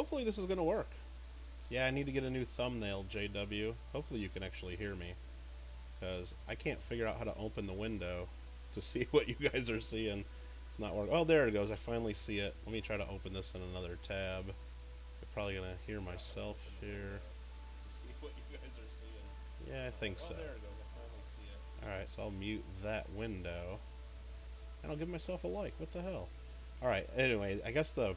hopefully this is going to work. Yeah, I need to get a new thumbnail, JW. Hopefully you can actually hear me, because I can't figure out how to open the window to see what you guys are seeing. It's not working. Oh, there it goes. I finally see it. Let me try to open this in another tab. I'm probably going to hear myself here. See what you guys are seeing. Yeah, I think so. Oh, there it goes. I finally see it. Alright, so I'll mute that window. And I'll give myself a like. What the hell? Alright, anyway, I guess it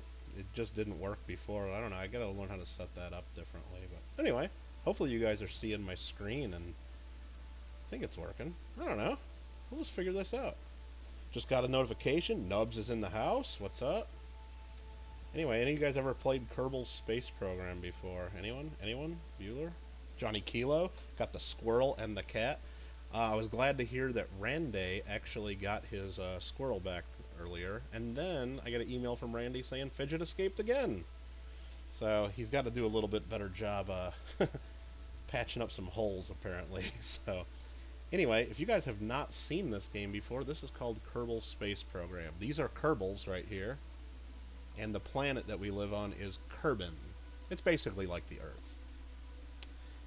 just didn't work before. I don't know. I gotta learn how to set that up differently. But anyway, hopefully you guys are seeing my screen and I think it's working. I don't know. We'll just figure this out. Just got a notification. Nubs is in the house. What's up? Anyway, any of you guys ever played Kerbal Space Program before? Anyone? Anyone? Bueller? Johnny Kilo? Got the squirrel and the cat. I was glad to hear that Randy actually got his squirrel back earlier, and then I got an email from Randy saying Fidget escaped again. So he's got to do a little bit better job patching up some holes, apparently. So anyway, if you guys have not seen this game before, this is called Kerbal Space Program. These are Kerbals right here, and the planet that we live on is Kerbin. It's basically like the Earth.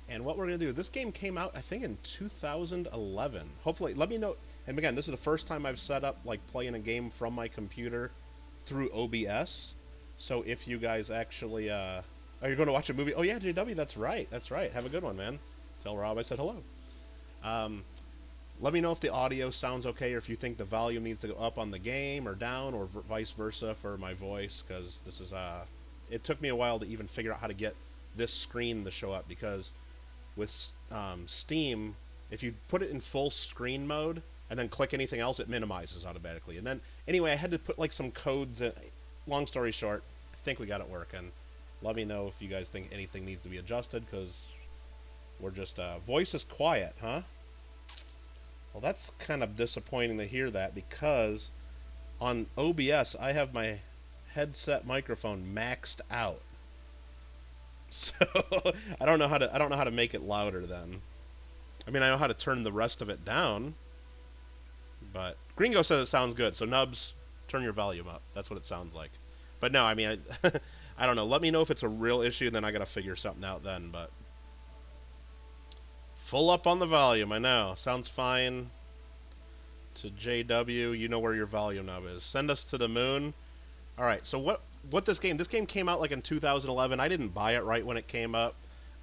And what we're going to do, this game came out, I think, in 2011. Hopefully, let me know. And again, this is the first time I've set up, like, playing a game from my computer through OBS. So if you guys actually, oh, you're going to watch a movie? Oh, yeah, JW, that's right. That's right. Have a good one, man. Tell Rob I said hello. Let me know if the audio sounds okay or if you think the volume needs to go up on the game or down or vice versa for my voice, because this is, it took me a while to even figure out how to get this screen to show up, because with Steam, if you put it in full screen mode and then click anything else, it minimizes automatically. And then, anyway, I had to put like some codes in. Long story short, I think we got it working. Let me know if you guys think anything needs to be adjusted, because we're just, voice is quiet, huh? Well, that's kind of disappointing to hear that, because on OBS, I have my headset microphone maxed out. So I don't know how to make it louder then. I mean, I know how to turn the rest of it down, but Gringo says it sounds good. So Nubs, turn your volume up. That's what it sounds like. But no, I mean, I don't know. Let me know if it's a real issue, then I gotta figure something out then. But full up on the volume, I know. Sounds fine. To JW, you know where your volume knob is. Send us to the moon. All right. So what this game came out like in 2011. I didn't buy it right when it came up.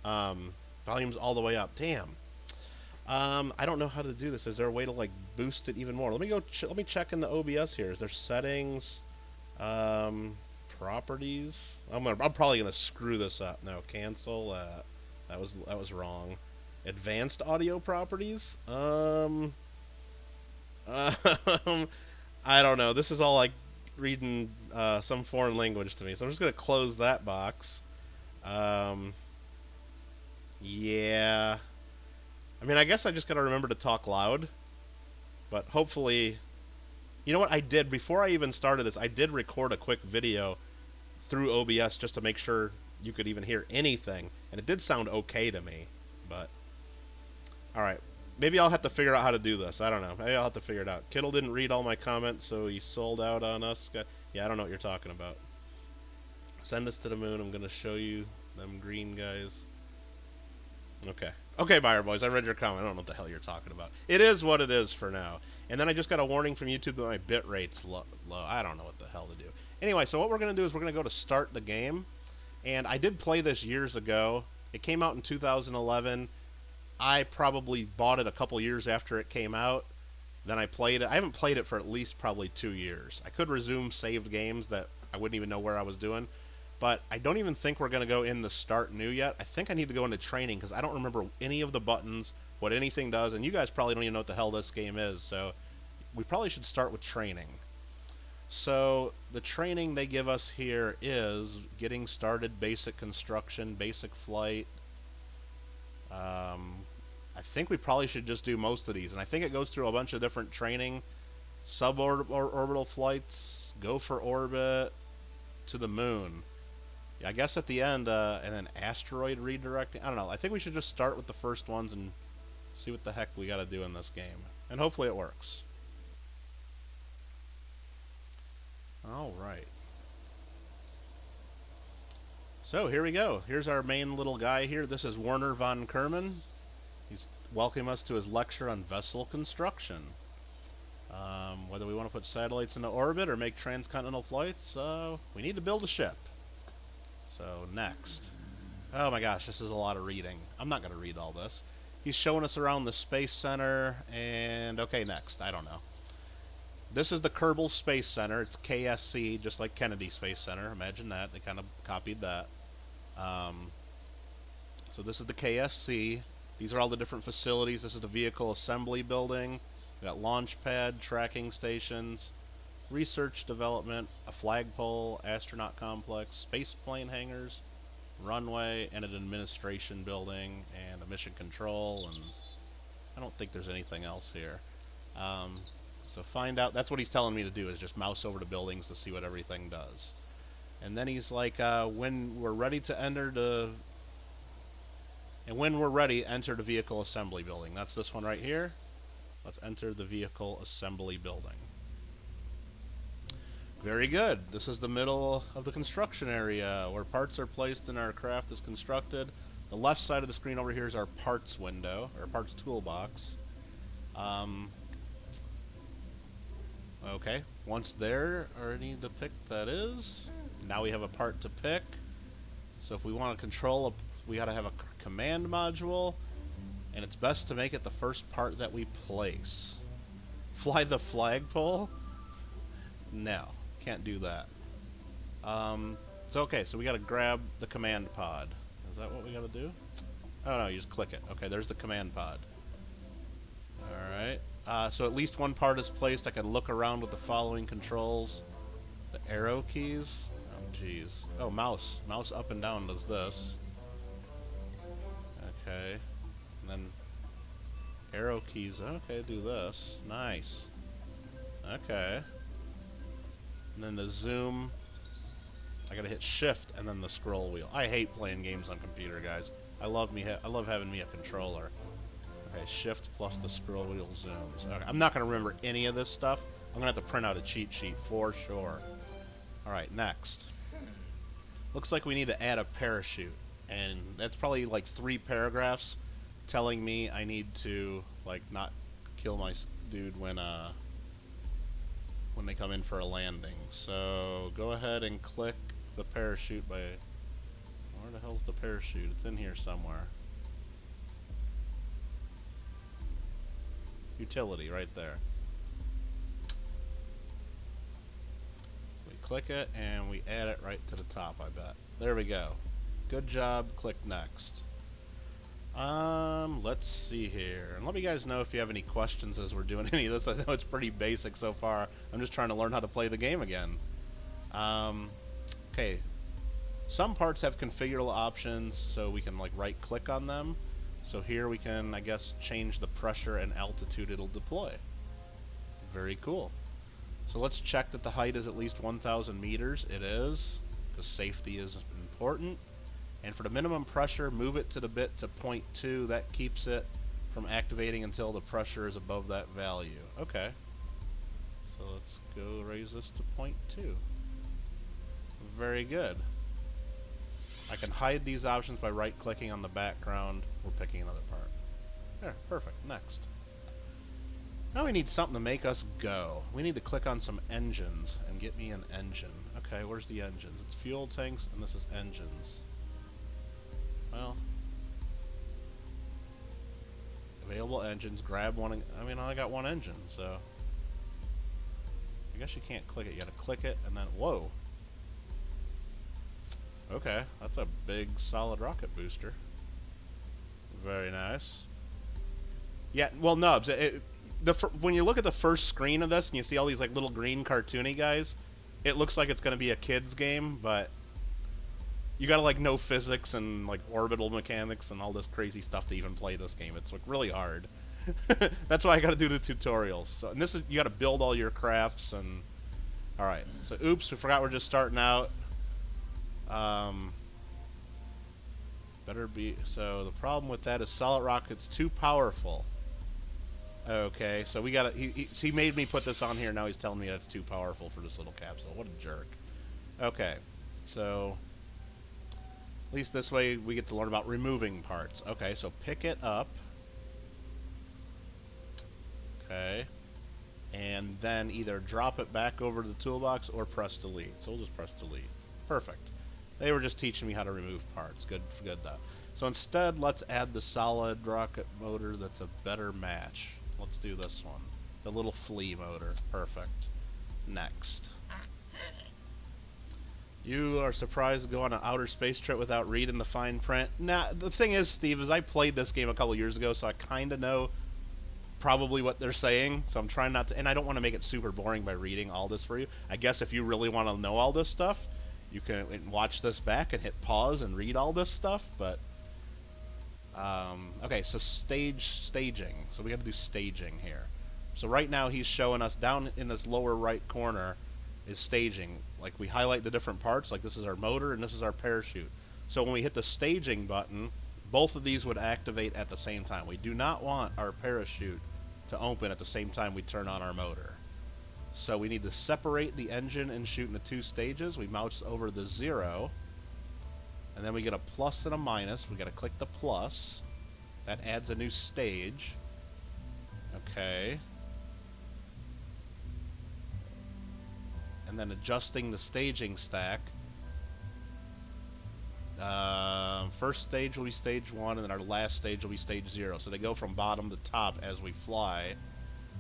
Volume's all the way up. Damn. I don't know how to do this. Is there a way to like boost it even more? Let me go. Let me check in the OBS here. Is there settings? Properties. I'm probably gonna screw this up. No, cancel. That was wrong. Advanced audio properties. I don't know. This is all like reading some foreign language to me, so I'm just gonna close that box. Yeah. I mean, I guess I just gotta remember to talk loud, but hopefully, you know what I did before I even started this? I did record a quick video through OBS just to make sure you could even hear anything, and it did sound okay to me. But all right. Maybe I'll have to figure out how to do this. I don't know. Maybe I'll have to figure it out. Kittle didn't read all my comments, so he sold out on us. Yeah, I don't know what you're talking about. Send us to the moon. I'm going to show you them green guys. Okay. Okay, Buyer Boys, I read your comment. I don't know what the hell you're talking about. It is what it is for now. And then I just got a warning from YouTube that my bit rate's low. I don't know what the hell to do. Anyway, so what we're going to do is we're going to go to start the game. And I did play this years ago. It came out in 2011. I probably bought it a couple years after it came out. Then I played it. I haven't played it for at least probably 2 years. I could resume saved games that I wouldn't even know where I was doing. But I don't even think we're going to go in the start new yet. I think I need to go into training because I don't remember any of the buttons, what anything does. And you guys probably don't even know what the hell this game is. So we probably should start with training. So the training they give us here is getting started, basic construction, basic flight. I think we probably should just do most of these, and I think it goes through a bunch of different training, suborbital flights, go for orbit, to the moon. Yeah, I guess at the end, and then asteroid redirecting. I don't know. I think we should just start with the first ones and see what the heck we got to do in this game, and hopefully it works. All right. So here we go. Here's our main little guy here. This is Werner von Kerman. He's welcoming us to his lecture on vessel construction. Whether we want to put satellites into orbit or make transcontinental flights, we need to build a ship. So next. Oh my gosh, this is a lot of reading. I'm not going to read all this. He's showing us around the Space Center, and okay, next. I don't know. This is the Kerbal Space Center. It's KSC, just like Kennedy Space Center. Imagine that. They kind of copied that. So this is the KSC. These are all the different facilities. This is the vehicle assembly building. We got launch pad, tracking stations, research development, a flagpole, astronaut complex, space plane hangars, runway, and an administration building, and a mission control, and I don't think there's anything else here. So find out, that's what he's telling me to do, is just mouse over to buildings to see what everything does. And then he's like, when we're ready to enter the... And when we're ready, enter the vehicle assembly building. That's this one right here. Let's enter the vehicle assembly building. Very good. This is the middle of the construction area where parts are placed and our craft is constructed. The left side of the screen over here is our parts window, or parts toolbox. Okay, once there, I need to pick that is. Now we have a part to pick. So if we want to control, we got to have a command module, and it's best to make it the first part that we place. Fly the flagpole? No, can't do that. Okay, so we got to grab the command pod. Is that what we got to do? Oh no, you just click it. Okay, there's the command pod. Alright. So at least one part is placed. I can look around with the following controls. The arrow keys. Oh, jeez. Oh, mouse. Mouse up and down does this. Okay. And then arrow keys. Okay, do this. Nice. Okay. And then the zoom. I gotta hit shift and then the scroll wheel. I hate playing games on computer, guys. I love having me a controller. Okay, shift plus the scroll wheel zooms. Okay, I'm not going to remember any of this stuff. I'm going to have to print out a cheat sheet for sure. Alright, next. Looks like we need to add a parachute. And that's probably like 3 paragraphs telling me I need to, like, not kill my dude when they come in for a landing. So, go ahead and click the parachute by... Where the hell's the parachute? It's in here somewhere. Utility right there. We click it and we add it right to the top, I bet. There we go. Good job. Click next. Let's see here. And let me guys know if you have any questions as we're doing any of this. I know it's pretty basic so far. I'm just trying to learn how to play the game again. Okay. Some parts have configurable options, so we can like right click on them. So here we can, I guess, change the pressure and altitude it'll deploy. Very cool. So let's check that the height is at least 1,000 meters. It is, because safety is important. And for the minimum pressure, move it to the bit to 0.2. That keeps it from activating until the pressure is above that value. Okay. So let's go raise this to 0.2. Very good. I can hide these options by right-clicking on the background or picking another part. There, perfect. Next. Now we need something to make us go. We need to click on some engines and get me an engine. Okay, where's the engines? It's fuel tanks, and this is engines. Well, available engines. Grab one. I mean, I only got one engine, so I guess you can't click it. You gotta click it, and then whoa. Okay, that's a big solid rocket booster. Very nice. Yeah, well, Nubs, when you look at the first screen of this and you see all these like little green cartoony guys, it looks like it's going to be a kid's game, but you gotta like know physics and like orbital mechanics and all this crazy stuff to even play this game. It's like really hard. That's why I gotta do the tutorials. So, and this is, you gotta build all your crafts and... Alright, so oops, we forgot we're just starting out. Better be... So the problem with that is solid rocket's too powerful. Okay, so we gotta... He made me put this on here, now he's telling me that's too powerful for this little capsule. What a jerk. Okay, so... At least this way we get to learn about removing parts. Okay, so pick it up. Okay. And then either drop it back over to the toolbox or press delete. So we'll just press delete. Perfect. They were just teaching me how to remove parts. Good though. So instead, let's add the solid rocket motor that's a better match. Let's do this one. The little flea motor. Perfect. Next. You are surprised to go on an outer space trip without reading the fine print? Nah, the thing is, Steve, is I played this game a couple years ago, so I kind of know probably what they're saying, so I'm trying not to, and I don't want to make it super boring by reading all this for you. I guess if you really want to know all this stuff, you can watch this back and hit pause and read all this stuff, but okay, so staging. So we got to do staging here. So right now he's showing us down in this lower right corner is staging. Like we highlight the different parts, like this is our motor and this is our parachute. So when we hit the staging button, both of these would activate at the same time. We do not want our parachute to open at the same time we turn on our motor. So we need to separate the engine and chute into two stages. We mouse over the 0, and then we get a plus and a minus. We got to click the plus. That adds a new stage. Okay. And then adjusting the staging stack. First stage will be stage 1, and then our last stage will be stage 0. So they go from bottom to top as we fly.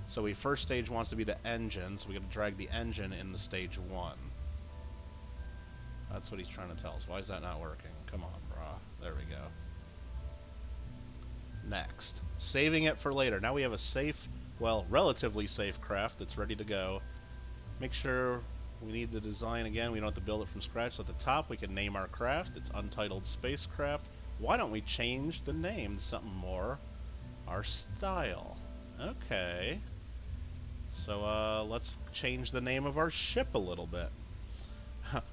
So first stage wants to be the engine, so we got to drag the engine into stage 1. That's what he's trying to tell us. Why is that not working? Come on, brah. There we go. Next. Saving it for later. Now we have a safe, well, relatively safe craft that's ready to go. Make sure we need the design again. We don't have to build it from scratch. So at the top, we can name our craft. It's Untitled Spacecraft. Why don't we change the name to something more our style? Okay. So let's change the name of our ship a little bit.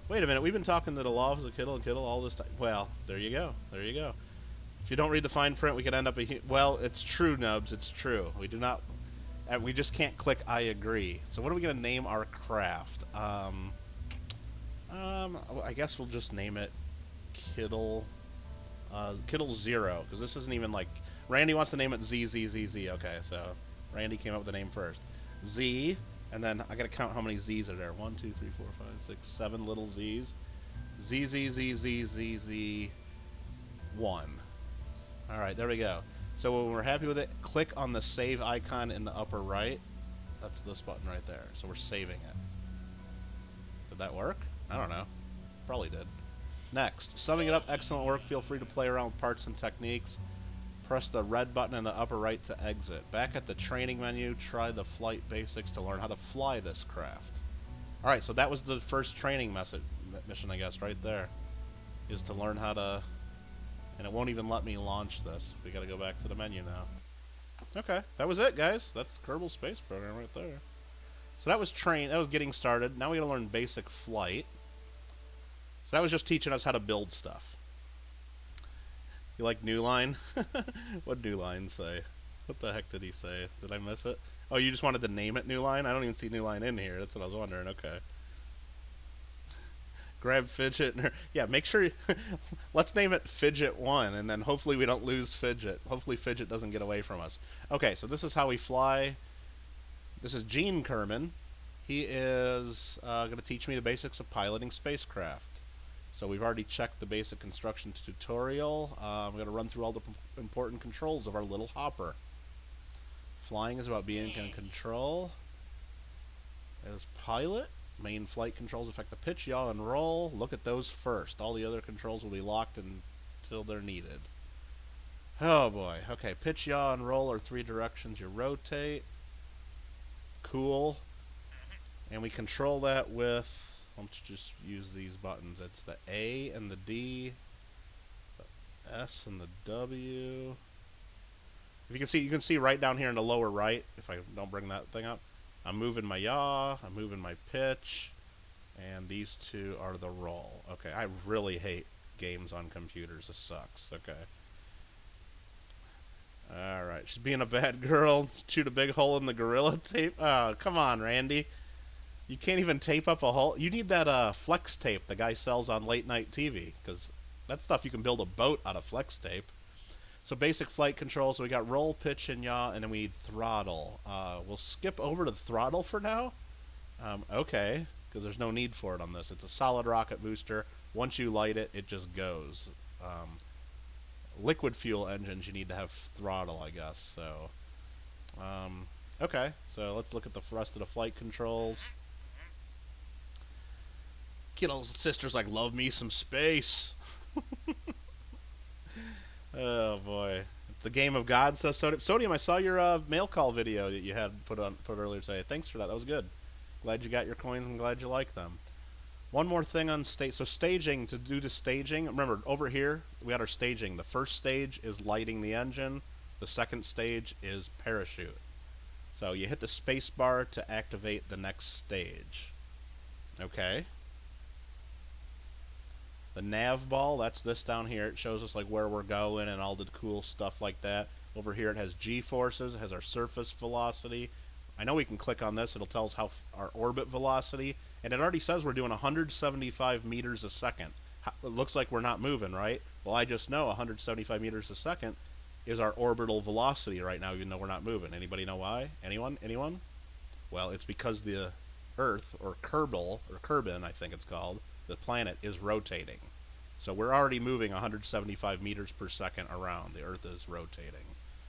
Wait a minute. We've been talking to the laws of Kittle and Kittle all this time. Well, there you go. There you go. If you don't read the fine print, we could end up well, it's true, Nubs. It's true. We do not. We just can't click I agree. So what are we going to name our craft? I guess we'll just name it Kittle. Kittle 0, because this isn't even like... Randy wants to name it ZZZZ. Okay, so Randy came up with the name first. Z, and then I got to count how many Z's are there. 1, 2, 3, 4, 5, 6, 7 little Z's. ZZZZZZ 1. Alright, there we go. So when we're happy with it, click on the save icon in the upper right. That's this button right there. So we're saving it. Did that work? I don't know. Probably did. Next, summing it up, excellent work. Feel free to play around with parts and techniques. Press the red button in the upper right to exit. Back at the training menu, try the flight basics to learn how to fly this craft. Alright, so that was the first training mission, I guess, right there. Is to learn how to... And it won't even let me launch this. We gotta go back to the menu now. Okay, that was it, guys. That's Kerbal Space Program right there. So that was that was getting started. Now we gotta learn basic flight. So that was just teaching us how to build stuff. You like New Line? What'd New Line say? What the heck did he say? Did I miss it? Oh, you just wanted to name it New Line? I don't even see New Line in here. That's what I was wondering. Okay. Grab Fidget. Yeah, make sure... Let's name it Fidget 1, and then hopefully we don't lose Fidget. Hopefully Fidget doesn't get away from us. Okay, so this is how we fly. This is Gene Kerman. He is going to teach me the basics of piloting spacecraft. So we've already checked the basic construction tutorial. I'm going to run through all the important controls of our little hopper. Flying is about being in control. As pilot, main flight controls affect the pitch, yaw, and roll. Look at those first. All the other controls will be locked until they're needed. Oh boy. Okay, pitch, yaw, and roll are 3 directions you rotate. Cool. And we control that with... Let's just use these buttons. It's the A and the D, the S and the W. If you can see right down here in the lower right, if I don't bring that thing up, I'm moving my yaw, I'm moving my pitch, and these 2 are the roll. Okay, I really hate games on computers. This sucks. Okay. Alright, she's being a bad girl. Shoot a big hole in the Gorilla Tape. Oh, come on, Randy. You can't even tape up a hole. You need that flex tape the guy sells on late night TV, because that stuff you can build a boat out of flex tape. So basic flight control. So we got roll, pitch, and yaw, and then we need throttle. We'll skip over to the throttle for now. Okay, because there's no need for it on this. It's a solid rocket booster. Once you light it, it just goes. Liquid fuel engines, you need to have throttle, I guess. So, okay. So let's look at the rest of the flight controls. Kittle's sister's like, love me some space. Oh boy, the game of God, says Sodium. Sodium, I saw your mail call video that you had put earlier today. Thanks for that. That was good. Glad you got your coins and glad you like them. One more thing on stage. So staging, to do the staging, remember over here we got our staging. The first stage is lighting the engine. The second stage is parachute. So you hit the space bar to activate the next stage. Okay. The nav ball, that's this down here. It shows us like where we're going and all the cool stuff like that. Over here it has G-forces, it has our surface velocity. I know we can click on this, it'll tell us how our orbit velocity, and it already says we're doing 175 meters a second. It looks like we're not moving, right? Well, I just know 175 meters a second is our orbital velocity right now, even though we're not moving. Anybody know why? Anyone? Anyone? Well, it's because the Earth, or Kerbal, or Kerbin, I think it's called, the planet is rotating. So we're already moving 175 meters per second around. The Earth is rotating.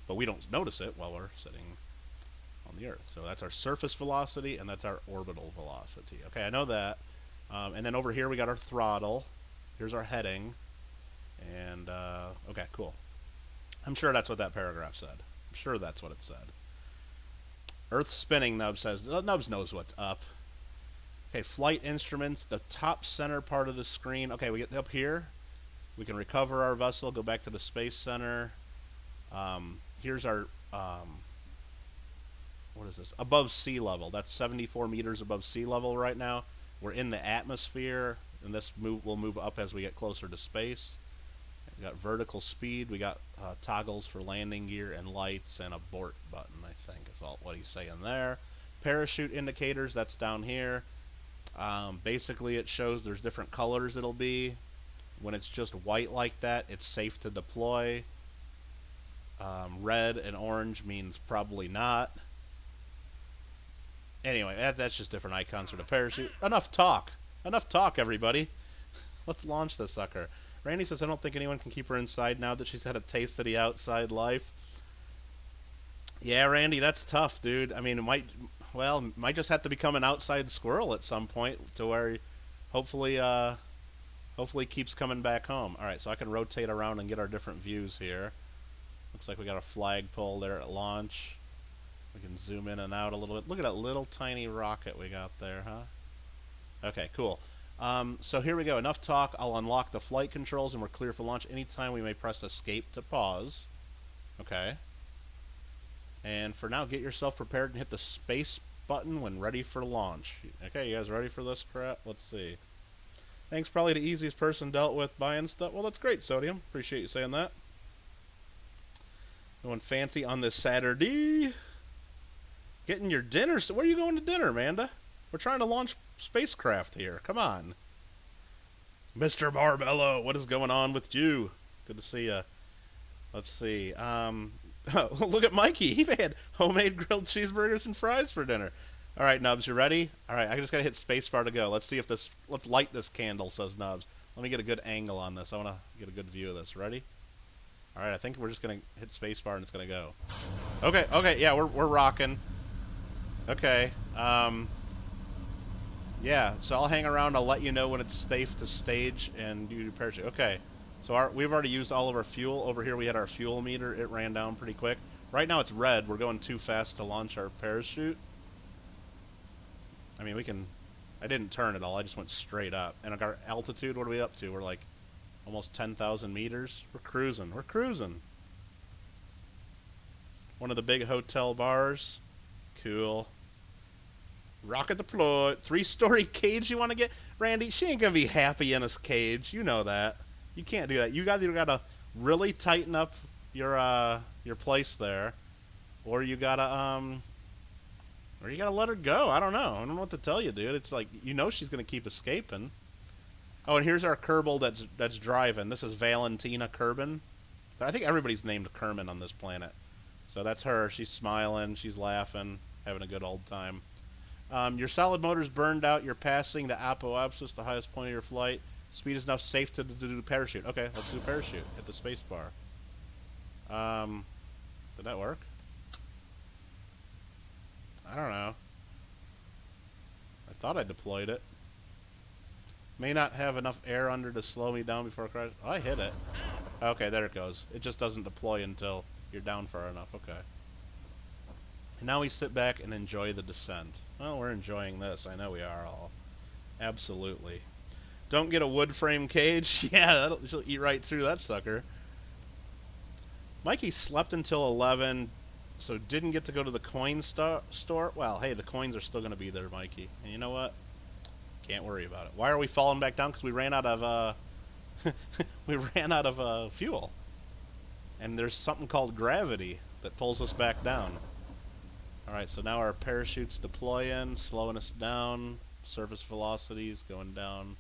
But we don't notice it while we're sitting on the Earth. So that's our surface velocity, and that's our orbital velocity. Okay, I know that. And then over here we got our throttle. Here's our heading. And, okay, cool. I'm sure that's what that paragraph said. I'm sure that's what it said. Earth spinning, Nubs says. Nubs knows what's up. Okay, flight instruments, the top center part of the screen. Okay, we get up here. We can recover our vessel, go back to the Space Center. Here's our, what is this? Above sea level. That's 74 meters above sea level right now. We're in the atmosphere, and this will move up as we get closer to space. We got vertical speed. We got toggles for landing gear and lights, and abort button, I think is all what he's saying there. Parachute indicators, that's down here. Basically it shows there's different colors it'll be. When it's just white like that, it's safe to deploy. Red and orange means probably not. Anyway, that's just different icons for the parachute. Enough talk. Enough talk, everybody. Let's launch this sucker. Randy says, I don't think anyone can keep her inside now that she's had a taste of the outside life. Yeah, Randy, that's tough, dude. I mean, it might just have to become an outside squirrel at some point to where hopefully keeps coming back home. Alright, so I can rotate around and get our different views here. Looks like we got a flagpole there at launch. We can zoom in and out a little bit. Look at that little tiny rocket we got there, huh? Okay, cool. So here we go. Enough talk. I'll unlock the flight controls and we're clear for launch. Anytime we may press escape to pause. Okay. And for now, get yourself prepared and hit the space button when ready for launch. Okay, you guys ready for this crap? Let's see. Thanks, probably the easiest person dealt with buying stuff. Well, that's great, Sodium. Appreciate you saying that. Going fancy on this Saturday. Getting your dinner. So where are you going to dinner, Amanda? We're trying to launch spacecraft here. Come on. Mr. Barbello, what is going on with you? Good to see you. Let's see. Look at Mikey. He had homemade grilled cheeseburgers and fries for dinner. All right, Nubs, you ready? All right, I just gotta hit spacebar to go. Let's see if this. Let's light this candle, says Nubs. Let me get a good angle on this. I want to get a good view of this. Ready? All right, I think we're just gonna hit spacebar and it's gonna go. Okay, okay, yeah, we're rocking. Okay, yeah. So I'll hang around. I'll let you know when it's safe to stage and do parachute. Okay. So we've already used all of our fuel. Over here we had our fuel meter. It ran down pretty quick. Right now it's red. We're going too fast to launch our parachute. I mean, we can... I didn't turn it all. I just went straight up. And our altitude, what are we up to? We're like almost 10,000 meters. We're cruising. We're cruising. One of the big hotel bars. Cool. Rocket deployed. 3-story cage you want to get? Randy, she ain't going to be happy in this cage. You know that. You can't do that. You either gotta really tighten up your place there, or you gotta let her go. I don't know. I don't know what to tell you, dude. It's like, you know she's gonna keep escaping. Oh, and here's our Kerbal that's driving. This is Valentina Kerbin. I think everybody's named Kerman on this planet. So that's her. She's smiling. She's laughing. Having a good old time. Your solid motor's burned out. You're passing the apoapsis, the highest point of your flight. Speed is now safe to do parachute. Okay, let's do parachute. Hit the space bar. Did that work? I don't know. I thought I deployed it. May not have enough air under to slow me down before I crash. Oh, I hit it. Okay, there it goes. It just doesn't deploy until you're down far enough. Okay. And now we sit back and enjoy the descent. Well, we're enjoying this. I know we are all. Absolutely. Don't get a wood frame cage. Yeah, she'll eat right through that sucker. Mikey slept until 11, so didn't get to go to the coin store. Well, hey, the coins are still going to be there, Mikey. And you know what? Can't worry about it. Why are we falling back down? Because we ran out of fuel. And there's something called gravity that pulls us back down. Alright, so now our parachutes deploy in, slowing us down. Surface velocities going down.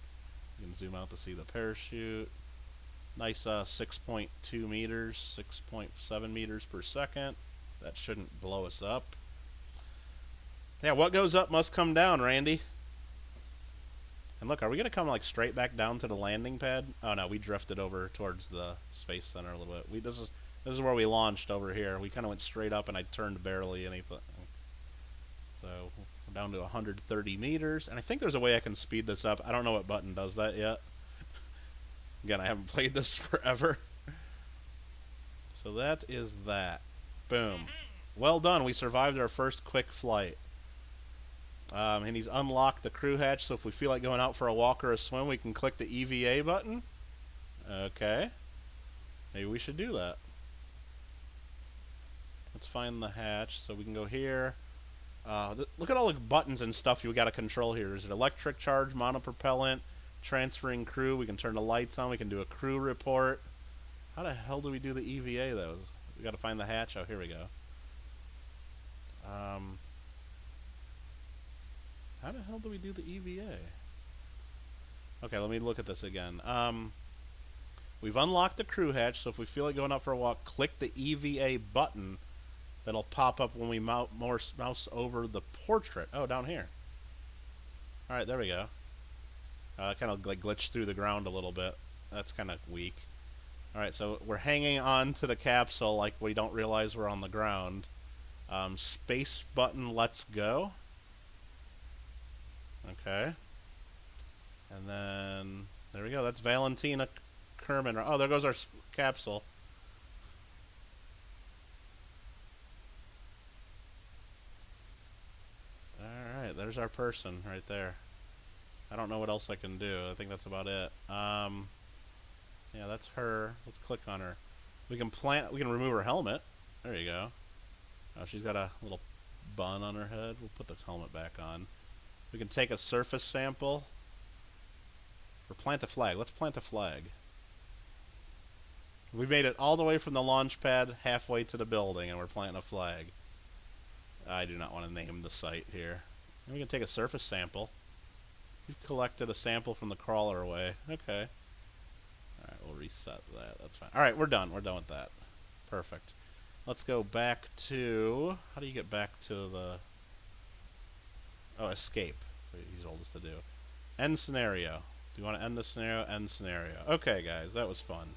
You can zoom out to see the parachute. Nice 6.2 meters, 6.7 meters per second. That shouldn't blow us up. Yeah, what goes up must come down, Randy. And look, are we going to come like straight back down to the landing pad? Oh no, we drifted over towards the Space Center a little bit. This is where we launched over here. We kind of went straight up and I turned barely anything. So we're down to 130 meters. And I think there's a way I can speed this up. I don't know what button does that yet. Again, I haven't played this forever. So that is that. Boom. Well done. We survived our first quick flight. And he's unlocked the crew hatch, so if we feel like going out for a walk or a swim, we can click the EVA button. Okay. Maybe we should do that. Let's find the hatch. So we can go here. Look at all the buttons and stuff you got to control here. Is it electric charge, monopropellant, transferring crew? We can turn the lights on. We can do a crew report. How the hell do we do the EVA, though? We got to find the hatch. Oh, here we go. How the hell do we do the EVA? Okay, let me look at this again. We've unlocked the crew hatch, so if we feel like going out for a walk, click the EVA button. That'll pop up when we mouse over the portrait. Oh, down here. Alright, there we go. Kind of like glitched through the ground a little bit. That's kind of weak. Alright, so we're hanging on to the capsule like we don't realize we're on the ground. Space button, let's go. Okay. And then, there we go. That's Valentina Kerman. Oh, there goes our capsule. Alright, there's our person right there. I don't know what else I can do. I think that's about it. Yeah, that's her. Let's click on her. We can remove her helmet. There you go. Oh, she's got a little bun on her head. We'll put the helmet back on. We can take a surface sample. Or plant a flag. Let's plant a flag. We made it all the way from the launch pad halfway to the building, and we're planting a flag. I do not want to name the site here. And we can take a surface sample. We've collected a sample from the crawler away. Okay. Alright, we'll reset that. That's fine. Alright, we're done. We're done with that. Perfect. Let's go back to... How do you get back to the... Oh, escape. He's told us to do. End scenario. Do you want to end the scenario? End scenario. Okay, guys. That was fun.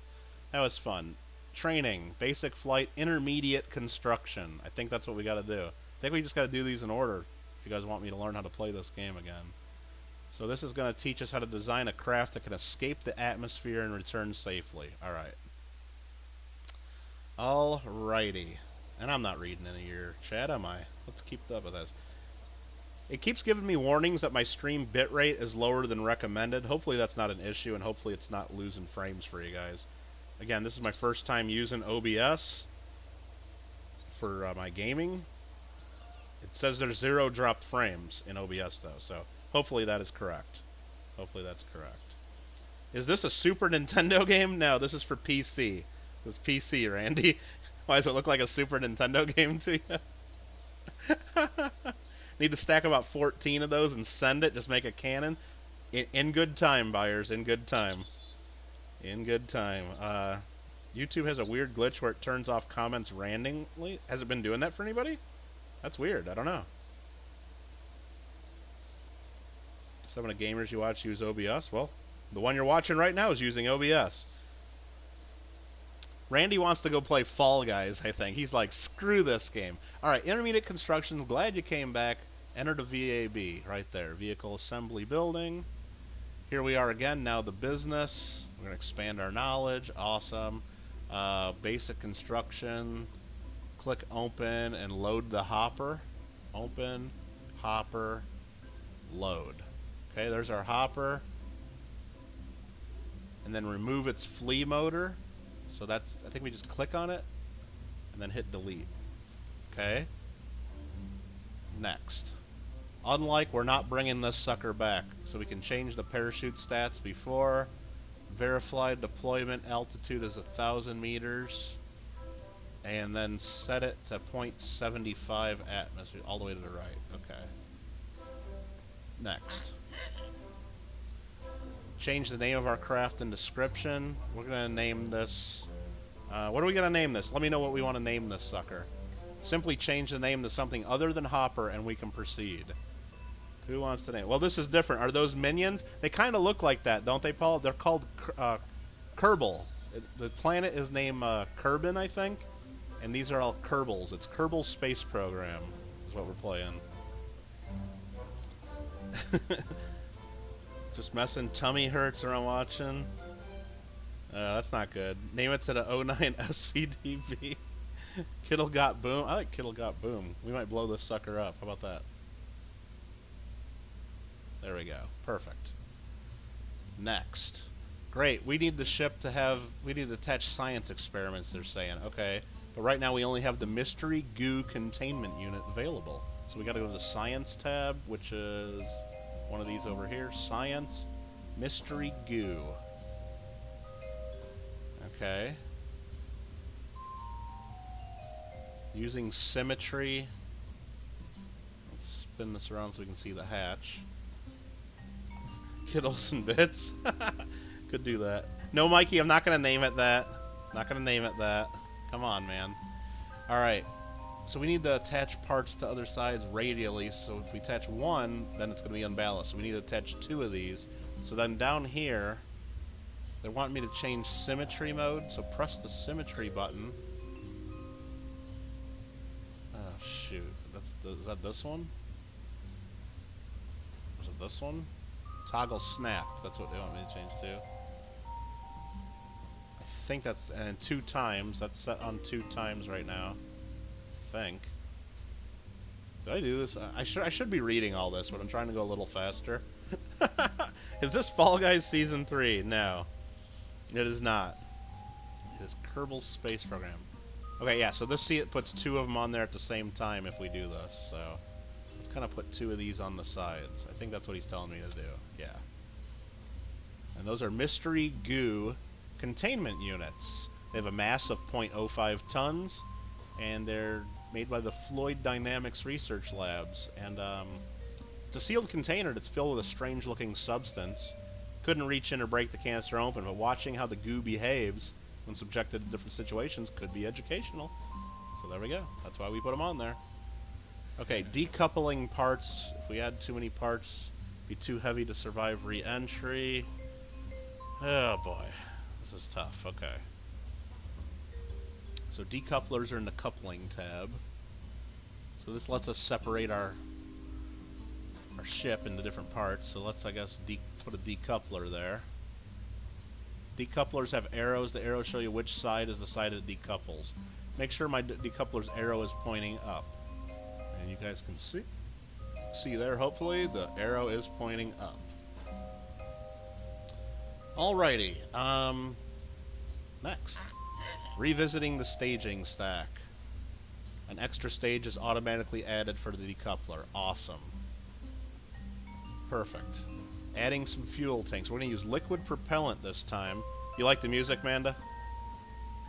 That was fun. Training. Basic flight. Intermediate construction. I think that's what we got to do. I think we just got to do these in order if you guys want me to learn how to play this game again. So this is going to teach us how to design a craft that can escape the atmosphere and return safely. Alright. Alrighty. And I'm not reading any of your chat, am I? Let's keep up with this. It keeps giving me warnings that my stream bitrate is lower than recommended. Hopefully that's not an issue, and hopefully it's not losing frames for you guys. Again, this is my first time using OBS for my gaming. It says there's 0 dropped frames in OBS, though, so hopefully that is correct. Hopefully that's correct. Is this a Super Nintendo game? No, this is for PC. This is PC, Randy. Why does it look like a Super Nintendo game to you? Need to stack about 14 of those and send it. Just make a cannon. In good time, buyers. In good time. In good time. YouTube has a weird glitch where it turns off comments randomly. Has it been doing that for anybody? That's weird. I don't know. Some of the gamers you watch use OBS. Well, the one you're watching right now is using OBS. Randy wants to go play Fall Guys, I think. He's like, screw this game. Alright, Intermediate Constructions, glad you came back. Enter the VAB right there. Vehicle Assembly Building. Here we are again, now the business. We're going to expand our knowledge. Awesome. Basic construction. Click open and load the hopper. Open, hopper, load. Okay, there's our hopper. And then remove its flea motor. So that's, I think we just click on it and then hit delete. Okay. Next. Unlike, we're not bringing this sucker back. So we can change the parachute stats before. Verify deployment altitude is 1,000 meters. And then set it to 0.75 atmosphere, all the way to the right. Okay. Next. Change the name of our craft and description. We're going to name this... what are we going to name this? Let me know what we want to name this sucker. Simply change the name to something other than Hopper and we can proceed. Who wants to name? Well, this is different. Are those minions? They kind of look like that, don't they, Paul? They're called Kerbal. The planet is named Kerbin, I think. And these are all Kerbals. It's Kerbal Space Program is what we're playing. Just messing. Tummy hurts around watching. That's not good. Name it to the 09 SVDB. Kittle got boom. I like Kittle got boom. We might blow this sucker up. How about that? There we go. Perfect. Next. Great. We need the ship to have... We need to attach science experiments, they're saying. Okay. But right now we only have the mystery goo containment unit available. So we got to go to the science tab, which is... one of these over here. Science. Mystery goo. Okay. Using symmetry. Let's spin this around so we can see the hatch. Kittles and bits. Could do that. No, Mikey, I'm not going to name it that. Not going to name it that. Come on, man. Alright. So we need to attach parts to other sides radially, so if we attach one, then it's going to be unbalanced. So we need to attach two of these. So then down here, they want me to change symmetry mode, so press the symmetry button. Oh, shoot. Is that this one? Is it this one? Toggle snap, that's what they want me to change to. I think that's, and 2 times, that's set on 2 times right now. Think. Did I do this? I should be reading all this, but I'm trying to go a little faster. Is this Fall Guys Season 3? No. It is not. It is Kerbal Space Program. Okay, yeah, so this, see, it puts 2 of them on there at the same time if we do this, so... Let's kind of put 2 of these on the sides. I think that's what he's telling me to do. Yeah. And those are mystery goo containment units. They have a mass of 0.05 tons, and they're made by the Floyd Dynamics Research Labs. And it's a sealed container that's filled with a strange-looking substance. Couldn't reach in or break the canister open, but watching how the goo behaves when subjected to different situations could be educational. So there we go. That's why we put them on there. Okay, decoupling parts. If we add too many parts, it'd be too heavy to survive re-entry. Oh boy, this is tough. Okay. So decouplers are in the coupling tab. So this lets us separate our ship into different parts. So let's, I guess, put a decoupler there. Decouplers have arrows. The arrows show you which side is the side that decouples. Make sure my decoupler's arrow is pointing up. And you guys can see there, hopefully, the arrow is pointing up. Alrighty, next. Revisiting the staging stack. An extra stage is automatically added for the decoupler. Awesome. Perfect. Adding some fuel tanks. We're going to use liquid propellant this time. You like the music, Manda?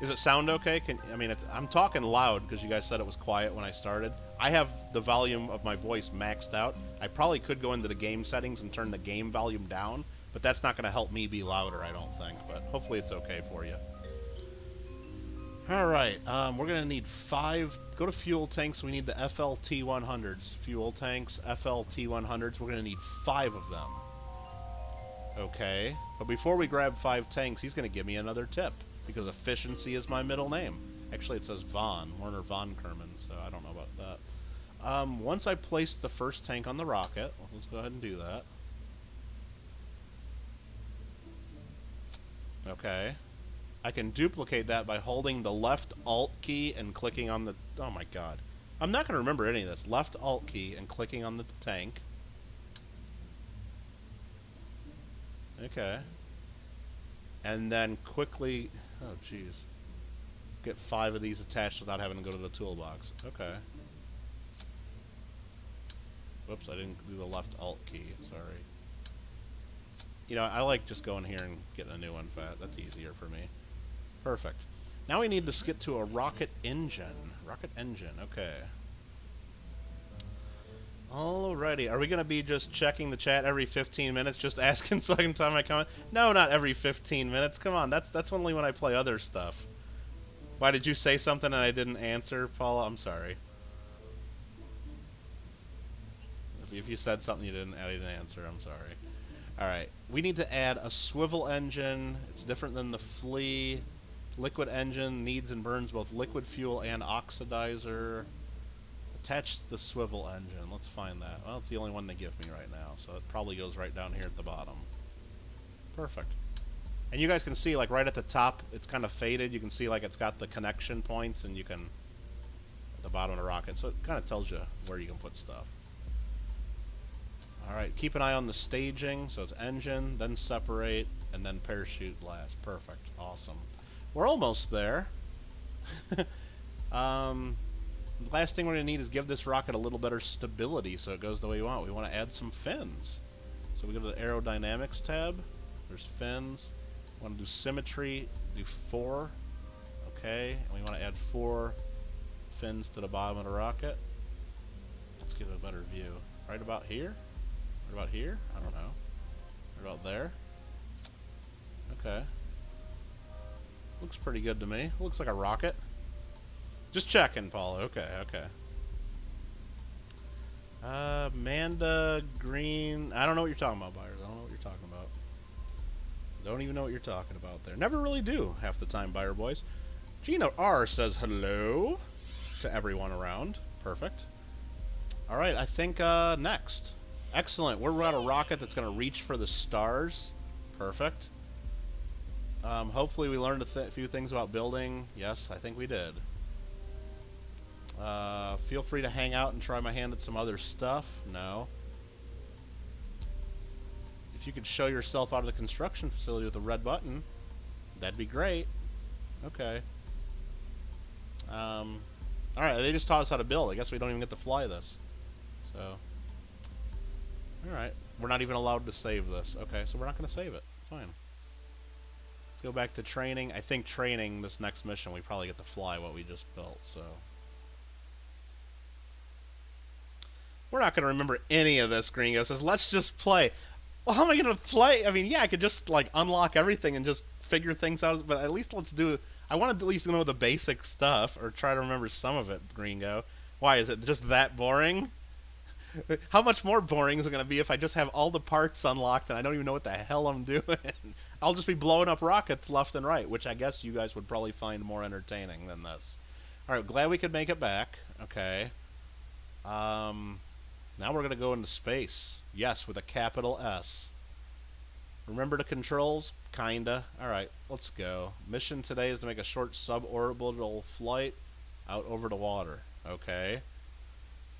Is it sound okay? I mean, I'm talking loud because you guys said it was quiet when I started. I have the volume of my voice maxed out. I probably could go into the game settings and turn the game volume down, but that's not going to help me be louder, I don't think. But hopefully it's okay for you. All right, we're going to need 5. Go to fuel tanks. We need the FLT-100s. Fuel tanks, FLT-100s. We're going to need 5 of them. Okay, but before we grab 5 tanks, he's going to give me another tip, because efficiency is my middle name. Actually, it says Von, Werner Von Kerman, so I don't know about that. Once I place the first tank on the rocket, let's go ahead and do that. Okay. I can duplicate that by holding the left Alt key and clicking on the... Oh my god. I'm not going to remember any of this. Left Alt key and clicking on the tank. Okay. And then quickly... Oh, jeez. Get 5 of these attached without having to go to the toolbox. Okay. Whoops, I didn't do the left Alt key. Sorry. You know, I like just going here and getting a new one. That's easier for me. Perfect. Now we need to get to a rocket engine. Rocket engine, okay. Alrighty, are we going to be just checking the chat every 15 minutes, just asking so I can time my comment? No, not every 15 minutes. Come on, that's only when I play other stuff. Why, did you say something and I didn't answer, Paula? I'm sorry. If you said something I didn't answer, I'm sorry. Alright, we need to add a swivel engine. It's different than the flea. Liquid engine needs and burns both liquid fuel and oxidizer. Attach the swivel engine. Let's find that. Well, it's the only one they give me right now, so it probably goes right down here at the bottom. Perfect. And you guys can see, like, right at the top, it's kind of faded. You can see, like, it's got the connection points, and you can... at the bottom of the rocket, so it kind of tells you where you can put stuff. Alright, keep an eye on the staging. So it's engine, then separate, and then parachute last. Perfect. Awesome. We're almost there. The last thing we're going to need is give this rocket a little better stability so it goes the way we want. We want to add some fins. So we go to the aerodynamics tab. There's fins. We want to do symmetry. Do 4. Okay. And we want to add 4 fins to the bottom of the rocket. Let's get a better view. Right about here? Right about here? I don't know. Right about there? Okay. Looks pretty good to me. Looks like a rocket. Just checking, Paula. Okay, okay. Amanda Green. I don't know what you're talking about, Byers. I don't know what you're talking about. Don't even know what you're talking about there. Never really do half the time, Buyer Boys. Gina R says hello to everyone around. Perfect. Alright, I think next. Excellent. We're on a rocket that's going to reach for the stars. Perfect. Hopefully we learned a few things about building. Yes, I think we did. Feel free to hang out and try my hand at some other stuff. No. If you could show yourself out of the construction facility with a red button, that'd be great. Okay. Alright, they just taught us how to build. I guess we don't even get to fly this. So. Alright. We're not even allowed to save this. Okay, so we're not going to save it. Fine. Let's go back to training. I think training, this next mission, we probably get to fly what we just built, so. We're not going to remember any of this, Gringo says. Let's just play. Well, how am I going to play? I mean, yeah, I could just, like, unlock everything and just figure things out, but at least let's do... I want to at least know the basic stuff, or try to remember some of it, Gringo. Why, is it just that boring? How much more boring is it going to be if I just have all the parts unlocked and I don't even know what the hell I'm doing? I'll just be blowing up rockets left and right, which I guess you guys would probably find more entertaining than this. Alright, glad we could make it back. Okay. Now we're going to go into space. Yes, with a capital S. Remember the controls? Kinda. Alright, let's go. Mission today is to make a short suborbital flight out over the water. Okay.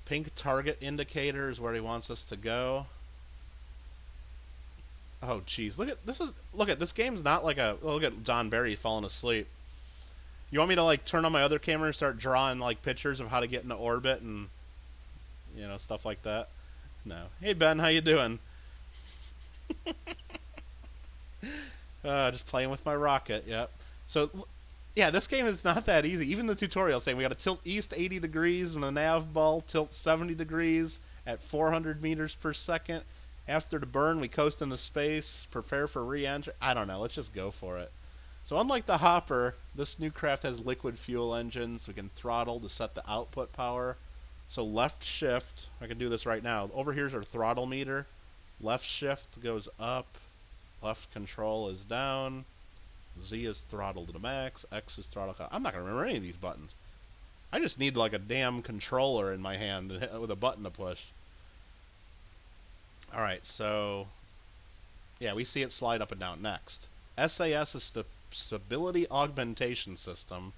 Pink target indicator is where he wants us to go. Oh, jeez. Look at this game's not like a... Look at John Barry falling asleep. You want me to, like, turn on my other camera and start drawing, like, pictures of how to get into orbit and... You know, stuff like that? No. Hey, Ben, how you doing? Just playing with my rocket, yep. So, Yeah, this game is not that easy. Even the tutorial saying we got to tilt east 80 degrees when the nav ball, tilt 70 degrees at 400 meters per second. After the burn, we coast into space, prepare for re-entry. I don't know. Let's just go for it. So unlike the Hopper, this new craft has liquid fuel engines. We can throttle to set the output power. So left shift, I can do this right now. Over here's our throttle meter. Left shift goes up. Left control is down. Z is throttle to the max. X is throttle. I'm not going to remember any of these buttons. I just need like a damn controller in my hand with a button to push. Alright, so yeah, we see it slide up and down. Next. SAS is the Stability Augmentation System.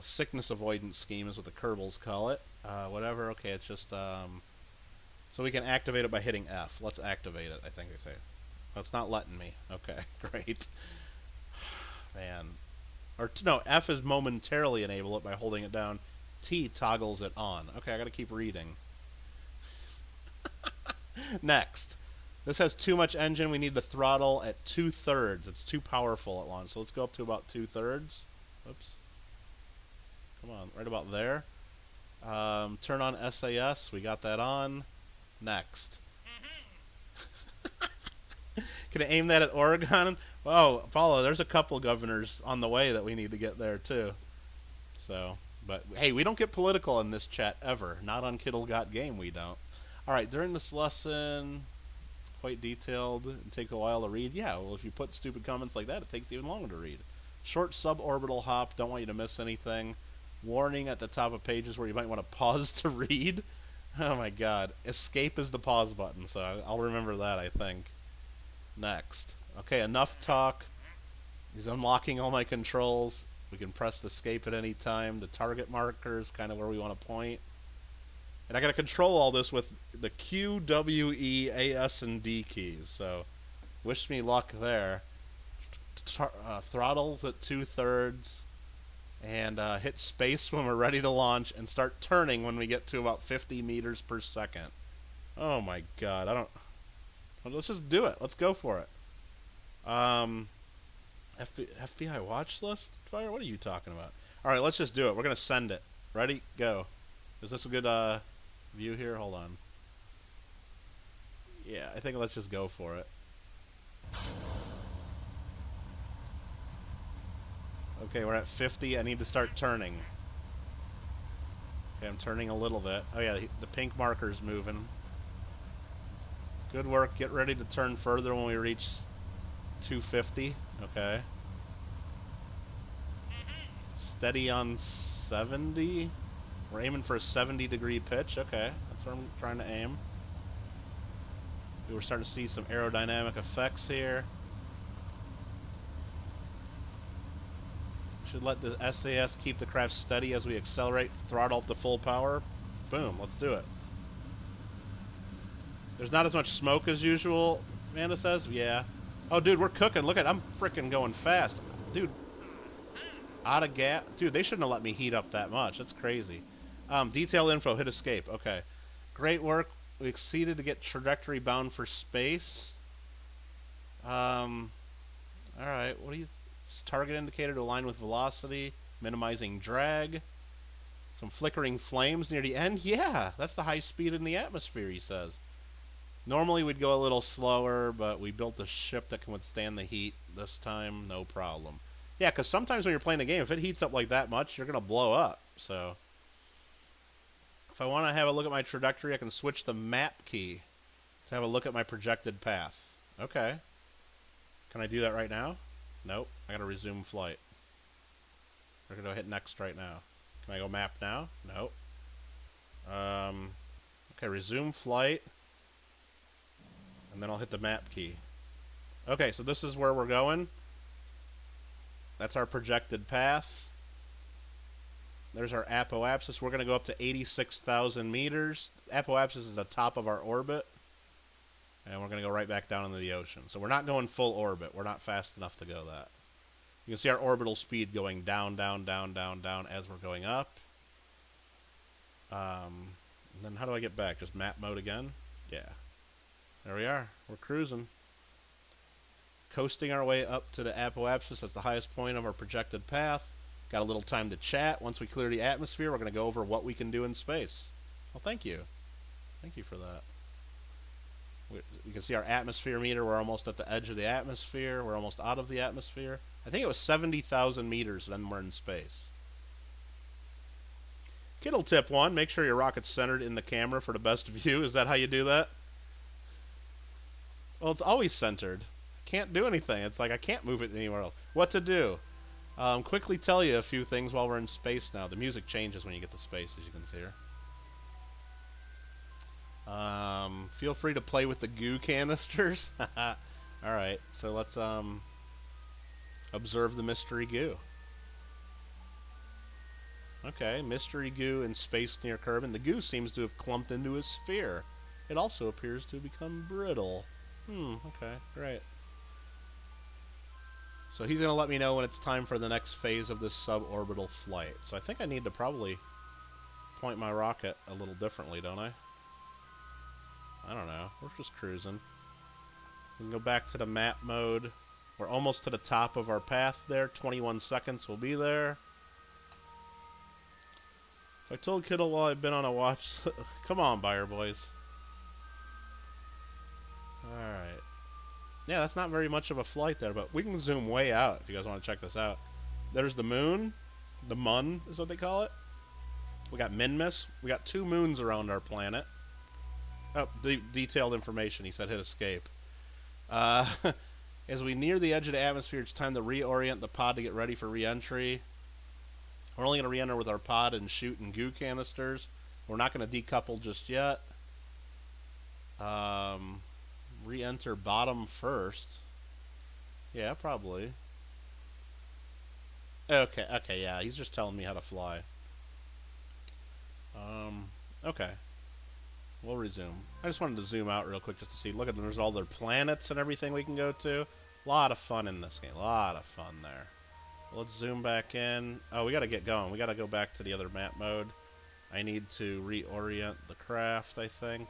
Sickness Avoidance Scheme is what the Kerbals call it. Whatever, okay, it's just, so we can activate it by hitting F. Let's activate it, I think they say. Oh, it's not letting me. Okay, great. Man. Or, no, F is momentarily enable it by holding it down. T toggles it on. Okay, I gotta keep reading. Next. This has too much engine. We need the throttle at 2/3. It's too powerful at launch. So let's go up to about 2/3. Oops. Come on, right about there. Turn on SAS. We got that on. Next. Can I aim that at Oregon? Oh, Apollo, there's a couple governors on the way that we need to get there too. So, but hey, we don't get political in this chat ever. Not on Kittle Got Game, we don't. Alright, during this lesson, quite detailed and take a while to read. Yeah, well, if you put stupid comments like that, it takes even longer to read. Short suborbital hop, don't want you to miss anything. Warning at the top of pages where you might want to pause to read. Oh my god. Escape is the pause button, so I'll remember that, I think. Next. Okay, enough talk. He's unlocking all my controls. We can press escape at any time. The target marker is kind of where we want to point. And I got to control all this with the Q, W, E, A, S, and D keys. So, wish me luck there. Throttles at 2/3. And hit space when we're ready to launch. And start turning when we get to about 50 meters per second. Oh my god. Well, let's just do it. Let's go for it. FBI watch list? Fire? What are you talking about? Alright, let's just do it. We're going to send it. Ready? Go. Is this a good view here? Hold on. Yeah, I think let's just go for it. Okay, we're at 50. I need to start turning. Okay, I'm turning a little bit. Oh yeah, the pink marker's moving. Good work. Get ready to turn further when we reach 250. Okay. Steady on 70. We're aiming for a 70-degree pitch. Okay, that's where I'm trying to aim. We're starting to see some aerodynamic effects here. Should let the SAS keep the craft steady as we accelerate, throttle up to full power. Boom, let's do it. There's not as much smoke as usual, Amanda says. Yeah. Oh, dude, we're cooking. Look at I'm freaking going fast. Dude. Out of gas. Dude, they shouldn't have let me heat up that much. That's crazy. Detail info. Hit escape. Okay. Great work. We exceeded to get trajectory bound for space. Alright. What do you... Target indicator to align with velocity. Minimizing drag. Some flickering flames near the end. Yeah, that's the high speed in the atmosphere, he says. Normally we'd go a little slower, but we built a ship that can withstand the heat this time. No problem. Yeah, because sometimes when you're playing a game, if it heats up like that much, you're going to blow up. So, if I want to have a look at my trajectory, I can switch the map key to have a look at my projected path. Okay. Can I do that right now? Nope. I got to resume flight. We're going to go hit next right now. Can I go map now? Nope. Okay, resume flight. And then I'll hit the map key. Okay, so this is where we're going. That's our projected path. There's our apoapsis. We're going to go up to 86,000 meters. Apoapsis is the top of our orbit. And we're going to go right back down into the ocean. So we're not going full orbit. We're not fast enough to go that. You can see our orbital speed going down, down, down, down, down as we're going up. And then how do I get back? Just map mode again? Yeah. There we are. We're cruising. coasting our way up to the apoapsis. That's the highest point of our projected path. Got a little time to chat. Once we clear the atmosphere, we're going to go over what we can do in space. Well, thank you. Thank you for that. You can see our atmosphere meter. We're almost at the edge of the atmosphere. We're almost out of the atmosphere. I think it was 70,000 meters, then we're in space. Kittle tip 1, make sure your rocket's centered in the camera for the best view. Is that how you do that? Well, it's always centered. I can't do anything. It's like I can't move it anywhere else. What to do? Quickly tell you a few things while we're in space now. The music changes when you get to space, as you can see here. Feel free to play with the goo canisters. Alright, so let's observe the mystery goo. Okay, mystery goo in space near Kerbal. The goo seems to have clumped into a sphere. It also appears to become brittle. Okay, great. So he's going to let me know when it's time for the next phase of this suborbital flight. So I think I need to probably point my rocket a little differently, don't I? I don't know. We're just cruising. We can go back to the map mode. We're almost to the top of our path there. 21 seconds, we'll be there. If I told Kittle while I've been on a watch... Come on, Buyer Boys. Alright. Yeah, that's not very much of a flight there, but we can zoom way out if you guys want to check this out. There's the moon. The Mun is what they call it. We got Minmus. We got 2 moons around our planet. Oh, detailed information. He said hit escape. As we near the edge of the atmosphere, it's time to reorient the pod to get ready for re-entry. We're only going to re-enter with our pod and shoot and goo canisters. We're not going to decouple just yet. Re-enter bottom first. Yeah, probably. Okay, yeah, he's just telling me how to fly. Okay. We'll resume. I just wanted to zoom out real quick just to see. Look at them. There's all their planets and everything we can go to. A lot of fun in this game. A lot of fun there. Let's zoom back in. Oh, we got to get going. We got to go back to the other map mode. I need to reorient the craft, I think.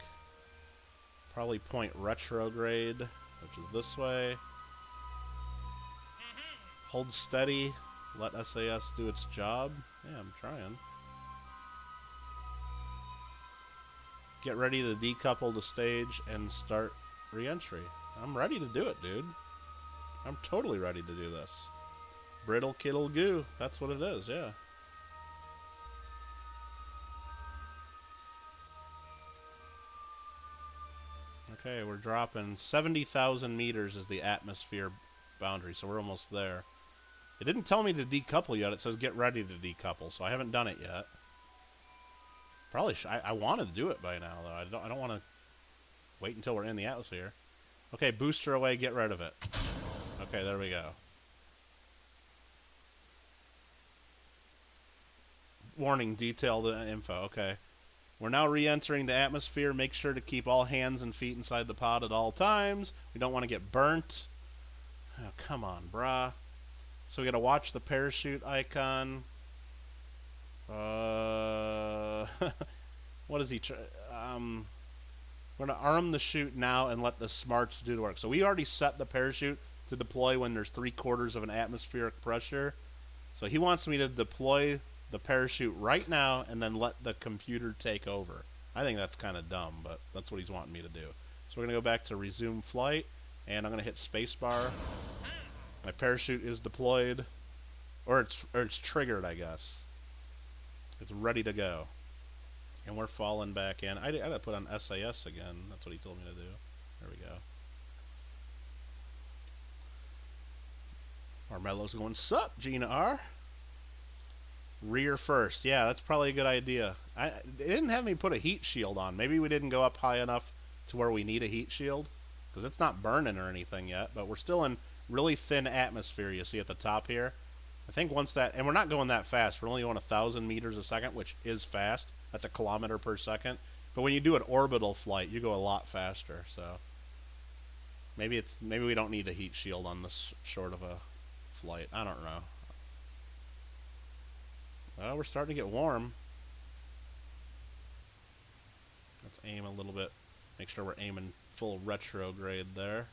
Probably point retrograde, which is this way. Hold steady. Let SAS do its job. Yeah, I'm trying. Get ready to decouple the stage and start re-entry. I'm ready to do it, dude. I'm totally ready to do this. Brittle Kittle goo. That's what it is, yeah. Okay, we're dropping 70,000 meters is the atmosphere boundary, so we're almost there. It didn't tell me to decouple yet. It says get ready to decouple, so I haven't done it yet. Probably I want to do it by now, though. I don't want to wait until we're in the atmosphere. Okay, booster away, get rid of it. Okay, there we go. Warning, detailed info. Okay. We're now re-entering the atmosphere. Make sure to keep all hands and feet inside the pod at all times. We don't want to get burnt. Oh, come on, brah. So we got to watch the parachute icon. What is he? We're going to arm the chute now and let the smarts do the work. So we already set the parachute to deploy when there's 3/4 of an atmospheric pressure. So he wants me to deploy the parachute right now and then let the computer take over. I think that's kind of dumb, but that's what he's wanting me to do. So we're going to go back to resume flight, and I'm going to hit spacebar. My parachute is deployed, or it's triggered, I guess. It's ready to go. And we're falling back in. I got to put on SAS again. That's what he told me to do. There we go. Marmelo's going, sup, Gina R? Rear first. Yeah, that's probably a good idea. They didn't have me put a heat shield on. Maybe we didn't go up high enough to where we need a heat shield, because it's not burning or anything yet, but we're still in really thin atmosphere, you see at the top here. I think once that, and we're not going that fast. We're only going 1,000 meters a second, which is fast. That's a kilometer per second. But when you do an orbital flight, you go a lot faster. So maybe we don't need a heat shield on this short of a flight. I don't know. Well, we're starting to get warm. Let's aim a little bit. Make sure we're aiming full retrograde there.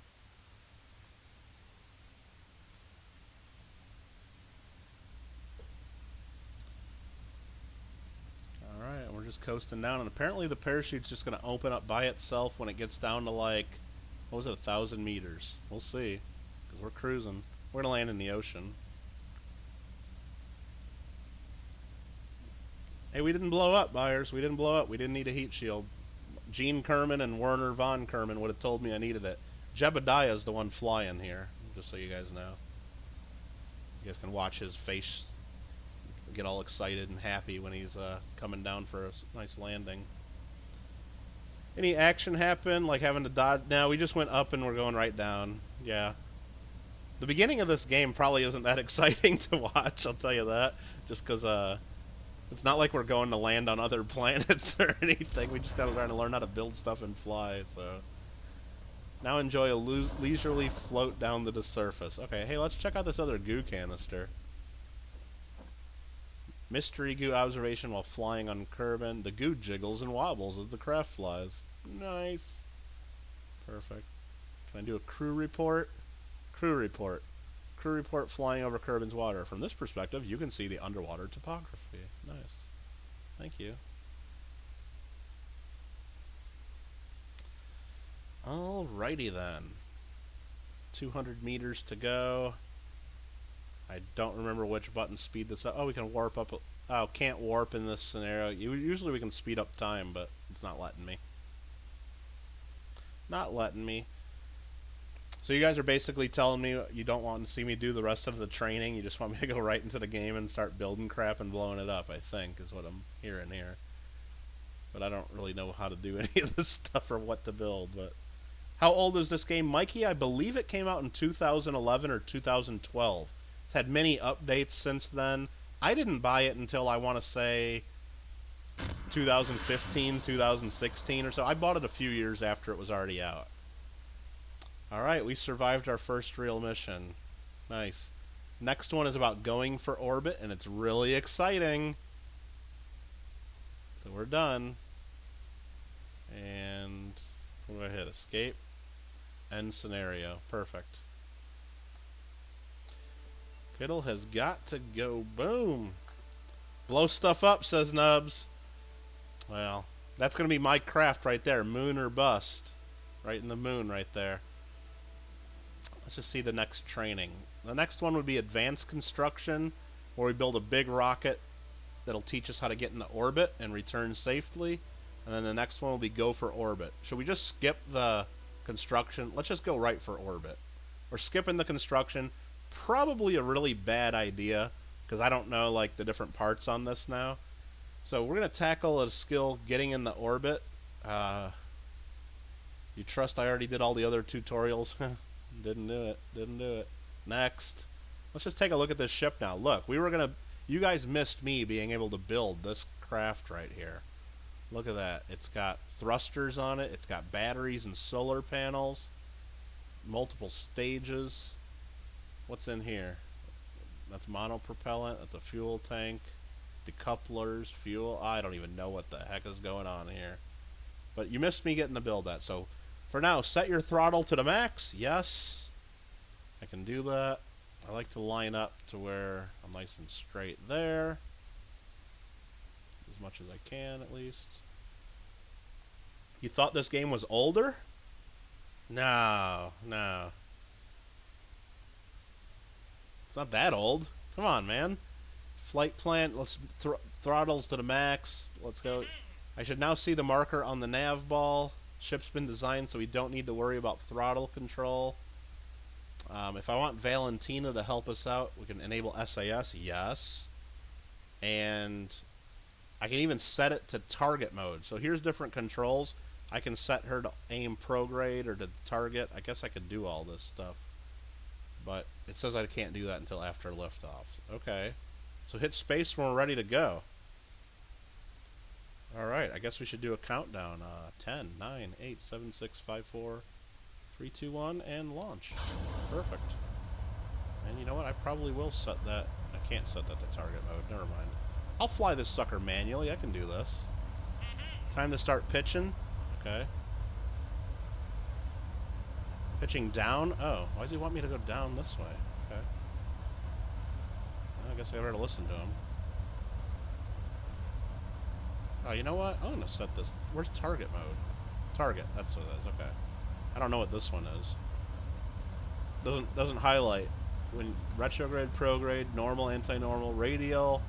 just coasting down, and apparently the parachute's just going to open up by itself when it gets down to like, what was it, 1,000 meters. We'll see, because we're cruising. We're going to land in the ocean. Hey, we didn't blow up, buyers. We didn't blow up. We didn't need a heat shield. Gene Kerman and Werner von Kerman would have told me I needed it. Jebediah's the one flying here, just so you guys know. You guys can watch his face get all excited and happy when he's coming down for a nice landing. Any action happen, like having to dodge? No, we just went up and we're going right down. Yeah. The beginning of this game probably isn't that exciting to watch, I'll tell you that. Just because it's not like we're going to land on other planets or anything. We just got to learn how to build stuff and fly, so. Now enjoy a leisurely float down to the surface. Okay, hey, let's check out this other goo canister. Mystery goo observation while flying on Kerbin. The goo jiggles and wobbles as the craft flies. Nice. Perfect. Can I do a crew report? Crew report. Crew report flying over Kerbin's water. From this perspective, you can see the underwater topography. Nice. Thank you. Alrighty then. 200 meters to go. I don't remember which button speed this up. Oh, we can warp up. Oh, can't warp in this scenario. Usually we can speed up time, but it's not letting me. Not letting me. So you guys are basically telling me you don't want to see me do the rest of the training. You just want me to go right into the game and start building crap and blowing it up, I think, is what I'm hearing here. But I don't really know how to do any of this stuff or what to build. But how old is this game? Mikey, I believe it came out in 2011 or 2012. It's had many updates since then. I didn't buy it until, I want to say, 2015, 2016 or so. I bought it a few years after it was already out. Alright, we survived our first real mission. Nice. Next one is about going for orbit, and it's really exciting. So we're done. And what do I hit? Escape. End scenario. Perfect. Kittle has got to go. Boom. Blow stuff up, says Nubs. Well, that's going to be my craft right there. Moon or bust. Right in the moon right there. Let's just see the next training. The next one would be advanced construction, where we build a big rocket that'll teach us how to get into orbit and return safely. And then the next one will be go for orbit. Should we just skip the construction? Let's just go right for orbit. We're skipping the construction. Probably a really bad idea, because I don't know like the different parts on this now. So we're going to tackle a skill getting in the orbit. You trust I already did all the other tutorials? Didn't do it. Didn't do it. Next. Let's just take a look at this ship now. Look, we were going to... You guys missed me being able to build this craft right here. Look at that. It's got thrusters on it. It's got batteries and solar panels. Multiple stages. What's in here? That's monopropellant. That's a fuel tank. Decouplers. Fuel. I don't even know what the heck is going on here. But you missed me getting to build that. So for now, set your throttle to the max. Yes. I can do that. I like to line up to where I'm nice and straight there. As much as I can, at least. You thought this game was older? No, no. It's not that old. Come on, man. Flight plan. Let's throttles to the max. Let's go. I should now see the marker on the nav ball. Ship's been designed so we don't need to worry about throttle control. If I want Valentina to help us out, we can enable SAS. Yes. And I can even set it to target mode. So here's different controls. I can set her to aim prograde or to target. I guess I could do all this stuff. But it says I can't do that until after liftoff. Okay. So hit space when we're ready to go. Alright, I guess we should do a countdown. 10, 9, 8, 7, 6, 5, 4, 3, 2, 1, and launch. Perfect. And you know what? I probably will set that. I can't set that to target mode. Never mind. I'll fly this sucker manually. I can do this. Time to start pitching. Okay. Pitching down. Oh, why does he want me to go down this way? Okay. Well, I guess I better listen to him. Oh, you know what? I'm gonna set this. Where's target mode? Target. That's what it is. Okay. I don't know what this one is. Doesn't highlight. When retrograde, prograde, normal, anti-normal, radial,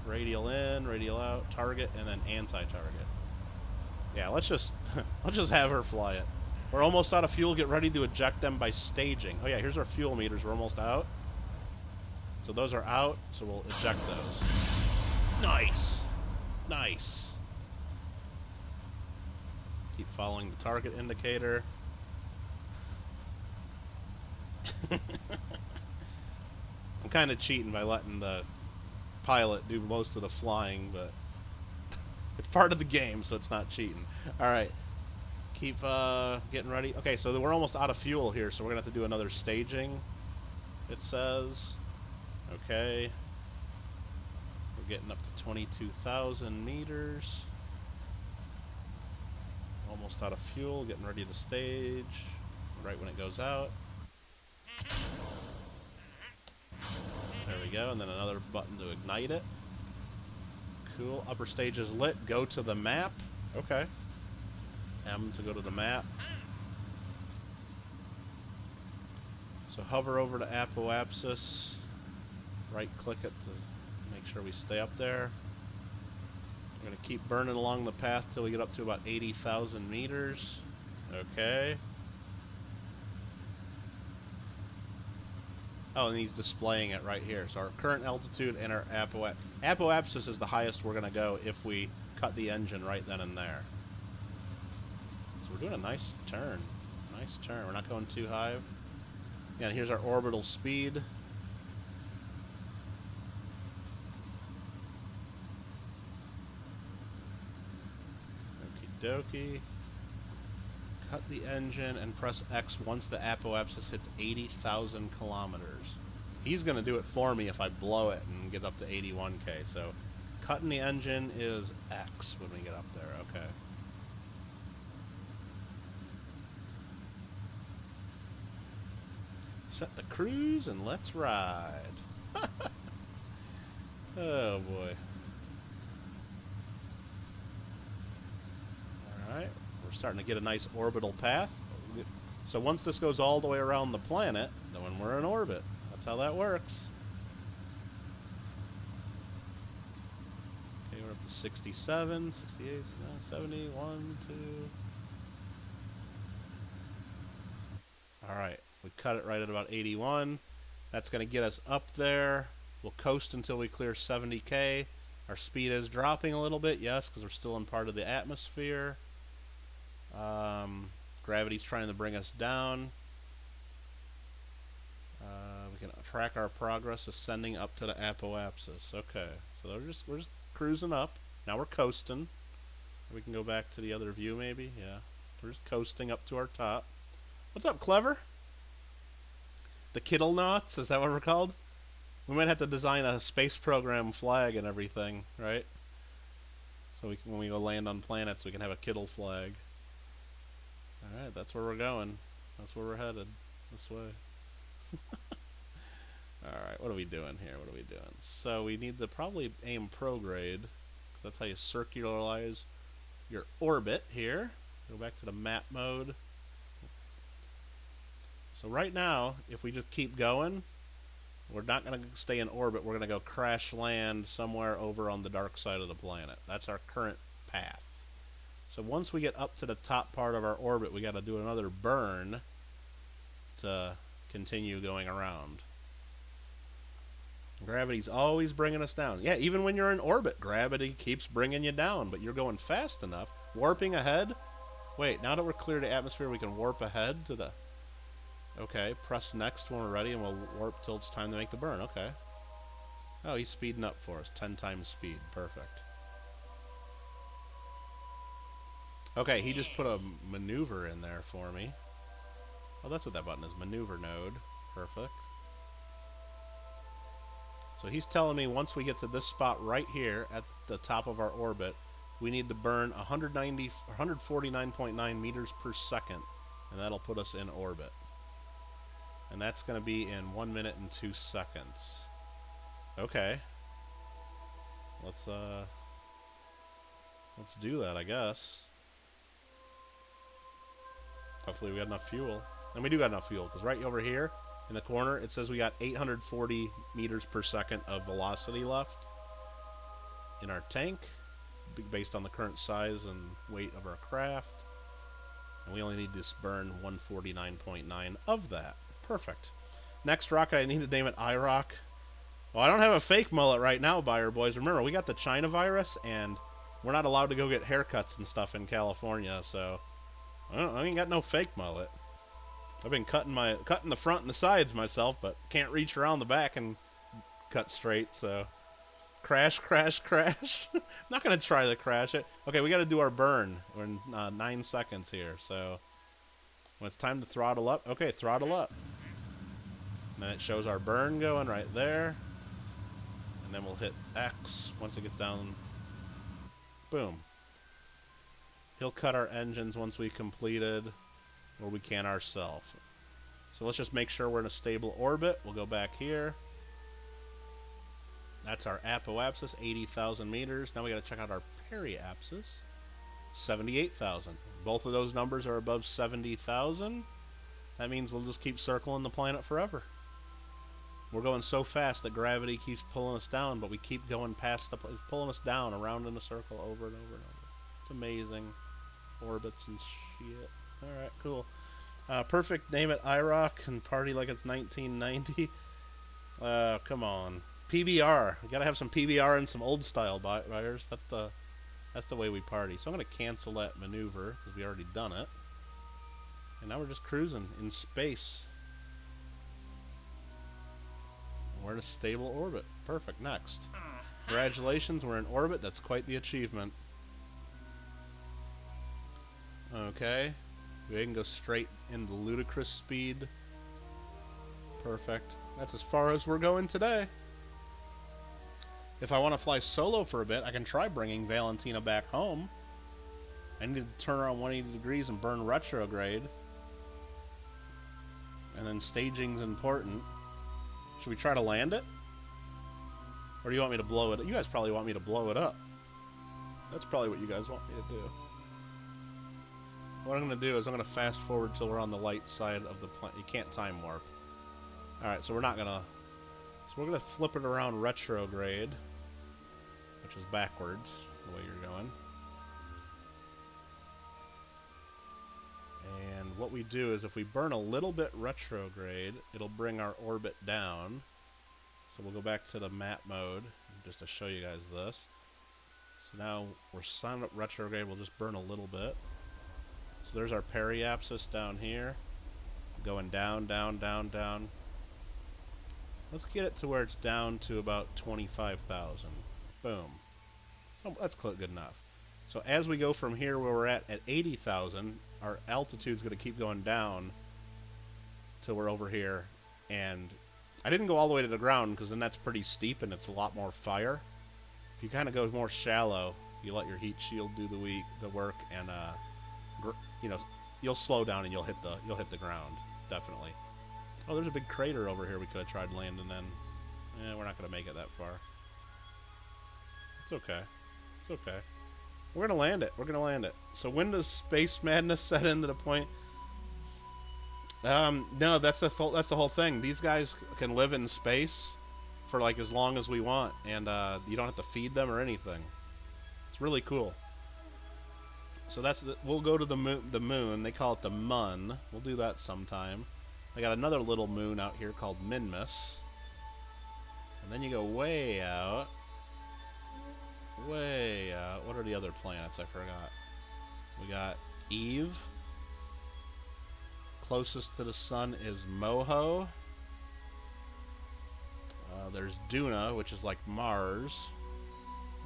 radial in, radial out, target, and then anti-target. Yeah, let's just let's just have her fly it. We're almost out of fuel. Get ready to eject them by staging. Oh yeah, here's our fuel meters. We're almost out. So those are out. So we'll eject those. Nice, nice. Keep following the target indicator. I'm kind of cheating by letting the pilot do most of the flying, but it's part of the game, so it's not cheating. All right, keep getting ready. Okay, so we're almost out of fuel here, so we're gonna have to do another staging. It says, okay, we're getting up to 22,000 meters. Almost out of fuel, getting ready to stage. Right when it goes out. There we go, and then another button to ignite it. Cool. Upper stage is lit. Go to the map. Okay. M to go to the map. So hover over to apoapsis. Right click it to make sure we stay up there. We're going to keep burning along the path till we get up to about 80,000 meters. Okay. Oh, and he's displaying it right here. So our current altitude and our apoapsis is the highest we're going to go if we cut the engine right then and there. So we're doing a nice turn. Nice turn. We're not going too high. Yeah, and here's our orbital speed. Okie dokie. Cut the engine and press X once the apoapsis hits 80,000 kilometers. He's going to do it for me if I blow it and get up to 81K. So cutting the engine is X when we get up there. Okay. Set the cruise and let's ride. Oh boy. Alright, we're starting to get a nice orbital path. So once this goes all the way around the planet, then we're in orbit. That's how that works. Okay, we're up to 67, 68, 70, 1, 2. Alright, we cut it right at about 81. That's going to get us up there. We'll coast until we clear 70K. Our speed is dropping a little bit, yes, because we're still in part of the atmosphere. Gravity's trying to bring us down. We can track our progress ascending up to the apoapsis. Okay, so we're just cruising up. Now we're coasting. We can go back to the other view maybe. Yeah, we're just coasting up to our top. What's up, Clever? The Kittle knots, is that what we're called? We might have to design a space program flag and everything, right? So when we go land on planets, we can have a Kittle flag. Alright, that's where we're going. That's where we're headed. This way. Alright, what are we doing here? What are we doing? So we need to probably aim prograde, because that's how you circularize your orbit here. Go back to the map mode. So right now, if we just keep going, we're not going to stay in orbit. We're going to go crash land somewhere over on the dark side of the planet. That's our current path. So once we get up to the top part of our orbit, we got to do another burn to continue going around. Gravity's always bringing us down. Yeah, even when you're in orbit, gravity keeps bringing you down, but you're going fast enough. Warping ahead. Wait, now that we're clear to atmosphere, we can warp ahead to the... Okay, press next when we're ready, and we'll warp till it's time to make the burn. Okay. Oh, he's speeding up for us. 10 times speed. Perfect. Okay, he just put a maneuver in there for me. Oh, that's what that button is. Maneuver node. Perfect. So he's telling me once we get to this spot right here at the top of our orbit, we need to burn 149.9 meters per second, and that'll put us in orbit. And that's going to be in 1 minute and 2 seconds. Okay. Let's Let's do that, I guess. Hopefully we got enough fuel. And we do got enough fuel, because right over here in the corner, it says we got 840 meters per second of velocity left in our tank, based on the current size and weight of our craft. And we only need to burn 149.9 of that. Perfect. Next rocket, I need to name it IROC. Well, I don't have a fake mullet right now, buyer boys. Remember, we got the China virus, and we're not allowed to go get haircuts and stuff in California, so I ain't got no fake mullet. I've been cutting the front and the sides myself, but can't reach around the back and cut straight, so crash, crash, crash. I'm not gonna try to crash it. Okay, we got to do our burn. We're in 9 seconds here, so when it's time to throttle up, okay, throttle up. And then it shows our burn going right there, and then we'll hit X once it gets down. Boom. He'll cut our engines once we completed, or we can ourselves. So let's just make sure we're in a stable orbit. We'll go back here. That's our apoapsis, 80,000 meters. Now we got to check out our periapsis, 78,000. Both of those numbers are above 70,000. That means we'll just keep circling the planet forever. We're going so fast that gravity keeps pulling us down, but we keep going past it's pulling us down around in a circle over and over and over. It's amazing. Orbits and shit. Alright, cool. Perfect, name it IROC and party like it's 1990. Come on. PBR. We gotta have some PBR and some old style buyers. That's the way we party. So I'm gonna cancel that maneuver because we already done it. And now we're just cruising in space. We're in a stable orbit. Perfect. Next. Congratulations, we're in orbit. That's quite the achievement. Okay. We can go straight into ludicrous speed. Perfect. That's as far as we're going today. If I want to fly solo for a bit, I can try bringing Valentina back home. I need to turn around 180 degrees and burn retrograde. And then staging's important. Should we try to land it? Or do you want me to blow it? You guys probably want me to blow it up. That's probably what you guys want me to do. What I'm going to do is I'm going to fast forward till we're on the light side of the planet. You can't time warp. Alright, so we're not going to... So we're going to flip it around retrograde, which is backwards, the way you're going. And what we do is if we burn a little bit retrograde, it'll bring our orbit down. So we'll go back to the map mode just to show you guys this. So now we're signed up retrograde, we'll just burn a little bit. So there's our periapsis down here, going down, down, down, down. Let's get it to where it's down to about 25,000. Boom. So that's good enough. So as we go from here where we're at 80,000, our altitude's going to keep going down till we're over here. And I didn't go all the way to the ground because then that's pretty steep and it's a lot more fire. If you kind of go more shallow, you let your heat shield do the work, and you know, you'll slow down and you'll hit the ground, definitely. Oh, there's a big crater over here we could have tried landing in. We're not going to make it that far. It's okay. It's okay. We're going to land it. We're going to land it. So when does space madness set into the point? No, that's the whole thing. These guys can live in space for like as long as we want, and you don't have to feed them or anything. It's really cool. So we'll go to the moon. They call it the Mun. We'll do that sometime. They got another little moon out here called Minmus. And then you go way out. Way out. What are the other planets? I forgot. We got Eve. Closest to the sun is Moho. There's Duna, which is like Mars.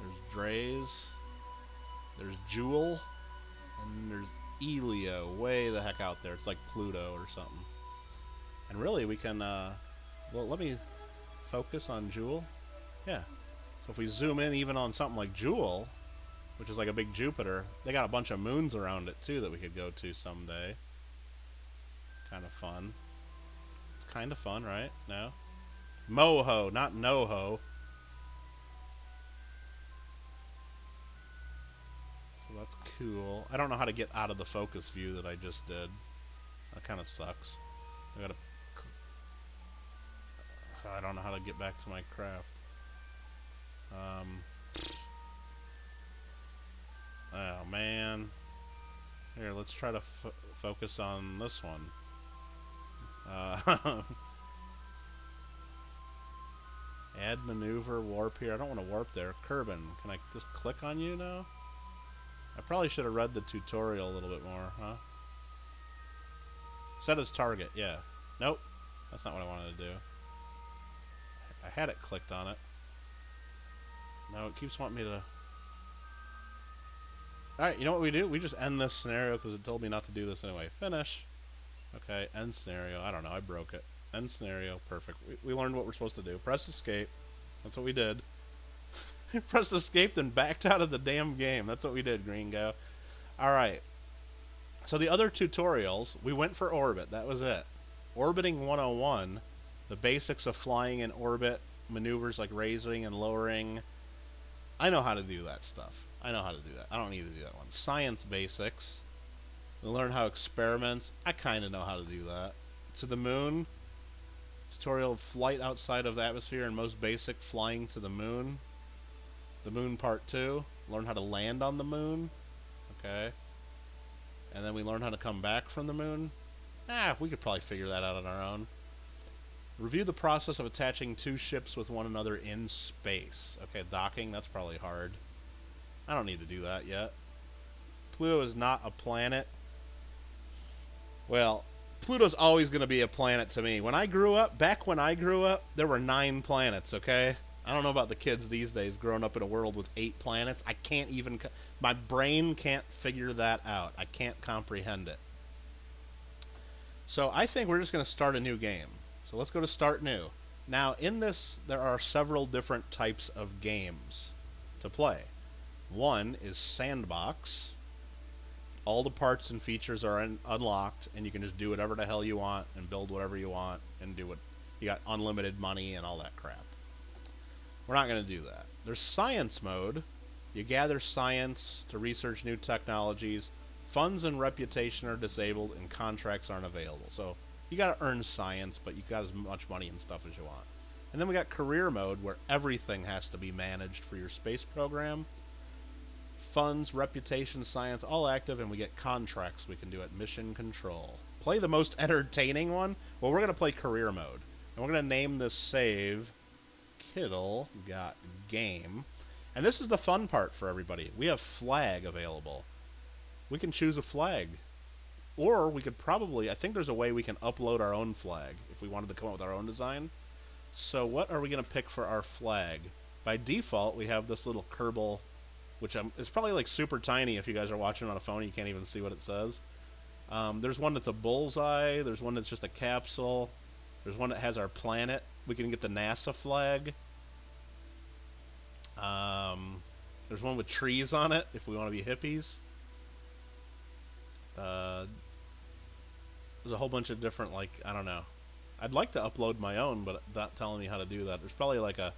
There's Drays. There's Jewel. And there's Elio, way the heck out there. It's like Pluto or something. And really, we can, well, let me focus on Jewel. Yeah. So if we zoom in even on something like Jewel, which is like a big Jupiter, they got a bunch of moons around it, too, that we could go to someday. Kind of fun. It's kind of fun, right? No? Moho, not NoHo. that's cool. I don't know how to get out of the focus view that I just did. That kind of sucks. I don't know how to get back to my craft. Oh man. Here, let's try to focus on this one. Add maneuver, warp here. I don't want to warp there. Kerbin, can I just click on you now? I probably should have read the tutorial a little bit more, huh? Set as target, yeah. Nope. That's not what I wanted to do. I had it clicked on it. No, it keeps wanting me to... Alright, you know what we do? We just end this scenario because it told me not to do this anyway. Finish. Okay, end scenario. I don't know, I broke it. End scenario, perfect. We learned what we're supposed to do. Press escape. That's what we did. Pressed escape and backed out of the damn game. That's what we did, Green Go. Alright. So the other tutorials, we went for orbit. That was it. Orbiting 101. The basics of flying in orbit. Maneuvers like raising and lowering. I know how to do that stuff. I know how to do that. I don't need to do that one. Science basics. We learn how experiments. I kind of know how to do that. To the moon. Tutorial of flight outside of the atmosphere and most basic flying to the moon. The moon part 2. Learn how to land on the moon. Okay. And then we learn how to come back from the moon. We could probably figure that out on our own. Review the process of attaching two ships with one another in space. Okay, docking, that's probably hard. I don't need to do that yet. Pluto is not a planet. Well, Pluto's always going to be a planet to me. When I grew up, back when I grew up, there were 9 planets, okay? I don't know about the kids these days growing up in a world with 8 planets. I can't even... My brain can't figure that out. I can't comprehend it. So I think we're just going to start a new game. So let's go to Start New. Now, in this, there are several different types of games to play. One is Sandbox. All the parts and features are unlocked, and you can just do whatever the hell you want and build whatever you want and do what... You got unlimited money and all that crap. We're not going to do that. There's Science Mode. You gather science to research new technologies. Funds and reputation are disabled, and contracts aren't available. So you got to earn science, but you got as much money and stuff as you want. And then we got Career Mode, where everything has to be managed for your space program. Funds, reputation, science, all active, and we get contracts we can do at Mission Control. Play the most entertaining one? Well, we're going to play Career Mode. And we're going to name this save Kittle Got Game. And this is the fun part for everybody. We have flag available. We can choose a flag. Or we could probably, I think there's a way we can upload our own flag if we wanted to come up with our own design. So what are we going to pick for our flag? By default, we have this little Kerbal, which is probably like super tiny if you guys are watching on a phone. You can't even see what it says. There's one that's a bullseye. There's one that's just a capsule. There's one that has our planet. We can get the NASA flag. There's one with trees on it if we want to be hippies. There's a whole bunch of different, like, I don't know. I'd like to upload my own, but not telling me how to do that. There's probably like a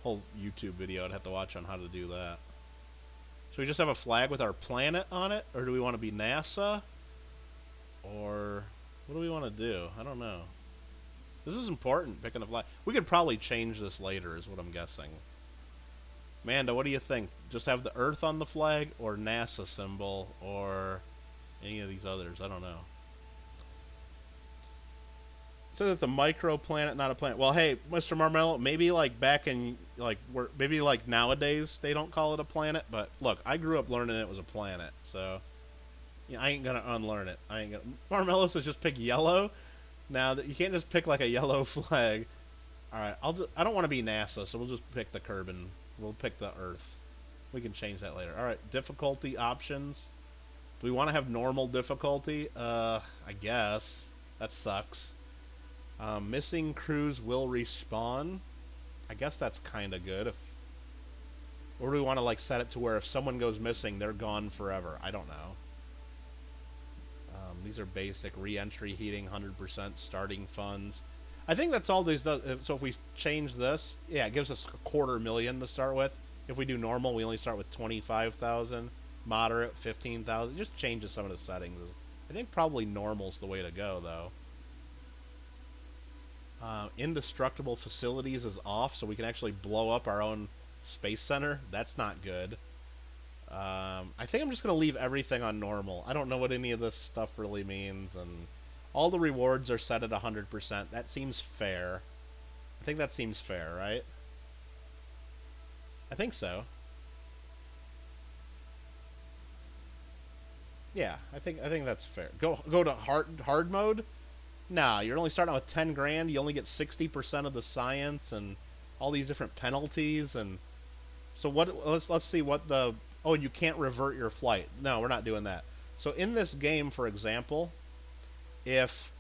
whole YouTube video I'd have to watch on how to do that. So we just have a flag with our planet on it, or do we want to be NASA? Or what do we want to do? I don't know. This is important, picking a flag. We could probably change this later, is what I'm guessing. Amanda, what do you think? Just have the Earth on the flag, or NASA symbol, or any of these others? I don't know. It says it's a microplanet, not a planet. Well, hey, Mr. Marmello, maybe like back in, like, maybe like nowadays they don't call it a planet, but look, I grew up learning it was a planet, so yeah, I ain't gonna unlearn it. I ain't gonna. Marmello says just pick yellow. Now that you can't just pick like a yellow flag. All right, I don't want to be NASA, so we'll just pick the Kerbin. We'll pick the Earth. We can change that later. All right, difficulty options. Do we want to have normal difficulty? I guess that sucks. Missing crews will respawn. I guess that's kind of good. Or do we want to like set it to where if someone goes missing, they're gone forever? I don't know. These are basic re-entry heating, 100% starting funds. I think that's all these does. So if we change this, yeah, it gives us $250,000 to start with. If we do normal, we only start with 25,000. Moderate, 15,000. Just changes some of the settings. I think probably normal's the way to go, though. Indestructible facilities is off, so we can actually blow up our own space center. That's not good. I think I'm just going to leave everything on normal. I don't know what any of this stuff really means, and all the rewards are set at 100%. That seems fair. I think that seems fair, right? I think so. Yeah, I think that's fair. Go to hard mode. Nah, you're only starting out with 10 grand. You only get 60% of the science and all these different penalties. And so what? Let's see what the. Oh, you can't revert your flight. No, we're not doing that. So in this game, for example, if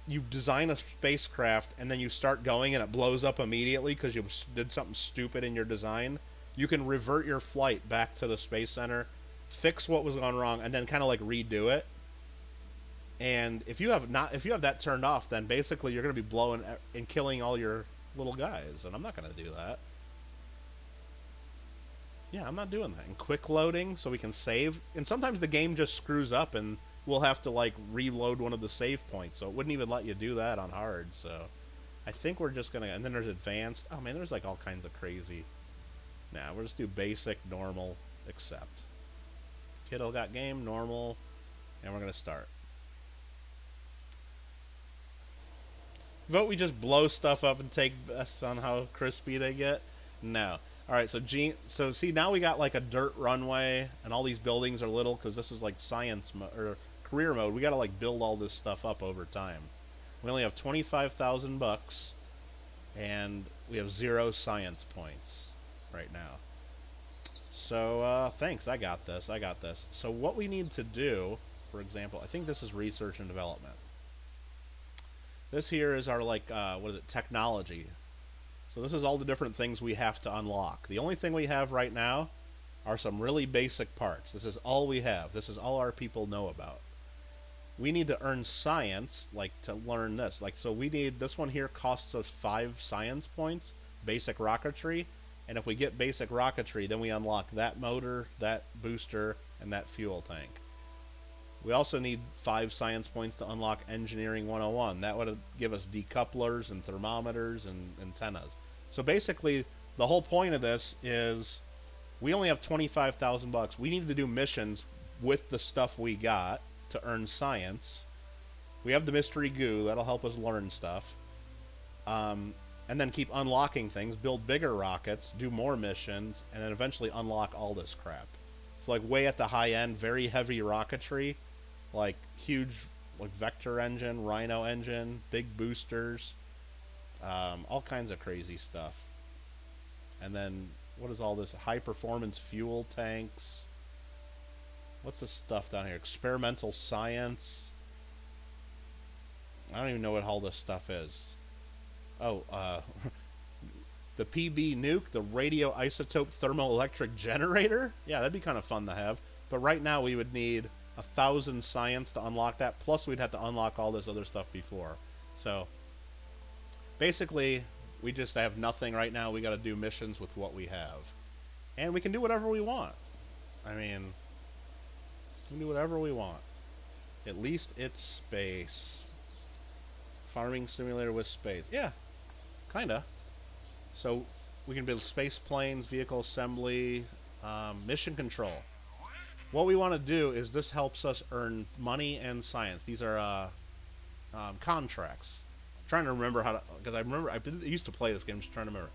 you design a spacecraft and then you start going and it blows up immediately because you did something stupid in your design, you can revert your flight back to the space center, fix what was gone wrong, and then kind of like redo it. And if you have that turned off, then basically you're going to be blowing and killing all your little guys, and I'm not going to do that. Yeah, I'm not doing that. And quick loading so we can save. And sometimes the game just screws up and we'll have to like reload one of the save points. So it wouldn't even let you do that on hard. So I think we're just going to... And then there's advanced. Oh man, there's like all kinds of crazy... Nah, we'll just do basic, normal, accept. Kittle got game, normal, and we're going to start. Vote we just blow stuff up and take best on how crispy they get? No. Alright, so see, now we got like a dirt runway, and all these buildings are little, because this is like science or career mode. We gotta like build all this stuff up over time. We only have 25,000 bucks, and we have 0 science points right now. So, thanks, I got this. So what we need to do, for example, I think this is research and development. This here is our, like, what is it, technology. So this is all the different things we have to unlock. The only thing we have right now are some really basic parts. This is all we have. This is all our people know about. We need to earn science, like, to learn this. Like, so we need, this one here costs us 5 science points, basic rocketry, and if we get basic rocketry, then we unlock that motor, that booster, and that fuel tank. We also need 5 science points to unlock Engineering 101. That would give us decouplers and thermometers and antennas. So basically, the whole point of this is we only have 25,000 bucks. We need to do missions with the stuff we got to earn science. We have the mystery goo. That'll help us learn stuff. And then keep unlocking things, build bigger rockets, do more missions, and then eventually unlock all this crap. So like way at the high end, very heavy rocketry, like huge like vector engine, Rhino engine, big boosters, all kinds of crazy stuff. And then what is all this? High performance fuel tanks. What's this stuff down here? Experimental science. I don't even know what all this stuff is. Oh, the PB nuke, the radioisotope thermoelectric generator? Yeah, that'd be kind of fun to have. But right now we would need 1,000 science to unlock that, plus we'd have to unlock all this other stuff before. So, basically, we just have nothing right now. We gotta do missions with what we have. And we can do whatever we want. I mean, we can do whatever we want. At least it's space. Farming simulator with space. Yeah, kinda. So we can build space planes, vehicle assembly, mission control. What we want to do is this helps us earn money and science. These are contracts. I'm trying to remember how to, because I used to play this game. I'm just trying to remember.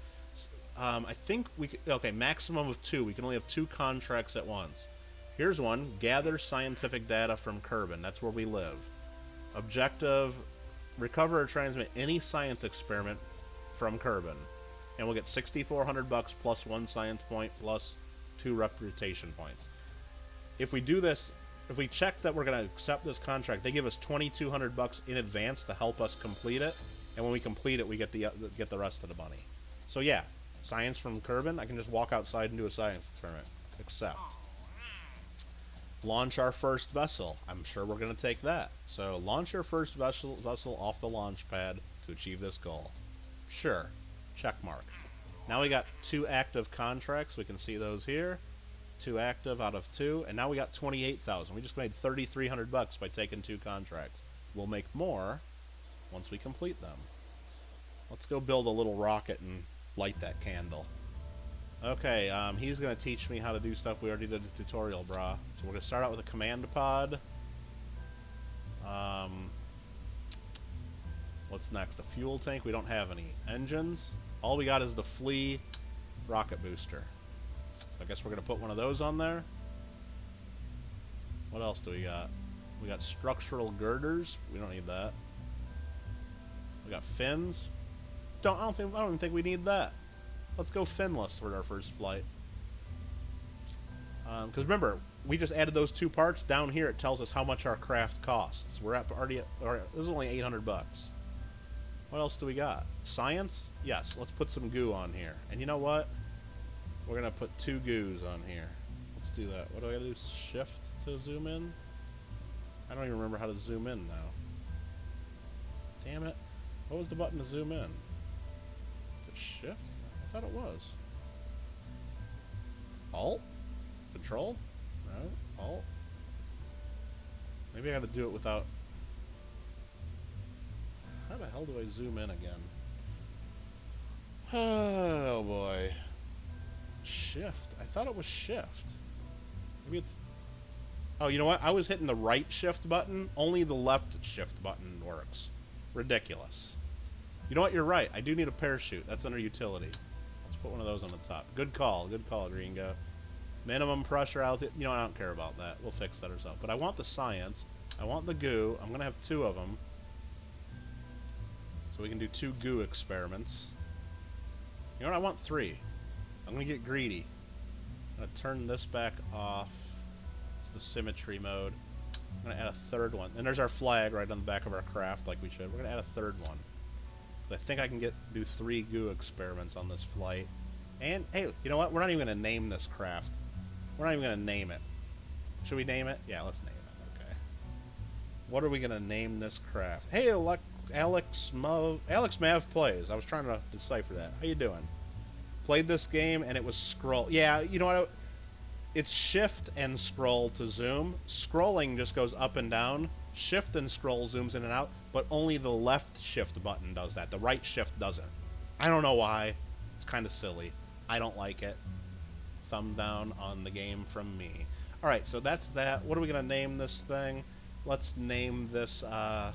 I think we could, okay, maximum of 2. We can only have 2 contracts at once. Here's one: gather scientific data from Kerbin. That's where we live. Objective: recover or transmit any science experiment from Kerbin, and we'll get 6,400 bucks plus 1 science point plus 2 reputation points. If we do this, if we check that we're going to accept this contract, they give us 2,200 bucks in advance to help us complete it, and when we complete it, we get the rest of the money. So yeah, science from Kerbin. I can just walk outside and do a science experiment. Accept. Launch our first vessel. I'm sure we're going to take that. So launch your first vessel off the launch pad to achieve this goal. Sure. Check mark. Now we got 2 active contracts. We can see those here. 2 active out of 2, and now we got 28,000. We just made 3,300 bucks by taking 2 contracts. We'll make more once we complete them. Let's go build a little rocket and light that candle. Okay, he's going to teach me how to do stuff. We already did a tutorial, brah. So we're going to start out with a command pod. What's next? A fuel tank. We don't have any. Engines. All we got is the flea rocket booster. So I guess we're going to put one of those on there. What else do we got? We got structural girders. We don't need that. We got fins. I don't even think we need that. Let's go finless for our first flight. Because remember, we just added those 2 parts. Down here it tells us how much our craft costs. We're already at, this is only 800 bucks. What else do we got? Science? Yes, let's put some goo on here. And you know what? We're going to put 2 goos on here. Let's do that. What do I got to do? Shift to zoom in? I don't even remember how to zoom in now. Damn it. What was the button to zoom in? Is it shift? I thought it was. Alt? Control? No. Alt? Maybe I got to do it without... How the hell do I zoom in again? Oh boy. Shift. I thought it was shift. Maybe it's... Oh, you know what? I was hitting the right shift button. Only the left shift button works. Ridiculous. You know what? You're right. I do need a parachute. That's under utility. Let's put one of those on the top. Good call. Good call, Gringo. Minimum pressure altitude. You know, I don't care about that. We'll fix that ourselves. But I want the science. I want the goo. I'm going to have 2 of them. So we can do 2 goo experiments. You know what? I want 3. I'm going to get greedy. I'm going to turn this back off. It's the symmetry mode. I'm going to add a 3rd one. And there's our flag right on the back of our craft like we should. We're going to add a 3rd one. But I think I can do 3 goo experiments on this flight. And, hey, you know what? We're not even going to name this craft. We're not even going to name it. Should we name it? Yeah, let's name it. Okay. What are we going to name this craft? Hey, Alex Mav plays. I was trying to decipher that. How you doing? Played this game and it was scroll. Yeah, you know what? It's shift and scroll to zoom. Scrolling just goes up and down. Shift and scroll zooms in and out, but only the left shift button does that. The right shift doesn't. I don't know why. It's kind of silly. I don't like it. Thumb down on the game from me. Alright, so that's that. What are we going to name this thing? Let's name this, I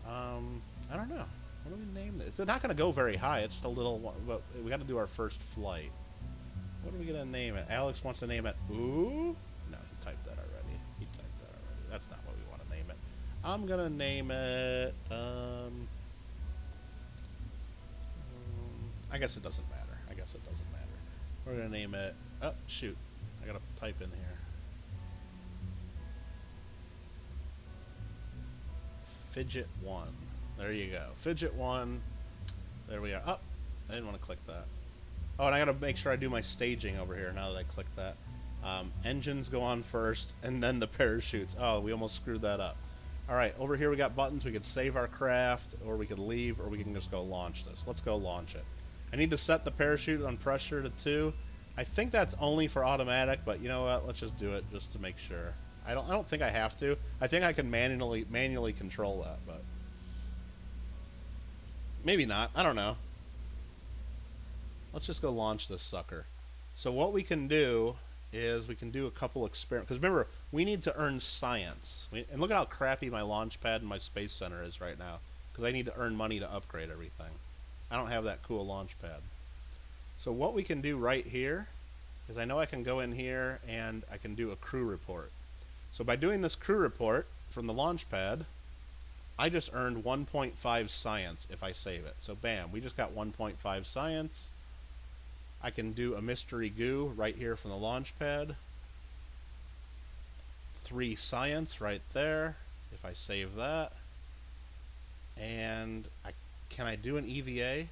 don't know. What do we name this? It's not going to go very high. It's just a little one, but we got to do our first flight. What are we going to name it? Alex wants to name it Ooh? No, he typed that already. He typed that already. That's not what we want to name it. I'm going to name it, I guess it doesn't matter. I guess it doesn't matter. We're going to name it... Oh, shoot. I got to type in here. Fidget 1. There you go. Fidget 1. There we are. Oh, I didn't want to click that. Oh, and I got to make sure I do my staging over here now that I clicked that. Engines go on first, and then the parachutes. Oh, we almost screwed that up. Alright, over here we got buttons. We could save our craft, or we could leave, or we can just go launch this. Let's go launch it. I need to set the parachute on pressure to 2. I think that's only for automatic, but you know what? Let's just do it just to make sure. I don't think I have to. I think I can manually control that, but maybe not. I don't know. Let's just go launch this sucker. So what we can do is we can do a couple experiments. Because remember, we need to earn science. And look at how crappy my launch pad and my space center is right now. Because I need to earn money to upgrade everything. I don't have that cool launch pad. So what we can do right here is I know I can go in here and I can do a crew report. So by doing this crew report from the launch pad, I just earned 1.5 science if I save it. So bam, we just got 1.5 science. I can do a mystery goo right here from the launch pad. 3 science right there if I save that. And can I do an EVA?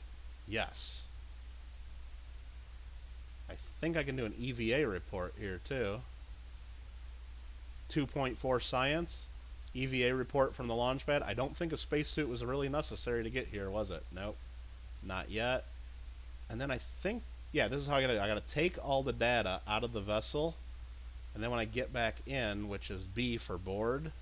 Yes. I think I can do an EVA report here too. 2.4 science. EVA report from the launch pad. I don't think a spacesuit was really necessary to get here, was it? Nope. Not yet. And then I think Yeah, this is how I gotta take all the data out of the vessel, and then when I get back in, which is B for board,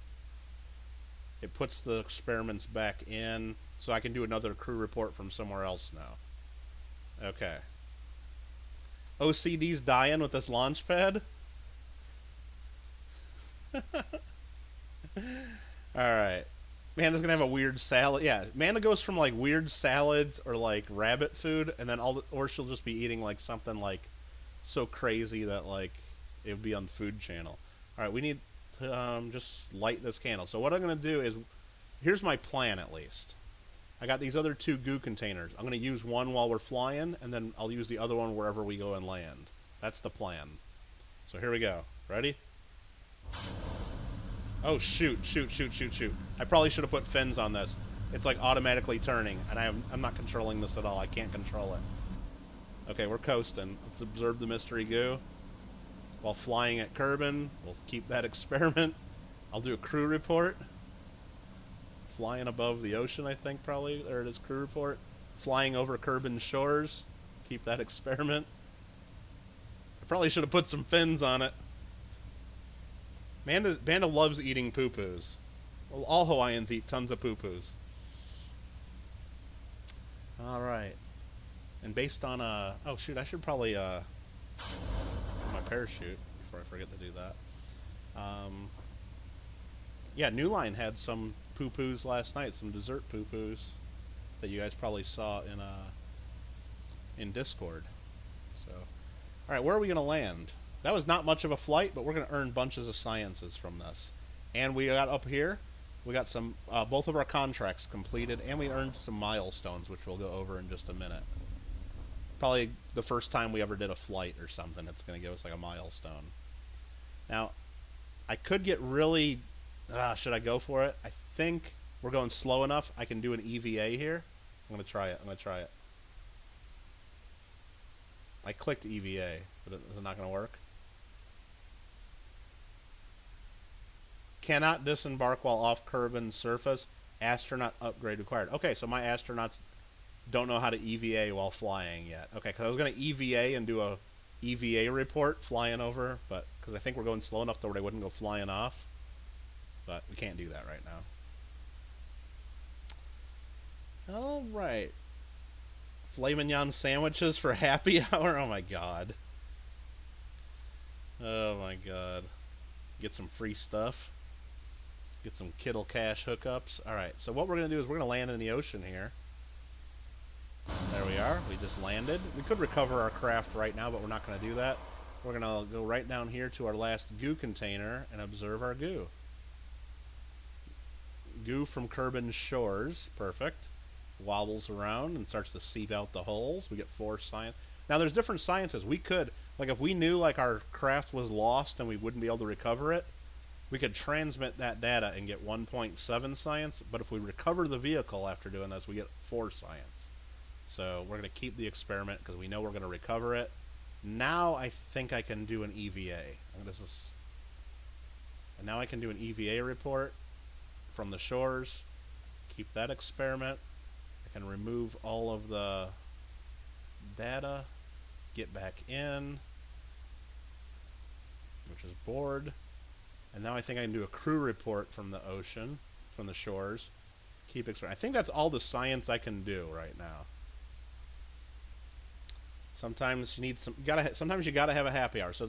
it puts the experiments back in, so I can do another crew report from somewhere else now. Okay. OCD's dying with this launch pad? Alright. Manda's gonna have a weird salad. Yeah, Manda goes from like weird salads or like rabbit food, and then or she'll just be eating like something like so crazy that like it would be on the Food Channel. All right, we need to just light this candle. So what I'm gonna do is, here's my plan at least. I got these other two goo containers. I'm gonna use one while we're flying, and then I'll use the other one wherever we go and land. That's the plan. So here we go. Ready? Oh shoot, shoot, shoot, shoot, shoot. I probably should have put fins on this. It's like automatically turning, and I'm not controlling this at all. I can't control it. Okay, we're coasting. Let's observe the mystery goo. While flying at Kerbin, we'll keep that experiment. I'll do a crew report. Flying above the ocean, I think, probably. There it is, crew report. Flying over Kerbin shores. Keep that experiment. I probably should have put some fins on it. Manda loves eating poo-poos. Well, all Hawaiians eat tons of poo-poos. Alright. And based on, oh shoot, I should probably, do my parachute before I forget to do that. Yeah, New Line had some poo-poos last night, some dessert poo-poos that you guys probably saw in Discord. So, alright, where are we going to land? That was not much of a flight, but we're going to earn bunches of sciences from this. And we got up here, we got some, both of our contracts completed, and we earned some milestones, which we'll go over in just a minute. Probably the first time we ever did a flight or something, it's going to give us like a milestone. Now, I could get really, should I go for it? I think we're going slow enough, I can do an EVA here. I'm going to try it. I clicked EVA, but is it not going to work? Cannot disembark while off Kerbin's surface. Astronaut upgrade required. Okay, so my astronauts don't know how to EVA while flying yet. Okay, because I was going to EVA and do a EVA report flying over, but because I think we're going slow enough to where they wouldn't go flying off. But we can't do that right now. Alright. Filet mignon sandwiches for happy hour? Oh my god. Oh my god. Get some free stuff. Get some Kittle cash hookups. Alright, so what we're going to do is we're going to land in the ocean here. There we are. We just landed. We could recover our craft right now, but we're not going to do that. We're going to go right down here to our last goo container and observe our goo. Goo from Kerbin shores. Perfect. Wobbles around and starts to seep out the holes. We get 4 science. Now, there's different sciences. We could, like if we knew like our craft was lost and we wouldn't be able to recover it, we could transmit that data and get 1.7 science, but if we recover the vehicle after doing this, we get 4 science. So we're going to keep the experiment because we know we're going to recover it. Now I think I can do an EVA. And now I can do an EVA report from the shores. Keep that experiment. I can remove all of the data. Get back in, which is board. And now I think I can do a crew report from the ocean, from the shores. Keep experiment. I think that's all the science I can do right now. Sometimes you need some. Sometimes you gotta have a happy hour. So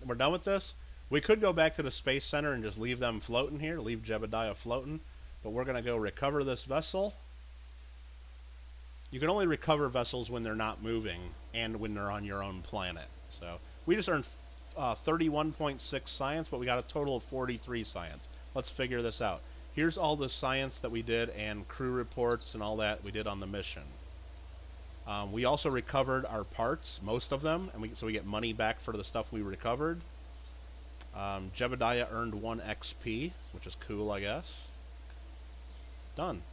we're done with this. We could go back to the Space Center and just leave them floating here. Leave Jebediah floating. But we're gonna go recover this vessel. You can only recover vessels when they're not moving and when they're on your own planet. So we just earned 31.6 science, but we got a total of 43 science. Let's figure this out. Here's all the science that we did and crew reports and all that we did on the mission. We also recovered our parts, most of them, and so we get money back for the stuff we recovered. Jebediah earned 1 XP, which is cool, I guess. Done.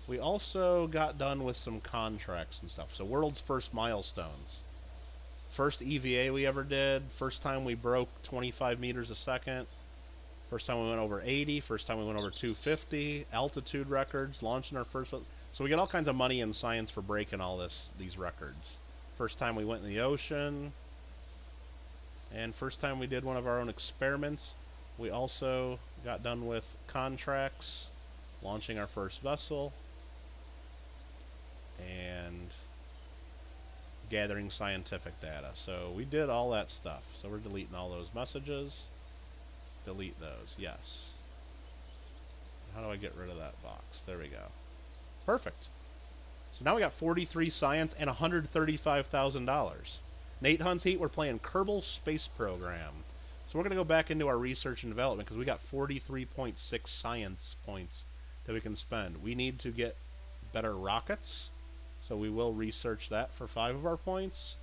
We also got done with some contracts and stuff. So world's first milestones. First EVA we ever did. First time we broke 25 meters a second. First time we went over 80. First time we went over 250. Altitude records. Launching our first. So we get all kinds of money and science for breaking all these records. First time we went in the ocean. And first time we did one of our own experiments. We also got done with contracts, launching our first vessel, and gathering scientific data. So we did all that stuff. So we're deleting all those messages. Delete those, yes. How do I get rid of that box? There we go. Perfect. So now we got 43 science and $135,000. Nate Hunt's Heat, we're playing Kerbal Space Program. So we're going to go back into our research and development because we got 43.6 science points that we can spend. We need to get better rockets, so we will research that for 5 of our points.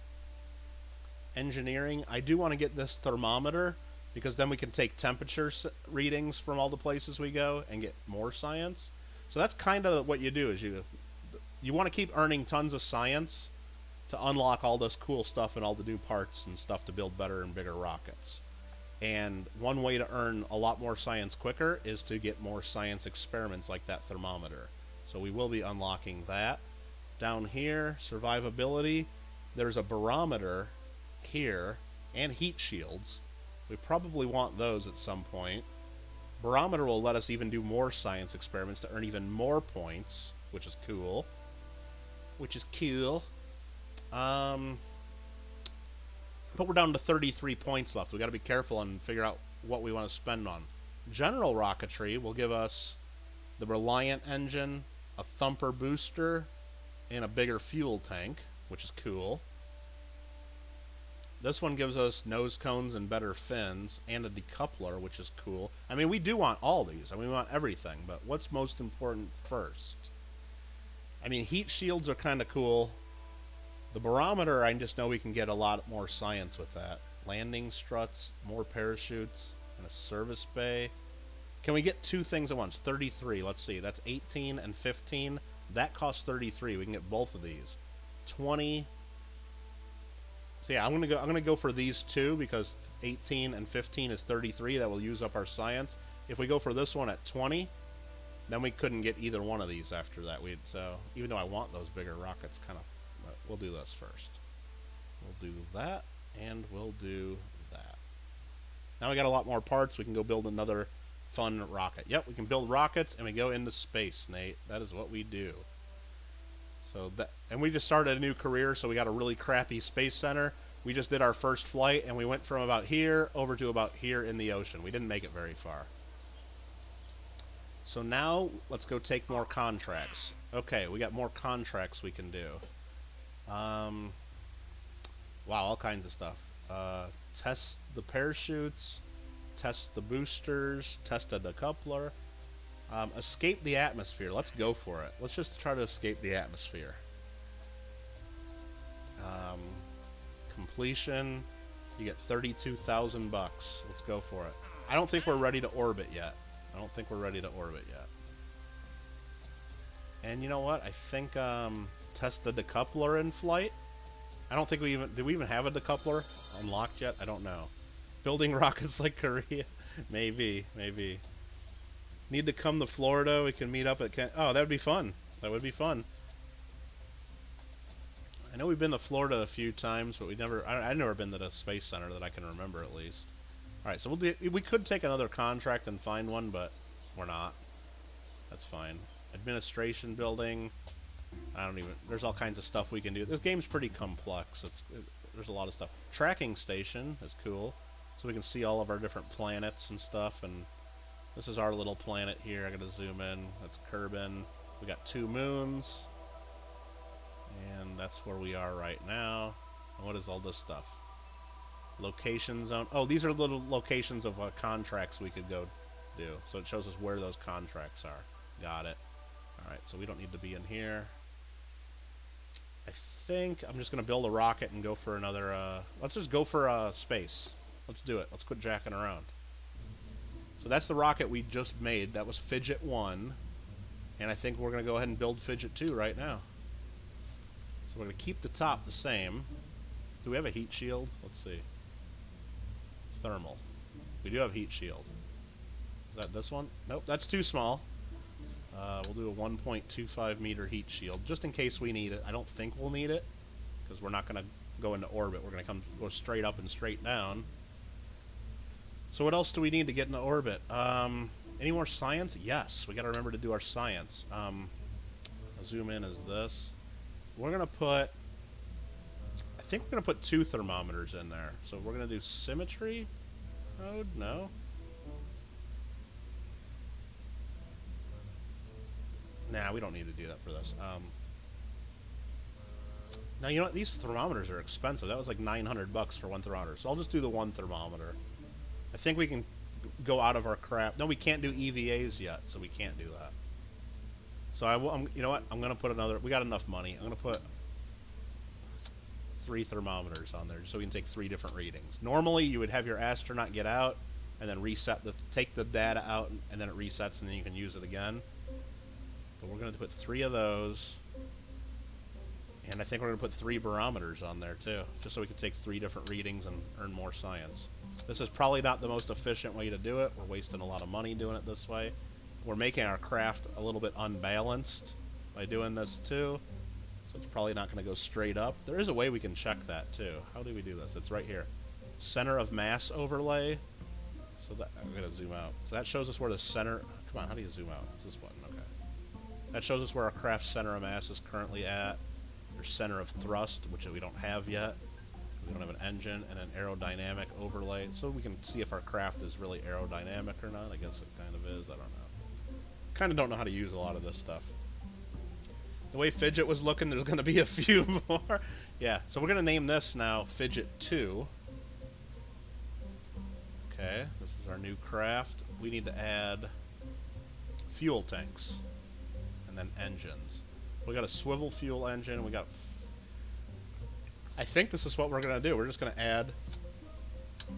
Engineering, I do want to get this thermometer because then we can take temperature readings from all the places we go and get more science. So that's kind of what you do, is you want to keep earning tons of science to unlock all this cool stuff and all the new parts and stuff to build better and bigger rockets. And one way to earn a lot more science quicker is to get more science experiments like that thermometer. So we will be unlocking that. Down here, survivability, there's a barometer here and heat shields. We probably want those at some point. Barometer will let us even do more science experiments to earn even more points, which is cool. But we're down to 33 points left. So we got to be careful and figure out what we want to spend on. General rocketry will give us the Reliant engine, a Thumper booster, and a bigger fuel tank, which is cool. This one gives us nose cones and better fins, and a decoupler, which is cool. I mean, we do want all these. I mean, we want everything, but what's most important first? I mean, heat shields are kind of cool. The barometer, I just know we can get a lot more science with that. Landing struts, more parachutes, and a service bay. Can we get 2 things at once? 33, let's see. That's 18 and 15. That costs 33. We can get both of these. 20. So yeah, I'm gonna go for these 2 because 18 and 15 is 33. That will use up our science. If we go for this one at 20, then we couldn't get either one of these after that. So even though I want those bigger rockets, kind of, we'll do this first. We'll do that, and we'll do that. Now we got a lot more parts. We can go build another fun rocket. Yep, we can build rockets, and we go into space, Nate. That is what we do. So that, and we just started a new career, so we got a really crappy space center. We just did our first flight, and we went from about here over to about here in the ocean. We didn't make it very far. So now let's go take more contracts. Okay, we got more contracts we can do. Wow, all kinds of stuff. Test the parachutes, test the boosters, test a decoupler. Escape the atmosphere. Let's go for it. Let's just try to escape the atmosphere. Completion. You get 32,000 bucks. Let's go for it. I don't think we're ready to orbit yet. And you know what? I think test the decoupler in flight. I don't think did we even have a decoupler unlocked yet? I don't know. Building rockets like Korea. Maybe. Need to come to Florida. We can meet up at oh, that would be fun. That would be fun. I know we've been to Florida a few times, but I've never been to the Space Center that I can remember, at least. Alright, so we could take another contract and find one, but we're not. That's fine. Administration building. There's all kinds of stuff we can do. This game's pretty complex. There's a lot of stuff. Tracking station is cool. So we can see all of our different planets and stuff, and this is our little planet here. I gotta zoom in. That's Kerbin. We got 2 moons. And that's where we are right now. And what is all this stuff? Location zone. Oh, these are little locations of contracts we could go do. So it shows us where those contracts are. Got it. Alright, so we don't need to be in here. I think I'm just going to build a rocket and go for another... let's just go for space. Let's do it. Let's quit jacking around. So that's the rocket we just made. That was Fidget 1. And I think we're going to go ahead and build Fidget 2 right now. So we're going to keep the top the same. Do we have a heat shield? Let's see. Thermal. We do have heat shield. Is that this one? Nope, that's too small. We'll do a 1.25 meter heat shield, just in case we need it. I don't think we'll need it, because we're not going to go into orbit. We're going to go straight up and straight down. So what else do we need to get into orbit? Any more science? Yes, we got to remember to do our science. I'll zoom in as this. We're going to put, I think we're going to put 2 thermometers in there. So we're going to do symmetry mode? No. Nah, we don't need to do that for this. Now, you know what? These thermometers are expensive. That was like $900 for 1 thermometer. So I'll just do the 1 thermometer. I think we can go out of our crap. No, we can't do EVAs yet, so we can't do that. So you know what? I'm going to put another. We got enough money. I'm going to put 3 thermometers on there so we can take 3 different readings. Normally, you would have your astronaut get out and then take the data out, and then it resets, and then you can use it again. But we're going to put 3 of those. And I think we're going to put 3 barometers on there too, just so we can take 3 different readings and earn more science. This is probably not the most efficient way to do it. We're wasting a lot of money doing it this way. We're making our craft a little bit unbalanced by doing this too, so it's probably not going to go straight up. There is a way we can check that too. How do we do this? It's right here. Center of mass overlay. So that, I'm going to zoom out. So that shows us where the center... Come on, how do you zoom out? It's this button, okay. That shows us where our craft's center of mass is currently at. There's center of thrust, which we don't have yet. We don't have an engine, and an aerodynamic overlay. So we can see if our craft is really aerodynamic or not. I guess it kind of is. I don't know. Kind of don't know how to use a lot of this stuff. The way Fidget was looking, there's going to be a few more. Yeah, so we're going to name this now Fidget 2. Okay, this is our new craft. We need to add fuel tanks and then engines. We got a swivel fuel engine. We got... I think this is what we're going to do. We're just going to add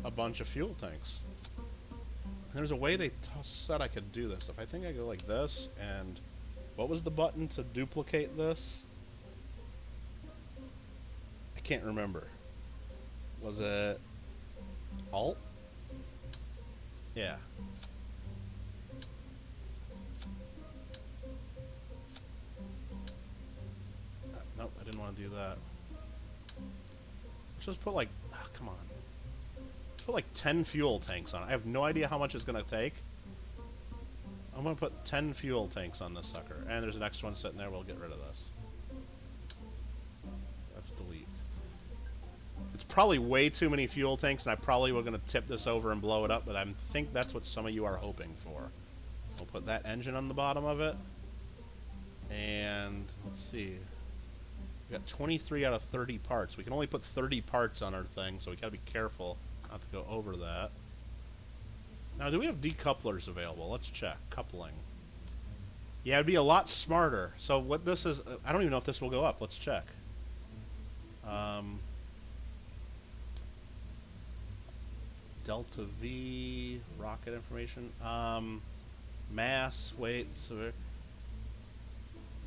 a bunch of fuel tanks. And there's a way they said I could do this. If I think I go like this, and... What was the button to duplicate this? I can't remember. Was it... Alt? Yeah. Nope, I didn't want to do that. Let's just put like... Oh, come on. Let's put like 10 fuel tanks on it. I have no idea how much it's going to take. I'm going to put 10 fuel tanks on this sucker. And there's an extra one sitting there. We'll get rid of this. Let's delete. It's probably way too many fuel tanks, and I probably was going to tip this over and blow it up, but I think that's what some of you are hoping for. We'll put that engine on the bottom of it. And let's see. We got 23 out of 30 parts. We can only put 30 parts on our thing, so we got to be careful not to go over that. Now, do we have decouplers available? Let's check. Coupling. Yeah, it'd be a lot smarter. So what this is, I don't even know if this will go up. Let's check. Delta V, rocket information. Mass, weight. So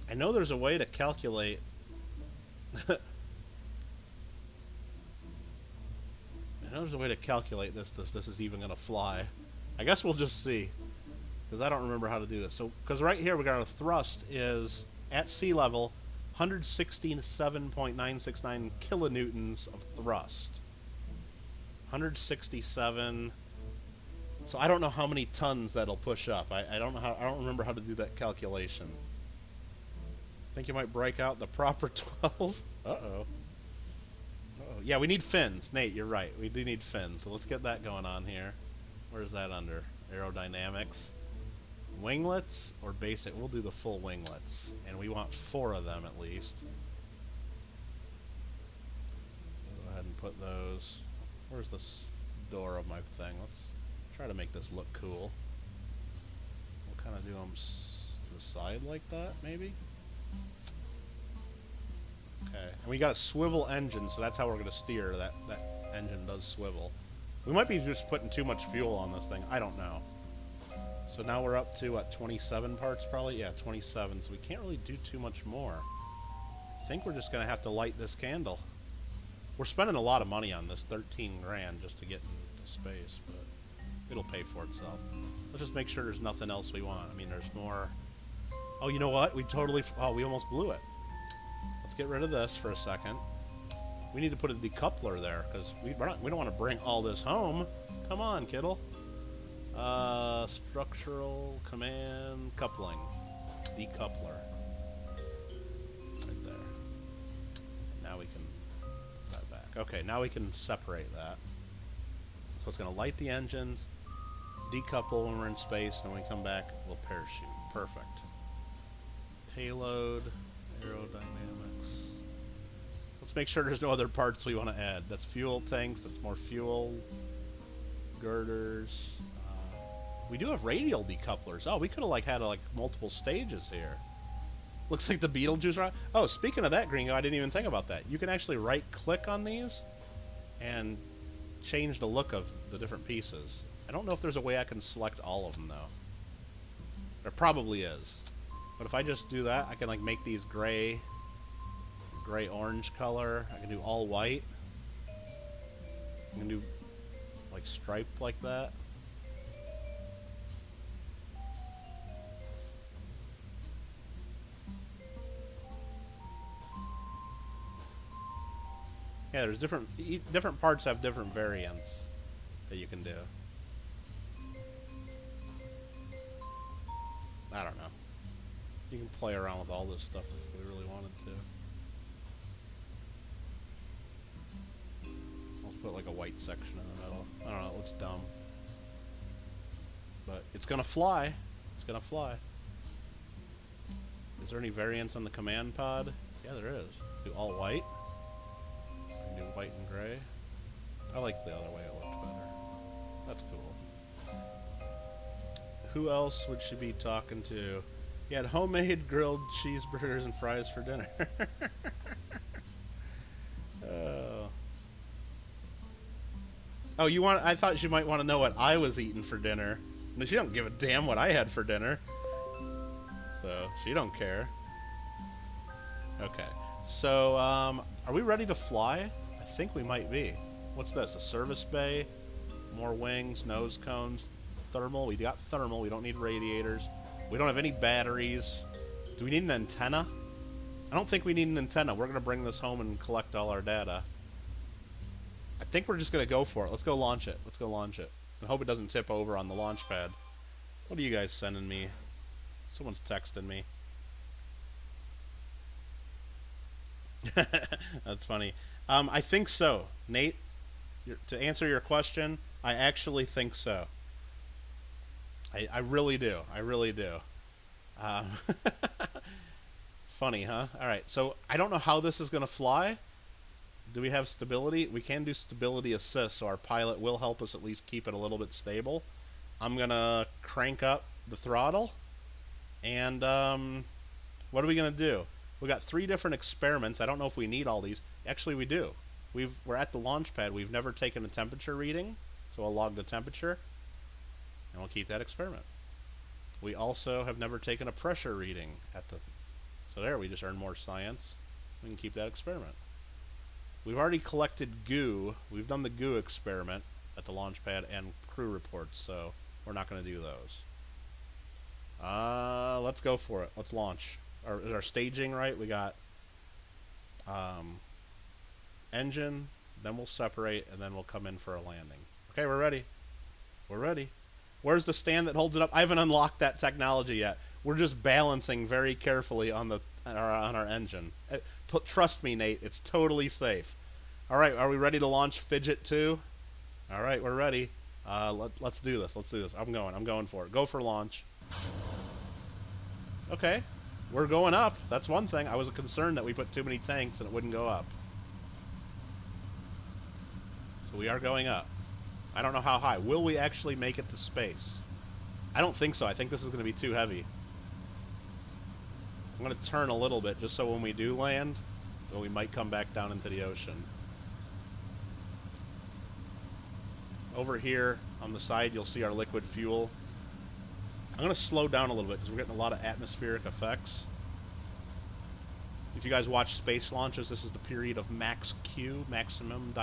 I know there's a way to calculate. I know there's a way to calculate this is even going to fly. I guess we'll just see, because I don't remember how to do this. So, because right here we got our thrust is at sea level, 167.969 kilonewtons of thrust. 167. So I don't know how many tons that'll push up. I don't know how. I don't remember how to do that calculation. I think you might break out the proper 12. Uh-oh. Yeah, we need fins. Nate, you're right. We do need fins. So let's get that going on here. Where's that under? Aerodynamics. Winglets or basic? We'll do the full winglets. And we want 4 of them at least. Go ahead and put those. Where's this door of my thing? Let's try to make this look cool. We'll kind of do them to the side like that, maybe? Okay, and we got a swivel engine, so that's how we're going to steer. That engine does swivel. We might be just putting too much fuel on this thing. I don't know. So now we're up to, what, 27 parts probably? Yeah, 27, so we can't really do too much more. I think we're just going to have to light this candle. We're spending a lot of money on this, 13 grand just to get into space, but it'll pay for itself. Let's just make sure there's nothing else we want. I mean, there's more... Oh, you know what? We almost blew it. Let's get rid of this for a second. We need to put a decoupler there, because we don't want to bring all this home. Come on, Kittle. Structural command coupling. Decoupler. Right there. Now we can put that back. Okay, now we can separate that. So it's going to light the engines, decouple when we're in space, and when we come back, we'll parachute. Perfect. Payload, aerodynamics. Let's make sure there's no other parts we want to add. That's fuel tanks, that's more fuel. Girders. We do have radial decouplers. Oh, we could have had multiple stages here. Looks like the Beetlejuice rocket. Oh, speaking of that, Gringo, I didn't even think about that. You can actually right-click on these and change the look of the different pieces. I don't know if there's a way I can select all of them, though. There probably is. But if I just do that, I can make these gray-orange color. I can do all white. I can do striped like that. Yeah, there's different parts have different variants that you can do. I don't know. You can play around with all this stuff if we really wanted to. Let's put a white section in the middle. I don't know, it looks dumb. But it's gonna fly. It's gonna fly. Is there any variants on the command pod? Yeah, there is. Do all white. Do white and gray. I like the other way it looked better. That's cool. Who else would she be talking to? You had homemade grilled cheeseburgers and fries for dinner. Oh, you want? I thought she might want to know what I was eating for dinner. No, she don't give a damn what I had for dinner. So she don't care. Okay. So are we ready to fly? I think we might be. What's this? A service bay? More wings, nose cones, thermal. We got thermal. We don't need radiators. We don't have any batteries. Do we need an antenna? I don't think we need an antenna. We're going to bring this home and collect all our data. I think we're just going to go for it. Let's go launch it. Let's go launch it. I hope it doesn't tip over on the launch pad. What are you guys sending me? Someone's texting me. That's funny. I think so. Nate, to answer your question, I actually think so. I really do. I really do. Funny, huh? Alright, so I don't know how this is going to fly. Do we have stability? We can do stability assist, so our pilot will help us at least keep it a little bit stable. I'm going to crank up the throttle. And what are we going to do? We got 3 different experiments. I don't know if we need all these. Actually, we do. We're at the launch pad. We've never taken a temperature reading, so I'll log the temperature. And we'll keep that experiment. We also have never taken a pressure reading at the... So there, we just earned more science. We can keep that experiment. We've already collected goo. We've done the goo experiment at the launch pad and crew reports, so we're not going to do those. Let's go for it. Let's launch. Is our staging right? We got engine, then we'll separate, and then we'll come in for a landing. Okay, we're ready. We're ready. Where's the stand that holds it up? I haven't unlocked that technology yet. We're just balancing very carefully on our engine. Trust me, Nate, it's totally safe. All right, are we ready to launch Fidget 2? All right, we're ready. Let's do this. Let's do this. I'm going for it. Go for launch. Okay, we're going up. That's one thing. I was concerned that we put too many tanks and it wouldn't go up. So we are going up. I don't know how high. Will we actually make it to space? I don't think so. I think this is going to be too heavy. I'm going to turn a little bit just so when we do land, well, we might come back down into the ocean. Over here on the side, you'll see our liquid fuel. I'm going to slow down a little bit because we're getting a lot of atmospheric effects. If you guys watch space launches, this is the period of max Q, maximum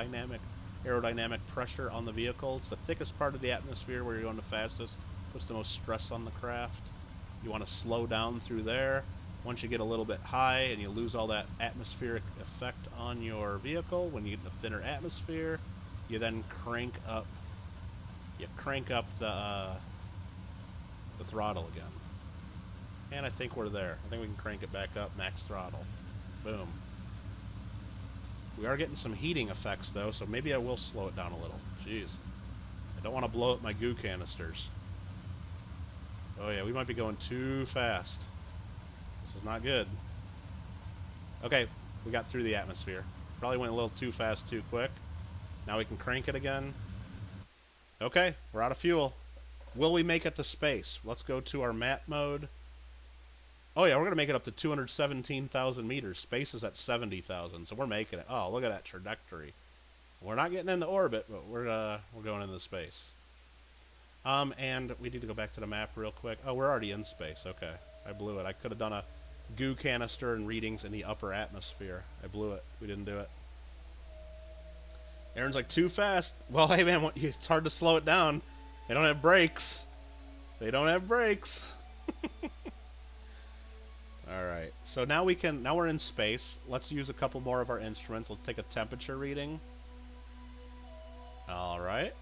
aerodynamic pressure on the vehicle. It's the thickest part of the atmosphere where you're going the fastest. Puts the most stress on the craft. You want to slow down through there. Once you get a little bit high and you lose all that atmospheric effect on your vehicle, when you get the thinner atmosphere, you then crank up the throttle again. And I think we're there. I think we can crank it back up, max throttle. Boom. We are getting some heating effects though, so maybe I will slow it down a little. Jeez. I don't want to blow up my goo canisters. Oh yeah, we might be going too fast. This is not good. Okay, we got through the atmosphere. Probably went a little too fast, too quick. Now we can crank it again. Okay, we're out of fuel. Will we make it to space? Let's go to our map mode. Oh yeah, we're going to make it up to 217,000 meters. Space is at 70,000, so we're making it. Oh, look at that trajectory. We're not getting into orbit, but we're going into space. And we need to go back to the map real quick. Oh, we're already in space. Okay, I blew it. I could have done a goo canister and readings in the upper atmosphere. I blew it. We didn't do it. Aaron's like, too fast. Well, hey man, it's hard to slow it down. They don't have brakes. They don't have brakes. Alright, so now we're in space. Let's use a couple more of our instruments. Let's take a temperature reading. Alright.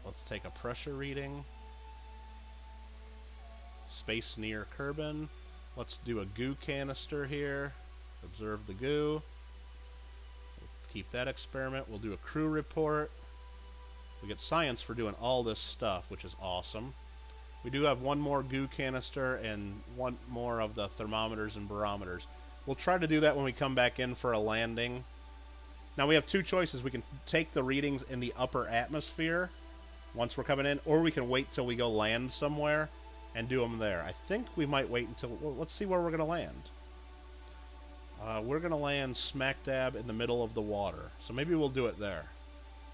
Let's take a pressure reading. Space near Kerbin. Let's do a goo canister here. Observe the goo. Keep that experiment. We'll do a crew report. We get science for doing all this stuff, which is awesome. We do have one more goo canister and one more of the thermometers and barometers. We'll try to do that when we come back in for a landing. Now we have two choices. We can take the readings in the upper atmosphere once we're coming in, or we can wait till we go land somewhere and do them there. I think we might wait until... Well, let's see where we're going to land. We're going to land smack dab in the middle of the water. So maybe we'll do it there.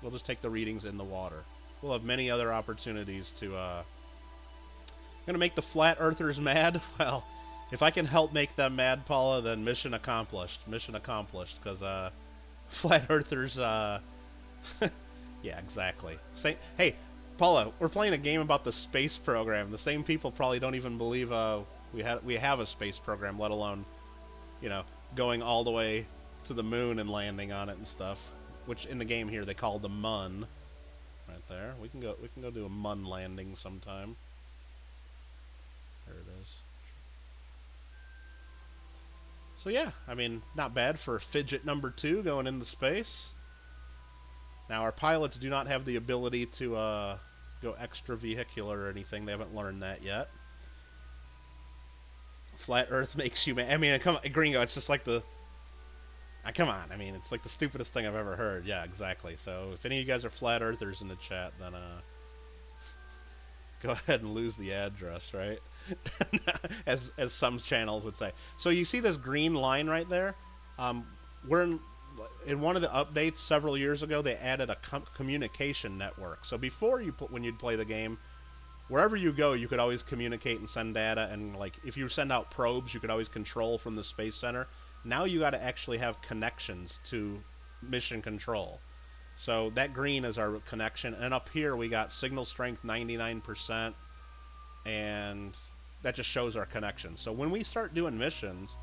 We'll just take the readings in the water. We'll have many other opportunities to... I'm going to make the flat earthers mad? Well, if I can help make them mad, Paula, then mission accomplished. Mission accomplished, because flat earthers... yeah, exactly. Hey, Paula, we're playing a game about the space program. The same people probably don't even believe we have a space program, let alone, you know, going all the way to the moon and landing on it and stuff. Which in the game here they call the mun. Right there. We can go do a mun landing sometime. There it is. So yeah, I mean, not bad for fidget number 2 going into space. Now our pilots do not have the ability to go extravehicular or anything. They haven't learned that yet. Flat Earth makes you mad. I mean, come on, Gringo, it's just like the... come on, I mean, it's like the stupidest thing I've ever heard. Yeah, exactly. So if any of you guys are flat earthers in the chat, then go ahead and lose the address, right? as some channels would say. So you see this green line right there? We're in one of the updates several years ago, they added a communication network. So before when you'd play the game, wherever you go, you could always communicate and send data, and like if you send out probes, you could always control from the Space Center. Now you got to actually have connections to mission control. So that green is our connection, and up here we got signal strength 99%, and that just shows our connection. So when we start doing missions,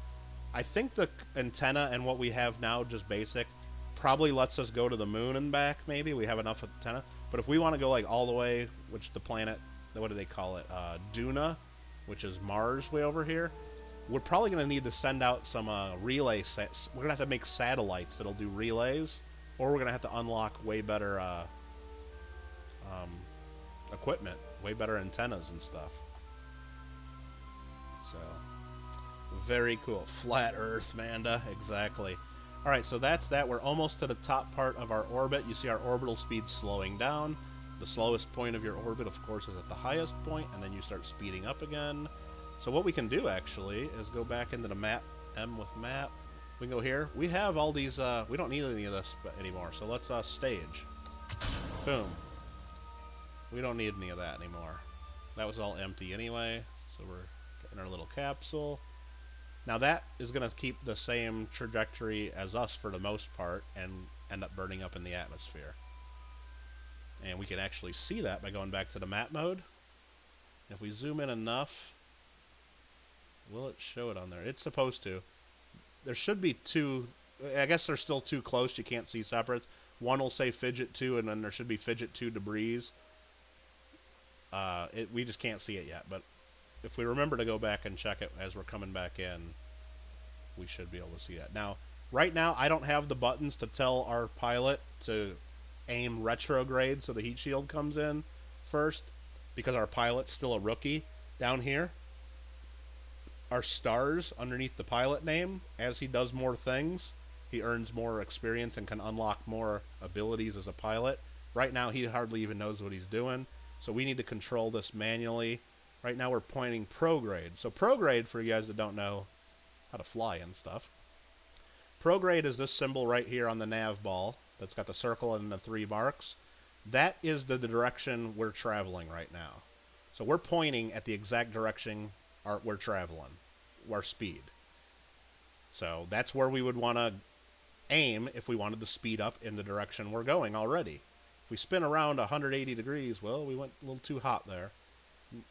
I think the antenna and what we have now, just basic, probably lets us go to the moon and back, maybe. We have enough antenna. But if we want to go like all the way, which the planet, what do they call it? Duna, which is Mars way over here. We're probably going to need to send out some relay sets. We're going to have to make satellites that'll do relays, or we're going to have to unlock way better equipment, way better antennas and stuff. So, very cool. Flat Earth, Manda, exactly. Alright, so that's that. We're almost to the top part of our orbit. You see our orbital speed slowing down. The slowest point of your orbit, of course, is at the highest point, and then you start speeding up again. So what we can do, actually, is go back into the map, M with map. We can go here. We have all these, we don't need any of this anymore, so let's stage. Boom. We don't need any of that anymore. That was all empty anyway, so we're getting our little capsule. Now that is going to keep the same trajectory as us for the most part, and end up burning up in the atmosphere. And we can actually see that by going back to the map mode. If we zoom in enough, Will it show it on there? It's supposed to. There should be two. I guess they're still too close. You can't see separates. One will say Fidget 2, and then there should be Fidget 2 debris. We just can't see it yet. But if we remember to go back and check it as we're coming back in, we should be able to see that. Now, right now, I don't have the buttons to tell our pilot to aim retrograde so the heat shield comes in first, because our pilot's still a rookie. Down here are stars underneath the pilot name. As he does more things, he earns more experience and can unlock more abilities as a pilot. Right now, he hardly even knows what he's doing, so we need to control this manually. Right now, we're pointing prograde. So prograde, for you guys that don't know how to fly and stuff, prograde is this symbol right here on the nav ball that's got the circle and the 3 marks. That is the direction we're traveling right now. So we're pointing at the exact direction we're traveling, our speed. So that's where we would want to aim if we wanted to speed up in the direction we're going already. If we spin around 180 degrees, well, we went a little too hot there.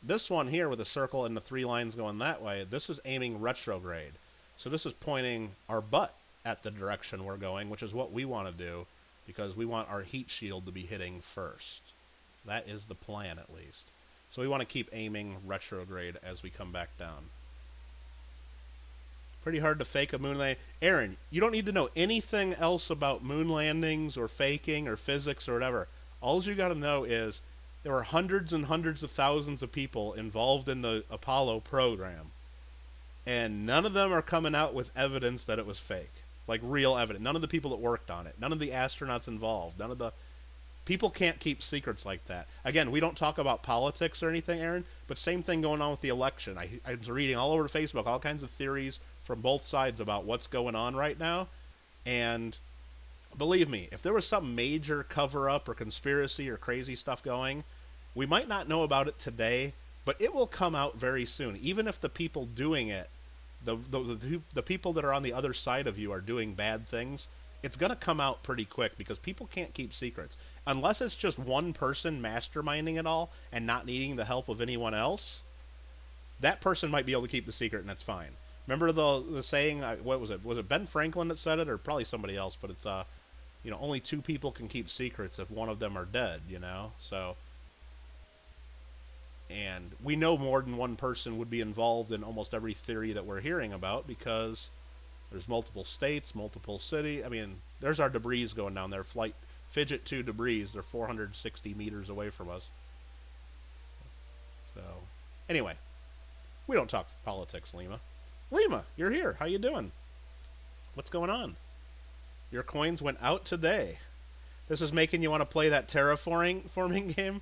This one here with the circle and the 3 lines going that way, this is aiming retrograde. So this is pointing our butt at the direction we're going, which is what we want to do, because we want our heat shield to be hitting first. That is the plan, at least. So we want to keep aiming retrograde as we come back down. Pretty hard to fake a moon landing. Aaron, you don't need to know anything else about moon landings or faking or physics or whatever. All you got to know is there were hundreds and hundreds of thousands of people involved in the Apollo program, and none of them are coming out with evidence that it was fake. Like real evidence. None of the people that worked on it. None of the astronauts involved. None of the... People can't keep secrets like that. Again, we don't talk about politics or anything, Aaron, but same thing going on with the election. I was reading all over Facebook all kinds of theories from both sides about what's going on right now, and believe me, if there was some major cover-up or conspiracy or crazy stuff going, we might not know about it today, but it will come out very soon. Even if the people doing it, the people that are on the other side of you are doing bad things, it's going to come out pretty quick, because people can't keep secrets. Unless it's just one person masterminding it all and not needing the help of anyone else, that person might be able to keep the secret, and that's fine. Remember the saying, what was it? Was it Ben Franklin that said it, or probably somebody else? But it's, only 2 people can keep secrets if one of them are dead, So, and we know more than one person would be involved in almost every theory that we're hearing about, because there's multiple states, multiple cities. I mean, there's our debris going down there. Fidget 2 debris. They're 460 meters away from us. So, anyway, we don't talk politics, Lima. Lima, you're here. How you doing? What's going on? Your coins went out today. This is making you want to play that terraforming game?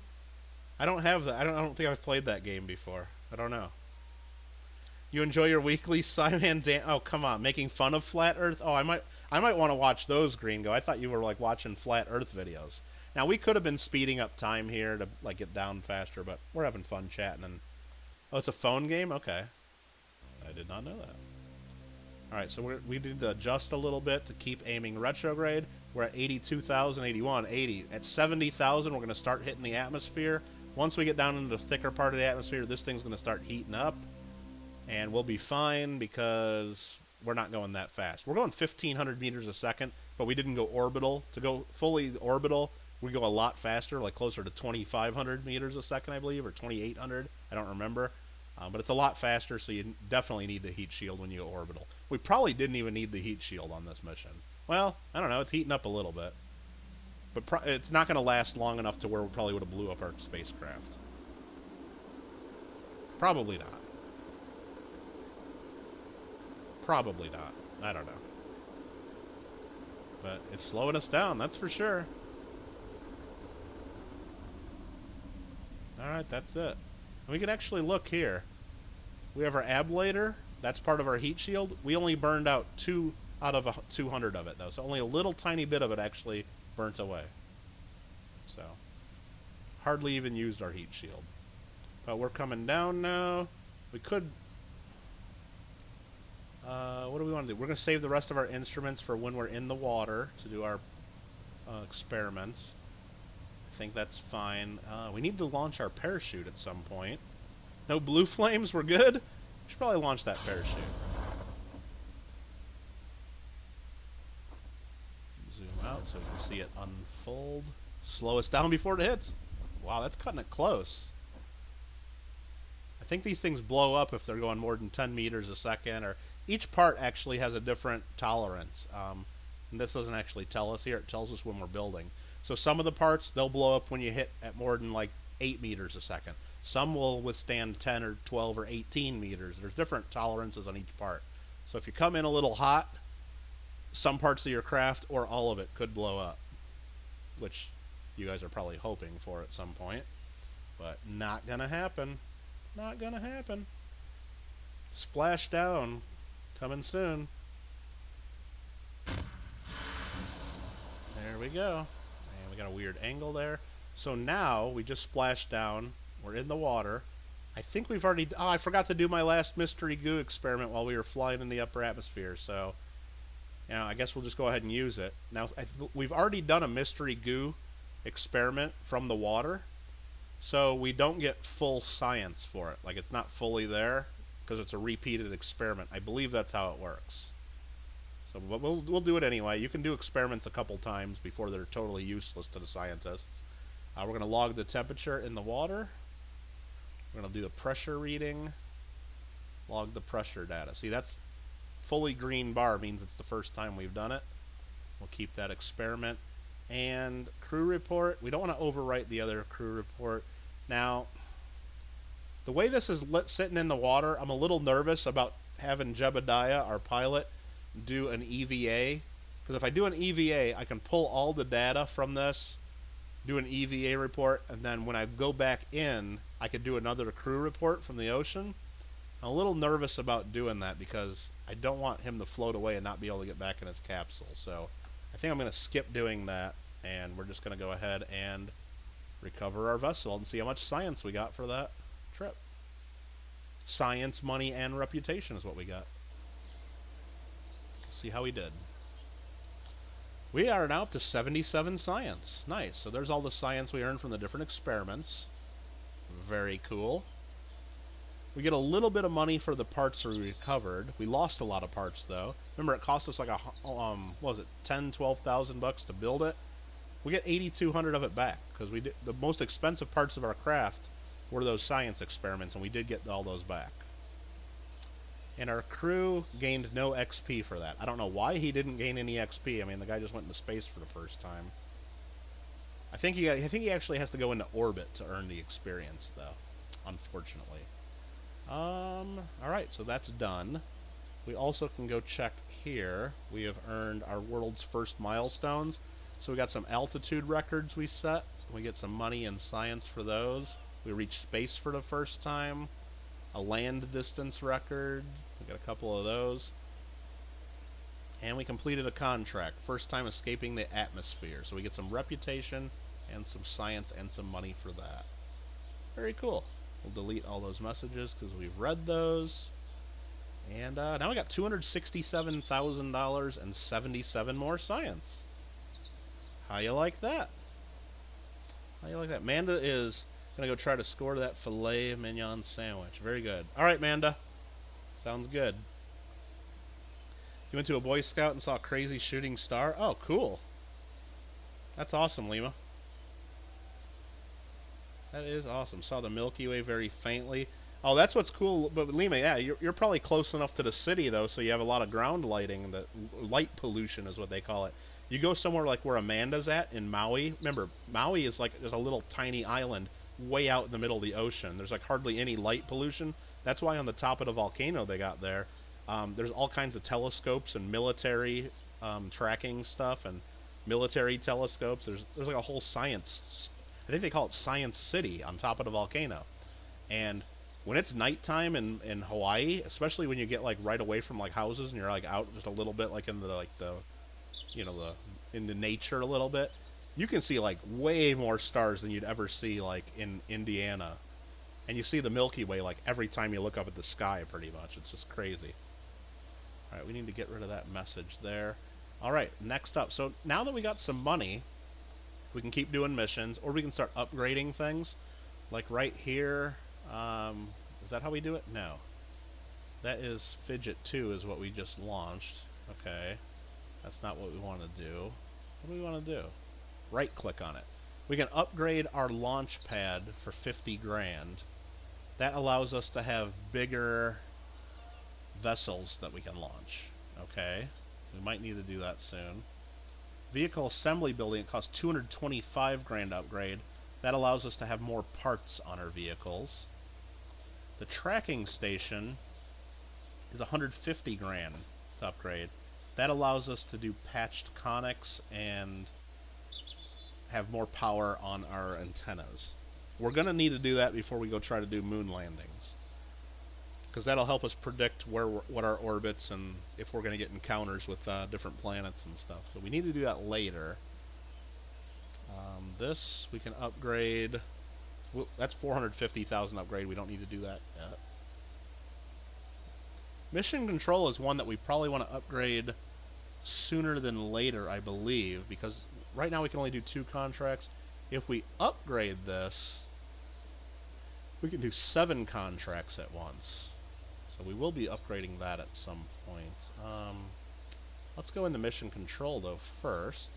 I don't have that. I don't think I've played that game before. I don't know. You enjoy your weekly Simon Dan? Oh, come on, making fun of flat Earth. Oh, I might want to watch those, Gringo. I thought you were like watching flat Earth videos. Now we could have been speeding up time here to like get down faster, but we're having fun chatting. And oh, it's a phone game. Okay, I did not know that. All right, so we need to adjust a little bit to keep aiming retrograde. We're at 82,000, 81, 80. At 70,000, we're going to start hitting the atmosphere. Once we get down into the thicker part of the atmosphere, this thing's going to start heating up. And we'll be fine, because we're not going that fast. We're going 1,500 meters a second, but we didn't go orbital. To go fully orbital, we go a lot faster, like closer to 2,500 meters a second, I believe, or 2,800. I don't remember. But it's a lot faster, so you definitely need the heat shield when you go orbital. We probably didn't even need the heat shield on this mission. Well, I don't know. It's heating up a little bit. But it's not going to last long enough to where we probably would have blew up our spacecraft. Probably not. Probably not. I don't know. But it's slowing us down, that's for sure. Alright, that's it. And we can actually look here. We have our ablator. That's part of our heat shield. We only burned out 2 out of 200 of it, though. So only a little tiny bit of it actually burnt away. So, hardly even used our heat shield. But we're coming down now. We could... what do we want to do? We're going to save the rest of our instruments for when we're in the water to do our experiments. I think that's fine. We need to launch our parachute at some point. No blue flames? We're good? Should probably launch that parachute. Zoom out so we can see it unfold. Slow us down before it hits. Wow, that's cutting it close. I think these things blow up if they're going more than 10 meters a second, or each part actually has a different tolerance. And this doesn't actually tell us here. It tells us when we're building. So some of the parts, they'll blow up when you hit at more than like 8 meters a second. Some will withstand 10 or 12 or 18 meters. There's different tolerances on each part. So if you come in a little hot, some parts of your craft or all of it could blow up, which you guys are probably hoping for at some point, but not gonna happen. Not gonna happen. Splashdown coming soon. There we go. And we got a weird angle there. So now we just splashed down. We're in the water. I think we've already... Oh, I forgot to do my last mystery goo experiment while we were flying in the upper atmosphere. So, you know, I guess we'll just go ahead and use it. Now, we've already done a mystery goo experiment from the water. So we don't get full science for it. Like, it's not fully there because it's a repeated experiment. I believe that's how it works. So we'll do it anyway. You can do experiments a couple times before they're totally useless to the scientists. We're going to log the temperature in the water. We're going to do the pressure reading. Log the pressure data. See, that's fully green bar means it's the first time we've done it. We'll keep that experiment. And crew report. We don't want to overwrite the other crew report. Now, the way this is sitting in the water, I'm a little nervous about having Jebediah, our pilot, do an EVA. Because if I do an EVA, I can pull all the data from this, do an EVA report, and then when I go back in, I could do another crew report from the ocean. I'm a little nervous about doing that because I don't want him to float away and not be able to get back in his capsule. So I think I'm going to skip doing that, and we're just going to go ahead and recover our vessel and see how much science we got for that trip. Science, money, and reputation is what we got. Let's see how we did. We are now up to 77 science. Nice. So there's all the science we earned from the different experiments. Very cool. We get a little bit of money for the parts we recovered. We lost a lot of parts though. Remember, it cost us like what was it, 10-12,000 bucks to build it. We get 8,200 of it back because we did the most expensive parts of our craft were those science experiments, and we did get all those back. And our crew gained no XP for that. I don't know why he didn't gain any XP. I mean, the guy just went into space for the first time. I think he actually has to go into orbit to earn the experience, though, unfortunately. Alright, so that's done. We also can go check here. We have earned our world's first milestones. So we got some altitude records we set. We get some money and science for those. We reached space for the first time. A land distance record. We got a couple of those. And we completed a contract. First time escaping the atmosphere. So we get some reputation and some science and some money for that. Very cool. We'll delete all those messages because we've read those. And now we got $267,000 and 77 more science. How you like that? How you like that? Manda is going to go try to score that filet mignon sandwich. Very good. All right, Manda. Sounds good. You went to a Boy Scout and saw a crazy shooting star? Oh, cool. That's awesome, Lima. That is awesome. Saw the Milky Way very faintly. Oh, that's what's cool. But Lima, yeah, you're probably close enough to the city, though, so you have a lot of ground lighting. The light pollution is what they call it. You go somewhere like where Amanda's at in Maui. Remember, Maui is like there's a little tiny island way out in the middle of the ocean. There's like hardly any light pollution. That's why on the top of the volcano they got there, there's all kinds of telescopes and military tracking stuff and military telescopes. There's like a whole science. I think they call it Science City on top of the volcano. And when it's nighttime in Hawaii, especially when you get like right away from like houses and you're like out just a little bit like in the in the nature a little bit, you can see like way more stars than you'd ever see like in Indiana. And you see the Milky Way like every time you look up at the sky pretty much. It's just crazy. Alright, we need to get rid of that message there. Alright, next up. So now that we got some money, we can keep doing missions, or we can start upgrading things. Like right here, is that how we do it? No. That is Fidget 2 is what we just launched. Okay. That's not what we want to do. What do we want to do? Right click on it. We can upgrade our launch pad for 50 grand. That allows us to have bigger vessels that we can launch. Okay. We might need to do that soon. Vehicle assembly building, it costs 225 grand upgrade. That allows us to have more parts on our vehicles. The tracking station is 150 grand to upgrade. That allows us to do patched conics and have more power on our antennas. We're going to need to do that before we go try to do moon landings, because that'll help us predict what our orbits and if we're going to get encounters with different planets and stuff. So we need to do that later. This we can upgrade. Well, that's 450,000 upgrade. We don't need to do that yet. Mission control is one that we probably want to upgrade sooner than later, I believe, because right now we can only do 2 contracts. If we upgrade this, we can do 7 contracts at once. So we will be upgrading that at some point. Let's go into mission control though first.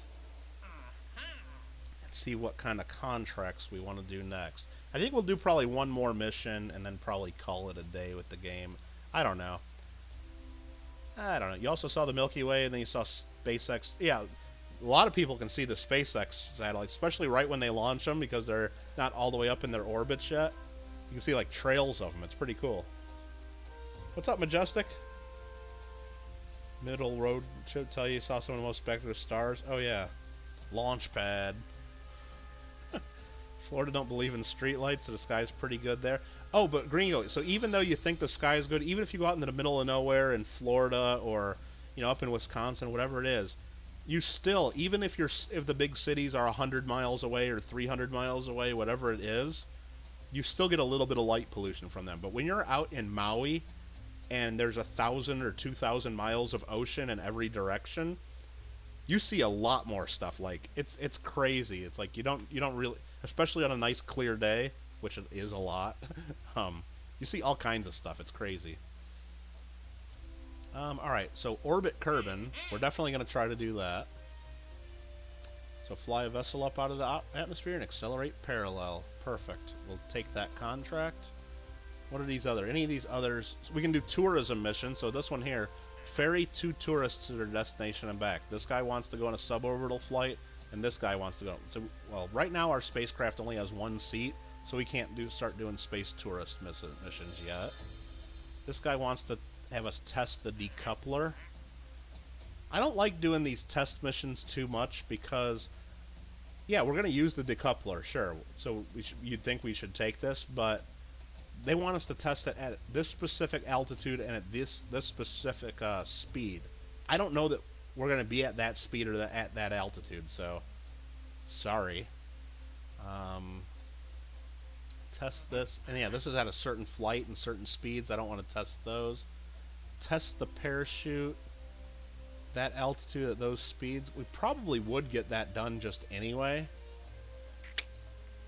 Let's see what kind of contracts we want to do next. I think we'll do probably one more mission and then probably call it a day with the game. I don't know. You also saw the Milky Way, and then you saw SpaceX. Yeah, a lot of people can see the SpaceX satellites, especially right when they launch them, because they're not all the way up in their orbits yet. You can see like trails of them. It's pretty cool. What's up, Majestic? Middle road should tell you saw some of the most spectacular stars. Oh yeah, launch pad. Florida don't believe in streetlights, so the sky's pretty good there. Oh, but Gringo, so even though you think the sky is good, even if you go out into the middle of nowhere in Florida or, you know, up in Wisconsin, whatever it is, you still, even if the big cities are 100 miles away or 300 miles away, whatever it is, you still get a little bit of light pollution from them. But when you're out in Maui and there's 1,000 or 2,000 miles of ocean in every direction, you see a lot more stuff. Like it's crazy. It's like you don't really, especially on a nice clear day, which it is a lot. You see all kinds of stuff. It's crazy. All right, so orbit Kerbin. We're definitely going to try to do that. So fly a vessel up out of the atmosphere and accelerate parallel. Perfect. We'll take that contract. What are these other? Any of these others? So we can do tourism missions. So this one here, ferry 2 tourists to their destination and back. This guy wants to go on a suborbital flight, and this guy wants to go. So, well, right now our spacecraft only has 1 seat, so we can't start doing space tourist missions yet. This guy wants to have us test the decoupler. I don't like doing these test missions too much because, yeah, we're going to use the decoupler, sure. So you'd think we should take this, but they want us to test it at this specific altitude and at this specific speed. I don't know that we're going to be at that speed or at that altitude, so sorry. Test this, and yeah, this is at a certain flight and certain speeds. I don't want to test those. Test the parachute, that altitude at those speeds. We probably would get that done just anyway.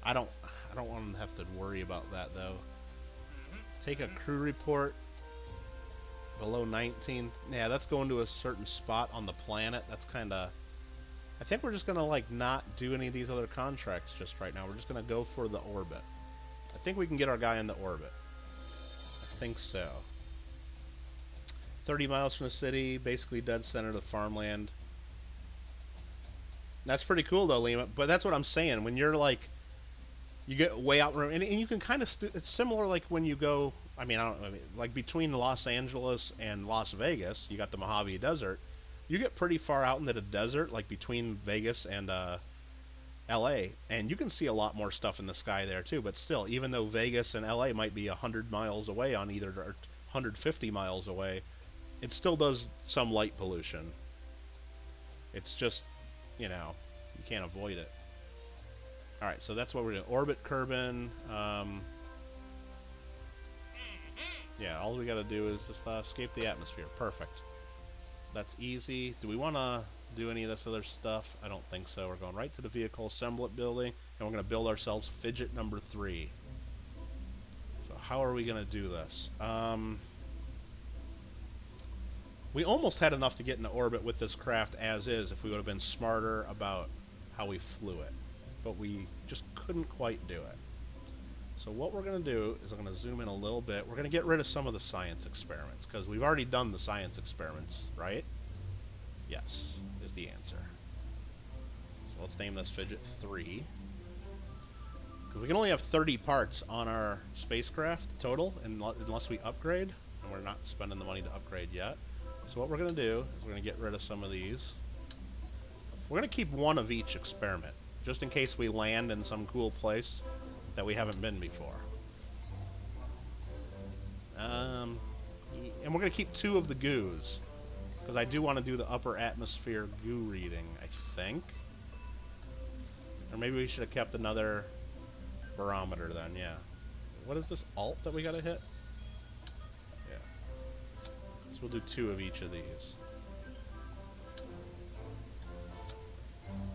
I don't want to have to worry about that though. Take a crew report below 19. Yeah, that's going to a certain spot on the planet. That's kind of, I think we're just going to like not do any of these other contracts just right now. We're just going to go for the orbit. I think we can get our guy in the orbit. I think so. 30 miles from the city, basically dead center of the farmland. That's pretty cool though, Lima. But that's what I'm saying. When you're like, you get way out, and you can kind of, it's similar like when you go, I mean, like between Los Angeles and Las Vegas, you got the Mojave Desert. You get pretty far out into the desert, like between Vegas and LA, and you can see a lot more stuff in the sky there too. But still, even though Vegas and LA might be 100 miles away on either, or 150 miles away, it still does some light pollution. It's just, you know, you can't avoid it. Alright, so that's what we're doing. Orbit Kerbin. Yeah, all we gotta do is just escape the atmosphere. Perfect. That's easy. Do we want to do any of this other stuff? I don't think so. We're going right to the vehicle assembly building, and we're going to build ourselves fidget number 3. So how are we going to do this? We almost had enough to get into orbit with this craft as is if we would have been smarter about how we flew it. But we just couldn't quite do it. So what we're going to do is I'm going to zoom in a little bit. We're going to get rid of some of the science experiments, because we've already done the science experiments, right? Yes, is the answer. So let's name this Fidget 3. Because we can only have 30 parts on our spacecraft total, unless we upgrade, and we're not spending the money to upgrade yet. So what we're going to do is we're going to get rid of some of these. We're going to keep one of each experiment, just in case we land in some cool place that we haven't been before. And we're going to keep 2 of the goos, because I do want to do the upper atmosphere goo reading, I think. Or maybe we should have kept another barometer then, yeah. What is this alt that we got to hit? Yeah. So we'll do 2 of each of these.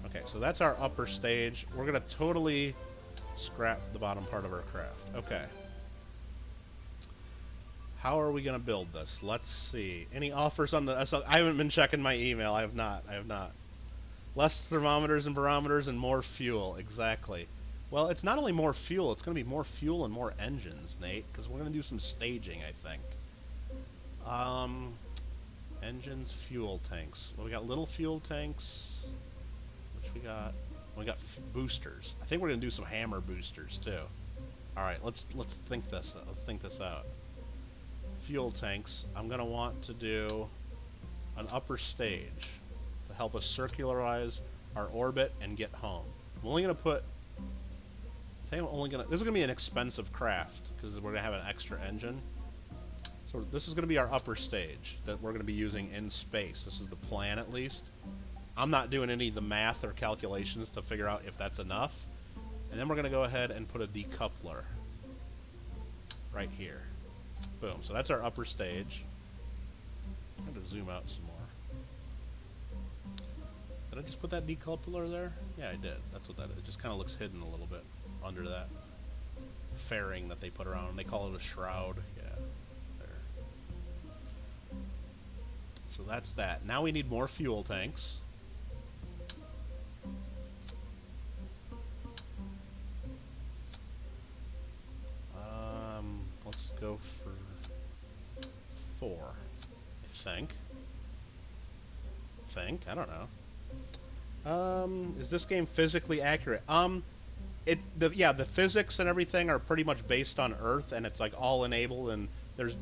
Okay, so that's our upper stage. We're going to totally scrap the bottom part of our craft. Okay. How are we going to build this? Let's see. Any offers on the... I haven't been checking my email. I have not. Less thermometers and barometers and more fuel. Exactly. Well, it's not only more fuel. It's going to be more fuel and more engines, Nate, because we're going to do some staging, I think. Engines, fuel tanks. Well, we got little fuel tanks. Which we got? We got boosters. I think we're going to do some hammer boosters, too. All right, let's think this. Let's think this out. Fuel tanks. I'm going to want to do an upper stage to help us circularize our orbit and get home. I'm only going to put... I think I'm only going to... This is going to be an expensive craft because we're going to have an extra engine. So this is going to be our upper stage that we're going to be using in space. This is the plan, at least. I'm not doing any of the math or calculations to figure out if that's enough. And then we're going to go ahead and put a decoupler right here. Boom. So that's our upper stage. I'm going to zoom out some more. Did I just put that decoupler there? Yeah, I did. That's what that is. It just kind of looks hidden a little bit under that fairing that they put around. They call it a shroud. Yeah. There. So that's that. Now we need more fuel tanks. Let's go for 4, I think. I don't know. Is this game physically accurate? The physics and everything are pretty much based on Earth, and it's like all enabled, and there's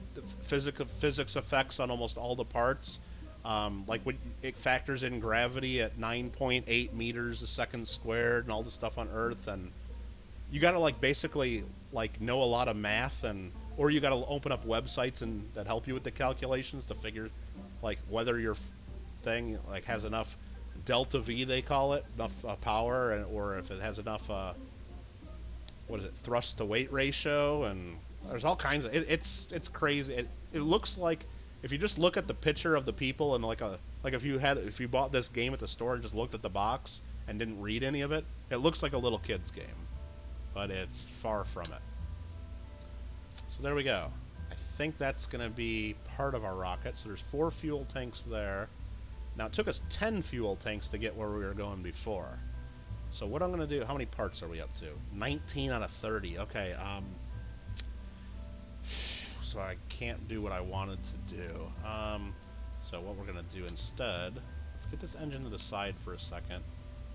physics effects on almost all the parts. Like when it factors in gravity at 9.8 meters a second squared, and all the stuff on Earth, and you gotta like basically like know a lot of math, or you gotta open up websites that help you with the calculations to figure like whether your thing like has enough delta V, they call it, enough power, or if it has enough what is it, thrust to weight ratio, and there's all kinds of it's crazy. It looks like if you just look at the picture of the people and like if you bought this game at the store and just looked at the box and didn't read any of it, it looks like a little kid's game. But it's far from it. So there we go. I think that's going to be part of our rocket. So there's 4 fuel tanks there. Now it took us 10 fuel tanks to get where we were going before. So what I'm going to do, how many parts are we up to? 19 out of 30. Okay, so I can't do what I wanted to do. So what we're going to do instead, let's get this engine to the side for a second.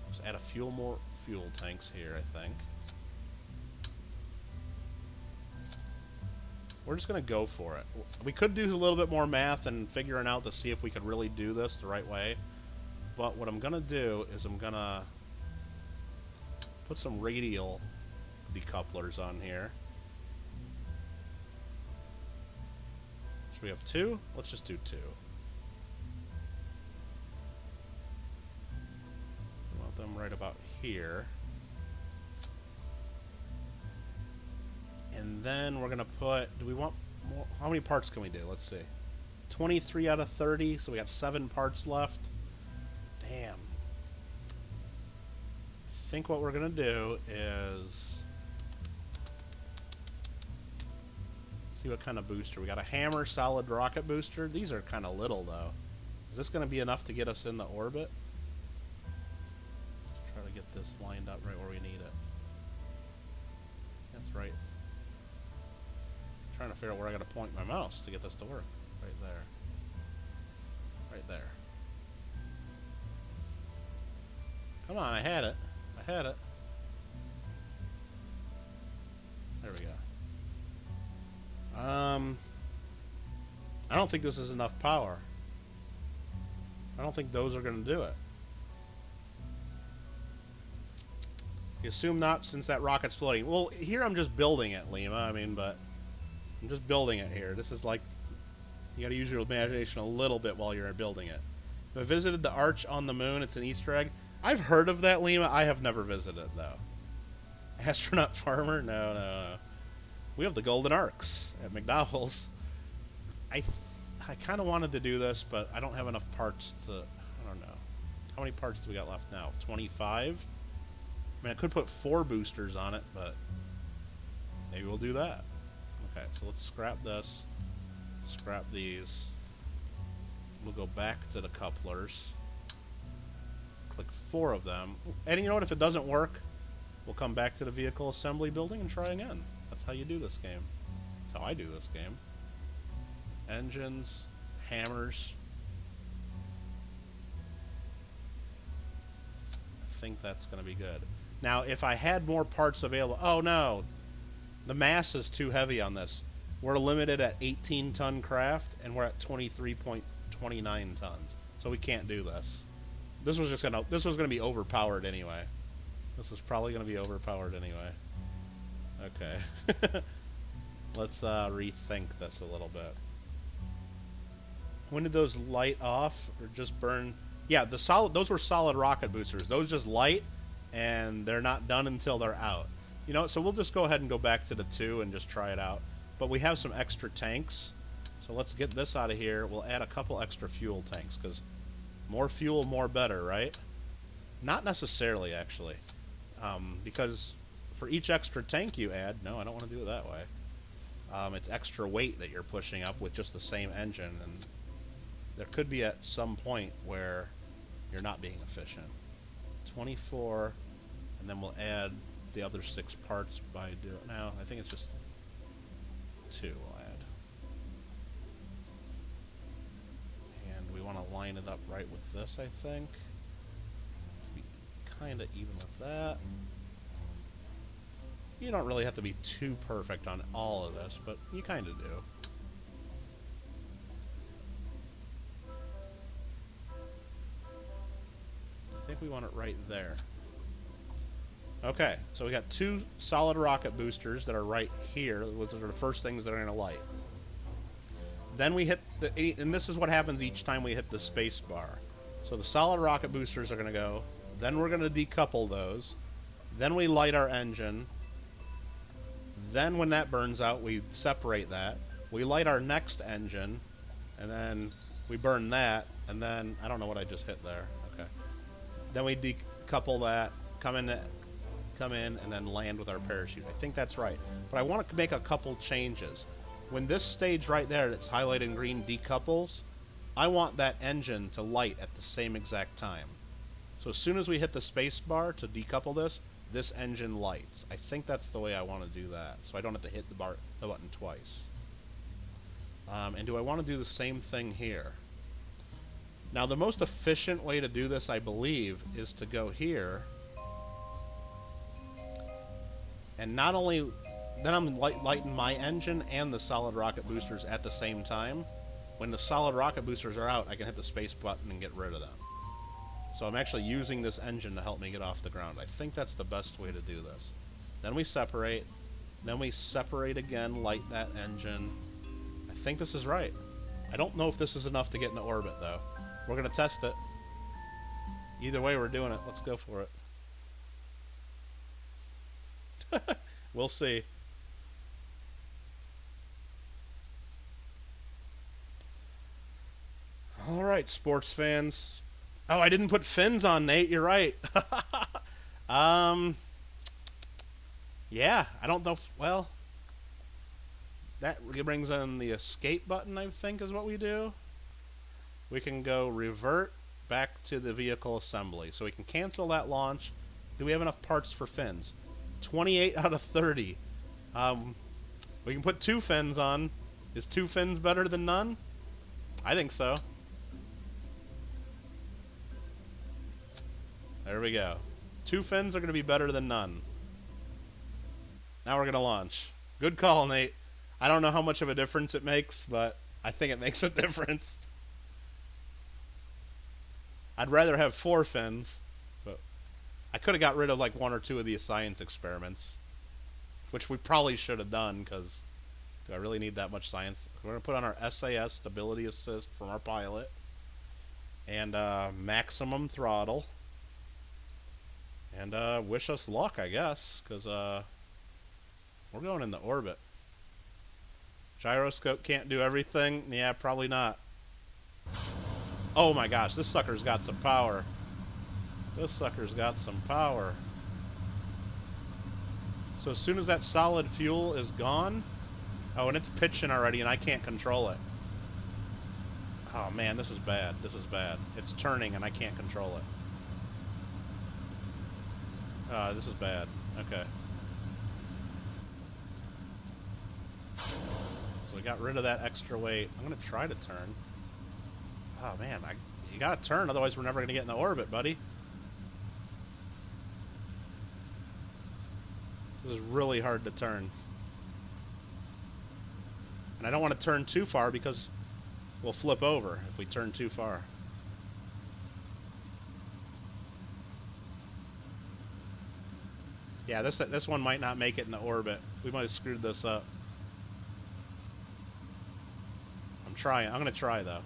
Just add more fuel tanks here, I think. We're just going to go for it. We could do a little bit more math and figuring out to see if we could really do this the right way. But what I'm going to do is I'm going to put some radial decouplers on here. Should we have 2? Let's just do 2. I want them right about here. And then we're going to put, do we want more? How many parts can we do? Let's see. 23 out of 30, so we got 7 parts left. Damn. I think what we're going to do is See what kind of booster. We got a hammer solid rocket booster. These are kind of little, though. Is this going to be enough to get us in the orbit? Let's try to get this lined up right where we need it. That's right. I'm trying to figure out where I got to point my mouse to get this to work. Right there. Right there. Come on, I had it. I had it. There we go. I don't think this is enough power. I don't think those are going to do it. You assume not, since that rocket's floating. Well, here I'm just building it, Lima. I mean, but I'm just building it here. This is like, you got to use your imagination a little bit while you're building it. I visited the Arch on the Moon. It's an Easter egg. I've heard of that, Lima. I have never visited, though. Astronaut Farmer? No, no, no. We have the Golden Arcs at McDowell's. I kind of wanted to do this, but I don't have enough parts to... I don't know. How many parts do we got left now? 25? I mean, I could put 4 boosters on it, but maybe we'll do that. Okay, so let's scrap this. Scrap these. We'll go back to the couplers. Click 4 of them. And you know what? If it doesn't work, we'll come back to the vehicle assembly building and try again. That's how you do this game. That's how I do this game. Engines, hammers. I think that's going to be good. Now, if I had more parts available... Oh, no. The mass is too heavy on this. We're limited at 18-ton craft, and we're at 23.29 tons. So we can't do this. This was just gonna... This was going to be overpowered anyway. This is probably going to be overpowered anyway. Okay. Let's rethink this a little bit. When did those light off or just burn? Yeah, the solid. Those were solid rocket boosters. Those just light, and they're not done until they're out. You know, so we'll just go ahead and go back to the 2 and just try it out. But we have some extra tanks, so let's get this out of here. We'll add a couple extra fuel tanks, because more fuel, more better, right? Not necessarily, actually, because for each extra tank you add, no, I don't want to do it that way. It's extra weight that you're pushing up with just the same engine, and there could be at some point where you're not being efficient. 24, and then we'll add the other 6 parts by doing... No, I think it's just 2 we'll add. And we want to line it up right with this, I think. To be kind of even with that. You don't really have to be too perfect on all of this, but you kind of do. I think we want it right there. Okay, so we got 2 solid rocket boosters that are right here, which are the first things that are going to light. Then we hit the... And this is what happens each time we hit the space bar. So the solid rocket boosters are going to go. Then we're going to decouple those. Then we light our engine. Then when that burns out, we separate that. We light our next engine. And then we burn that. And then... I don't know what I just hit there. Okay. Then we decouple that. Come in, and then land with our parachute. I think that's right. But I want to make a couple changes. When this stage right there that's highlighted in green decouples, I want that engine to light at the same exact time. So as soon as we hit the space bar to decouple this engine lights. I think that's the way I want to do that, so I don't have to hit the button twice. And do I want to do the same thing here? Now the most efficient way to do this, I believe, is to go here. And not only... Then I'm lighting my engine and the solid rocket boosters at the same time. When the solid rocket boosters are out, I can hit the space button and get rid of them. So I'm actually using this engine to help me get off the ground. I think that's the best way to do this. Then we separate. Then we separate again, light that engine. I think this is right. I don't know if this is enough to get into orbit, though. We're going to test it. Either way, we're doing it. Let's go for it. We'll see. All right, sports fans. Oh, I didn't put fins on, Nate. You're right. Yeah, I don't know. Well, that brings in the escape button, I think is what we do. We can go revert back to the vehicle assembly. So we can cancel that launch. Do we have enough parts for fins? 28 out of 30. We can put 2 fins on. Is 2 fins better than none? I think so. There we go. 2 fins are going to be better than none. Now we're going to launch. Good call, Nate. I don't know how much of a difference it makes, but I think it makes a difference. I'd rather have 4 fins, but I could have got rid of like 1 or 2 of the science experiments, which we probably should have done, because do I really need that much science? We're going to put on our SAS, stability assist from our pilot, and maximum throttle, and wish us luck, I guess, because we're going into orbit. Gyroscope can't do everything? Yeah, probably not. Oh my gosh, this sucker's got some power. This sucker's got some power. So as soon as that solid fuel is gone... Oh, and it's pitching already, and I can't control it. Oh man, this is bad. This is bad. It's turning, and I can't control it. This is bad. Okay. So we got rid of that extra weight. I'm going to try to turn. Oh man, you got to turn, otherwise we're never going to get in the orbit, buddy. This is really hard to turn. And I don't want to turn too far because we'll flip over if we turn too far. Yeah, this one might not make it in the orbit. We might have screwed this up. I'm trying. I'm going to try, though,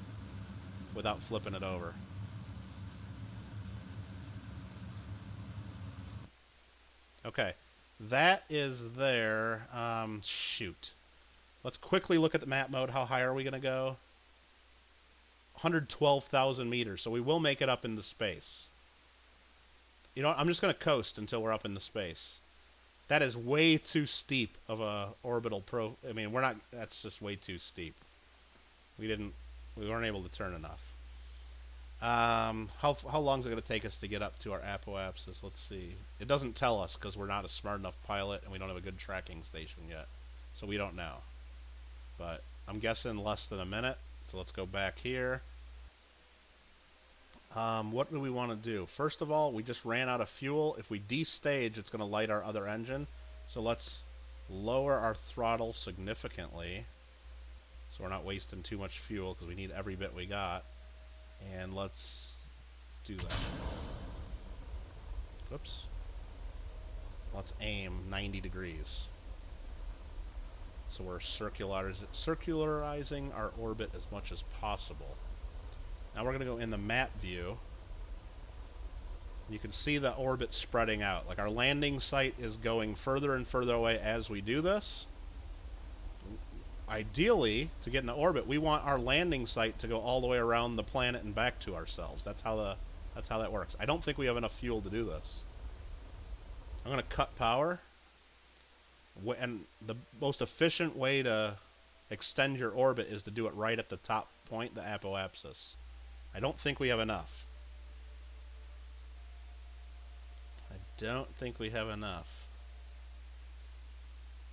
without flipping it over. Okay. That is there. Shoot. Let's quickly look at the map mode. How high are we going to go? 112,000 meters. So we will make it up into space. You know what? I'm just going to coast until we're up into space. That is way too steep of a orbital I mean, we're not... That's just way too steep. We weren't able to turn enough. How long is it going to take us to get up to our apoapsis? Let's see. It doesn't tell us because we're not a smart enough pilot and we don't have a good tracking station yet. So we don't know. But I'm guessing less than a minute. So let's go back here. What do we want to do? First of all, we just ran out of fuel. If we destage, it's going to light our other engine. So let's lower our throttle significantly, so we're not wasting too much fuel because we need every bit we got. And let's do that. Whoops. Let's aim 90 degrees. So we're circularizing our orbit as much as possible. Now we're going to go in the map view. You can see the orbit spreading out. Like our landing site is going further and further away as we do this. Ideally, to get into orbit, we want our landing site to go all the way around the planet and back to ourselves. That's how that works. I don't think we have enough fuel to do this. I'm going to cut power. And the most efficient way to extend your orbit is to do it right at the top point, the apoapsis. I don't think we have enough. I don't think we have enough.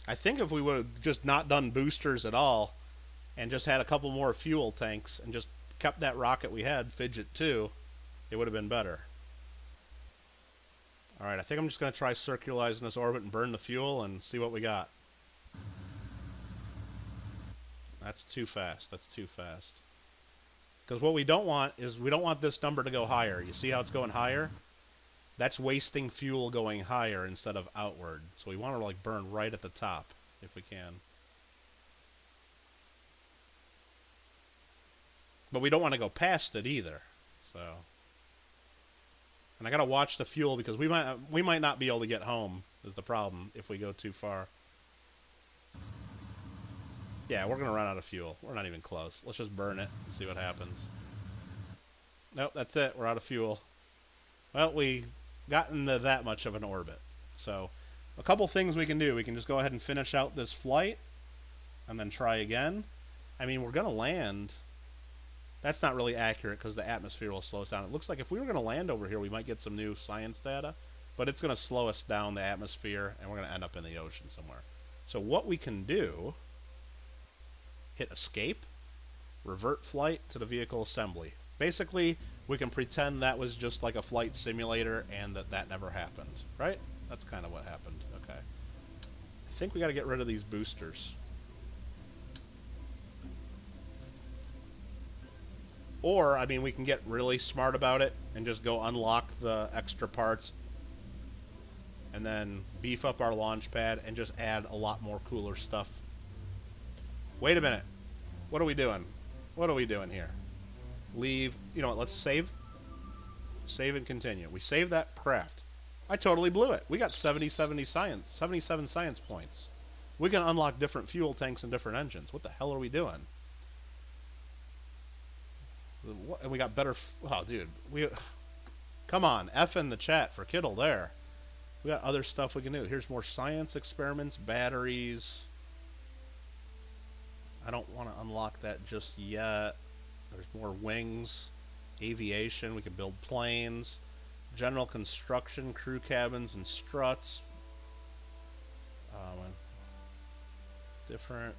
I think if we would have just not done boosters at all and just had a couple more fuel tanks and just kept that rocket we had, Fidget 2, it would have been better. Alright, I think I'm just going to try circularizing this orbit and burn the fuel and see what we got. That's too fast. That's too fast. Because what we don't want is we don't want this number to go higher. You see how it's going higher? That's wasting fuel going higher instead of outward. So we want to like burn right at the top if we can. But we don't want to go past it either. So, and I gotta watch the fuel because we might not be able to get home is the problem if we go too far. Yeah, we're gonna run out of fuel. We're not even close. Let's just burn it and see what happens. Nope, that's it. We're out of fuel. Well, we got into that much of an orbit. So, a couple things we can do. We can just go ahead and finish out this flight. and then try again. I mean, we're going to land. That's not really accurate because the atmosphere will slow us down. It looks like if we were going to land over here, we might get some new science data, but it's going to slow us down the atmosphere, and we're going to end up in the ocean somewhere. So what we can do, hit escape, revert flight to the vehicle assembly. Basically, we can pretend that was just like a flight simulator and that never happened, right? That's kind of what happened. Okay. I think we got to get rid of these boosters. Or, I mean, we can get really smart about it and just go unlock the extra parts and then beef up our launch pad and just add a lot more cooler stuff. Wait a minute. What are we doing? What are we doing here? Leave. You know what? Let's save. Save and continue. We saved that craft. I totally blew it. We got 77 science points. We can unlock different fuel tanks and different engines. What the hell are we doing? And we got better. Oh, dude. Come on. F in the chat for Kittle there. We got other stuff we can do. Here's more science experiments, batteries. I don't want to unlock that just yet. There's more wings, aviation. We can build planes, general construction, crew cabins, and struts. Different,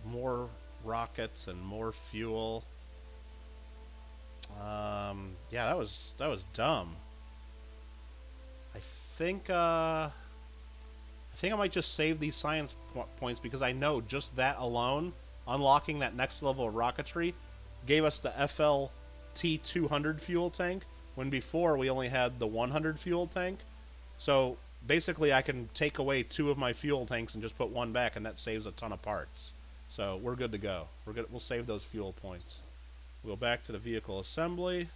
more rockets and more fuel. Yeah, that was dumb. I think I might just save these science points because I know just that alone, unlocking that next level of rocketry, gave us the FLT 200 fuel tank, when before we only had the 100 fuel tank. So basically I can take away 2 of my fuel tanks and just put 1 back, and that saves a ton of parts. So we're good to go. We'll save those fuel points. We'll go back to the vehicle assembly.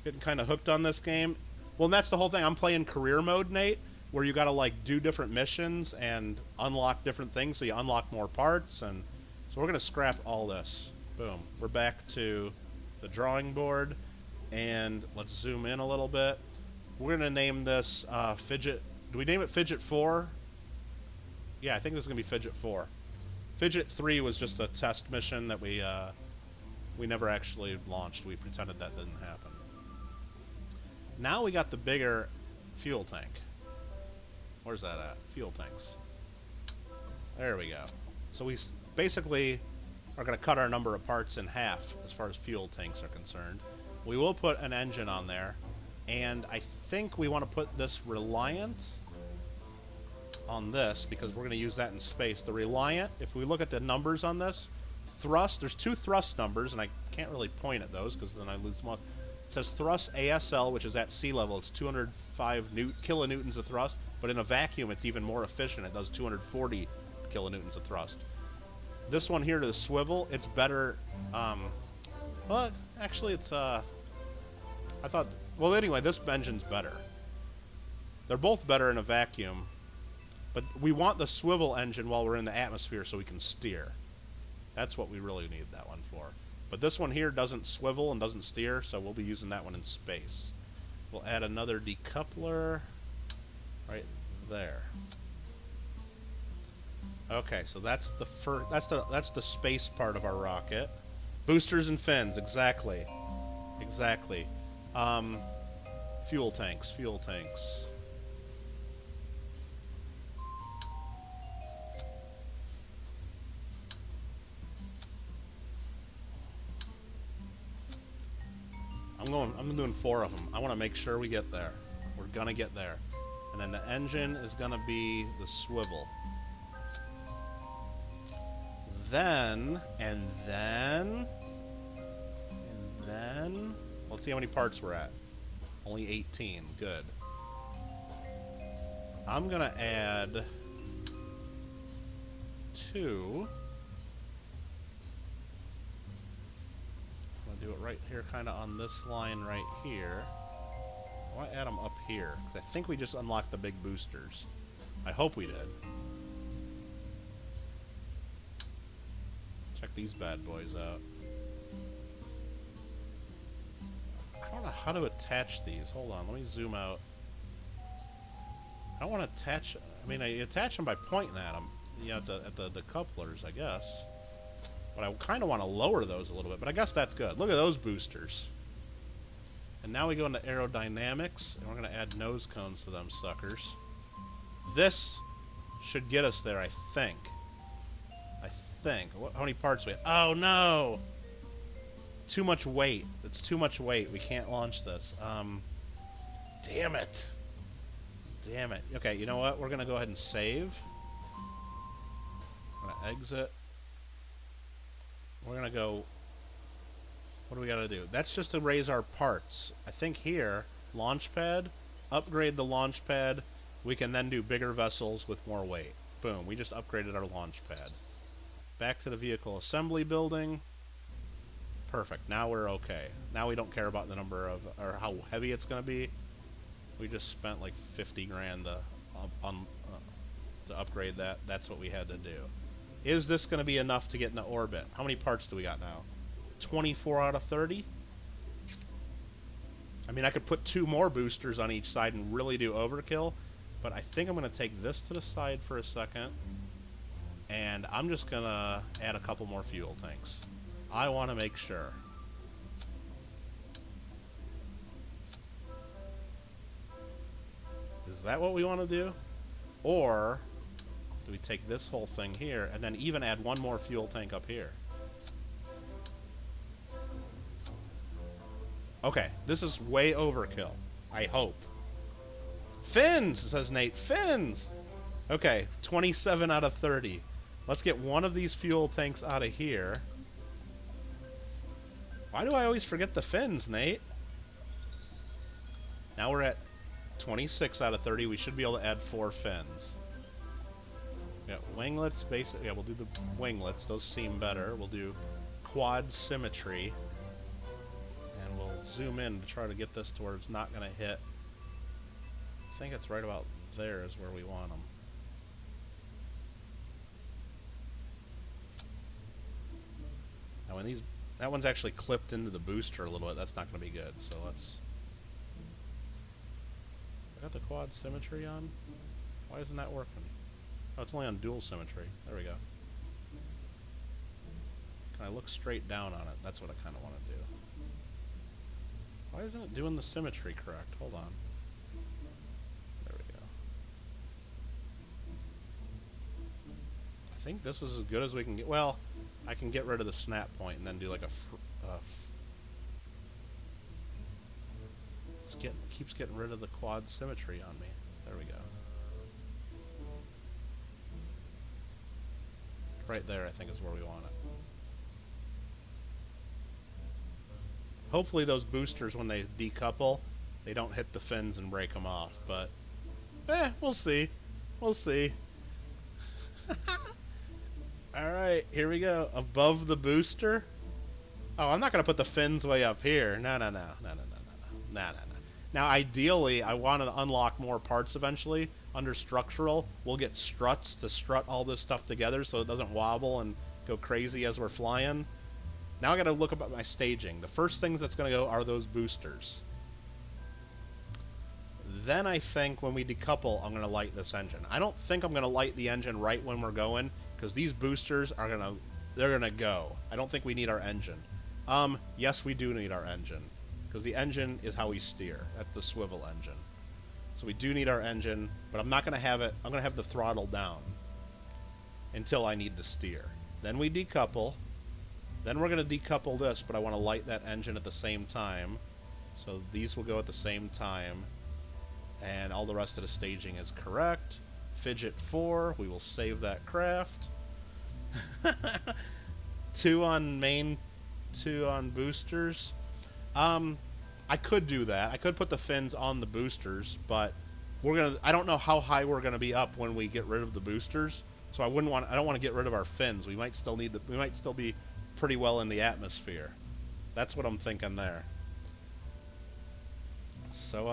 Getting kind of hooked on this game. Well, and that's the whole thing. I'm playing career mode, Nate, where you got to like do different missions and unlock different things, so you unlock more parts. And so we're going to scrap all this. Boom. We're back to the drawing board, and let's zoom in a little bit. We're going to name this Fidget. Do we name it Fidget 4? Yeah, I think this is going to be Fidget 4. Fidget 3 was just a test mission that we never actually launched. We pretended that didn't happen. Now we got the bigger fuel tank. Where's that at? Fuel tanks. There we go. So we basically are going to cut our number of parts in half as far as fuel tanks are concerned. We will put an engine on there, and I think we want to put this Reliant on this because we're going to use that in space. The Reliant, if we look at the numbers on this, thrust, there's 2 thrust numbers, and I can't really point at those because then I lose them. It says thrust ASL, which is at sea level. It's 205 kilonewtons of thrust, but in a vacuum it's even more efficient. It does 240 kilonewtons of thrust. This one here to the swivel, it's better. Well, actually, it's I thought. Well, anyway, this engine's better. They're both better in a vacuum, but we want the swivel engine while we're in the atmosphere so we can steer. That's what we really need that one for. But this one here doesn't swivel and doesn't steer, so we'll be using that one in space. We'll add another decoupler right there. Okay, so that's the first. That's the space part of our rocket. Boosters and fins, exactly, exactly. Fuel tanks, fuel tanks. I'm doing 4 of them. I want to make sure we get there. We're gonna get there. And then the engine is gonna be the swivel. Then, let's see how many parts we're at. Only 18, good. I'm gonna add 2. I'm gonna do it right here, kind of on this line right here. I want to add them up here, because I think we just unlocked the big boosters. I hope we did. Check these bad boys out. I don't know how to attach these. Hold on, let me zoom out. I don't want to attach... I mean, I attach them by pointing at them. you know, at the couplers, I guess. But I kind of want to lower those a little bit. But I guess that's good. Look at those boosters. And now we go into aerodynamics, and we're going to add nose cones to them suckers. This should get us there, I think. I think. How many parts do we have? Oh, no! Too much weight. It's too much weight. We can't launch this. Damn it. Damn it. Okay, you know what? We're going to go ahead and save. I'm going to exit. We're going to go... What do we got to do? That's just to raise our parts. I think here, launch pad, upgrade the launch pad. We can then do bigger vessels with more weight. Boom, we just upgraded our launch pad. Back to the vehicle assembly building. Perfect, now we're okay. Now we don't care about the number of, or how heavy it's going to be. We just spent like 50 grand to upgrade that. That's what we had to do. Is this going to be enough to get into orbit? How many parts do we got now? 24 out of 30? I mean, I could put 2 more boosters on each side and really do overkill, but I think I'm going to take this to the side for a second, and I'm just going to add a couple more fuel tanks. I want to make sure. Is that what we want to do? Or do we take this whole thing here and then even add 1 more fuel tank up here? Okay, this is way overkill. I hope. Fins, says Nate. Fins! Okay, 27 out of 30. Let's get 1 of these fuel tanks out of here. Why do I always forget the fins, Nate? Now we're at 26 out of 30. We should be able to add 4 fins. We got winglets, basic. Yeah, we'll do the winglets. Those seem better. We'll do quad symmetry. And we'll zoom in to try to get this to where it's not going to hit. I think it's right about there is where we want them. Now when these, that one's actually clipped into the booster a little bit, that's not going to be good. So let's... I got the quad symmetry on? Why isn't that working? Oh, it's only on dual symmetry. There we go. Can I look straight down on it? That's what I kind of want to do. Why isn't it doing the symmetry correct? Hold on. There we go. I think this is as good as we can get. Well, I can get rid of the snap point and then do like a... keeps getting rid of the quad symmetry on me. There we go. Right there, I think, is where we want it. Hopefully those boosters, when they decouple, they don't hit the fins and break them off, but... we'll see. We'll see. Alright, here we go. Above the booster. Oh, I'm not going to put the fins way up here. No. Now, ideally, I want to unlock more parts eventually. Under structural, we'll get struts to strut all this stuff together so it doesn't wobble and go crazy as we're flying. Now I got to look at my staging. The first things that's going to go are those boosters. Then I think when we decouple, I'm going to light this engine. I don't think I'm going to light the engine right when we're going, because these boosters are they're going to go. I don't think we need our engine. Yes, we do need our engine, because the engine is how we steer. That's the swivel engine. So we do need our engine, but I'm not going to have it. I'm going to have the throttle down until I need to steer. Then we decouple. Then we're going to decouple this, but I want to light that engine at the same time. So these will go at the same time. And all the rest of the staging is correct. Fidget 4, we will save that craft. 2 on main, 2 on boosters. I could do that. I could put the fins on the boosters, but I don't know how high we're gonna be up when we get rid of the boosters. So I don't want to get rid of our fins. We might still need we might still be pretty well in the atmosphere. That's what I'm thinking there. So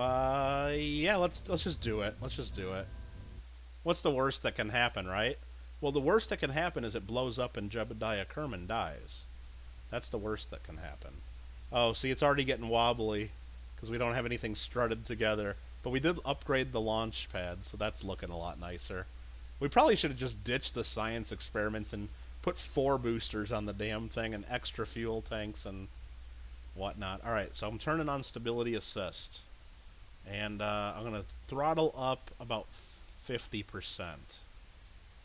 yeah, let's just do it. Let's just do it. What's the worst that can happen, right? Well, the worst that can happen is it blows up and Jebediah Kerman dies. That's the worst that can happen. Oh, see, it's already getting wobbly because we don't have anything strutted together. But we did upgrade the launch pad, so that's looking a lot nicer. We probably should have just ditched the science experiments and put 4 boosters on the damn thing and extra fuel tanks and whatnot. Alright, so I'm turning on stability assist. And I'm going to throttle up about 50%,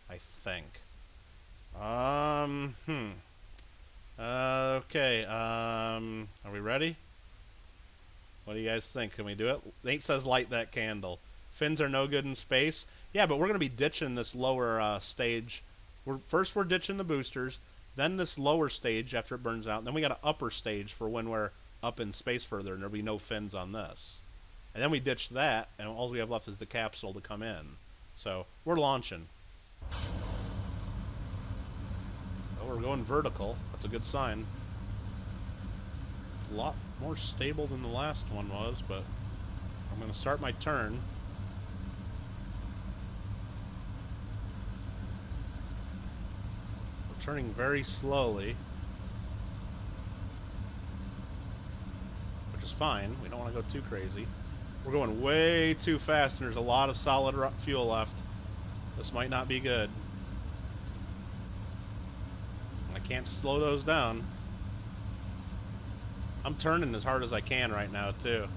I think. Okay, are we ready? What do you guys think? Can we do it? Nate says light that candle. Fins are no good in space. Yeah, but we're going to be ditching this lower stage. First we're ditching the boosters, then this lower stage after it burns out, and then we got an upper stage for when we're up in space further, and there'll be no fins on this. And then we ditch that, and all we have left is the capsule to come in. So, we're launching. Oh, we're going vertical. That's a good sign. It's a lot more stable than the last one was, but I'm going to start my turn. We're turning very slowly, which is fine. We don't want to go too crazy. We're going way too fast, and there's a lot of solid fuel left. This might not be good. I can't slow those down. I'm turning as hard as I can right now, too.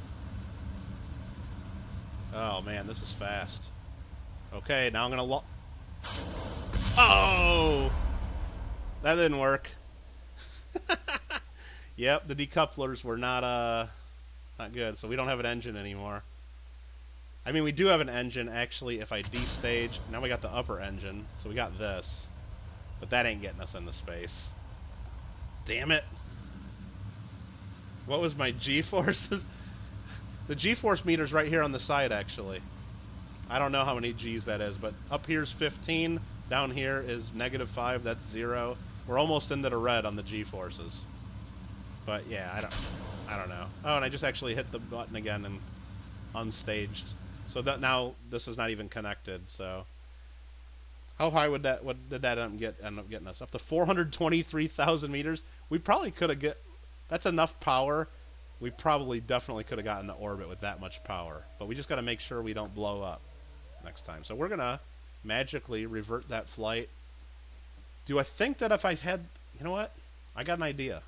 Oh, man, this is fast. Okay, now I'm going to... Oh! That didn't work. Yep, the decouplers were not good, so we don't have an engine anymore. I mean, we do have an engine, actually, if I destage. Now we got the upper engine, so we got this. But that ain't getting us into space. Damn it. What was my G-forces? The G-force meter's right here on the side, actually. I don't know how many G's that is, but up here's 15. Down here is -5. That's 0. We're almost into the red on the G-forces. But, yeah, I don't know. Oh, and I just actually hit the button again and unstaged. So that now this is not even connected, so... How high would that? What did that end up getting us? Up to 423,000 meters. We probably could have get. That's enough power. We probably definitely could have gotten to orbit with that much power. But we just got to make sure we don't blow up next time. So we're gonna magically revert that flight. Do I think that if I had, you know what? I got an idea.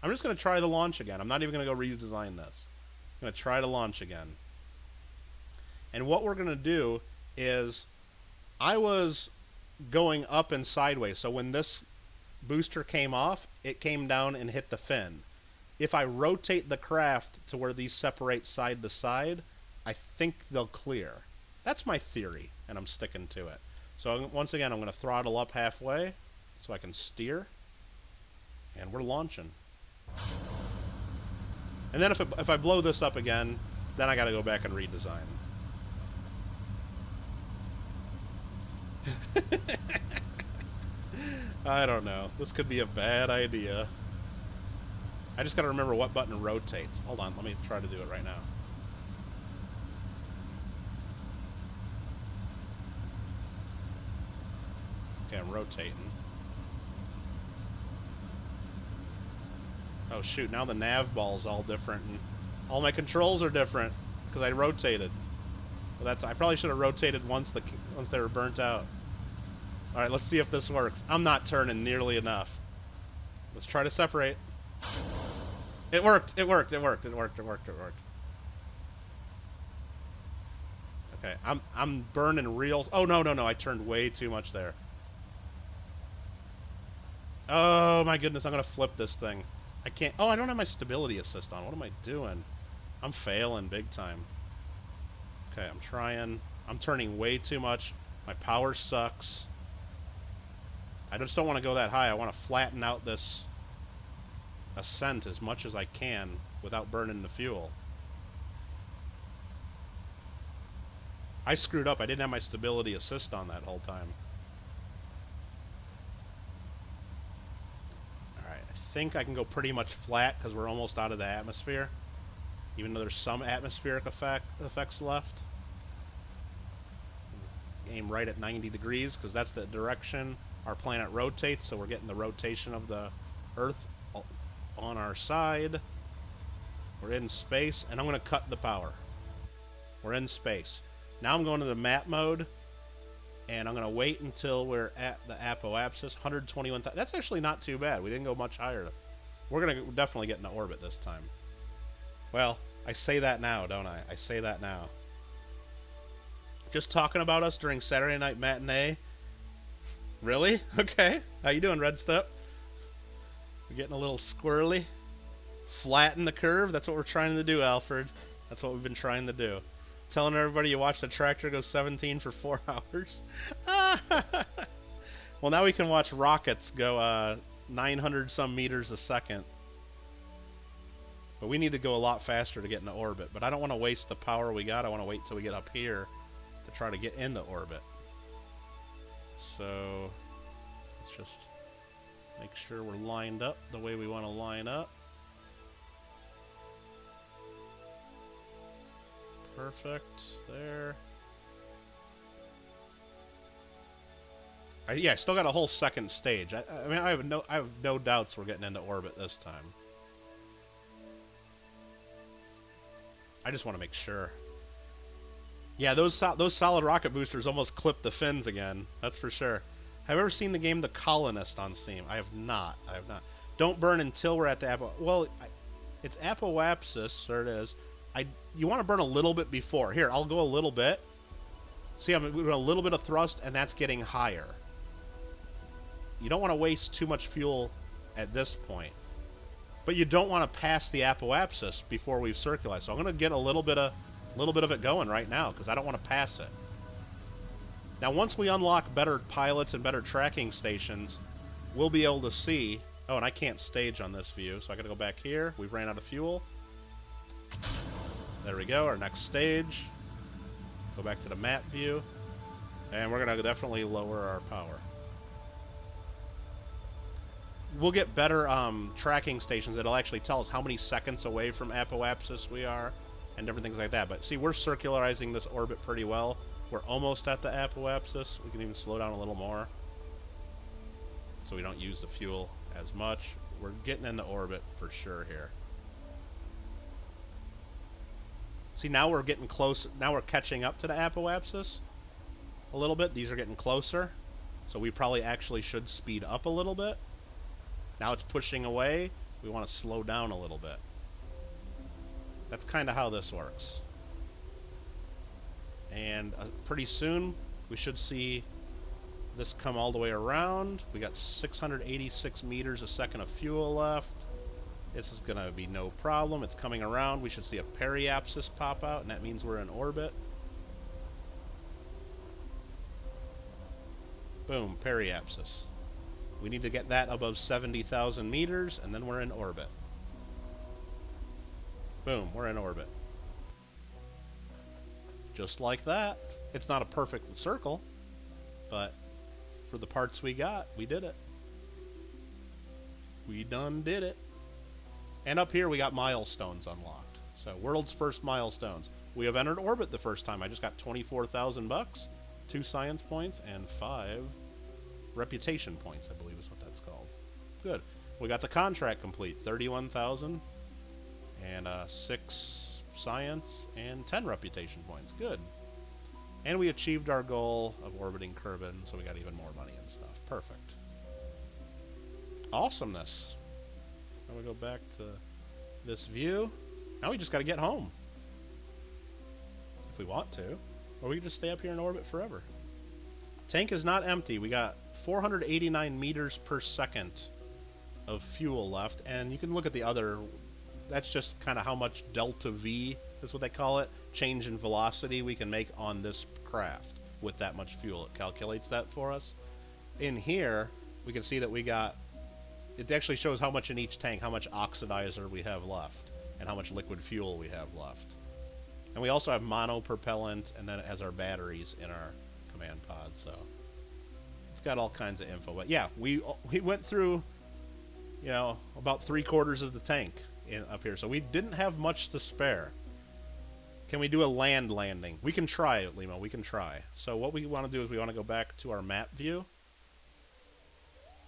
I'm just gonna try the launch again. I'm not even gonna go redesign this. I'm gonna try to launch again. And what we're gonna do is, I was going up and sideways, so when this booster came off, it came down and hit the fin. If I rotate the craft to where these separate side to side, I think they'll clear. That's my theory, and I'm sticking to it. So once again, I'm going to throttle up halfway so I can steer, and we're launching. And then if I blow this up again, then I got to go back and redesign. I don't know. This could be a bad idea. I just gotta remember what button rotates. Hold on, let me try to do it right now. Okay, I'm rotating. Oh shoot, now the nav ball's all different, and all my controls are different, because I rotated. Well, I probably should have rotated once they were burnt out. Alright, let's see if this works. I'm not turning nearly enough. Let's try to separate. It worked, it worked, it worked, it worked, it worked, it worked. Okay, I'm burning real... Oh, no, I turned way too much there. Oh, my goodness, I'm gonna flip this thing. I can't... Oh, I don't have my stability assist on. What am I doing? I'm failing big time. Okay, I'm trying. I'm turning way too much. My power sucks. I just don't want to go that high. I want to flatten out this ascent as much as I can without burning the fuel. I screwed up. I didn't have my stability assist on that whole time. Alright, I think I can go pretty much flat because we're almost out of the atmosphere. Even though there's some atmospheric effects left. Aim right at 90 degrees because that's the direction our planet rotates, so we're getting the rotation of the Earth on our side. We're in space, and I'm going to cut the power. We're in space. Now I'm going to the map mode, And I'm going to wait until we're at the apoapsis, 121,000. That's actually not too bad. We didn't go much higher. We're going to definitely get into orbit this time. Well, I say that now, don't I? I say that now. Just talking about us during Saturday Night Matinee. Really? Okay. How you doing, Red Step? We're getting a little squirrely. Flatten the curve. That's what we're trying to do, Alfred. That's what we've been trying to do. Telling everybody you watch the tractor go 17 for 4 hours. Well, now we can watch rockets go 900 some meters a second. But we need to go a lot faster to get into orbit. But I don't want to waste the power we got. I want to wait till we get up here to try to get into orbit. So let's just make sure we're lined up the way we want to line up. Perfect. There. Yeah, I still got a whole second stage. I mean, I have no doubts we're getting into orbit this time. I just want to make sure. Yeah, those solid rocket boosters almost clipped the fins again. That's for sure. Have you ever seen the game The Colonist on Steam? I have not. I have not. Don't burn until we're at the apo. Well, it's apoapsis. There it is. You want to burn a little bit before. Here, I'll go a little bit. See, I'm doing a little bit of thrust, and that's getting higher. You don't want to waste too much fuel at this point. But you don't want to pass the apoapsis before we've circulated. So I'm going to get a little bit of it going right now, because I don't want to pass it. Now, once we unlock better pilots and better tracking stations, we'll be able to see... Oh, and I can't stage on this view, so I got to go back here. We've ran out of fuel. There we go, our next stage. Go back to the map view. And we're going to definitely lower our power. We'll get better tracking stations that'll actually tell us how many seconds away from apoapsis we are and different things like that. But see, we're circularizing this orbit pretty well. We're almost at the apoapsis. We can even slow down a little more so we don't use the fuel as much. We're getting into orbit for sure here. See, now we're getting close. Now we're catching up to the apoapsis a little bit. These are getting closer. So we probably actually should speed up a little bit. Now it's pushing away. We want to slow down a little bit. That's kind of how this works. And pretty soon we should see this come all the way around. We got 686 meters a second of fuel left. This is going to be no problem. It's coming around. We should see a periapsis pop out, and that means we're in orbit. Boom, periapsis. We need to get that above 70,000 meters, and then we're in orbit. Boom, we're in orbit. Just like that. It's not a perfect circle, but for the parts we got, we did it. We done did it. And up here we got milestones unlocked. So world's first milestones. We have entered orbit the first time. I just got 24,000 bucks, 2 science points, and 5 reputation points, I believe is what that's called. Good. We got the contract complete. 31,000 and 6 science and 10 reputation points. Good. And we achieved our goal of orbiting Kerbin, so we got even more money and stuff. Perfect. Awesomeness. Now we go back to this view. Now we just got to get home. If we want to. Or we can just stay up here in orbit forever. Tank is not empty. We got 489 meters per second of fuel left. And you can look at the other. That's just kind of how much delta V is what they call it. Change in velocity we can make on this craft with that much fuel. It calculates that for us. In here, we can see that we got... It actually shows how much in each tank, how much oxidizer we have left, and how much liquid fuel we have left. And we also have monopropellant, and then it has our batteries in our command pod, so it's got all kinds of info. But yeah, we went through, you know, about 3/4 of the tank up here, so we didn't have much to spare. Can we do a land landing? We can try it, Limo. We can try. So what we want to do is we want to go back to our map view.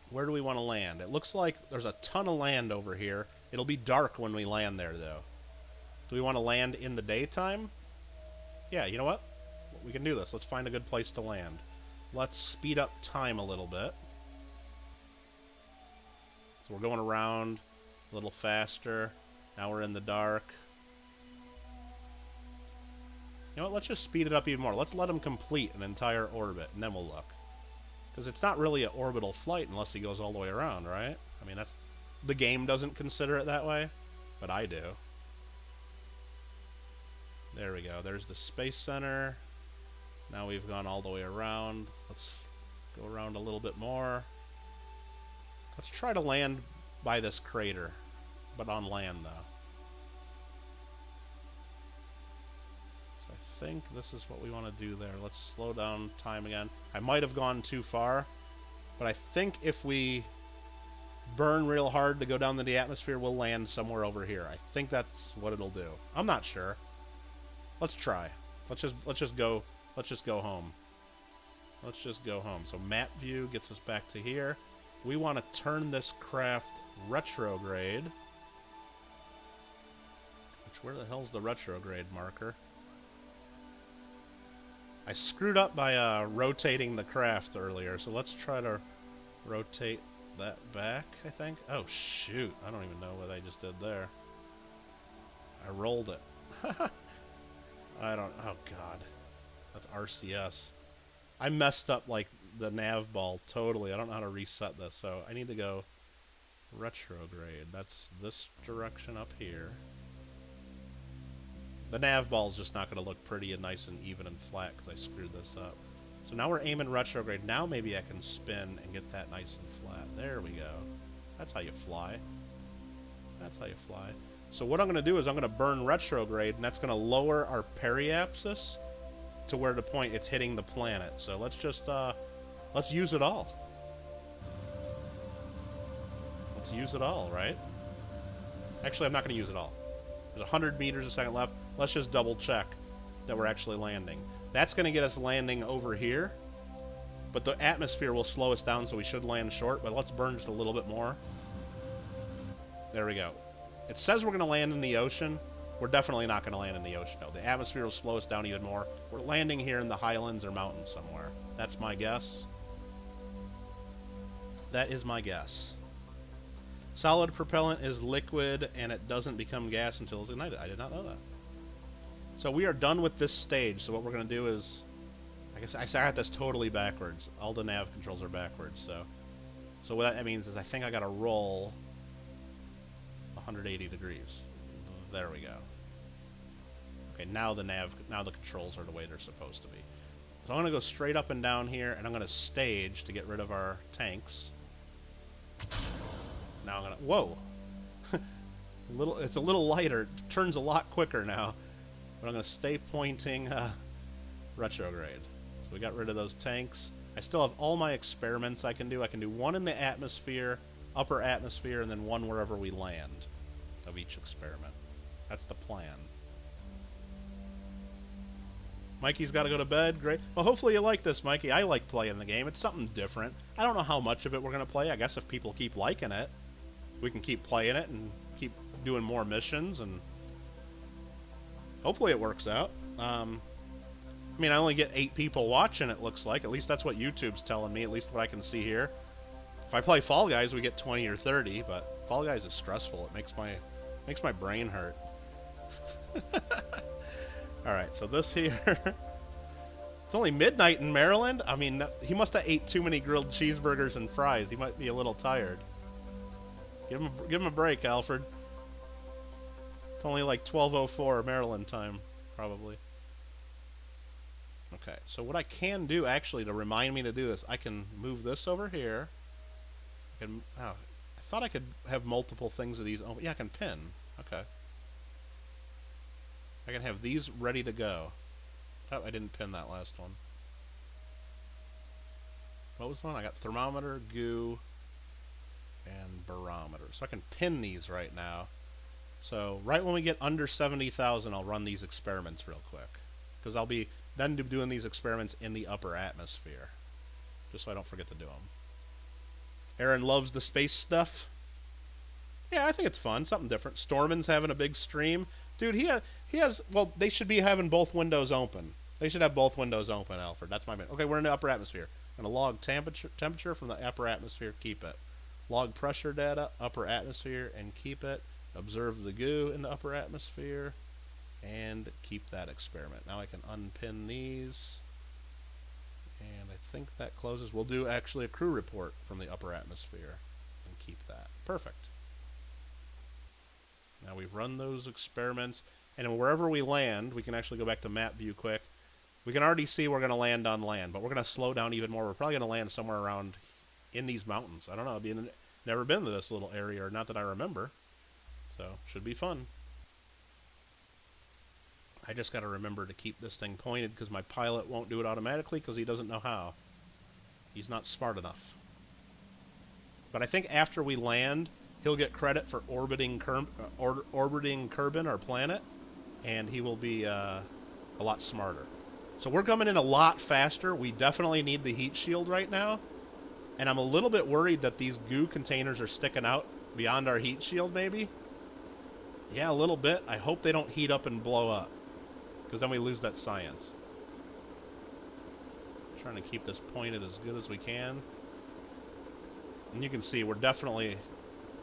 Where do we want to land? It looks like there's a ton of land over here. It'll be dark when we land there, though. Do we want to land in the daytime? Yeah, you know what? We can do this. Let's find a good place to land. let's speed up time a little bit. So we're going around a little faster. Now we're in the dark. You know what, let's just speed it up even more. Let's let him complete an entire orbit, and then we'll look. Because it's not really an orbital flight unless he goes all the way around, right? I mean, that's... The game doesn't consider it that way, but I do. There we go. There's the Space Center. Now we've gone all the way around. Let's go around a little bit more. Let's try to land by this crater, but on land, though. So I think this is what we want to do there. Let's slow down time again. I might have gone too far, but I think if we burn real hard to go down to the atmosphere, we'll land somewhere over here. I think that's what it'll do. I'm not sure. Let's try. Let's just go home. Let's just go home. So map view gets us back to here. We want to turn this craft retrograde. Where the hell's the retrograde marker? I screwed up by rotating the craft earlier, so let's try to rotate that back, I think. Oh, shoot. I don't even know what I just did there. I rolled it. I don't... Oh, God. That's RCS. I messed up, like, the nav ball totally. I don't know how to reset this, so I need to go retrograde. That's this direction up here. The nav ball's just not going to look pretty and nice and even and flat because I screwed this up. So now we're aiming retrograde. Now maybe I can spin and get that nice and flat. There we go. That's how you fly. That's how you fly. So what I'm going to do is I'm going to burn retrograde, and that's going to lower our periapsis to where the point it's hitting the planet. So let's just, let's use it all. Let's use it all, right? Actually, I'm not going to use it all. There's 100 meters a second left. Let's just double check that we're actually landing. That's going to get us landing over here, but the atmosphere will slow us down, so we should land short, but let's burn just a little bit more. There we go. It says we're going to land in the ocean. We're definitely not going to land in the ocean, though. The atmosphere will slow us down even more. We're landing here in the highlands or mountains somewhere. That's my guess. That is my guess. Solid propellant is liquid, and it doesn't become gas until it's ignited. I did not know that. So we are done with this stage, so what we're going to do is... I guess I got this totally backwards. All the nav controls are backwards, so what that means is I think I got to roll 180 degrees. There we go. Okay, now the controls are the way they're supposed to be. So I'm going to go straight up and down here, and I'm going to stage to get rid of our tanks. Now I'm going to... Whoa! It's a little lighter. It turns a lot quicker now. But I'm going to stay pointing retrograde. So we got rid of those tanks. I still have all my experiments I can do. I can do one in the atmosphere, upper atmosphere, and then one wherever we land of each experiment. That's the plan. Mikey's got to go to bed. Great. Well, hopefully you like this, Mikey. I like playing the game. It's something different. I don't know how much of it we're going to play. I guess if people keep liking it, we can keep playing it and keep doing more missions, and hopefully it works out. I mean, I only get 8 people watching, it looks like. At least that's what YouTube's telling me, at least what I can see here. If I play Fall Guys, we get 20 or 30, but Fall Guys is stressful. It makes my brain hurt. Alright, so this here... It's only midnight in Maryland? I mean, he must have ate too many grilled cheeseburgers and fries. He might be a little tired. Give him a break, Alfred. It's only like 12:04 Maryland time, probably. Okay, so what I can do, actually, to remind me to do this, I can move this over here. I thought I could have multiple things of these. Oh, yeah, I can pin. Okay. I can have these ready to go. Oh, I didn't pin that last one. What was the one? I got thermometer, goo, and barometer. So I can pin these right now. So right when we get under 70,000, I'll run these experiments real quick. Because I'll be then doing these experiments in the upper atmosphere. Just so I don't forget to do them. Aaron loves the space stuff. Yeah, I think it's fun. Something different. Storman's having a big stream. Dude, he has... Well, they should be having both windows open. They should have both windows open, Alfred. That's my man. Okay, we're in the upper atmosphere. I'm going to log temperature from the upper atmosphere, keep it. Log pressure data, upper atmosphere, and keep it. Observe the goo in the upper atmosphere, and keep that experiment. Now I can unpin these, and I think that closes. We'll do actually a crew report from the upper atmosphere, and keep that. Perfect. Now we've run those experiments, and wherever we land, we can actually go back to map view quick. We can already see we're going to land on land, but we're going to slow down even more. We're probably going to land somewhere around in these mountains. I don't know. Never been to this little area, or not that I remember. So, should be fun. I just got to remember to keep this thing pointed because my pilot won't do it automatically because he doesn't know how. He's not smart enough. But I think after we land, he'll get credit for orbiting Kerbin, our planet, and he will be a lot smarter. So we're coming in a lot faster. We definitely need the heat shield right now. And I'm a little bit worried that these goo containers are sticking out beyond our heat shield, maybe. Yeah, a little bit. I hope they don't heat up and blow up, because then we lose that science. Trying to keep this pointed as good as we can. And you can see we're definitely...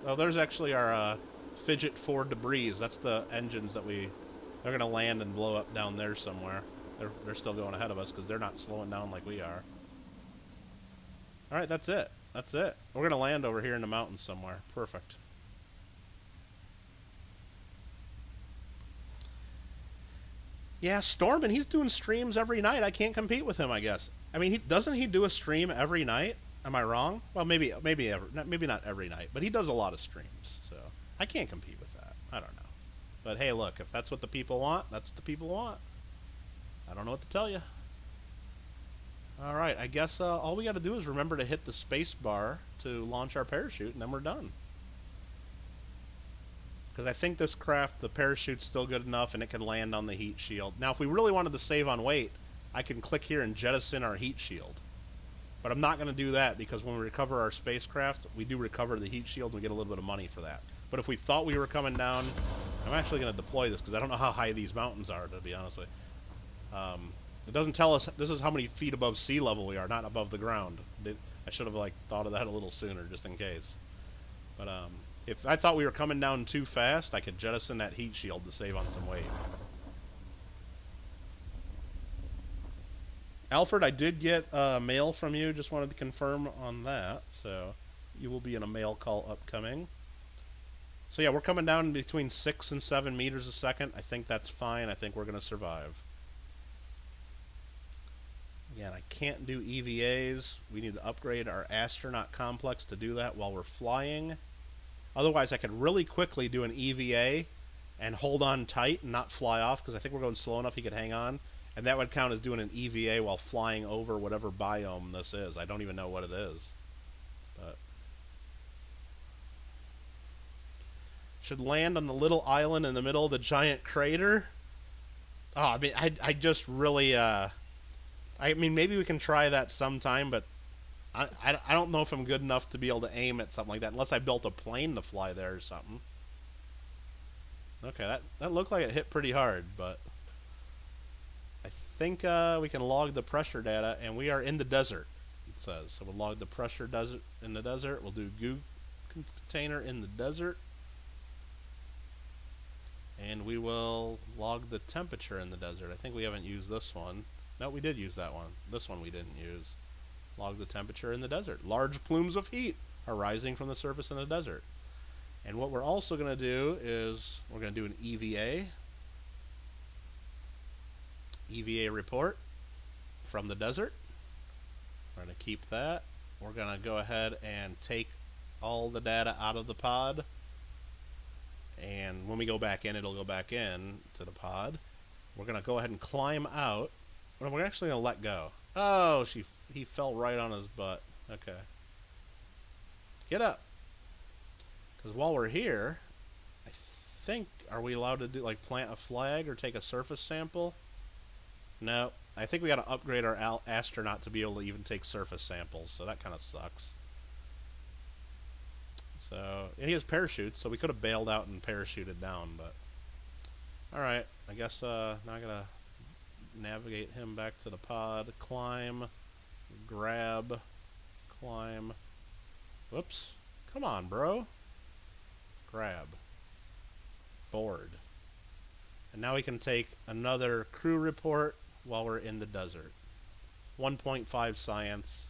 Oh, there's actually our Fidget 4 debris. That's the engines that they're going to land and blow up down there somewhere. They're still going ahead of us because they're not slowing down like we are. Alright, that's it. That's it. We're going to land over here in the mountains somewhere. Perfect. Yeah, Stormin', he's doing streams every night. I can't compete with him, I guess. I mean, doesn't he do a stream every night? Am I wrong? Well, maybe not every night, but he does a lot of streams. So I can't compete with that. I don't know. But hey, look, if that's what the people want, that's what the people want. I don't know what to tell you. All right, I guess all we got to do is remember to hit the space bar to launch our parachute, and then we're done. Because I think this craft, the parachute's still good enough, and it can land on the heat shield. Now, if we really wanted to save on weight, I can click here and jettison our heat shield. But I'm not going to do that, because when we recover our spacecraft, we do recover the heat shield, and we get a little bit of money for that. But if we thought we were coming down, I'm actually going to deploy this, because I don't know how high these mountains are, to be honest with you. It doesn't tell us, this is how many feet above sea level we are, not above the ground. I should have thought of that a little sooner, just in case. But if I thought we were coming down too fast, I could jettison that heat shield to save on some weight. Alfred, I did get mail from you. Just wanted to confirm on that. So you will be in a mail call upcoming. So yeah, we're coming down between 6 and 7 meters a second. I think that's fine. I think we're going to survive. Again, I can't do EVAs. We need to upgrade our astronaut complex to do that while we're flying. Otherwise, I could really quickly do an EVA and hold on tight and not fly off, because I think we're going slow enough he could hang on. And that would count as doing an EVA while flying over whatever biome this is. I don't even know what it is. But should land on the little island in the middle of the giant crater. Oh, I mean, I just really... I mean, maybe we can try that sometime, but I don't know if I'm good enough to be able to aim at something like that, unless I built a plane to fly there or something. Okay, that looked like it hit pretty hard, but I think we can log the pressure data, and we are in the desert, it says. So we'll log the pressure in the desert. We'll do goo container in the desert. And we will log the temperature in the desert. I think we haven't used this one. No, we did use that one. This one we didn't use. Log the temperature in the desert. Large plumes of heat are rising from the surface in the desert. And what we're also going to do is we're going to do an EVA. EVA report from the desert. We're going to keep that. We're going to go ahead and take all the data out of the pod. And when we go back in, it'll go back in to the pod. We're going to go ahead and climb out. We're actually going to let go. Oh, he fell right on his butt. Okay. Get up. Because while we're here, I think, are we allowed to do plant a flag or take a surface sample? No. I think we got to upgrade our astronaut to be able to even take surface samples, so that kind of sucks. So, and he has parachutes, so we could have bailed out and parachuted down, but... Alright, I guess now I gotta navigate him back to the pod. Climb. Grab. Climb. Whoops. Come on, bro. Grab. Board. And now we can take another crew report while we're in the desert. 1.5 science.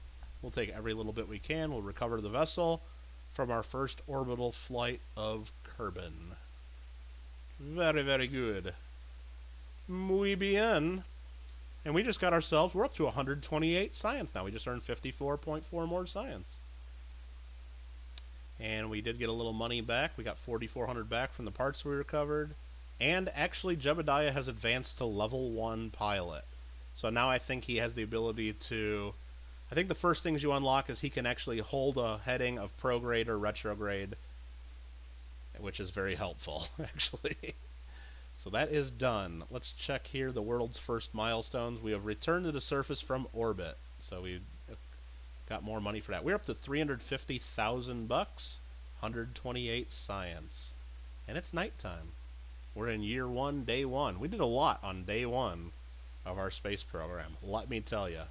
We'll take every little bit we can. We'll recover the vessel from our first orbital flight of Kerbin. Very, very good. Muy bien. And we just got ourselves, we're up to 128 science now. We just earned 54.4 more science. And we did get a little money back. We got 4,400 back from the parts we recovered. And actually, Jebediah has advanced to level 1 pilot. So now I think he has the ability to... I think the first things you unlock is he can actually hold a heading of prograde or retrograde, which is very helpful, actually. So that is done. Let's check here the world's first milestones. We have returned to the surface from orbit. So we got more money for that. We're up to 350,000 bucks, 128 science. And it's nighttime. We're in year 1, day 1. We did a lot on day 1 of our space program. Let me tell you.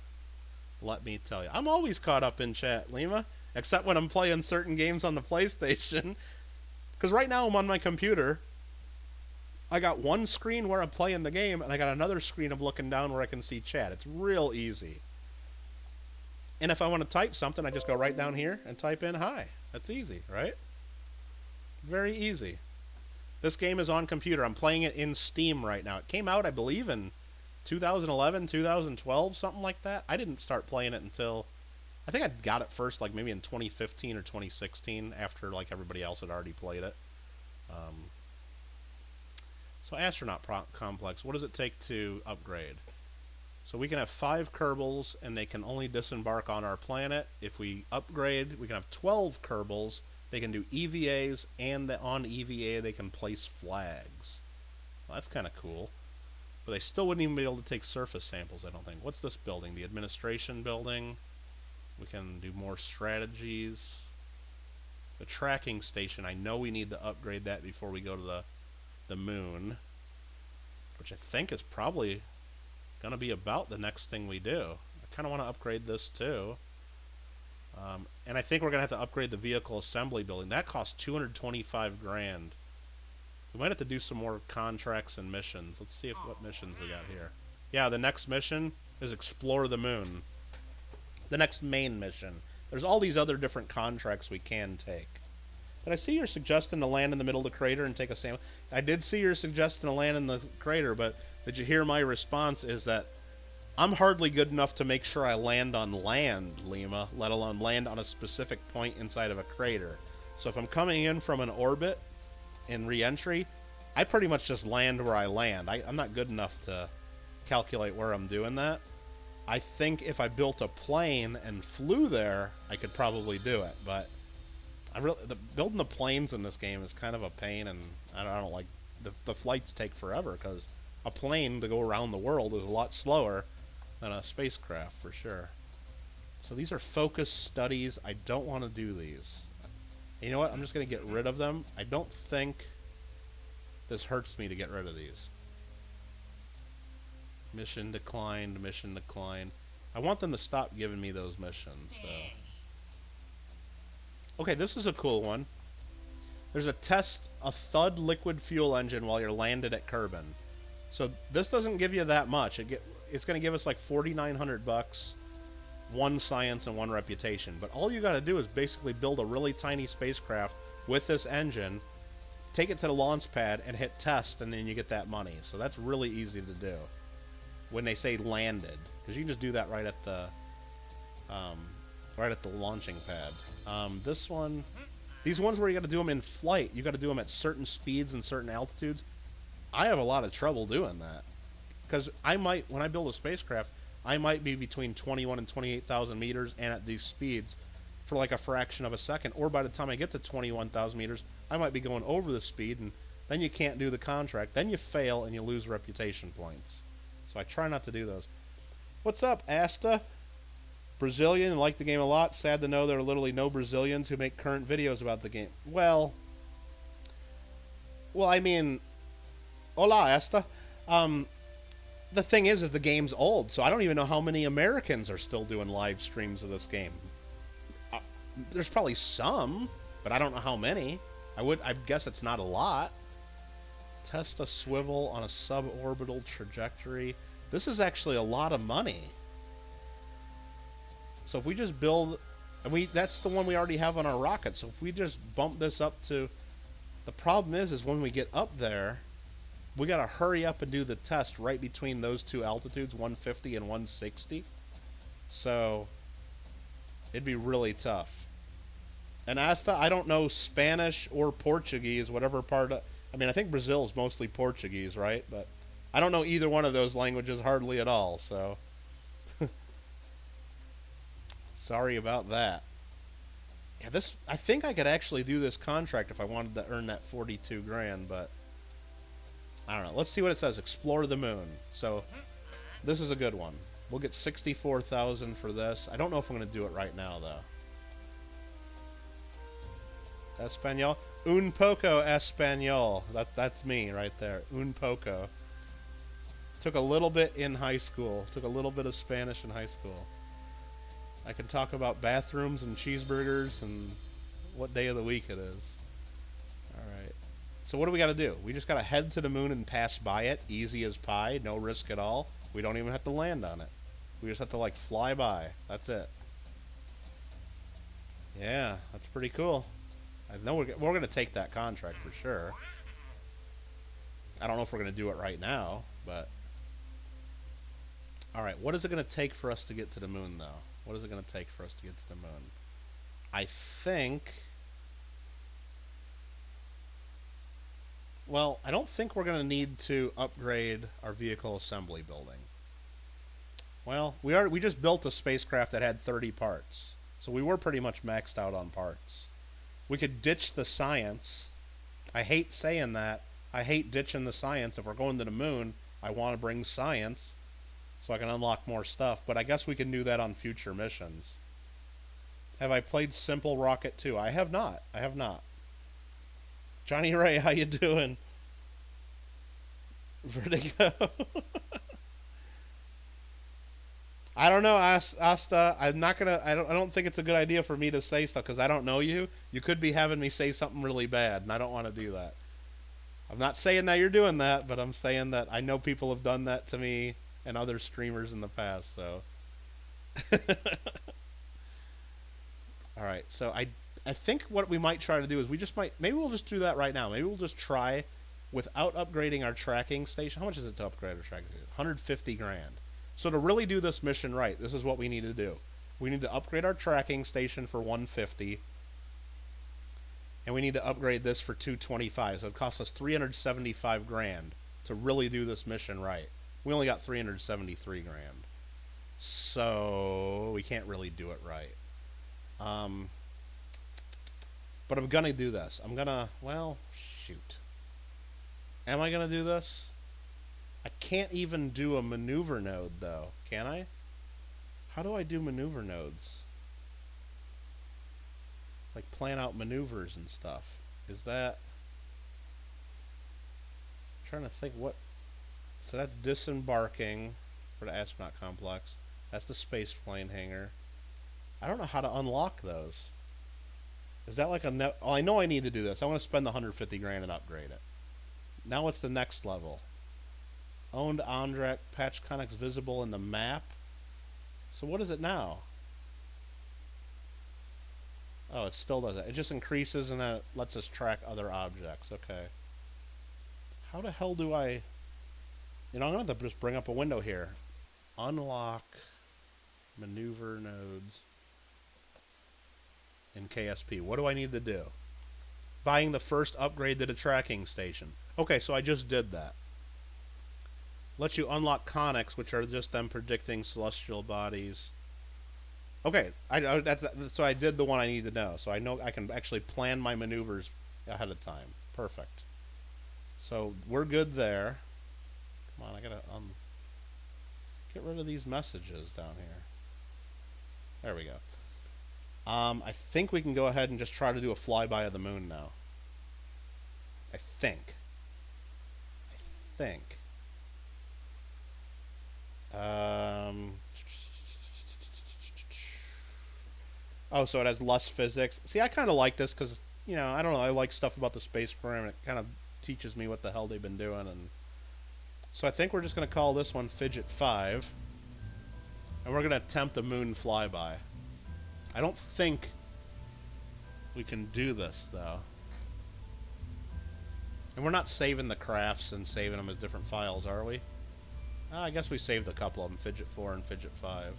Let me tell you. I'm always caught up in chat, Lima. Except when I'm playing certain games on the PlayStation. Because right now I'm on my computer. I got one screen where I'm playing the game, and I got another screen of looking down where I can see chat. It's real easy. And if I want to type something, I just go right down here and type in hi. That's easy, right? Very easy. This game is on computer. I'm playing it in Steam right now. It came out, I believe, in 2011, 2012, something like that. I didn't start playing it until... I think I got it first, like, maybe in 2015 or 2016, after, like, everybody else had already played it. So, Astronaut Complex, what does it take to upgrade? So we can have 5 Kerbals, and they can only disembark on our planet. If we upgrade, we can have 12 Kerbals. They can do EVAs, and on EVA they can place flags. Well, that's kind of cool. But they still wouldn't even be able to take surface samples, I don't think. What's this building? The administration building. We can do more strategies. The tracking station, I know we need to upgrade that before we go to the moon. Which I think is probably going to be about the next thing we do. I kind of want to upgrade this too. And I think we're going to have to upgrade the vehicle assembly building. That costs 225 grand. We might have to do some more contracts and missions. Let's see what missions we got here. Yeah, the next mission is explore the moon. The next main mission. There's all these other different contracts we can take. But I see you're suggesting to land in the middle of the crater and take a sample. I did see you're suggesting to land in the crater, but did you hear my response is that I'm hardly good enough to make sure I land on land, Lima, let alone land on a specific point inside of a crater. So if I'm coming in from an orbit in re-entry, I pretty much just land where I land. I'm not good enough to calculate where I'm doing that. I think if I built a plane and flew there, I could probably do it, but building the planes in this game is kind of a pain, and I don't like the flights take forever, because a plane to go around the world is a lot slower than a spacecraft for sure. So these are focus studies. I don't want to do these. You know what? I'm just going to get rid of them. I don't think this hurts me to get rid of these. Mission declined, mission declined. I want them to stop giving me those missions. So. Okay, this is a cool one. There's a Thud liquid fuel engine while you're landed at Kerbin. So this doesn't give you that much. It's going to give us like 4,900 bucks, 1 science and 1 reputation. But all you got to do is basically build a really tiny spacecraft with this engine, take it to the launch pad and hit test, and then you get that money. So that's really easy to do when they say landed, because you can just do that right at the launching pad. This one, these ones where you got to do them in flight, you got to do them at certain speeds and certain altitudes. I have a lot of trouble doing that, because when I build a spacecraft, I might be between 21 and 28,000 meters and at these speeds for like a fraction of a second, or by the time I get to 21,000 meters, I might be going over the speed, and then you can't do the contract. Then you fail and you lose reputation points. So I try not to do those. What's up, Asta? Brazilian, like the game a lot. Sad to know there are literally no Brazilians who make current videos about the game. Well, I mean, hola, Asta. the thing is the game's old, so I don't even know how many Americans are still doing live streams of this game. Uh, there's probably some, but I don't know how many. I guess it's not a lot. Test a swivel on a suborbital trajectory. This is actually a lot of money. So if we just build, and that's the one we already have on our rocket. So if we just bump this up to, the problem is when we get up there, we gotta hurry up and do the test right between those two altitudes, 150 and 160. So it'd be really tough. And Asta, I don't know Spanish or Portuguese, whatever part of, I mean, I think Brazil is mostly Portuguese, right? But I don't know either one of those languages hardly at all, so sorry about that. Yeah, I think I could actually do this contract if I wanted to earn that 42 grand, but I don't know. Let's see what it says. Explore the moon. So this is a good one. We'll get 64,000 for this. I don't know if I'm going to do it right now, though. Espanol. Un poco español. That's me right there. Un poco. Took a little bit in high school. Took a little bit of Spanish in high school. I can talk about bathrooms and cheeseburgers and what day of the week it is. Alright. So what do we got to do? We just got to head to the moon and pass by it. Easy as pie. No risk at all. We don't even have to land on it. We just have to, like, fly by. That's it. Yeah, that's pretty cool. I know we're going to take that contract for sure. I don't know if we're going to do it right now, but... Alright, what is it going to take for us to get to the moon, though? What is it going to take for us to get to the moon? I think... Well, I don't think we're going to need to upgrade our vehicle assembly building. Well, we just built a spacecraft that had 30 parts. So we were pretty much maxed out on parts. We could ditch the science. I hate saying that. I hate ditching the science. If we're going to the moon, I want to bring science so I can unlock more stuff. But I guess we can do that on future missions. Have I played Simple Rocket 2? I have not. I have not. Johnny Ray, how you doing? Vertigo. I don't know, Asta. I'm not gonna. I don't think it's a good idea for me to say stuff because I don't know you. You could be having me say something really bad, and I don't want to do that. I'm not saying that you're doing that, but I'm saying that I know people have done that to me and other streamers in the past. So. All right. So I think what we might try to do is maybe we'll just do that right now. Maybe we'll just try without upgrading our tracking station. How much is it to upgrade our tracking station? 150 grand. So to really do this mission right, this is what we need to do. We need to upgrade our tracking station for 150. And we need to upgrade this for 225. So it costs us 375 grand to really do this mission right. We only got 373 grand. So we can't really do it right. But I'm going to do this. I'm going to, well, shoot. Am I going to do this? I can't even do a maneuver node, though. Can I? How do I do maneuver nodes? Like, plan out maneuvers and stuff. Is that... I'm trying to think what... So that's disembarking for the astronaut complex. That's the space plane hangar. I don't know how to unlock those. Is that like a... Oh, I know I need to do this. I want to spend the 150 grand and upgrade it. Now what's the next level? Owned Ondrak patch connects visible in the map. So what is it now? Oh, it still does it. It just increases and then it lets us track other objects. Okay. How the hell do I... You know, I'm going to have to just bring up a window here. Unlock maneuver nodes in KSP. What do I need to do? Buying the first upgrade to the tracking station. Okay, so I just did that. Lets you unlock conics, which are just them predicting celestial bodies. Okay, so I did the one I need to know. So I know I can actually plan my maneuvers ahead of time. Perfect. So we're good there. Come on, I gotta get rid of these messages down here. There we go. I think we can go ahead and just try to do a flyby of the moon now. I think. Oh, so it has less physics. See, I kind of like this because, you know, I don't know. I like stuff about the space program. And it kind of teaches me what the hell they've been doing. And so I think we're just going to call this one Fidget 5. And we're going to attempt a moon flyby. I don't think we can do this, though. And we're not saving the crafts and saving them as different files, are we? I guess we saved a couple of them. Fidget 4 and Fidget 5.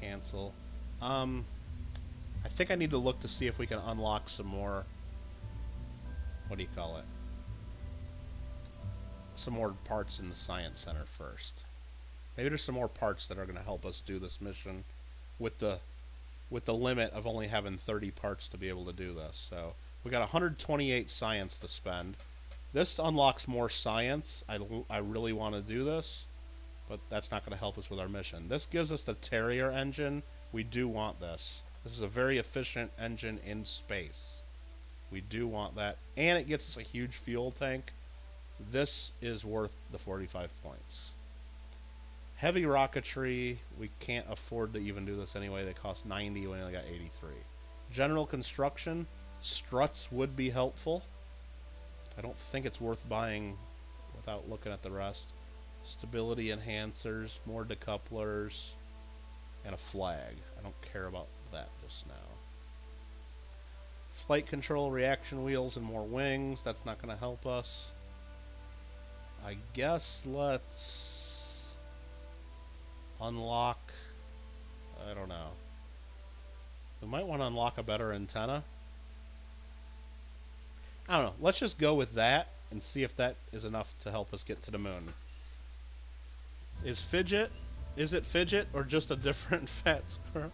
Cancel. I think I need to look to see if we can unlock some more... What do you call it? Some more parts in the Science Center first. Maybe there's some more parts that are going to help us do this mission with the limit of only having 30 parts to be able to do this. So we got 128 science to spend. This unlocks more science. I really want to do this, but that's not going to help us with our mission. This gives us the Terrier engine. We do want this. This is a very efficient engine in space. We do want that. And it gets us a huge fuel tank. This is worth the 45 points. Heavy rocketry, we can't afford to even do this anyway. They cost 90, we only got 83. General construction, struts would be helpful. I don't think it's worth buying without looking at the rest. Stability enhancers, more decouplers, and a flag. I don't care about that just now. Flight control, reaction wheels, and more wings. That's not going to help us. I guess let's unlock, I don't know. We might want to unlock a better antenna. I don't know. Let's just go with that and see if that is enough to help us get to the moon. Is it Fidget or just a different fat squirrel?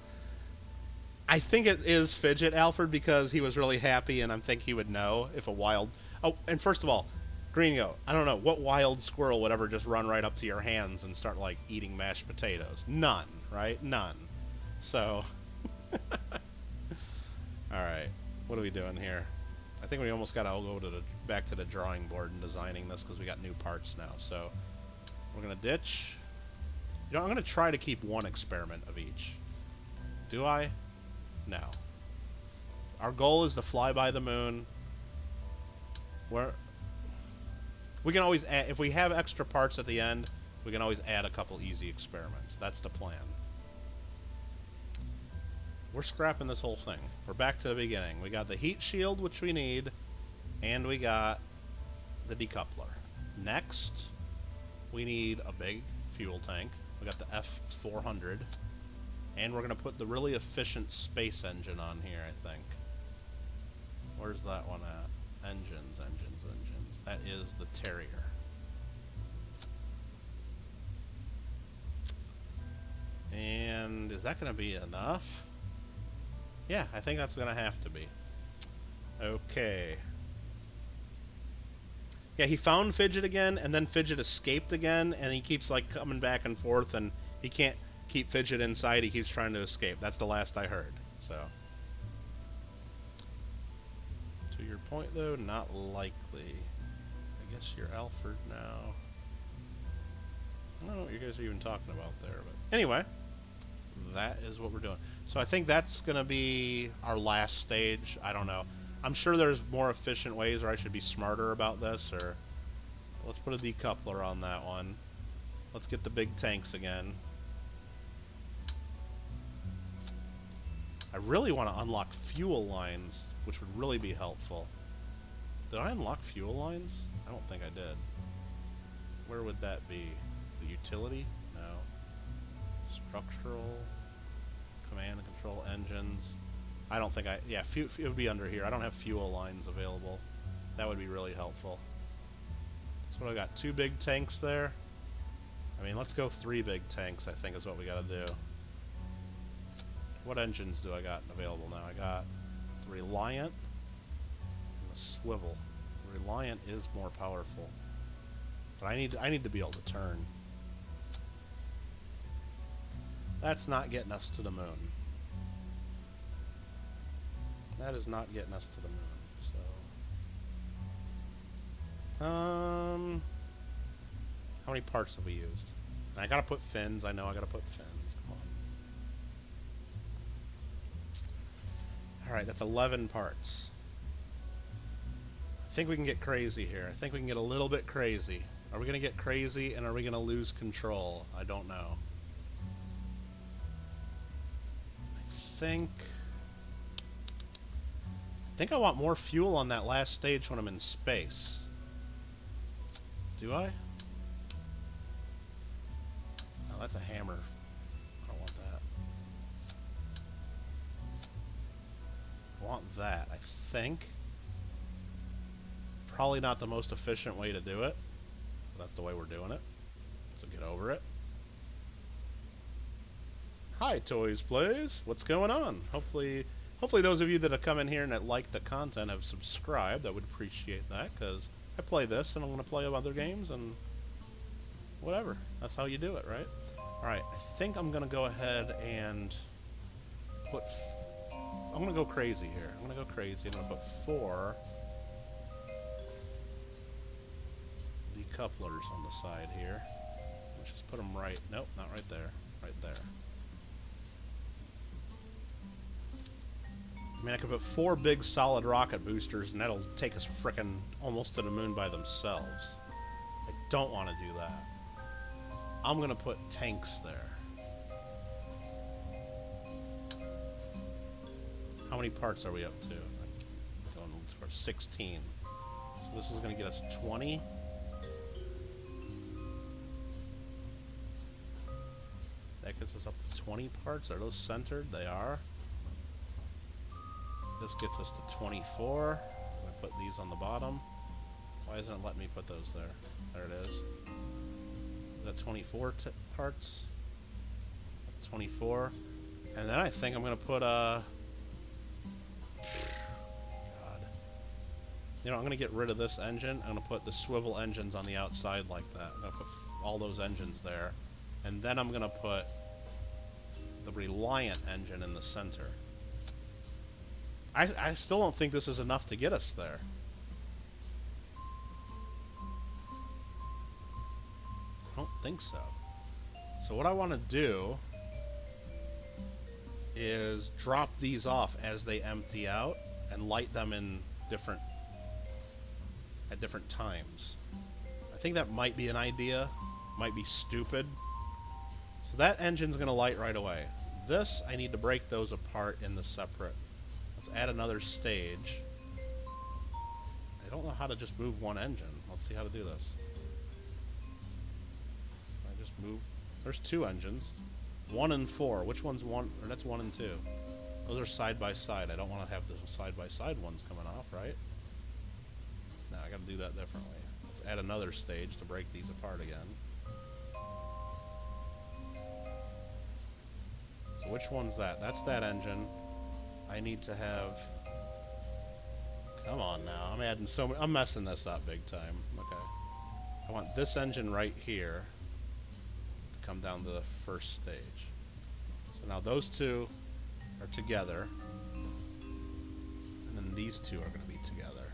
I think it is Fidget, Alfred, because he was really happy and I think he would know if a wild... Oh, and first of all, Gringo, I don't know, what wild squirrel would ever just run right up to your hands and start, like, eating mashed potatoes? None, right? None. So... Alright, what are we doing here? I think we almost got to go to back to the drawing board and designing this because we got new parts now. So, we're going to ditch. You know, I'm going to try to keep one experiment of each. Do I? No. Our goal is to fly by the moon. We can always add, if we have extra parts at the end, we can always add a couple easy experiments. That's the plan. We're scrapping this whole thing. We're back to the beginning. We got the heat shield, which we need, and we got the decoupler. Next, we need a big fuel tank. We got the F400, and we're going to put the really efficient space engine on here, I think. Where's that one at? Engines. That is the Terrier. And is that going to be enough? Yeah, I think that's going to have to be. Okay. Yeah, he found Fidget again, and then Fidget escaped again, and he keeps, like, coming back and forth, and he can't keep Fidget inside. He keeps trying to escape. That's the last I heard. So, to your point, though, not likely. I guess you're Alfred now. I don't know what you guys are even talking about there, but anyway, that is what we're doing. So I think that's going to be our last stage. I don't know. I'm sure there's more efficient ways, or I should be smarter about this, or let's put a decoupler on that one. Let's get the big tanks again. I really want to unlock fuel lines, which would really be helpful. Did I unlock fuel lines? I don't think I did. Where would that be? The utility? No. Structural, command and control engines. I don't think yeah, it would be under here. I don't have fuel lines available. That would be really helpful. So I got 2 big tanks there. I mean, let's go 3 big tanks, I think is what we got to do. What engines do I got available now? I got the Reliant and the Swivel. The Reliant is more powerful. But I need to be able to turn. That's not getting us to the moon. That is not getting us to the moon. So, how many parts have we used? And I gotta put fins. I know I gotta put fins. Come Alright, that's 11 parts. I think we can get crazy here. I think we can get a little bit crazy. Are we going to get crazy and are we going to lose control? I don't know. I think I want more fuel on that last stage when I'm in space. Do I? Oh, that's a hammer. I don't want that. I want that, I think. Probably not the most efficient way to do it. But that's the way we're doing it. So get over it. Hi, Toys Plays. What's going on? Hopefully those of you that have come in here and that like the content have subscribed. I would appreciate that, because I play this and I'm going to play other games and whatever. That's how you do it, right? Alright, I think I'm going to go ahead and put... I'm going to go crazy here. I'm going to go crazy. I'm going to put 4 decouplers on the side here. Let's just put them right... Nope, not right there. Right there. I mean, I could put 4 big solid rocket boosters and that'll take us frickin' almost to the moon by themselves. I don't want to do that. I'm going to put tanks there. How many parts are we up to? I'm going for 16. So this is going to get us 20. That gets us up to 20 parts. Are those centered? They are. This gets us to 24. I put these on the bottom. Why isn't it letting me put those there? There it is. Is that 24 parts? That's 24. And then I think I'm going to put God. You know, I'm going to get rid of this engine. I'm going to put the swivel engines on the outside like that. I'm going to put all those engines there. And then I'm going to put the Reliant engine in the center. I still don't think this is enough to get us there. I don't think so. So what I want to do is drop these off as they empty out and light them in at different times. I think that might be an idea. Might be stupid. So that engine's going to light right away. This, I need to break those apart in the separate. Let's add another stage. I don't know how to just move one engine. Let's see how to do this. I just move. There's 2 engines. 1 and 4. Which one's 1? Or that's 1 and 2. Those are side by side. I don't want to have the side by side ones coming off, right? No, I got to do that differently. Let's add another stage to break these apart again. So which one's that? That's that engine. I need to have... Come on now. I'm adding so many... I'm messing this up big time. Okay. I want this engine right here to come down to the first stage. So now those 2 are together. And then these 2 are going to be together.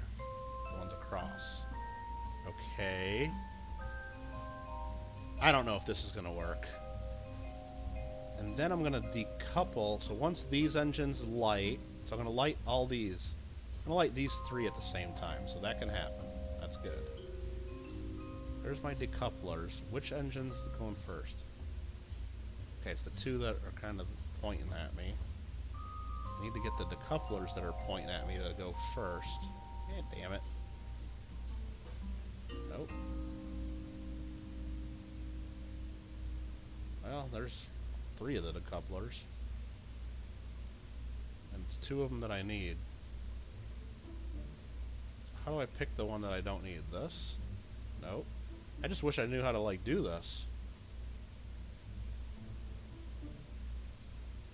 The ones across. Okay. I don't know if this is going to work. And then I'm going to decouple. So once these engines light, so I'm going to light all these. I'm going to light these 3 at the same time, so that can happen. That's good. There's my decouplers. Which engine's going first? Okay, it's the 2 that are kind of pointing at me. I need to get the decouplers that are pointing at me to go first. God damn it. Nope. Well, there's 3 of the decouplers. And it's 2 of them that I need. So how do I pick the one that I don't need? This? Nope. I just wish I knew how to, like, do this.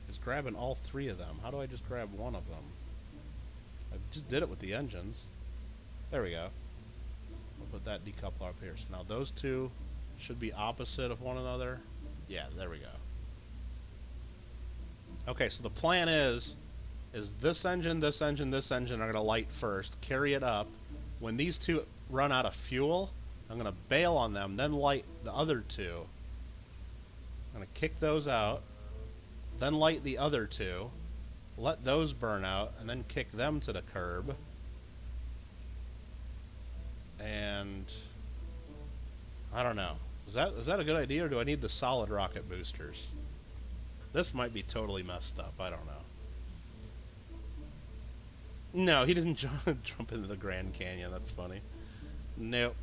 Just grabbing all 3 of them. How do I just grab one of them? I just did it with the engines. There we go. I'll put that decoupler up here. So now those 2 should be opposite of one another. Yeah, there we go. Okay, so the plan is this engine, this engine, this engine are going to light first, carry it up. When these 2 run out of fuel, I'm going to bail on them, then light the other 2. I'm going to kick those out, then light the other 2, let those burn out, and then kick them to the curb. And I don't know. Is that a good idea, or do I need the solid rocket boosters? This might be totally messed up. I don't know. No, he didn't jump into the Grand Canyon. That's funny. Nope.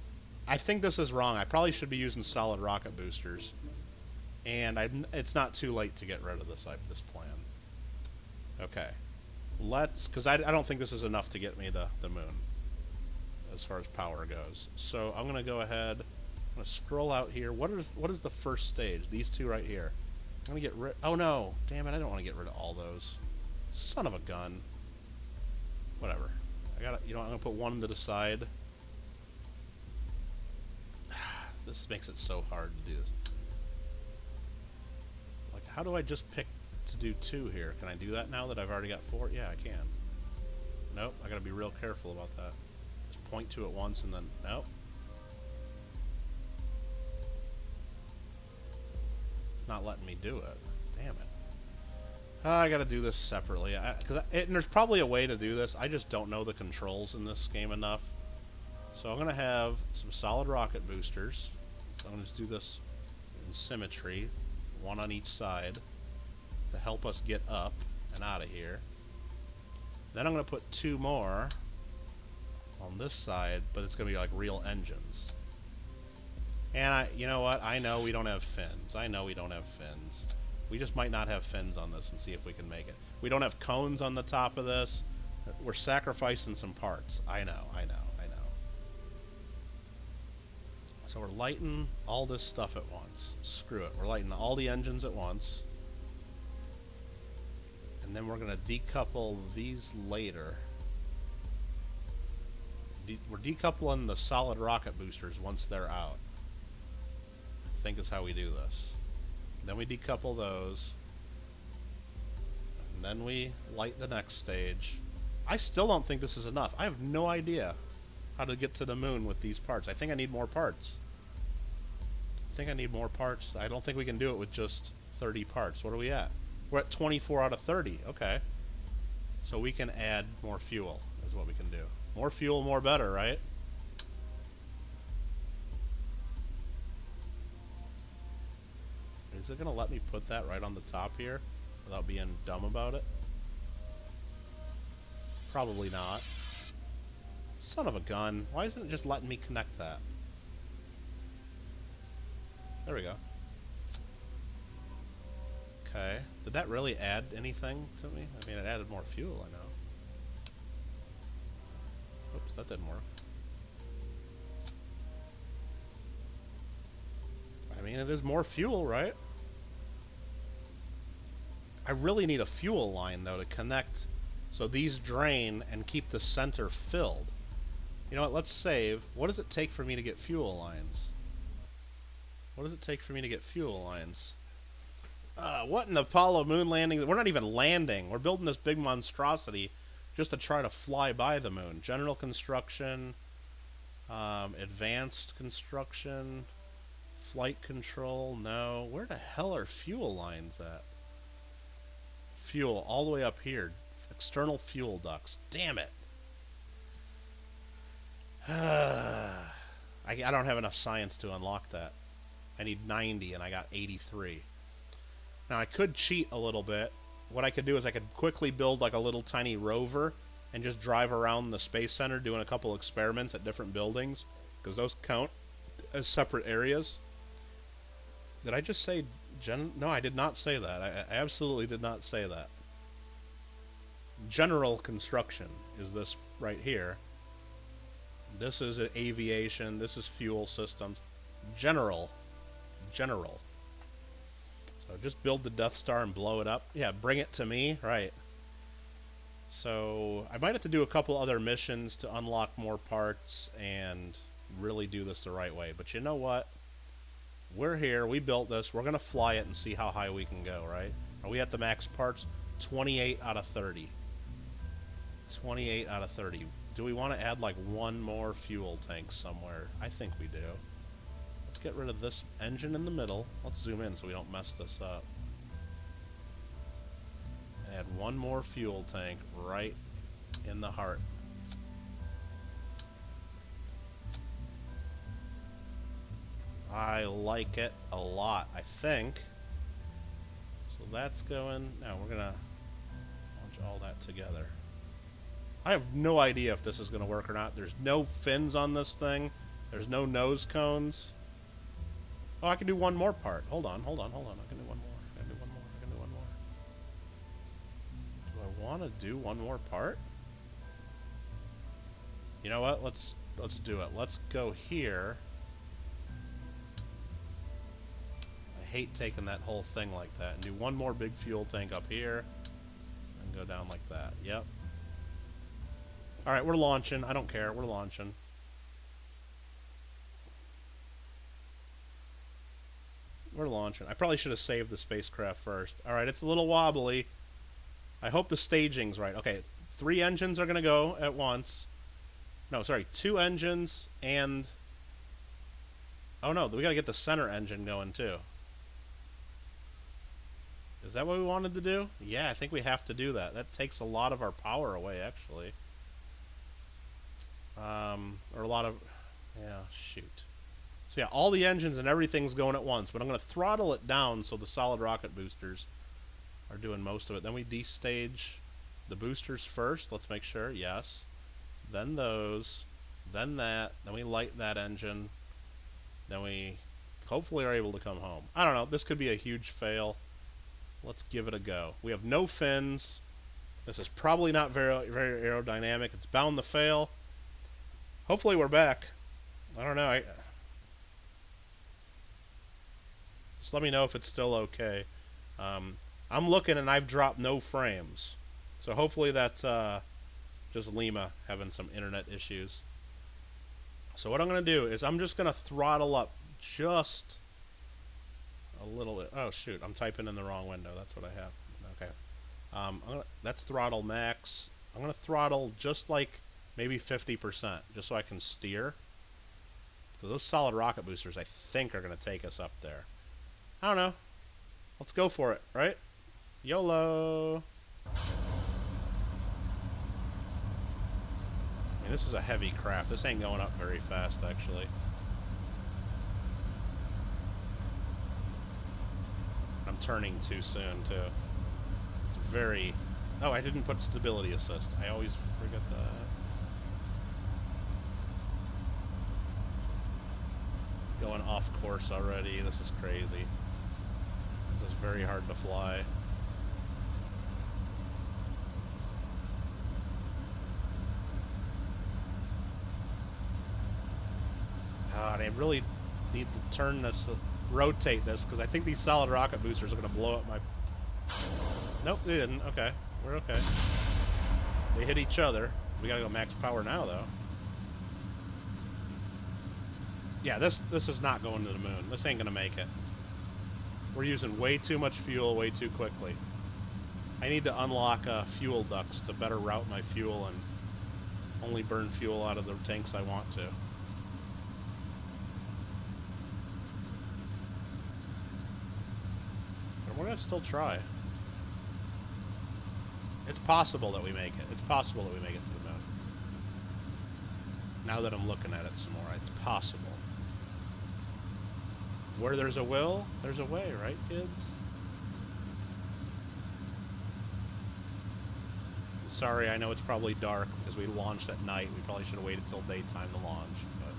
I think this is wrong. I probably should be using solid rocket boosters. And it's not too late to get rid of this plan. Okay. Because I don't think this is enough to get me the moon as far as power goes. So I'm going to go ahead. I'm going to scroll out here. What is the first stage? These two right here. I'm going to get rid... Oh, no. Damn it. I don't want to get rid of all those. Son of a gun. Whatever. I'm going to put one to the side. This makes it so hard to do this. Like, how do I just pick to do 2 here? Can I do that now that I've already got 4? Yeah, I can. Nope, I gotta be real careful about that. Just point to it once and then... Nope. It's not letting me do it. Damn it. I gotta do this separately. And there's probably a way to do this. I just don't know the controls in this game enough. So I'm gonna have some solid rocket boosters. So I'm gonna just do this in symmetry, one on each side, to help us get up and out of here. Then I'm gonna put 2 more on this side, but it's gonna be like real engines. And you know what? I know we don't have fins. I know we don't have fins. We just might not have fins on this and see if we can make it. We don't have cones on the top of this. We're sacrificing some parts. I know. So we're lighting all this stuff at once. Screw it. We're lighting all the engines at once. And then we're going to decouple these later. We're decoupling the solid rocket boosters once they're out. I think is how we do this. Then we decouple those. And then we light the next stage. I still don't think this is enough. I have no idea how to get to the moon with these parts. I think I need more parts. I don't think we can do it with just 30 parts. What are we at? We're at 24 out of 30. Okay. So we can add more fuel is what we can do. More fuel, more better, right? Is it going to let me put that right on the top here without being dumb about it? Probably not. Son of a gun. Why isn't it just letting me connect that? There we go. Okay. Did that really add anything to me? I mean, it added more fuel, I know. Oops, that didn't work. I mean, it is more fuel, right? I really need a fuel line, though, to connect so these drain and keep the center filled. You know what, let's save. What does it take for me to get fuel lines? What in the Apollo moon landing? We're not even landing. We're building this big monstrosity just to try to fly by the moon. General construction, advanced construction, flight control, no. Where the hell are fuel lines at? Fuel, all the way up here. External fuel ducts. Damn it. I don't have enough science to unlock that. I need 90 and I got 83. Now I could cheat a little bit. What I could do is I could quickly build like a little tiny rover and just drive around the Space Center doing a couple experiments at different buildings, because those count as separate areas. Did I just say no, I did not say that. I absolutely did not say that. General construction is this right here. This is aviation. This is fuel systems. General. So just build the Death Star and blow it up. Yeah, bring it to me. Right. So I might have to do a couple other missions to unlock more parts and really do this the right way. But you know what? We're here. We built this. We're going to fly it and see how high we can go, right? Are we at the max parts? 28 out of 30. 28 out of 30. Do we want to add like one more fuel tank somewhere? I think we do. Let's get rid of this engine in the middle. Let's zoom in so we don't mess this up. Add one more fuel tank right in the heart. I like it a lot, I think. So that's going... Now we're going to launch all that together. I have no idea if this is going to work or not. There's no fins on this thing. There's no nose cones. Oh, I can do one more part. Hold on. I can do one more. I can do one more. Do I want to do one more part? You know what? Let's do it. Let's go here. I hate taking that whole thing like that. And do one more big fuel tank up here. And go down like that. Yep. Alright, we're launching. I don't care. We're launching. We're launching. I probably should have saved the spacecraft first. Alright, it's a little wobbly. I hope the staging's right. Okay, 3 engines are going to go at once. No, sorry, 2 engines and... Oh no, we got to get the center engine going too. Is that what we wanted to do? Yeah, I think we have to do that. That takes a lot of our power away, actually. Or a lot of... Yeah, shoot. So yeah, all the engines and everything's going at once, but I'm going to throttle it down so the solid rocket boosters are doing most of it. Then we destage the boosters first. Let's make sure. Yes. Then those. Then that. Then we light that engine. Then we hopefully are able to come home. I don't know. This could be a huge fail. Let's give it a go. We have no fins. This is probably not very aerodynamic. It's bound to fail. Hopefully we're back. I don't know. Just let me know if it's still okay. I'm looking and I've dropped no frames. So hopefully that's just Lima having some internet issues. So what I'm going to do is I'm just going to throttle up just a little bit. Oh shoot, I'm typing in the wrong window. That's what I have. Okay. That's throttle max. I'm going to throttle just like maybe 50% just so I can steer. Because those solid rocket boosters I think are going to take us up there. I don't know. Let's go for it, right? YOLO! I mean, this is a heavy craft. This ain't going up very fast, actually. I'm turning too soon, too. It's very... Oh, I didn't put stability assist. I always forget that. It's going off course already. This is crazy. This is very hard to fly. God, I really need to turn this, rotate this, because I think these solid rocket boosters are going to blow up my... Nope, they didn't. Okay, we're okay. They hit each other. We got to go max power now, though. Yeah, this is not going to the moon. This ain't going to make it. We're using way too much fuel way too quickly. I need to unlock fuel ducts to better route my fuel and only burn fuel out of the tanks I want to. But we're going to still try. It's possible that we make it. It's possible that we make it to the moon. Now that I'm looking at it some more, it's possible. Where there's a will, there's a way, right, kids? Sorry, I know it's probably dark because we launched at night. We probably should have waited till daytime to launch. But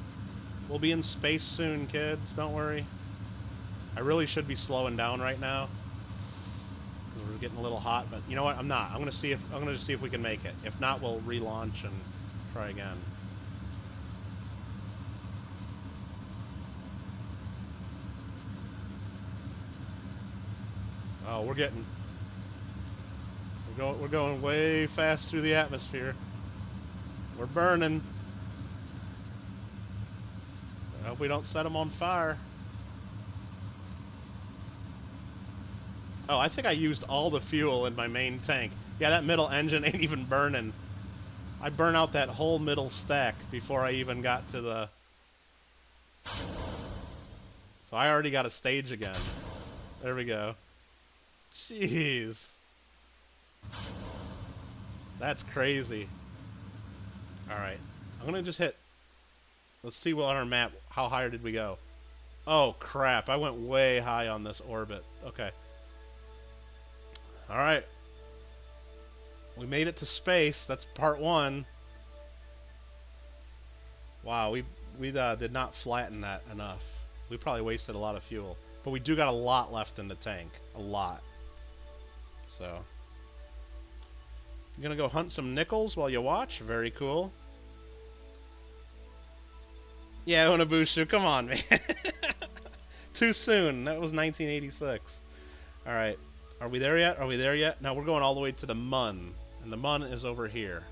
we'll be in space soon, kids. Don't worry. I really should be slowing down right now because we're getting a little hot. But you know what? I'm not. I'm gonna see if we can make it. If not, we'll relaunch and try again. Oh, we're going way fast through the atmosphere. We're burning. I hope we don't set them on fire. Oh, I think I used all the fuel in my main tank. Yeah, that middle engine ain't even burning. I burn out that whole middle stack before I even got to the... So I already got a stage again. There we go. Jeez. That's crazy. Alright. I'm gonna just hit... Let's see what on our map. How high did we go? Oh, crap. I went way high on this orbit. Okay. Alright. We made it to space. That's part one. Wow, we did not flatten that enough. We probably wasted a lot of fuel. But we do got a lot left in the tank. A lot. So... I'm gonna go hunt some nickels while you watch. Very cool. Yeah, Unabushu, come on, man. Too soon. That was 1986. Alright. Are we there yet? Are we there yet? No, we're going all the way to the Mun. And the Mun is over here.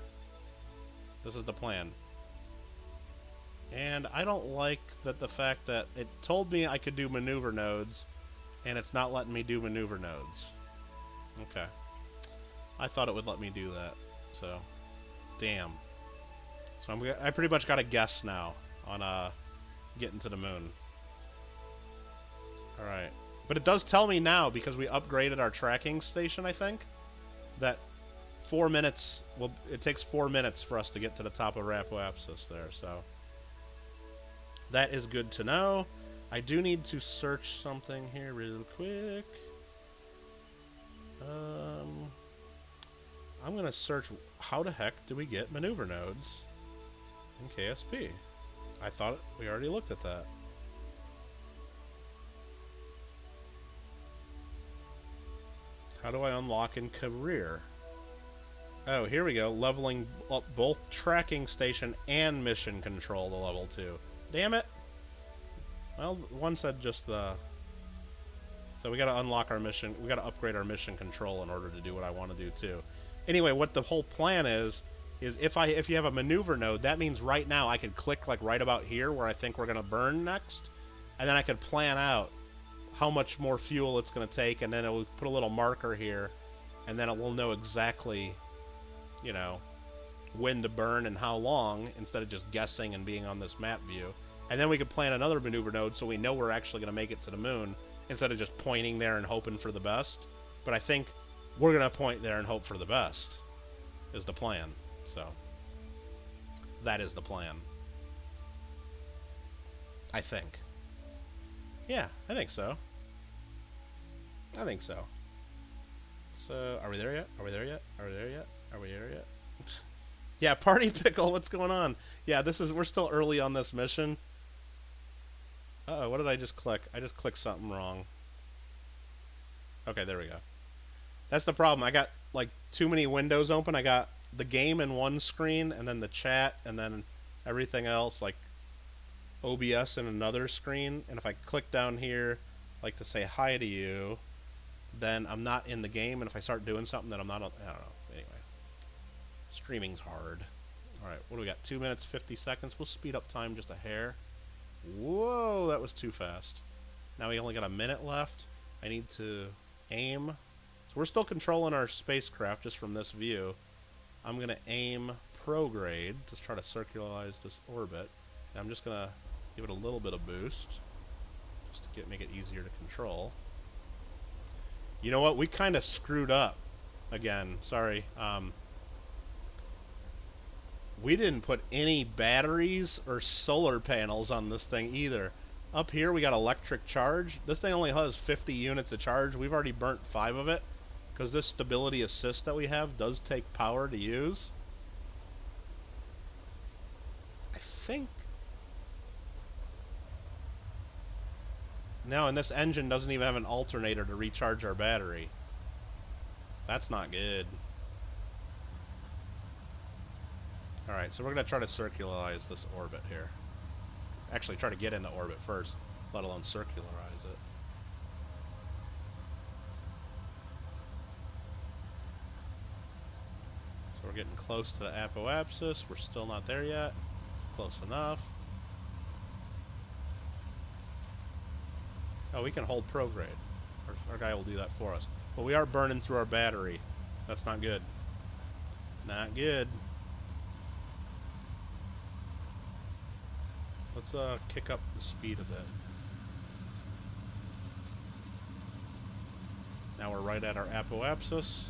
This is the plan. And I don't like that the fact that it told me I could do maneuver nodes, and it's not letting me do maneuver nodes. Okay. I thought it would let me do that. So, damn. So I pretty much got a guess now on getting to the moon. Alright. But it does tell me now, because we upgraded our tracking station, I think, that 4 minutes, well, it takes 4 minutes for us to get to the top of Apoapsis there, so... That is good to know. I do need to search something here real quick. I'm going to search how the heck do we get maneuver nodes in KSP. I thought we already looked at that. How do I unlock in career? Oh, here we go. Leveling up both tracking station and mission control to level 2. Damn it! Well, one said just the... So we gotta unlock our mission... We gotta upgrade our mission control in order to do what I want to do, too. Anyway, what the whole plan is if you have a maneuver node, that means right now I could click, like, right about here where I think we're gonna burn next, and then I could plan out how much more fuel it's gonna take, and then it will put a little marker here, and then it will know exactly, you know, when to burn and how long, instead of just guessing and being on this map view. And then we could plan another maneuver node so we know we're actually going to make it to the moon, instead of just pointing there and hoping for the best. But I think we're going to point there and hope for the best, is the plan. So, that is the plan. I think. Yeah, I think so. I think so. So, are we there yet? Are we there yet? Are we there yet? Are we there yet? Yeah, Party Pickle, what's going on? Yeah, we're still early on this mission. Uh-oh, what did I just click? I just clicked something wrong. Okay, there we go. That's the problem. I got, like, too many windows open. I got the game in one screen, and then the chat, and then everything else, like OBS in another screen. And if I click down here, like to say hi to you, then I'm not in the game, and if I start doing something that I'm not on, I don't know. Anyway. Streaming's hard. Alright, what do we got? 2 minutes, 50 seconds. We'll speed up time just a hair. Whoa, that was too fast. Now we only got a minute left. I need to aim. So we're still controlling our spacecraft just from this view. I'm going to aim prograde to try to circularize this orbit. And I'm just going to give it a little bit of boost, just to make it easier to control. You know what? We kind of screwed up again. Sorry. We didn't put any batteries or solar panels on this thing either. Up here we got electric charge. This thing only has 50 units of charge. We've already burnt 5 of it, because this stability assist that we have does take power to use. I think... No, and this engine doesn't even have an alternator to recharge our battery. That's not good. Alright, so we're going to try to circularize this orbit here. Actually, try to get into orbit first, let alone circularize it. So we're getting close to the apoapsis. We're still not there yet. Close enough. Oh, we can hold prograde. Our guy will do that for us. But we are burning through our battery. That's not good. Not good. Let's kick up the speed a bit. Now we're right at our apoapsis.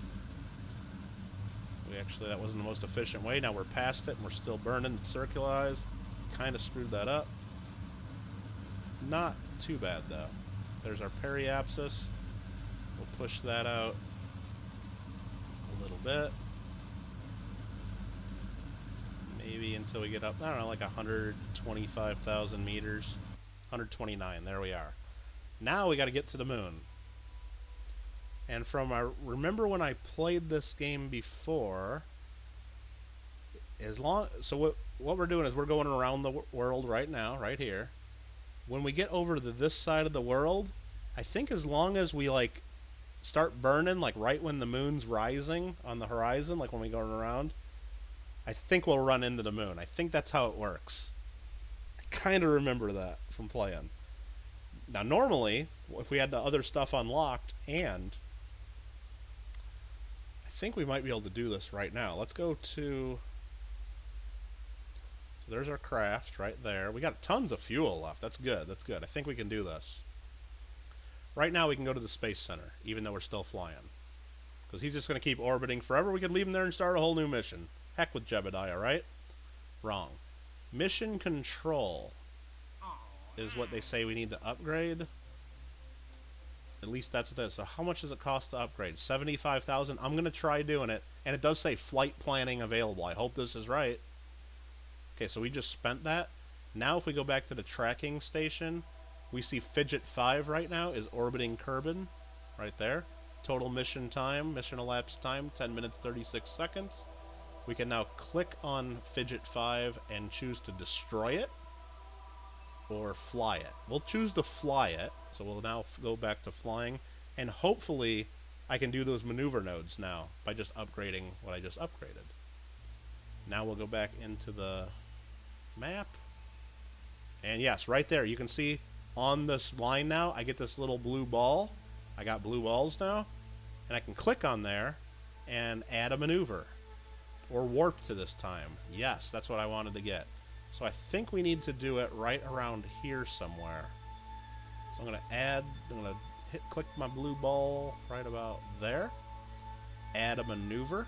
That wasn't the most efficient way. Now we're past it and we're still burning circularize. Kind of screwed that up. Not too bad though. There's our periapsis. We'll push that out a little bit. Maybe until we get up, I don't know, like 125,000 meters. 129, there we are. Now we got to get to the moon. And remember when I played this game before, so what we're doing is we're going around the world right now, right here. When we get over to this side of the world, I think as long as we like start burning like right when the moon's rising on the horizon, like when we go around, I think we'll run into the moon. I think that's how it works. I kind of remember that from playing. Now normally, if we had the other stuff unlocked, and I think we might be able to do this right now. Let's go to... So there's our craft right there. We got tons of fuel left. That's good. That's good. I think we can do this. Right now we can go to the Space Center, even though we're still flying. Because he's just going to keep orbiting forever. We could leave him there and start a whole new mission. Heck with Jebediah, right? Wrong. Mission control is what they say we need to upgrade. At least that's what it is. So how much does it cost to upgrade? 75,000. I'm going to try doing it. And it does say flight planning available. I hope this is right. Okay, so we just spent that. Now if we go back to the tracking station, we see Fidget 5 right now is orbiting Kerbin. Right there. Total mission time, mission elapsed time, 10 minutes 36 seconds. We can now click on Fidget 5 and choose to destroy it or fly it. We'll choose to fly it, so we'll now go back to flying, and hopefully I can do those maneuver nodes now by just upgrading what I just upgraded. Now we'll go back into the map, and yes, right there you can see on this line now I get this little blue ball. I got blue balls now, and I can click on there and add a maneuver. Or warp to this time. Yes, that's what I wanted to get. So I think we need to do it right around here somewhere. So I'm going to click my blue ball right about there. Add a maneuver.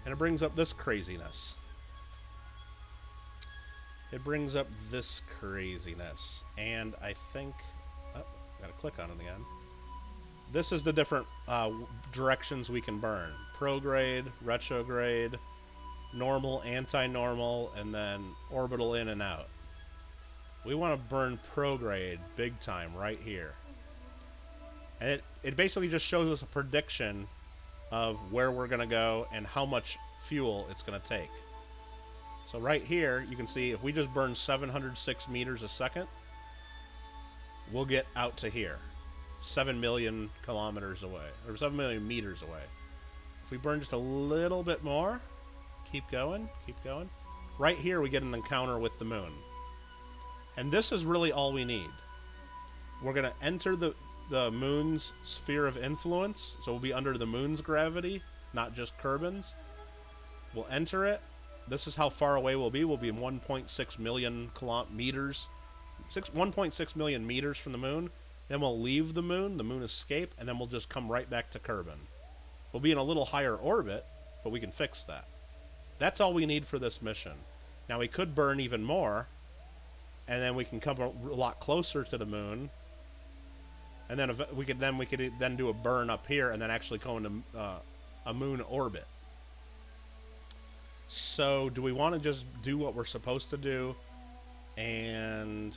And it brings up this craziness. It brings up this craziness. And I think... Oh, got to click on it again. This is the different directions we can burn. Prograde, retrograde, normal, anti-normal, and then orbital in and out. We want to burn prograde big time right here. And it basically just shows us a prediction of where we're going to go and how much fuel it's going to take. So right here, you can see if we just burn 706 meters a second, we'll get out to here. 7 million kilometers away, or 7 million meters away. If we burn just a little bit more, keep going, right here we get an encounter with the moon. And this is really all we need. We're going to enter the moon's sphere of influence, so we'll be under the moon's gravity, not just Kerbin's. We'll enter it. This is how far away we'll be. We'll be in 1.6 million kilometers, 1.6 million meters from the moon. Then we'll leave the moon escape, and then we'll just come right back to Kerbin. We'll be in a little higher orbit, but we can fix that. That's all we need for this mission. Now we could burn even more, and then we can come a lot closer to the moon, and then we could then do a burn up here, and then actually go into a moon orbit. So do we want to just do what we're supposed to do and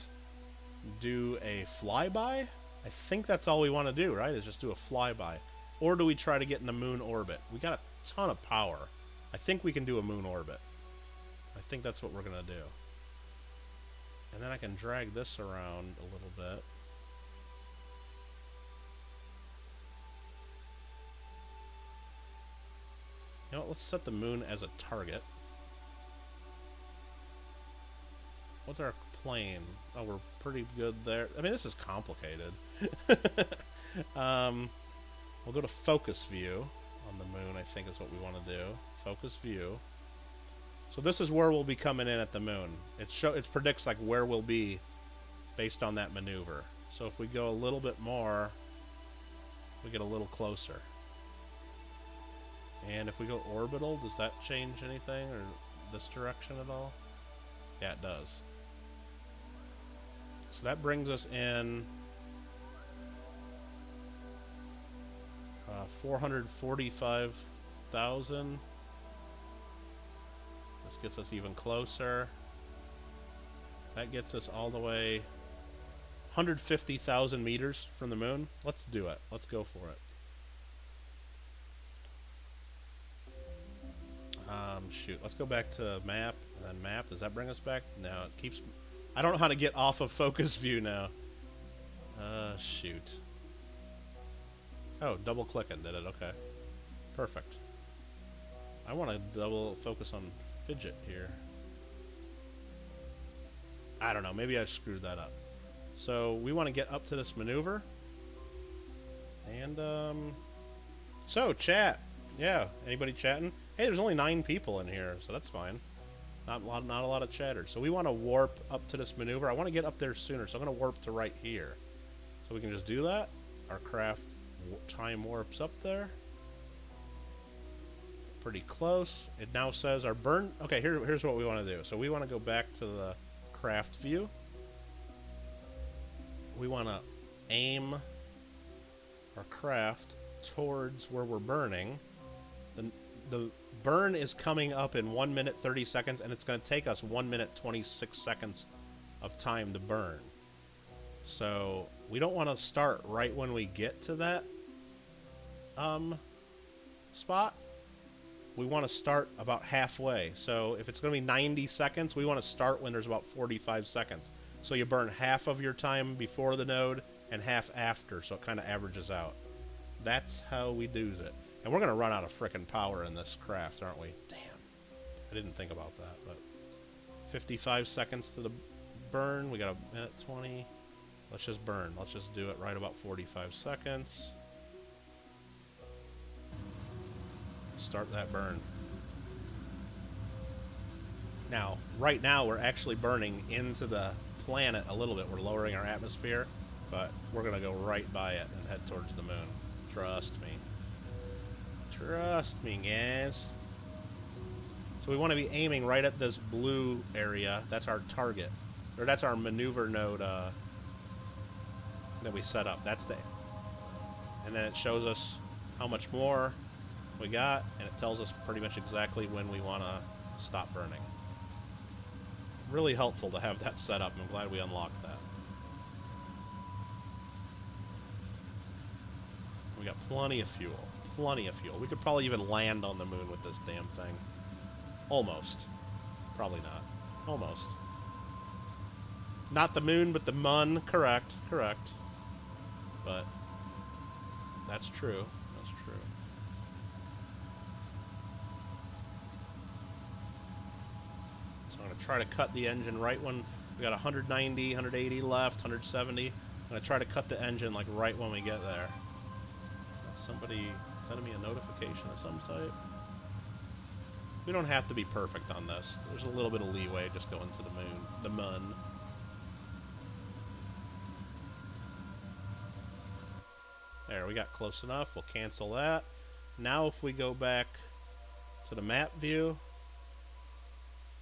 do a flyby? I think that's all we want to do, right? Is just do a flyby. Or do we try to get in the moon orbit? We got a ton of power. I think we can do a moon orbit. I think that's what we're going to do. And then I can drag this around a little bit. You know what? Let's set the moon as a target. What's our plane? Oh, we're pretty good there. I mean, this is complicated. We'll go to focus view on the moon, I think is what we want to do. Focus view. So this is where we'll be coming in at the moon. It predicts like where we'll be based on that maneuver. So if we go a little bit more, we get a little closer. And if we go orbital, does that change anything, or this direction at all? Yeah, it does. So that brings us in 445,000. This gets us even closer. That gets us all the way 150,000 meters from the moon. Let's do it. Let's go for it. Shoot. Let's go back to map, and then map. Does that bring us back? No, it keeps... I don't know how to get off of focus view now. Shoot. Oh, double clicking did it. Okay. Perfect. I want to double focus on fidget here. I don't know. Maybe I screwed that up. So we want to get up to this maneuver. And, so, chat. Yeah, anybody chatting? Hey, there's only 9 people in here, so that's fine. Not a lot of chatter. So we want to warp up to this maneuver. I want to get up there sooner, so I'm going to warp to right here. So we can just do that. Our craft time warps up there. Pretty close. It now says our burn... Okay, here's what we want to do. So we want to go back to the craft view. We want to aim our craft towards where we're burning. The burn is coming up in 1 minute 30 seconds, and it's going to take us 1 minute 26 seconds of time to burn. So we don't want to start right when we get to that spot. We want to start about halfway. So if it's going to be 90 seconds, we want to start when there's about 45 seconds. So you burn half of your time before the node and half after, so it kind of averages out. That's how we do it. And we're going to run out of frickin' power in this craft, aren't we? Damn. I didn't think about that, but 55 seconds to the burn. We got a minute 20. Let's just burn. Let's just do it right about 45 seconds. Start that burn. Now, right now, we're actually burning into the planet a little bit. We're lowering our atmosphere, but we're going to go right by it and head towards the moon. Trust me. Trust me, guys. So we want to be aiming right at this blue area. That's our target. Or that's our maneuver node that we set up. That's the... And then it shows us how much more we got, and it tells us pretty much exactly when we want to stop burning. Really helpful to have that set up. I'm glad we unlocked that. We got plenty of fuel. Plenty of fuel. We could probably even land on the moon with this damn thing. Almost. Probably not. Almost. Not the moon, but the mun. Correct. Correct. But that's true. That's true. So I'm going to try to cut the engine right when we got 190, 180 left, 170. I'm going to try to cut the engine like right when we get there. Somebody sending me a notification of some type. We don't have to be perfect on this. There's a little bit of leeway just going to the moon. The mun. There, we got close enough. We'll cancel that. Now if we go back to the map view,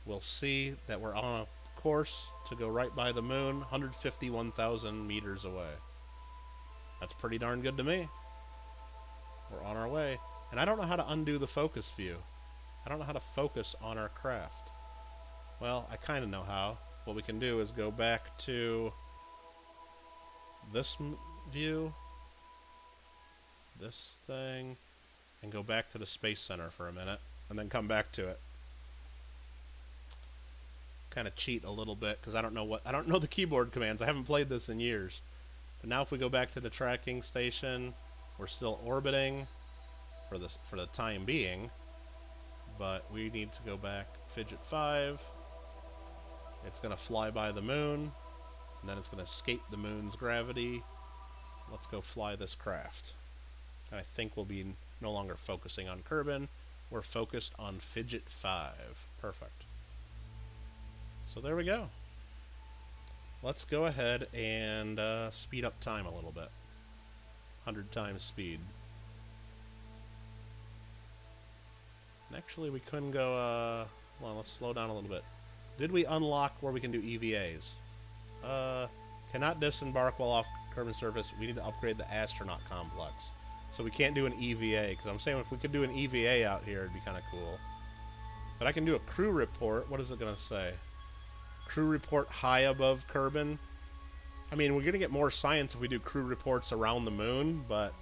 we'll see that we're on a course to go right by the moon, 151,000 meters away. That's pretty darn good to me. We're on our way. And I don't know how to undo the focus view. I don't know how to focus on our craft. Well, I kind of know how. What we can do is go back to this view, this thing, and go back to the Space Center for a minute, and then come back to it. Kind of cheat a little bit, because I don't know the keyboard commands. I haven't played this in years. But now if we go back to the tracking station, we're still orbiting for the time being, but we need to go back fidget 5. It's going to fly by the moon, and then it's going to escape the moon's gravity. Let's go fly this craft. And I think we'll be no longer focusing on Kerbin. We're focused on fidget 5. Perfect. So there we go. Let's go ahead and speed up time a little bit. 100 times speed. Actually, we couldn't go, well, let's slow down a little bit. Did we unlock where we can do EVAs? Cannot disembark while off Kerbal surface. We need to upgrade the astronaut complex. So we can't do an EVA, because I'm saying if we could do an EVA out here, it'd be kind of cool. But I can do a crew report. What is it going to say? Crew report high above Kerbal. I mean, we're going to get more science if we do crew reports around the moon, but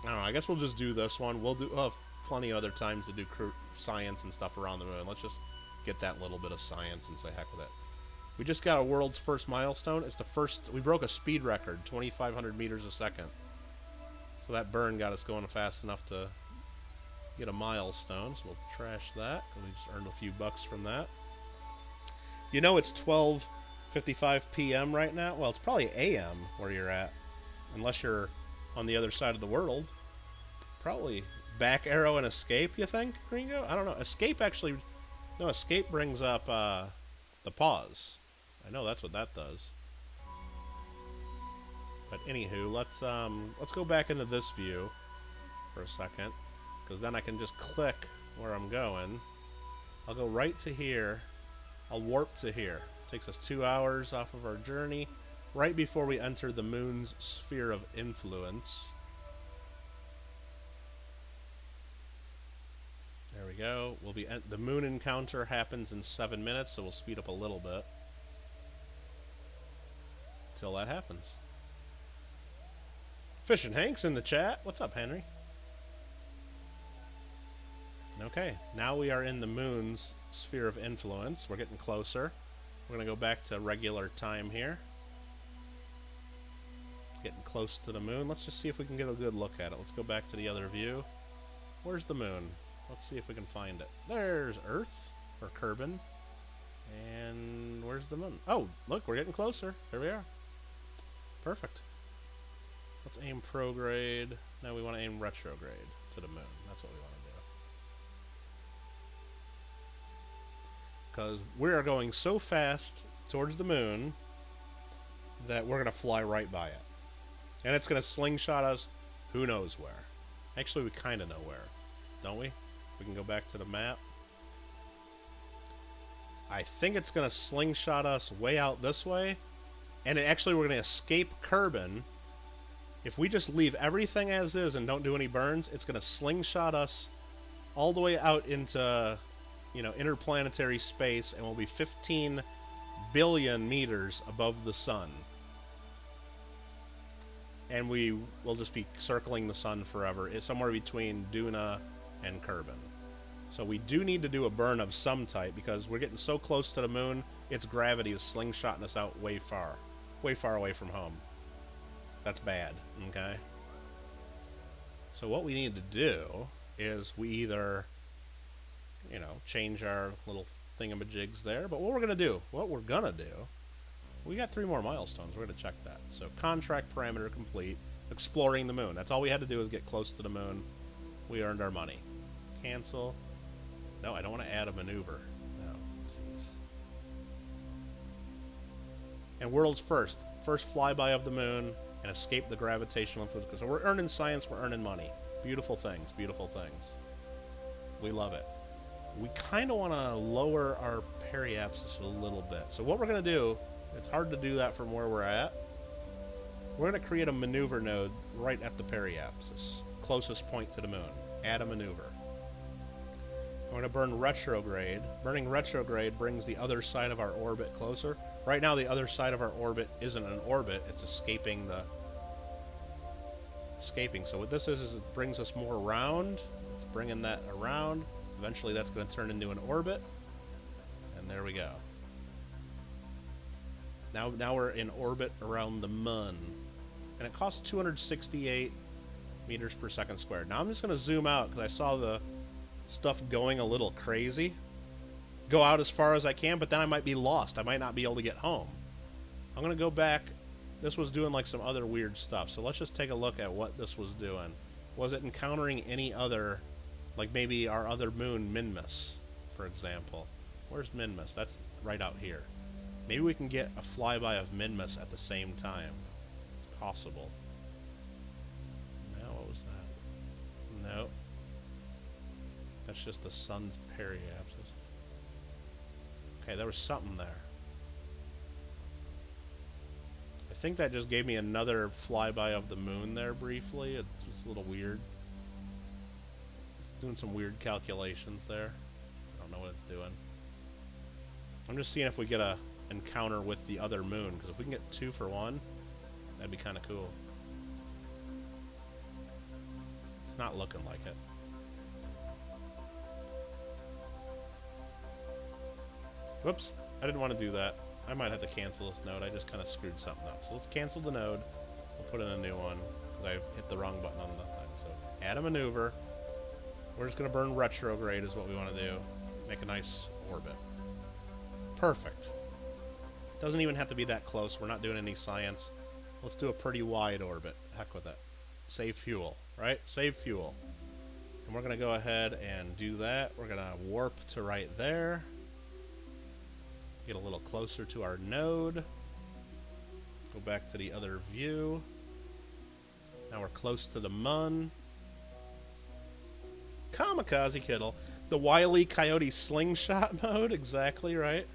I don't know. I guess we'll just do this one. We'll have plenty of other times to do crew science and stuff around the moon. Let's just get that little bit of science and say heck with it. We just got a world's first milestone. It's the first. We broke a speed record, 2,500 meters a second. So that burn got us going fast enough to get a milestone. So we'll trash that. We just earned a few bucks from that. You know it's 12:55 p.m. right now. Well, it's probably a.m. where you're at, unless you're on the other side of the world. Probably back arrow and escape. You think, Gringo? I don't know. Escape actually. No, escape brings up the pause. I know that's what that does. But anywho, let's go back into this view for a second, because then I can just click where I'm going. I'll go right to here. I'll warp to here. Takes us 2 hours off of our journey, right before we enter the moon's sphere of influence. There we go. The moon encounter happens in 7 minutes, so we'll speed up a little bit till that happens. Fish and Hank's in the chat. What's up, Henry? Okay, now we are in the moon's sphere of influence. We're getting closer. We're going to go back to regular time here. Getting close to the moon. Let's just see if we can get a good look at it. Let's go back to the other view. Where's the moon? Let's see if we can find it. There's Earth, or Kerbal. And where's the moon? Oh, look, we're getting closer. There we are. Perfect. Let's aim prograde. Now we want to aim retrograde to the moon. That's what we want to do. Because we are going so fast towards the moon that we're going to fly right by it. And it's going to slingshot us who knows where. Actually, we kind of know where, don't we? We can go back to the map. I think it's going to slingshot us way out this way. And actually, we're going to escape Kerbal. If we just leave everything as is and don't do any burns, it's going to slingshot us all the way out into, you know, interplanetary space, and we'll be 15 billion meters above the sun. And we will just be circling the sun forever. It's somewhere between Duna and Kerbal. So we do need to do a burn of some type, because we're getting so close to the moon, its gravity is slingshotting us out way far away from home. That's bad, okay? So what we need to do is we either, you know, change our little thingamajigs there, but what we're gonna do, we got 3 more milestones. We're gonna check that. So contract parameter complete, exploring the moon. That's all we had to do is get close to the moon. We earned our money. Cancel. No, I don't want to add a maneuver. No, jeez. And world's first flyby of the moon and escape the gravitational influence. So we're earning science, we're earning money. Beautiful things, beautiful things. We love it. We kind of want to lower our periapsis a little bit. So what we're going to do, it's hard to do that from where we're at. We're going to create a maneuver node right at the periapsis, closest point to the moon. Add a maneuver. We're going to burn retrograde. Burning retrograde brings the other side of our orbit closer. Right now, the other side of our orbit isn't an orbit. It's escaping the... So what this is it brings us more around. It's bringing that around. Eventually, that's going to turn into an orbit. And there we go. Now we're in orbit around the moon. And it costs 268 meters per second squared. Now I'm just going to zoom out because I saw the stuff going a little crazy. Go out as far as I can, but then I might be lost. I might not be able to get home. I'm going to go back. This was doing like some other weird stuff. So let's just take a look at what this was doing. Was it encountering any other, like maybe our other moon, Minmus, for example? Where's Minmus? That's right out here. Maybe we can get a flyby of Minmus at the same time. It's possible. No, what was that? No. That's just the sun's periapsis. Okay, there was something there. I think that just gave me another flyby of the moon there briefly. It's just a little weird. It's doing some weird calculations there. I don't know what it's doing. I'm just seeing if we get a encounter with the other moon, because if we can get 2 for 1, that'd be kind of cool. It's not looking like it. Whoops, I didn't want to do that. I might have to cancel this node. I just kind of screwed something up. So let's cancel the node. We'll put in a new one, because I hit the wrong button on the thing. So add a maneuver. We're just going to burn retrograde is what we want to do. Make a nice orbit. Perfect. Doesn't even have to be that close. We're not doing any science. Let's do a pretty wide orbit. Heck with it. Save fuel, right? Save fuel. And we're going to go ahead and do that. We're going to warp to right there. Get a little closer to our node. Go back to the other view. Now we're close to the mun. Kamikaze Kittle. The Wile E. Coyote slingshot mode, exactly right.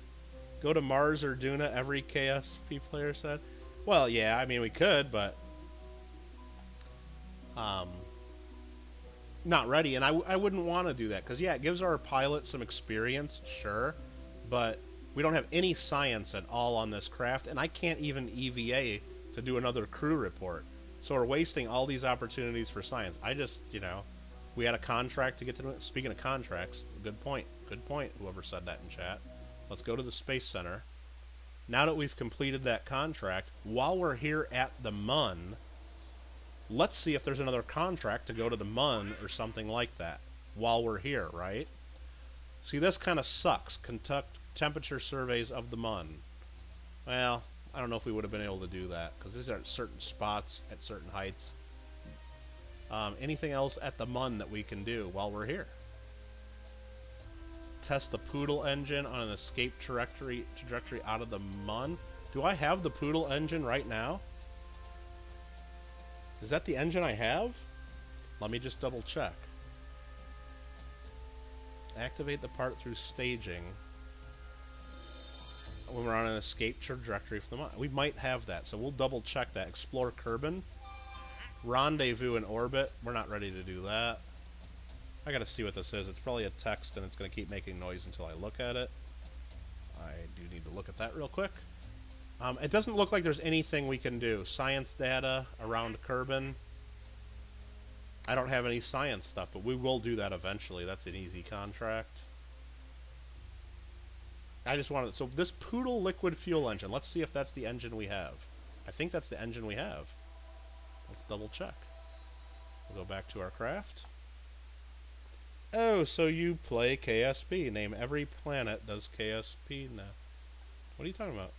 Go to Mars or Duna, every KSP player said. Well, yeah, I mean, we could, but not ready. And I wouldn't want to do that, because, yeah, it gives our pilot some experience, sure, but we don't have any science at all on this craft, and I can't even EVA to do another crew report. So we're wasting all these opportunities for science. I just, you know, we had a contract to get to it. Speaking of contracts, good point, whoever said that in chat. Let's go to the Space Center. Now that we've completed that contract, while we're here at the mun, let's see if there's another contract to go to the mun or something like that while we're here, right? See, this kind of sucks. Conduct temperature surveys of the mun. Well, I don't know if we would have been able to do that, because these are at certain spots, at certain heights. Anything else at the mun that we can do while we're here? Test the Poodle engine on an escape trajectory out of the mun. Do I have the Poodle engine right now? Is that the engine I have? Let me just double check. Activate the part through staging when we're on an escape trajectory from the mun. We might have that, so we'll double check that. Explore Kerbin. Rendezvous in orbit. We're not ready to do that. I gotta see what this is. It's probably a text and it's gonna keep making noise until I look at it. I do need to look at that real quick. It doesn't look like there's anything we can do. Science data around Kerbin. I don't have any science stuff, but we will do that eventually. That's an easy contract. I just wanted... So this Poodle liquid fuel engine, let's see if that's the engine we have. I think that's the engine we have. Let's double check. We'll go back to our craft. Oh, so you play KSP. Name every planet does KSP now. What are you talking about?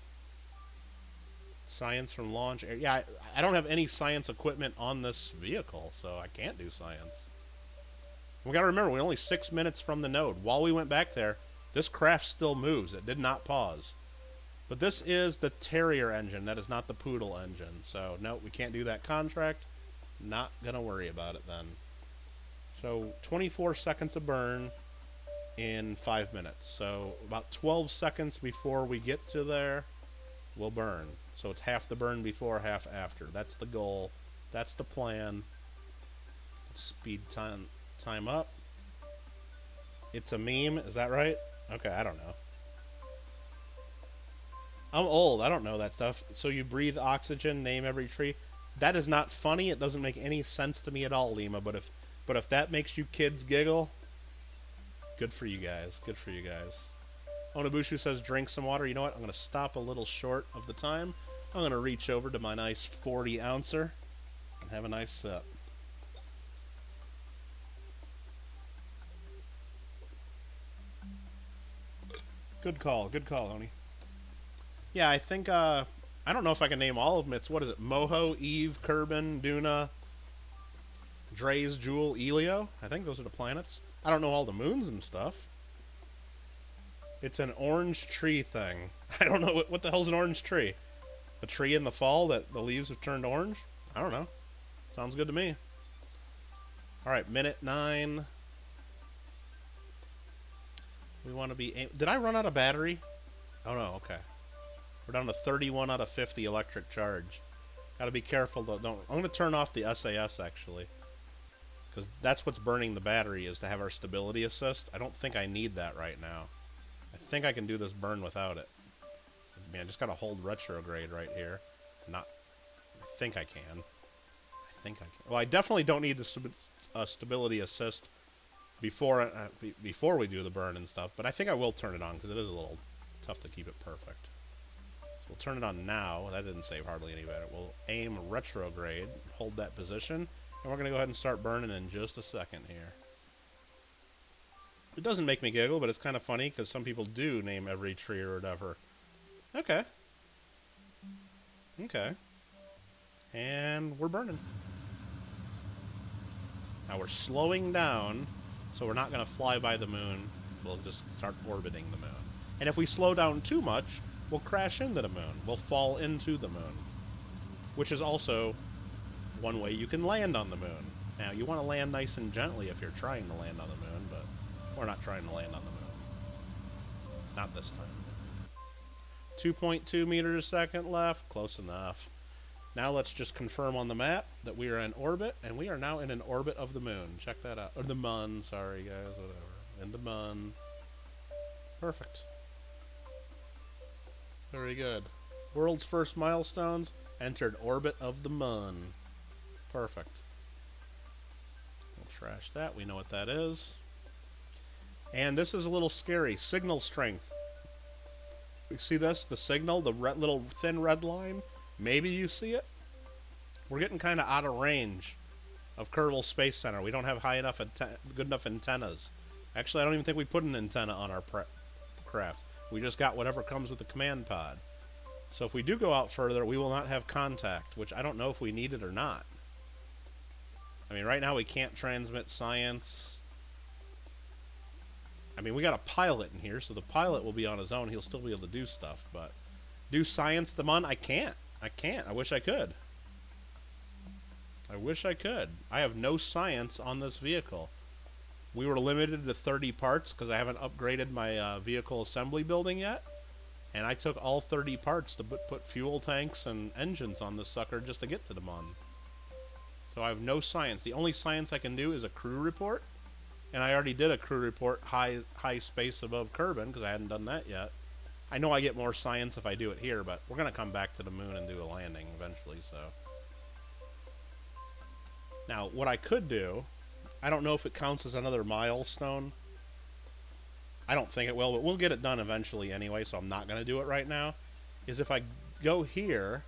Science from launch area. Yeah, I don't have any science equipment on this vehicle, so I can't do science. We gotta remember, we're only 6 minutes from the node. While we went back there, this craft still moves. It did not pause. But this is the Terrier engine. That is not the Poodle engine. So, no, we can't do that contract. Not gonna worry about it then. So 24 seconds of burn in 5 minutes. So about 12 seconds before we get to there, we'll burn. So it's half the burn before, half after. That's the goal. That's the plan. Let's speed time up. It's a meme, is that right? Okay, I don't know. I'm old, I don't know that stuff. So you breathe oxygen, name every tree. That is not funny. It doesn't make any sense to me at all, Lima, but if that makes you kids giggle, good for you guys. Good for you guys. Onabushu says drink some water. You know what? I'm going to stop a little short of the time. I'm going to reach over to my nice 40-ouncer and have a nice sip. Good call, Oni. Yeah, I think, I don't know if I can name all of them. It's, what is it? Moho, Eve, Kerbin, Duna, Dre's, Jewel, Elio. I think those are the planets. I don't know all the moons and stuff. It's an orange tree thing. I don't know. What the hell's an orange tree? A tree in the fall that the leaves have turned orange? I don't know. Sounds good to me. Alright, minute 9. We want to be... Did I run out of battery? Oh no, okay. We're down to 31 out of 50 electric charge. Gotta be careful, don't... I'm gonna turn off the SAS, actually. Because that's what's burning the battery, is to have our stability assist. I don't think I need that right now. I think I can do this burn without it. I mean, I just gotta hold retrograde right here. Not... I think I can. I think I can. Well, I definitely don't need the stability assist before before we do the burn and stuff, but I think I will turn it on, because it is a little tough to keep it perfect. So we'll turn it on now. That didn't save hardly any better. We'll aim retrograde, hold that position, and we're going to go ahead and start burning in just a second here. It doesn't make me giggle, but it's kind of funny, because some people do name every tree or whatever. Okay. Okay. And we're burning. Now we're slowing down, so we're not going to fly by the moon. We'll just start orbiting the moon. And if we slow down too much, we'll crash into the moon. We'll fall into the moon. Which is also one way you can land on the moon. Now, you want to land nice and gently if you're trying to land on the moon, but we're not trying to land on the moon. Not this time. 2.2 meters a second left. Close enough. Now let's just confirm on the map that we are in orbit, and we are now in an orbit of the moon. Check that out. Or the mun, sorry guys, whatever. In the mun. Perfect. Very good. World's first milestones, entered orbit of the mun. Perfect. We'll trash that, we know what that is. And this is a little scary. Signal strength. You see this? The signal, the little thin red line? Maybe you see it. We're getting kind of out of range of Kerbal Space Center. We don't have high enough, good enough antennas. Actually, I don't even think we put an antenna on our craft. We just got whatever comes with the command pod. So if we do go out further, we will not have contact, which I don't know if we need it or not. I mean, right now we can't transmit science. I mean, we got a pilot in here, so the pilot will be on his own. He'll still be able to do stuff, but do science the mun? I can't. I can't. I wish I could. I wish I could. I have no science on this vehicle. We were limited to 30 parts because I haven't upgraded my vehicle assembly building yet. And I took all 30 parts to put fuel tanks and engines on this sucker just to get to the mun. So I have no science. The only science I can do is a crew report. And I already did a crew report high space above Kerbin because I hadn't done that yet. I know I get more science if I do it here, but we're going to come back to the moon and do a landing eventually, so. Now, what I could do, I don't know if it counts as another milestone. I don't think it will, but we'll get it done eventually anyway, so I'm not going to do it right now. Is if I go here,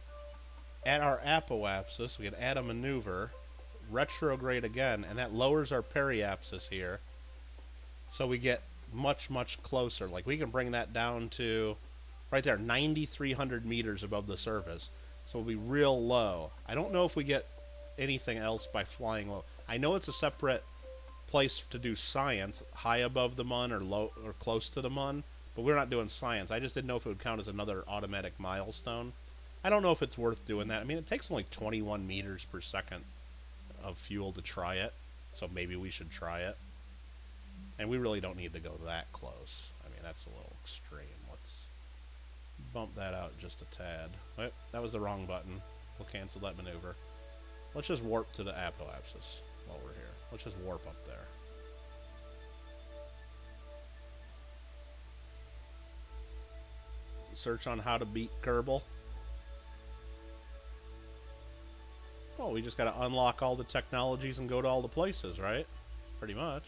at our apoapsis, we can add a maneuver, retrograde again, and that lowers our periapsis here. So we get much, much closer. Like, we can bring that down to, right there, 9,300 meters above the surface. So we'll be real low. I don't know if we get anything else by flying low. I know it's a separate place to do science, high above the mun or low or close to the mun, but we're not doing science. I just didn't know if it would count as another automatic milestone. I don't know if it's worth doing that. I mean, it takes only 21 meters per second of fuel to try it, so maybe we should try it. And we really don't need to go that close. I mean, that's a little extreme. Let's bump that out just a tad. Wait, that was the wrong button. We'll cancel that maneuver. Let's just warp to the apoapsis while we're here. Let's just warp up there. Search on how to beat Kerbal. Well, we just got to unlock all the technologies and go to all the places, right? Pretty much.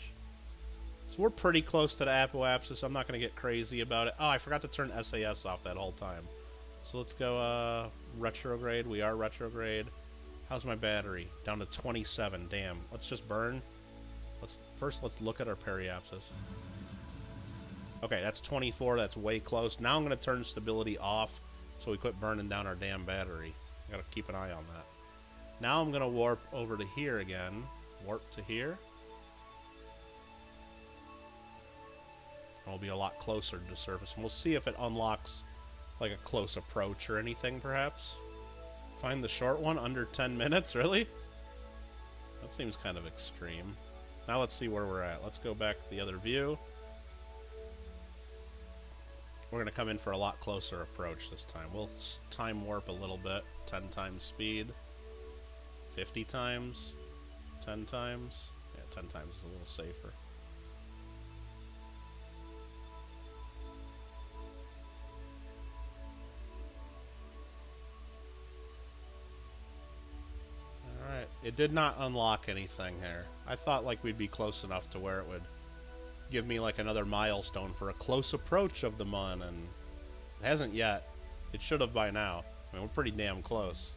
So we're pretty close to the apoapsis. I'm not going to get crazy about it. Oh, I forgot to turn SAS off that whole time. So let's go retrograde. We are retrograde. How's my battery? Down to 27. Damn. Let's just burn. First, let's look at our periapsis. Okay, that's 24. That's way close. Now I'm going to turn stability off so we quit burning down our damn battery. I got to keep an eye on that. Now I'm going to warp over to here again. Warp to here. And we'll be a lot closer to the surface. And we'll see if it unlocks like a close approach or anything, perhaps. Find the short one under 10 minutes, really? That seems kind of extreme. Now let's see where we're at. Let's go back to the other view. We're going to come in for a lot closer approach this time. We'll time warp a little bit. 10 times speed. 50 times. 10 times. Yeah, 10 times is a little safer. Alright, it did not unlock anything here. I thought like we'd be close enough to where it would give me like another milestone for a close approach of the Mun, and it hasn't yet. It should have by now. I mean, we're pretty damn close.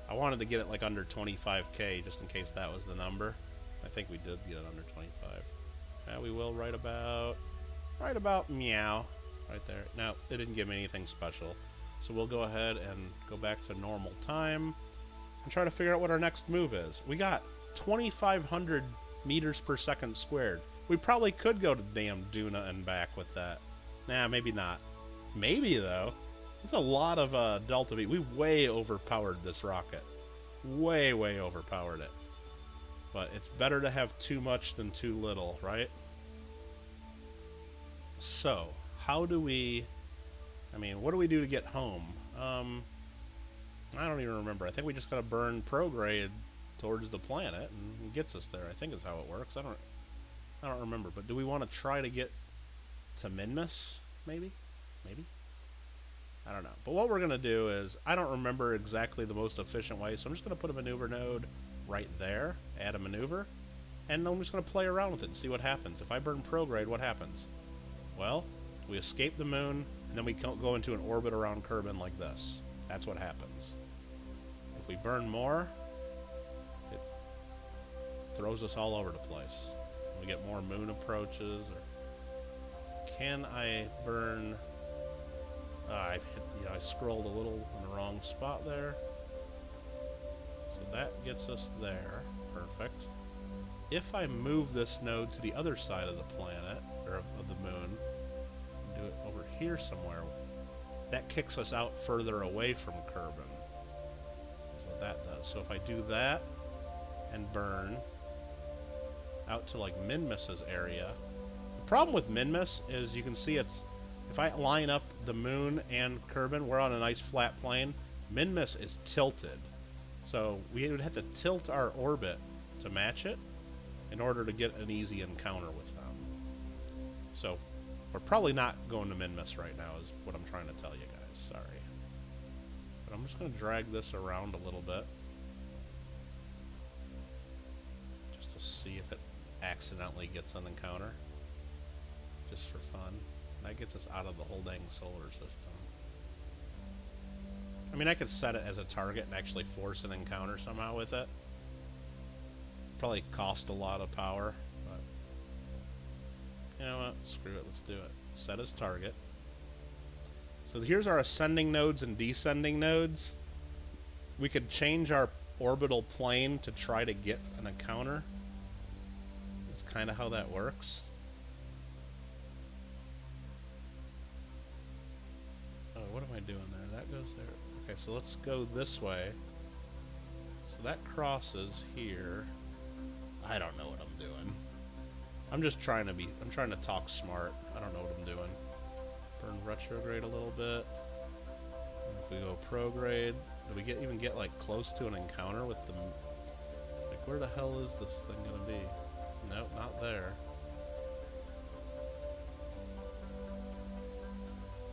I wanted to get it like under 25k just in case that was the number. I think we did get it under 25. Yeah, we will right about meow. Right there. Now, it didn't give me anything special. So we'll go ahead and go back to normal time and try to figure out what our next move is. We got 2,500 meters per second squared. We probably could go to damn Duna and back with that. Nah, maybe not. Maybe, though. It's a lot of Delta V. We way overpowered this rocket. Way overpowered it. But it's better to have too much than too little, right? So, how do we... I mean, what do we do to get home? I don't even remember. I think we just gotta burn prograde towards the planet, and it gets us there. I think is how it works. I don't remember. But do we want to try to get to Minmus? Maybe? I don't know. But what we're going to do is, I don't remember exactly the most efficient way, so I'm just going to put a maneuver node right there, add a maneuver, and I'm just going to play around with it and see what happens. If I burn prograde, what happens? Well, we escape the moon, and then we go into an orbit around Kerbin like this. That's what happens. If we burn more, it throws us all over the place. We get more moon approaches, or can I burn... I scrolled a little in the wrong spot there. So that gets us there. Perfect. If I move this node to the other side of the planet, or of the moon, and do it over here somewhere, that kicks us out further away from Kerbin. That's what that does. So if I do that, and burn out to like Minmus's area, the problem with Minmus is you can see it's... If I line up the moon and Kerbin, we're on a nice flat plane. Minmus is tilted. So we would have to tilt our orbit to match it in order to get an easy encounter with them. So we're probably not going to Minmus right now is what I'm trying to tell you guys. Sorry. But I'm just going to drag this around a little bit. Just to see if it accidentally gets an encounter. Just for fun. That gets us out of the whole dang solar system. I mean, I could set it as a target and actually force an encounter somehow with it. Probably cost a lot of power, but... You know what? Screw it, let's do it. Set as target. So here's our ascending nodes and descending nodes. We could change our orbital plane to try to get an encounter. That's kind of how that works. What am I doing there? That goes there. Okay, so let's go this way. So that crosses here. I don't know what I'm doing. I'm trying to talk smart. I don't know what I'm doing. Burn retrograde a little bit. And if we go prograde, do we even get like close to an encounter with the... Like, where the hell is this thing gonna be? Nope, not there.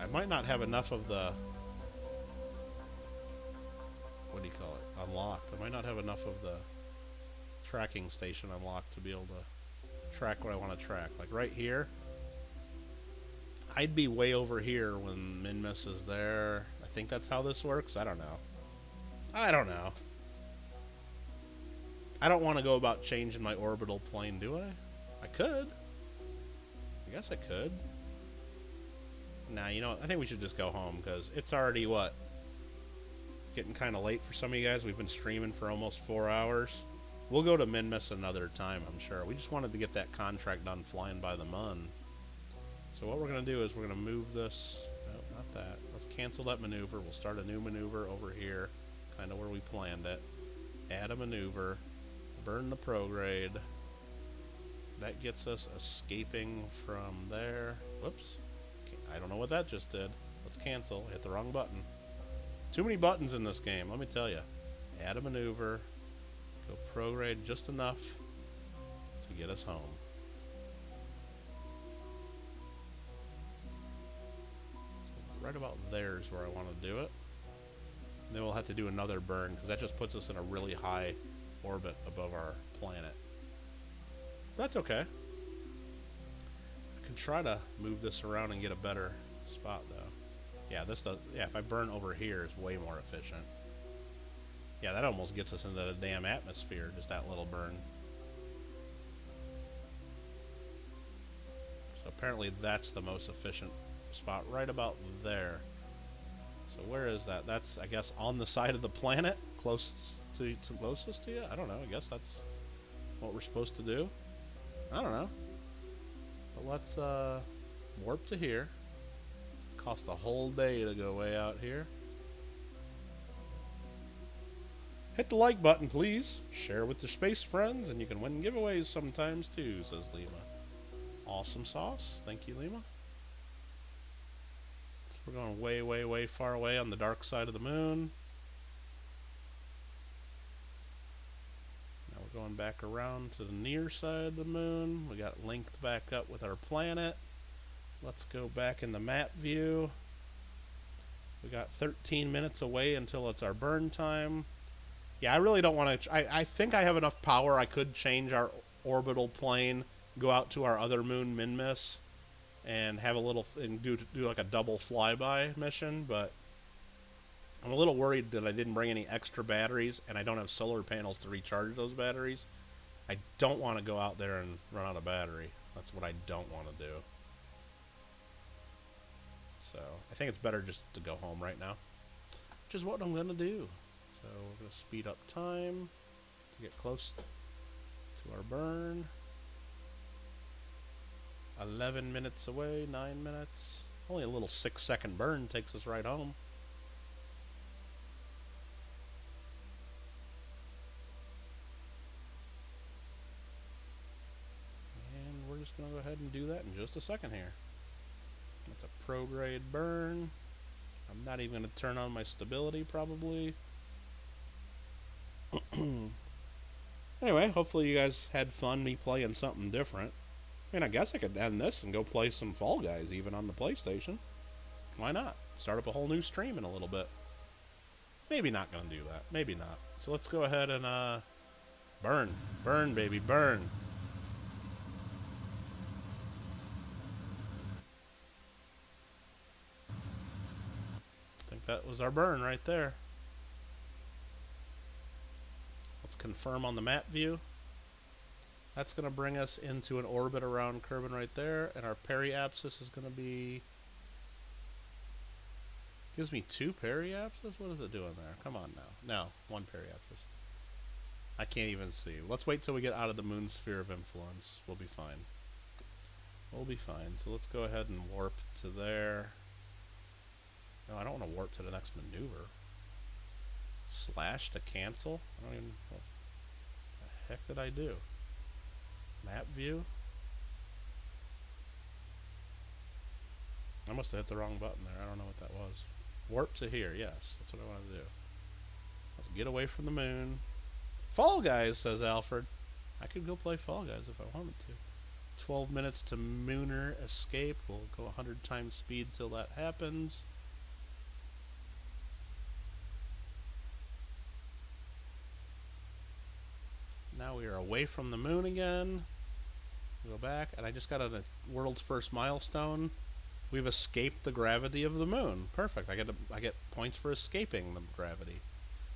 I might not have enough of the... What do you call it? Unlocked. I might not have enough of the tracking station unlocked to be able to track what I want to track. Like right here, I'd be way over here when Minmus is there. I think that's how this works. I don't know. I don't want to go about changing my orbital plane, do I? I could. I guess I could. Nah, you know what? I think we should just go home, because it's already, what? Getting kind of late for some of you guys. We've been streaming for almost 4 hours. We'll go to Minmus another time, I'm sure. We just wanted to get that contract done flying by the Mun. So what we're going to do is we're going to move this... No, not that. Let's cancel that maneuver. We'll start a new maneuver over here, kind of where we planned it. Add a maneuver. Burn the prograde. That gets us escaping from there. Whoops. I don't know what that just did. Let's cancel. Hit the wrong button. Too many buttons in this game, let me tell you. Add a maneuver. Go prograde just enough to get us home. So right about there is where I want to do it. And then we'll have to do another burn, because that just puts us in a really high orbit above our planet. That's okay. I can try to move this around and get a better spot, though. Yeah, this does. Yeah, if I burn over here, it's way more efficient. Yeah, that almost gets us into the damn atmosphere, just that little burn. So apparently that's the most efficient spot, right about there. So where is that? That's, I guess, on the side of the planet, closest to you? I don't know. I guess that's what we're supposed to do. I don't know. But let's warp to here. Cost a whole day to go way out here. Hit the like button, please. Share with your space friends, and you can win giveaways sometimes too, says Lima. Awesome sauce. Thank you, Lima. So we're going way, way, way far away on the dark side of the moon. Now we're going back around to the near side of the moon. We got linked back up with our planet. Let's go back in the map view. We got 13 minutes away until it's our burn time. Yeah, I really don't want to... I think I have enough power. I could change our orbital plane, go out to our other moon, Minmus, and have a little... and do like a double flyby mission, but I'm a little worried that I didn't bring any extra batteries, and I don't have solar panels to recharge those batteries. I don't want to go out there and run out of battery. That's what I don't want to do. So I think it's better just to go home right now, which is what I'm going to do. So we're going to speed up time to get close to our burn. 11 minutes away, 9 minutes. Only a little 6-second burn takes us right home. And we're just going to go ahead and do that in just a second here. That's a prograde burn. I'm not even going to turn on my stability probably. Anyway, hopefully you guys had fun me playing something different. I mean, I guess I could end this and go play some Fall Guys even on the PlayStation. Why not? Start up a whole new stream in a little bit. Maybe not gonna do that. Maybe not. So let's go ahead and burn. Burn, baby, burn. I think that was our burn right there. Let's confirm on the map view. That's going to bring us into an orbit around Kerbal right there, and our periapsis is going to be... Gives me 2 periapsis? What is it doing there? Come on now. No, 1 periapsis. I can't even see. Let's wait till we get out of the moon's sphere of influence. We'll be fine. We'll be fine. So let's go ahead and warp to there. No, I don't want to warp to the next maneuver. Slash to cancel? I don't even... What the heck did I do? Map view? I must have hit the wrong button there. I don't know what that was. Warp to here. Yes, that's what I want to do. Let's get away from the moon. Fall Guys, says Alfred. I could go play Fall Guys if I wanted to. 12 minutes to Mooner escape. We'll go 100 times speed till that happens. Now we are away from the moon again. Go back, and I just got a world's first milestone. We've escaped the gravity of the moon. Perfect. I get points for escaping the gravity.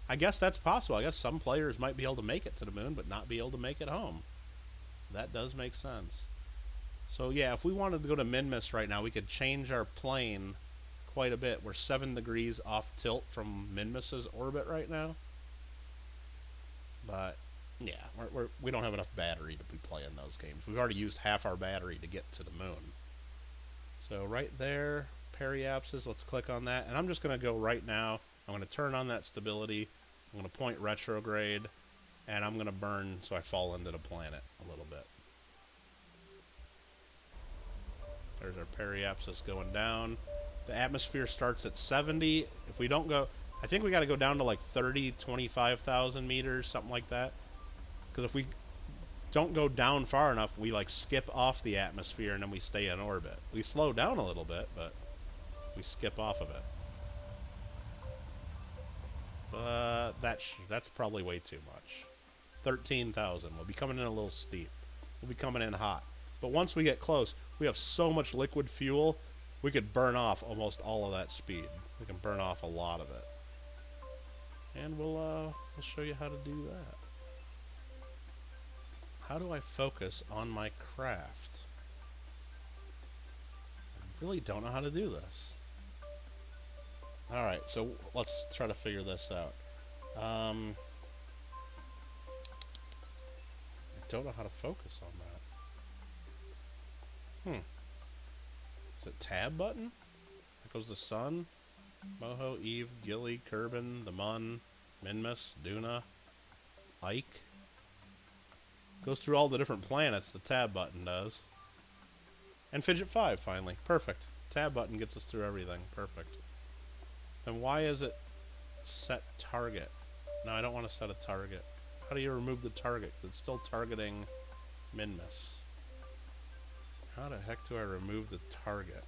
I guess that's possible. I guess some players might be able to make it to the moon, but not be able to make it home. That does make sense. So yeah, if we wanted to go to Minmus right now, we could change our plane quite a bit. We're 7 degrees off tilt from Minmus's orbit right now. But yeah, we don't have enough battery to be playing those games. We've already used half our battery to get to the moon. So right there, periapsis, let's click on that. And I'm just going to go right now. I'm going to turn on that stability. I'm going to point retrograde. And I'm going to burn so I fall into the planet a little bit. There's our periapsis going down. The atmosphere starts at 70. If we don't go, I think we got to go down to like 30, 25,000 meters, something like that. Because if we don't go down far enough, we like skip off the atmosphere and then we stay in orbit. We slow down a little bit, but we skip off of it. But that's probably way too much. 13,000. We'll be coming in a little steep. We'll be coming in hot. But once we get close, we have so much liquid fuel, we could burn off almost all of that speed. We can burn off a lot of it. And we'll show you how to do that. How do I focus on my craft? I really don't know how to do this. Alright, so let's try to figure this out. I don't know how to focus on that. Is it tab button? There goes the sun. Moho, Eve, Gilly, Kerbin, the Mun, Minmus, Duna, Ike. Goes through all the different planets, the tab button does. And Fidget 5, finally. Perfect. Tab button gets us through everything. Perfect. And why is it set target? No, I don't want to set a target. How do you remove the target? It's still targeting Minmus. How the heck do I remove the target?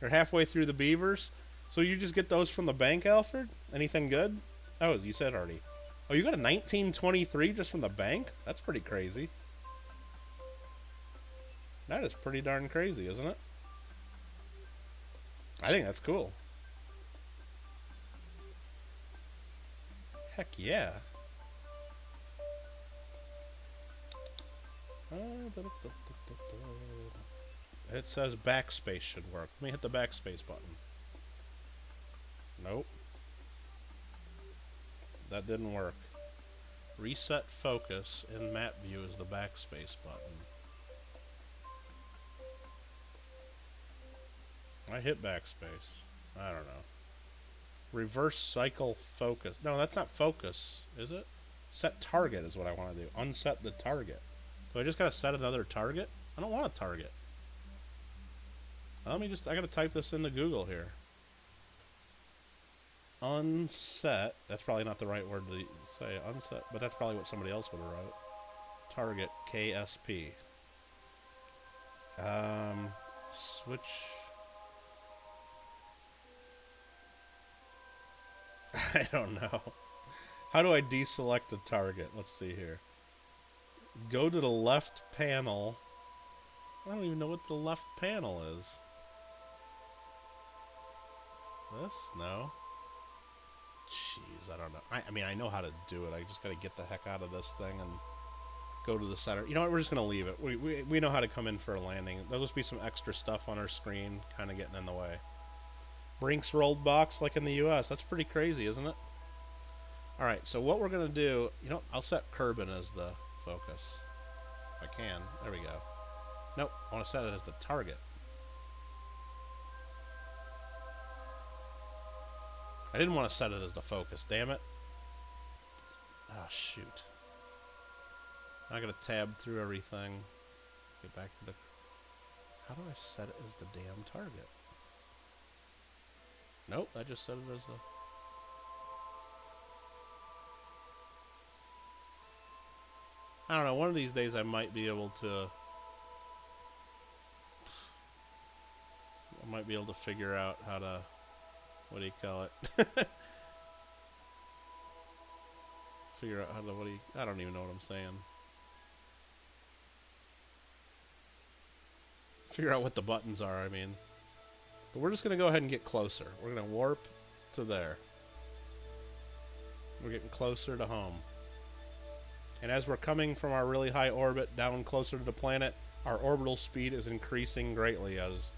You're halfway through the beavers? So you just get those from the bank, Alfred? Anything good? Oh, you said already. Oh, you got a 1923 just from the bank? That's pretty crazy. That is pretty darn crazy, isn't it? I think that's cool. Heck yeah. It says backspace should work. Let me hit the backspace button. Nope. That didn't work. Reset focus in map view is the backspace button. I hit backspace. I don't know. Reverse cycle focus. No, that's not focus, is it? Set target is what I want to do. Unset the target. So I just gotta set another target? I don't want a target. Let me just, I gotta type this into Google here. Unset, that's probably not the right word to say, unset, but that's probably what somebody else would have wrote. Target, KSP. Switch. I don't know. How do I deselect a target? Let's see here. Go to the left panel. I don't even know what the left panel is. This? No. Jeez, I don't know. I mean, I know how to do it. I just gotta get the heck out of this thing and go to the center. You know what? We're just gonna leave it. We know how to come in for a landing. There'll just be some extra stuff on our screen kind of getting in the way. Brinks rolled box like in the US. That's pretty crazy, isn't it? Alright, so what we're going to do, you know, I'll set Kerbin as the focus. If I can. There we go. Nope, I want to set it as the target. I didn't want to set it as the focus, damn it. Ah, shoot. I got to tab through everything. Get back to the... How do I set it as the damn target? Nope, I just set it as the... I don't know, one of these days I might be able to... I might be able to figure out how to... What do you call it? Figure out how to... What do you... I don't even know what I'm saying. Figure out what the buttons are, I mean. But we're just going to go ahead and get closer. We're going to warp to there. We're getting closer to home. And as we're coming from our really high orbit down closer to the planet, our orbital speed is increasing greatly as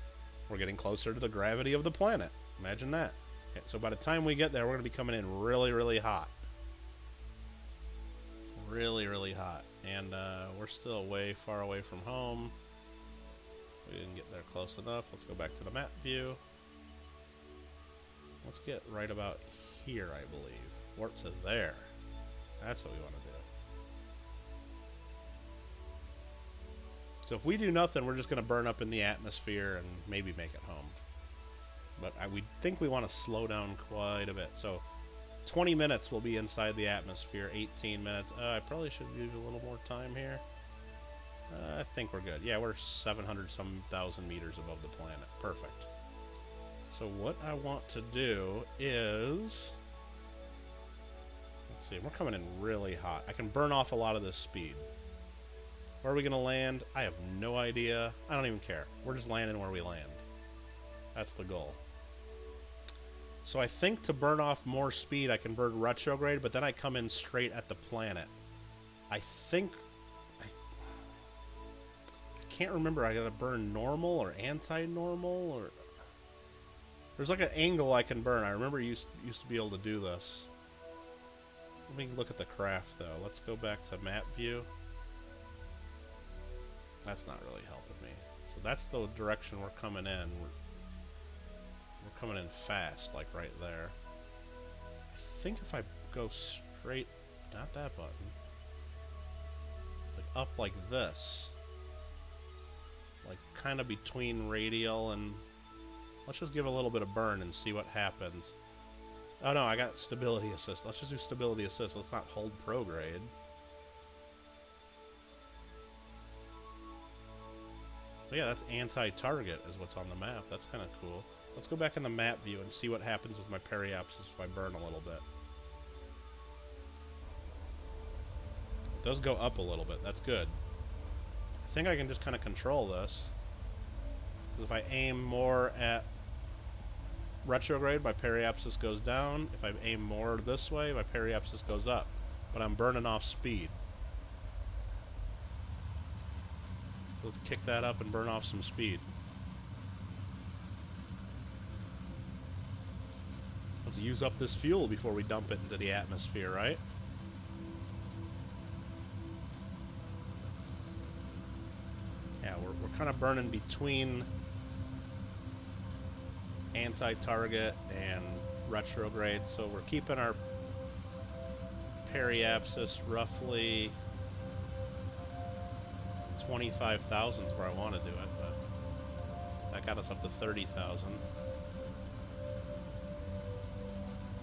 we're getting closer to the gravity of the planet. Imagine that. Okay, so by the time we get there, we're going to be coming in really, really hot. Really, really hot. And we're still way far away from home. We didn't get there close enough. Let's go back to the map view. Let's get right about here, I believe. Warp to there. That's what we want to So if we do nothing, we're just going to burn up in the atmosphere and maybe make it home. But we think we want to slow down quite a bit. So 20 minutes we'll be inside the atmosphere, 18 minutes. I probably should use a little more time here. I think we're good. Yeah, we're 700-some thousand meters above the planet. Perfect. So what I want to do is... Let's see, we're coming in really hot. I can burn off a lot of this speed. Where are we going to land? I have no idea. I don't even care. We're just landing where we land. That's the goal. So I think to burn off more speed, I can burn retrograde, but then I come in straight at the planet. I think... I can't remember. I gotta burn normal or anti-normal, or... There's like an angle I can burn. I remember used to be able to do this. Let me look at the craft, though. Let's go back to map view. That's not really helping me. So that's the direction we're coming in. We're coming in fast, like right there. I think if I go straight, not that button, like up like this, like kind of between radial and, let's just give it a little bit of burn and see what happens. Oh no, I got stability assist. Let's just do stability assist. Let's not hold prograde. But yeah, that's anti-target is what's on the map. That's kind of cool. Let's go back in the map view and see what happens with my periapsis if I burn a little bit. It does go up a little bit. That's good. I think I can just kind of control this. Because if I aim more at retrograde, my periapsis goes down. If I aim more this way, my periapsis goes up. But I'm burning off speed. So let's kick that up and burn off some speed. Let's use up this fuel before we dump it into the atmosphere, right? Yeah, we're kind of burning between anti-target and retrograde, so we're keeping our periapsis roughly 25,000 is where I want to do it, but that got us up to 30,000.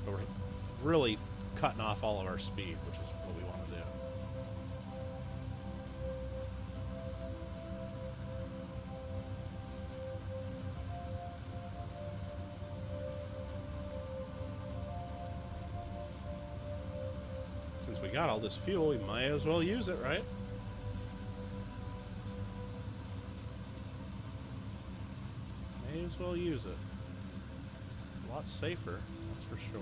But we're really cutting off all of our speed, which is what we want to do. Since we got all this fuel, we might as well use it, right? May as well use it. It's a lot safer, that's for sure.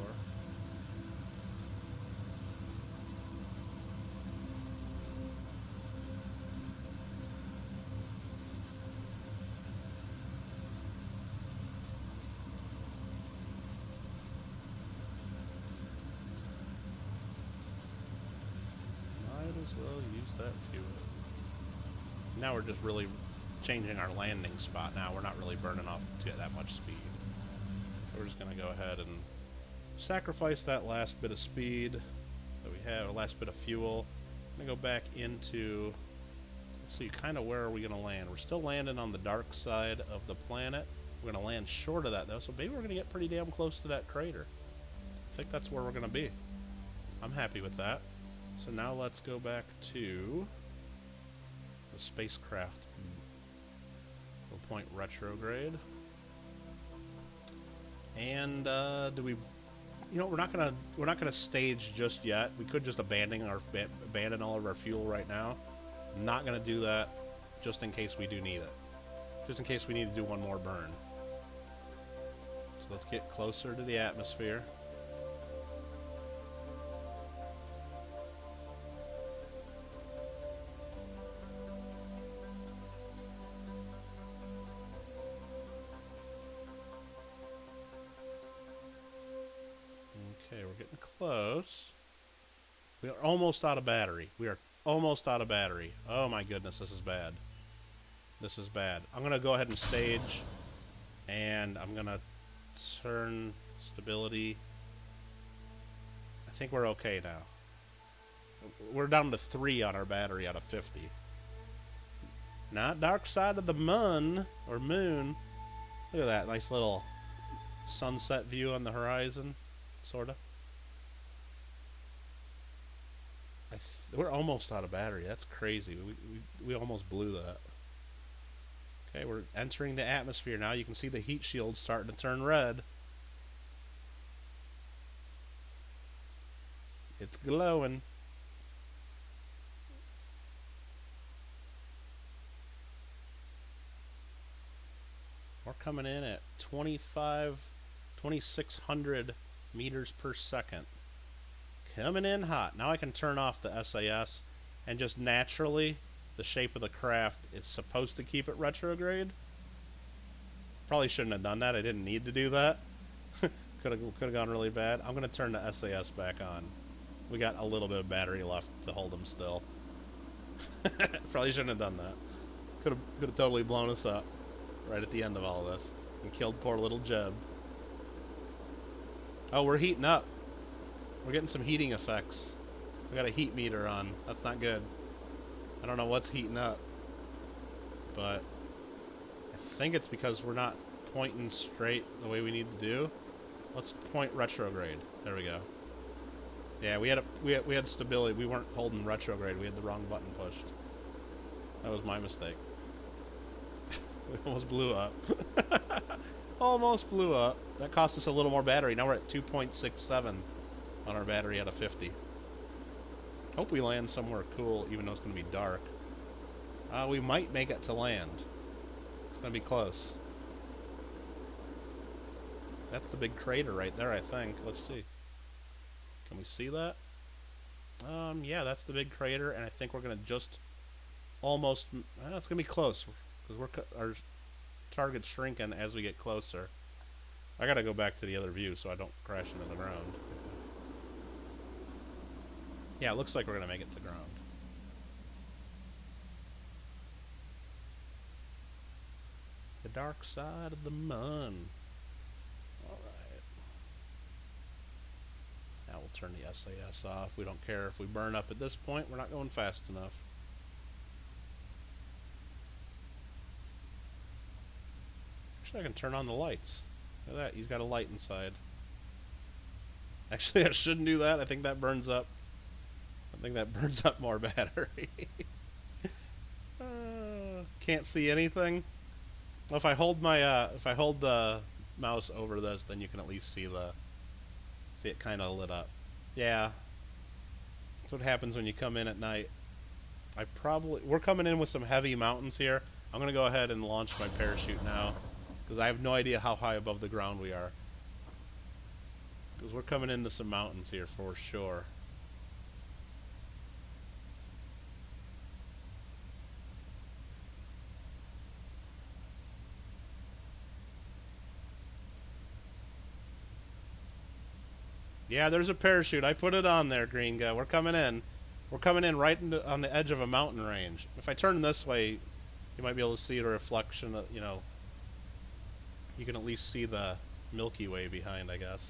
Might as well use that fuel. Now we're just really changing our landing spot. Now we're not really burning off to get that much speed. So we're just going to go ahead and sacrifice that last bit of speed that we have, or last bit of fuel. I'm going to go back into, let's see, kind of where are we going to land? We're still landing on the dark side of the planet. We're going to land short of that though, so maybe we're going to get pretty damn close to that crater. I think that's where we're going to be. I'm happy with that. So now let's go back to the spacecraft. We'll point retrograde. And do we, you know, we're not gonna stage just yet. We could just abandon all of our fuel right now. I'm not gonna do that, just in case we do need it. Just in case we need to do one more burn. So let's get closer to the atmosphere. Okay, we're getting close. We are almost out of battery. We are almost out of battery. Oh my goodness, this is bad. This is bad. I'm going to go ahead and stage, and I'm going to turn stability. I think we're okay now. We're down to 3 on our battery out of 50. Not dark side of the moon, or moon. Look at that nice little sunset view on the horizon, sorta. We're almost out of battery. That's crazy. We almost blew that. Okay, we're entering the atmosphere now. You can see the heat shield starting to turn red. It's glowing. We're coming in at 2,600 meters per second. Coming in hot. Now I can turn off the SAS and just naturally, the shape of the craft is supposed to keep it retrograde. Probably shouldn't have done that. I didn't need to do that. Could have gone really bad. I'm going to turn the SAS back on. We got a little bit of battery left to hold them still. Probably shouldn't have done that. Could have totally blown us up right at the end of all of this and killed poor little Jeb. Oh, we're heating up. We're getting some heating effects. We got a heat meter on. That's not good. I don't know what's heating up, but I think it's because we're not pointing straight the way we need to do. Let's point retrograde. There we go. Yeah, we had stability. We weren't holding retrograde. We had the wrong button pushed. That was my mistake. We almost blew up. Almost blew up. That cost us a little more battery. Now we're at 2.67 on our battery out of 50. Hope we land somewhere cool, even though it's going to be dark. We might make it to land. It's going to be close. That's the big crater right there, I think. Let's see. Can we see that? Yeah, that's the big crater, and I think we're going to just almost... it's going to be close, because our target's shrinking as we get closer. I got to go back to the other view so I don't crash into the ground. Yeah, it looks like we're going to make it to ground. The dark side of the moon. Alright. Now we'll turn the SAS off. We don't care if we burn up at this point. We're not going fast enough. Actually, I can turn on the lights. Look at that. He's got a light inside. Actually, I shouldn't do that. I think that burns up. I think that burns up more battery. Can't see anything. Well, if I hold the mouse over this, then you can at least see it kind of lit up. Yeah, that's what happens when you come in at night. We're coming in with some heavy mountains here. I'm gonna go ahead and launch my parachute now, because I have no idea how high above the ground we are. Because we're coming into some mountains here for sure. Yeah, there's a parachute. I put it on there, green guy. We're coming in. We're coming in right on the edge of a mountain range. If I turn this way, you might be able to see the reflection of, you can at least see the Milky Way behind, I guess.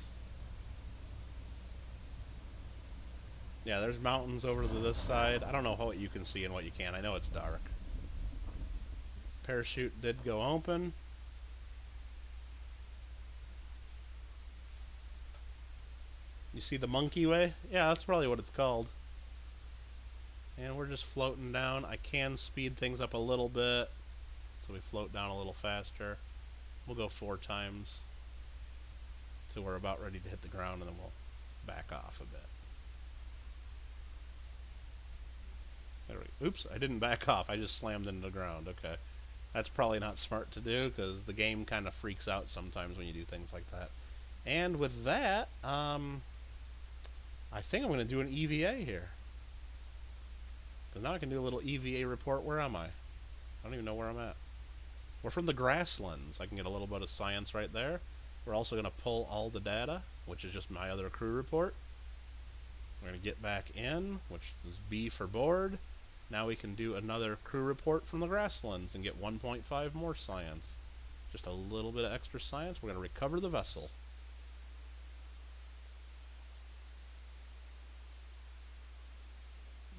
Yeah, there's mountains over to this side. I don't know what you can see and what you can't. I know it's dark. Parachute did go open. You see the Monkey Way? Yeah, that's probably what it's called. And we're just floating down. I can speed things up a little bit, so we float down a little faster. We'll go 4 times till we're about ready to hit the ground, and then we'll back off a bit. There we go. Oops, I didn't back off. I just slammed into the ground. Okay. That's probably not smart to do, because the game kind of freaks out sometimes when you do things like that. And with that, I think I'm going to do an EVA here. Because now I can do a little EVA report. Where am I? I don't even know where I'm at. We're from the grasslands. I can get a little bit of science right there. We're also going to pull all the data, which is just my other crew report. We're going to get back in, which is B for board. Now we can do another crew report from the grasslands and get 1.5 more science. Just a little bit of extra science. We're going to recover the vessel.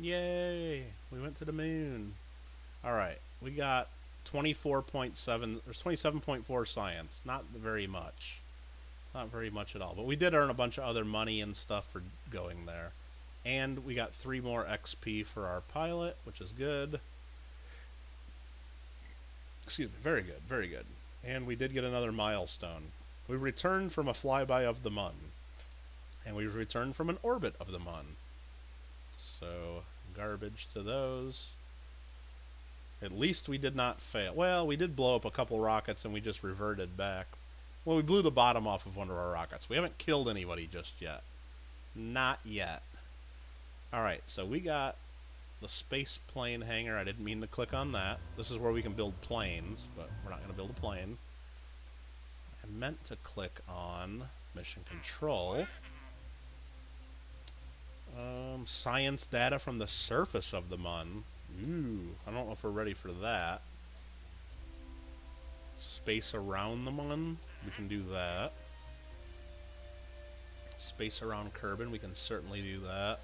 Yay! We went to the moon. Alright, We got 24.7 or 27.4 science. Not very much. Not very much at all. But we did earn a bunch of other money and stuff for going there. And we got 3 more XP for our pilot, which is good. Excuse me, very good, very good. And we did get another milestone. We returned from a flyby of the Mun. And we returned from an orbit of the Mun. So, garbage to those. At least we did not fail. Well, we did blow up a couple rockets and we just reverted back. Well, we blew the bottom off of one of our rockets. We haven't killed anybody just yet. Not yet. Alright, so we got the space plane hangar. I didn't mean to click on that. This is where we can build planes, but we're not going to build a plane. I meant to click on mission control. Science data from the surface of the Mun. Ooh, I don't know if we're ready for that. Space around the Mun. We can do that. Space around Kerbin. We can certainly do that.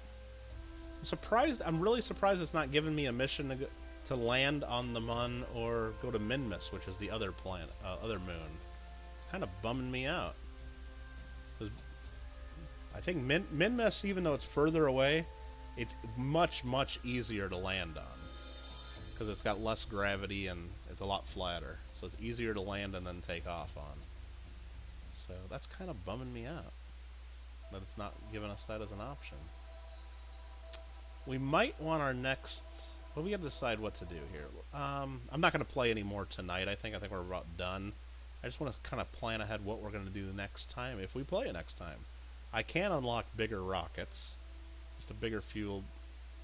I'm really surprised it's not giving me a mission to land on the Mun or go to Minmus, which is the other planet, other moon. It's kind of bumming me out. I think Minmus, even though it's further away, it's much, much easier to land on. Because it's got less gravity and it's a lot flatter. So it's easier to land and then take off on. So that's kind of bumming me out that it's not giving us that as an option. We might want our next... Well, we got to decide what to do here. I'm not going to play any more tonight. I think we're about done. I just want to kind of plan ahead what we're going to do next time, if we play it next time. I can unlock bigger rockets. Just a bigger fuel...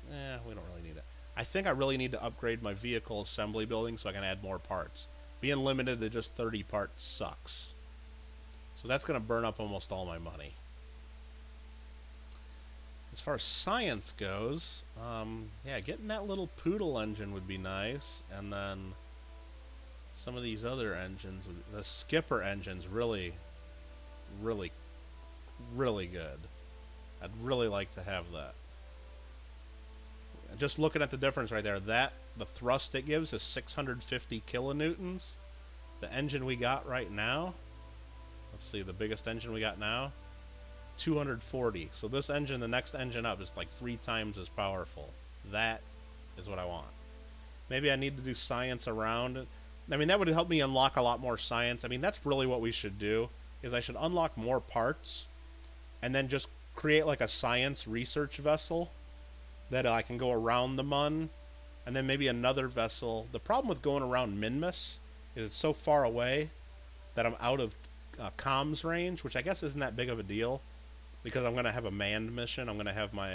we don't really need it. I think I really need to upgrade my vehicle assembly building so I can add more parts. Being limited to just 30 parts sucks. So that's going to burn up almost all my money. As far as science goes, yeah, getting that little poodle engine would be nice, and then some of these other engines, the skipper engine's really, really, really good. I'd really like to have that. Just looking at the difference right there, the thrust it gives is 650 kilonewtons. The engine we got right now, let's see, the biggest engine we got now, 240. So this engine, the next engine up, is like 3 times as powerful. That is what I want. Maybe I need to do science around it. I mean, that would help me unlock a lot more science. I mean, that's really what we should do, is I should unlock more parts and then just create like a science research vessel that I can go around the Mun, and then maybe another vessel. The problem with going around Minmus is it's so far away that I'm out of comms range, which I guess isn't that big of a deal, because I'm going to have a manned mission. I'm going to have my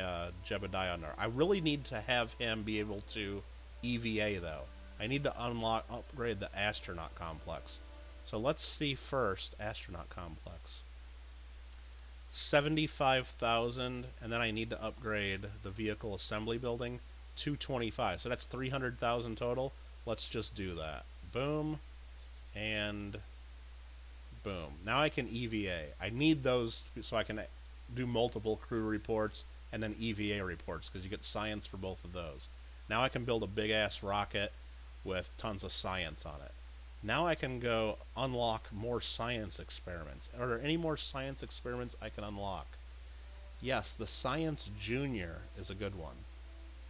Jebediah on there. I really need to have him be able to EVA, though. I need to upgrade the astronaut complex. So let's see first, astronaut complex. 75,000, and then I need to upgrade the vehicle assembly building, 225. So that's 300,000 total. Let's just do that. Boom, and boom. Now I can EVA. I need those so I can do multiple crew reports and then EVA reports, because you get science for both of those. Now I can build a big-ass rocket with tons of science on it. Now I can go unlock more science experiments. Are there any more science experiments I can unlock? Yes, the Science Junior is a good one.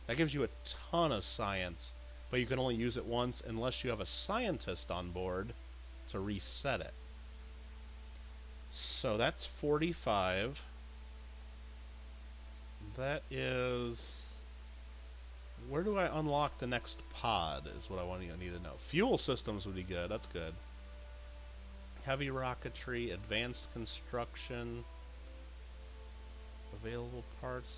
That gives you a ton of science, but you can only use it once unless you have a scientist on board to reset it. So that's 45. That is... Where do I unlock the next pod is what I need to know. Fuel systems would be good. That's good. Heavy rocketry, advanced construction, available parts.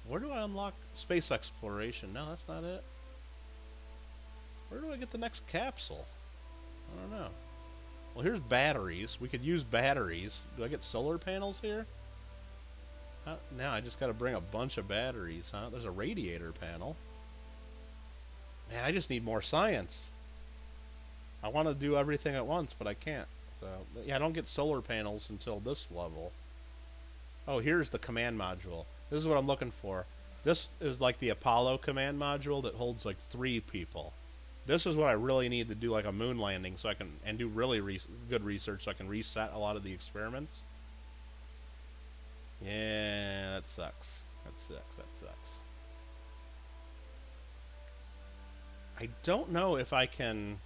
Where do I unlock space exploration? No, that's not it. Where do I get the next capsule? I don't know. Well, here's batteries. We could use batteries. Do I get solar panels here? Now I just got to bring a bunch of batteries, huh? There's a radiator panel. Man, I just need more science. I want to do everything at once, but I can't. So, yeah, I don't get solar panels until this level. Oh, here's the command module. This is what I'm looking for. This is like the Apollo command module that holds like 3 people. This is what I really need to do, like a moon landing, so I can and do really good research, so I can reset a lot of the experiments. Yeah, that sucks. That sucks. That sucks. I don't know if I can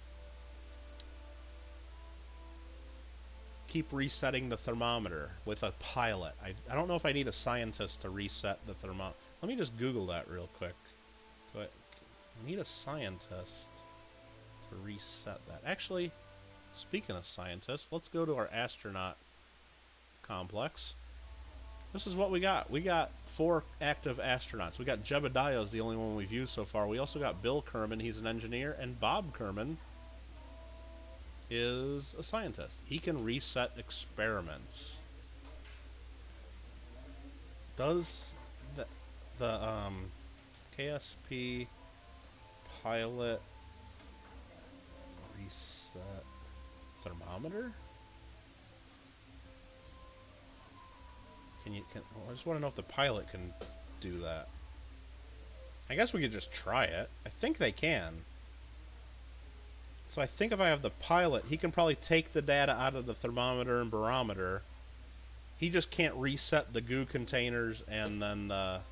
keep resetting the thermometer with a pilot. I don't know if I need a scientist to reset the thermometer. Let me just Google that real quick. Do I need a scientist to reset that? Actually, speaking of scientists, let's go to our astronaut complex. This is what we got. We got 4 active astronauts. We got Jebediah is the only one we've used so far. We also got Bill Kerman, he's an engineer, and Bob Kerman is a scientist. He can reset experiments. Does the KSP pilot reset thermometer? I just want to know if the pilot can do that. I guess we could just try it. I think they can. So I think if I have the pilot, he can probably take the data out of the thermometer and barometer. He just can't reset the goo containers and then the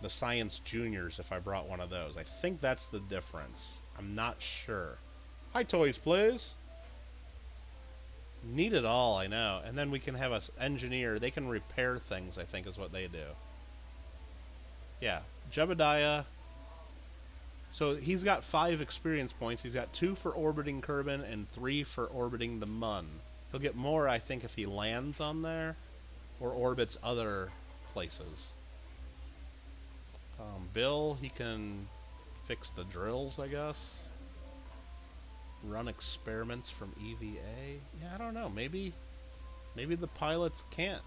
Science Juniors if I brought one of those. I think that's the difference. I'm not sure. Hi, Toys Please. Need it all, I know. And then we can have an engineer. They can repair things, I think is what they do. Yeah, Jebediah. So he's got 5 experience points. He's got 2 for orbiting Kerbin and 3 for orbiting the Mun. He'll get more, I think, if he lands on there or orbits other places. Bill, he can fix the drills, I guess. Run experiments from EVA. Yeah, I don't know. Maybe the pilots can't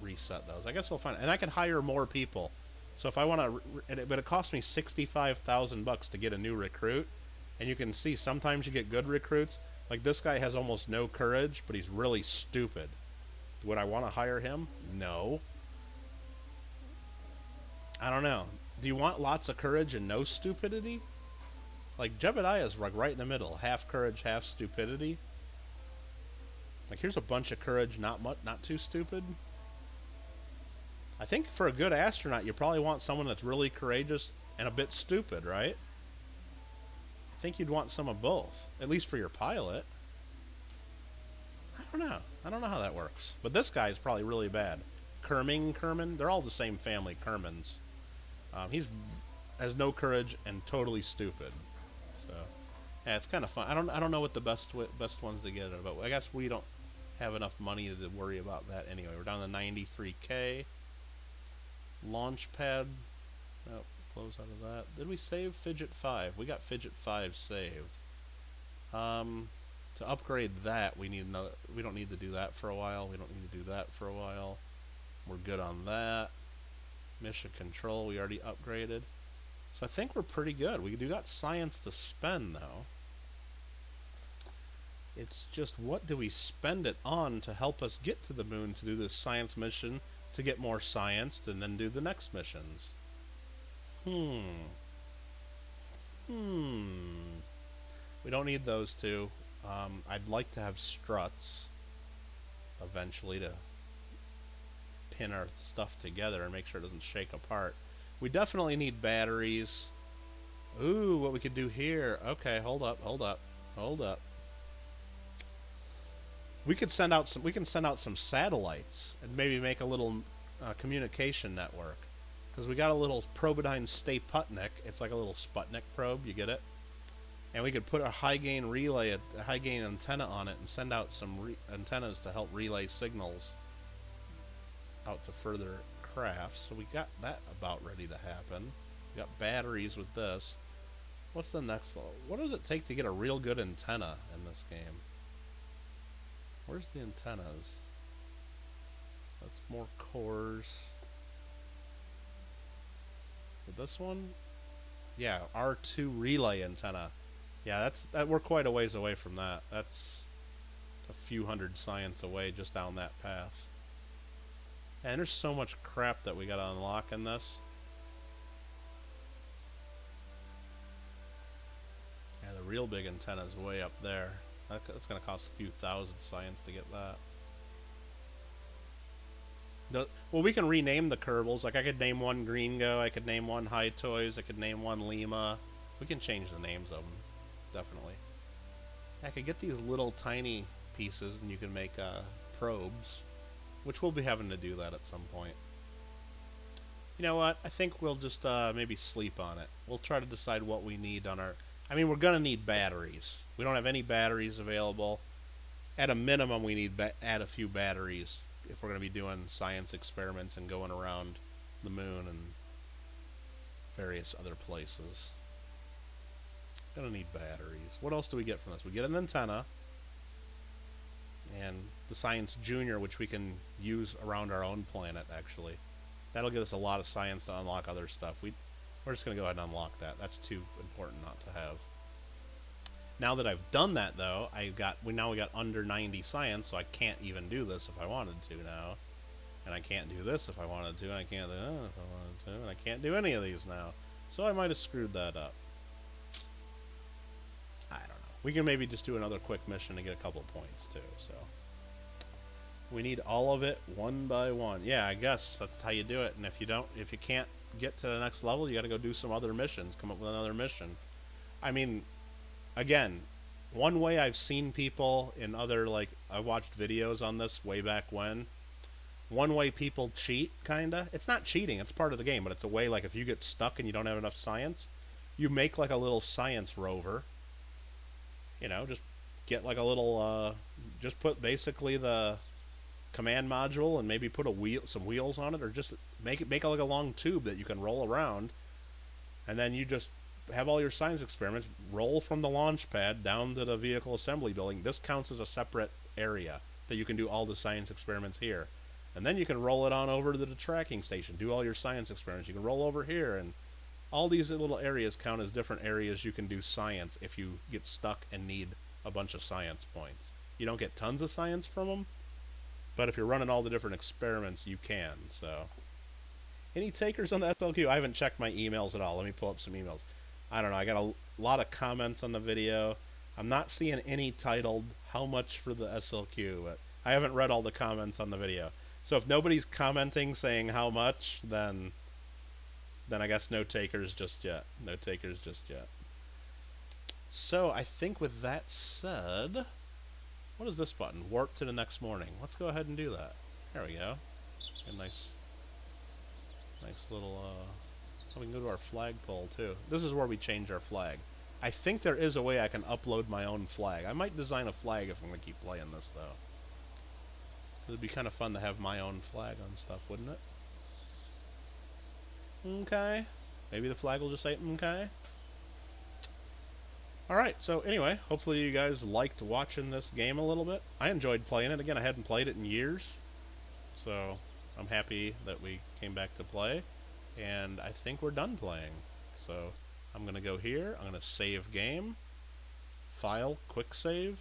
reset those. I guess we'll find it. And I can hire more people. So if I want to, but it costs me $65,000 to get a new recruit. And you can see sometimes you get good recruits. Like this guy has almost no courage, but he's really stupid. Would I want to hire him? No. I don't know. Do you want lots of courage and no stupidity? Like Jebediah is like right in the middle, half courage, half stupidity. Like here's a bunch of courage, not too stupid. I think for a good astronaut, you probably want someone that's really courageous and a bit stupid, right? I think you'd want some of both, at least for your pilot. I don't know. I don't know how that works. But this guy is probably really bad. Kerman, they're all the same family, Kermans. He's has no courage and totally stupid. So, yeah, it's kind of fun. I don't know what the best ones to get are, but I guess we don't have enough money to worry about that anyway. We're down to 93K. Launch pad. Nope, close out of that. Did we save Fidget 5? We got Fidget 5 saved. To upgrade that, we need another. We don't need to do that for a while. We don't need to do that for a while. We're good on that. Mission control, we already upgraded. So I think we're pretty good. We do got science to spend, though. It's just what do we spend it on to help us get to the moon to do this science mission, to get more science, and then do the next missions? We don't need those two. I'd like to have struts eventually to pin our stuff together and make sure it doesn't shake apart. We definitely need batteries. Ooh, what we could do here. Okay, hold up. We could send out some satellites and maybe make a little communication network. Because we got a little Probodyne Stay-Putnik. It's like a little Sputnik probe, you get it? And we could put a high-gain relay, a high-gain antenna on it and send out some antennas to help relay signals out to further crafts. So we got that about ready to happen. We got batteries with this. What's the next level? What does it take to get a real good antenna in this game? Where's the antennas? That's more cores. With this one? Yeah, R2 relay antenna. Yeah, we're quite a ways away from that. That's a few hundred science away just down that path. And there's so much crap that we gotta unlock in this. real big antenna is way up there. That's going to cost a few thousand science to get that. Well, we can rename the Kerbals. Like, I could name one Gringo, I could name one High Toys, I could name one Lima. We can change the names of them, definitely. I could get these little tiny pieces, and you can make probes, which we'll be having to do that at some point. You know what? I think we'll just maybe sleep on it. We'll try to decide what we need on our... I mean, we're going to need batteries. We don't have any batteries available. At a minimum, we need add a few batteries if we're going to be doing science experiments and going around the moon and various other places. Gonna need batteries. What else do we get from this? We get an antenna and the Science Junior, which we can use around our own planet, actually. That'll give us a lot of science to unlock other stuff. We're just gonna go ahead and unlock that. That's too important not to have. Now that I've done that, though, we got under 90 science, so I can't even do this if I wanted to now. And I can't do this if I wanted to, and I can't do that if I wanted to, and I can't do any of these now. So I might have screwed that up. I don't know. We can maybe just do another quick mission to get a couple points, too, so. We need all of it one by one. Yeah, I guess that's how you do it, and if you can't get to the next level, you gotta go do some other missions, come up with another mission. I mean... Again, one way I've seen people in other, like, I watched videos on this way back when. One way people cheat, kinda. It's not cheating, it's part of the game, but it's a way, like, if you get stuck and you don't have enough science, you make, like, a little science rover. You know, just get, like, a little, just put basically the command module and maybe put some wheels on it, or just make like, a long tube that you can roll around, and then you just have all your science experiments, roll from the launch pad down to the vehicle assembly building. This counts as a separate area that you can do all the science experiments here. And then you can roll it on over to the tracking station, do all your science experiments. You can roll over here, and all these little areas count as different areas you can do science if you get stuck and need a bunch of science points. You don't get tons of science from them, but if you're running all the different experiments, you can. So, any takers on the SLQ? I haven't checked my emails at all. Let me pull up some emails. I don't know, I got a lot of comments on the video. I'm not seeing any titled, how much for the SLQ, but I haven't read all the comments on the video. So if nobody's commenting saying how much, then I guess no takers just yet. No takers just yet. So I think with that said, what is this button? Warp to the next morning. Let's go ahead and do that. There we go. A nice little, we can go to our flagpole, too. This is where we change our flag. I think there is a way I can upload my own flag. I might design a flag if I'm going to keep playing this, though. It would be kind of fun to have my own flag on stuff, wouldn't it? Okay. Maybe the flag will just say, okay. Alright, so anyway, hopefully you guys liked watching this game a little bit. I enjoyed playing it. Again, I hadn't played it in years. So, I'm happy that we came back to play. And I think we're done playing. So I'm going to go here. I'm going to save game. File, quick save.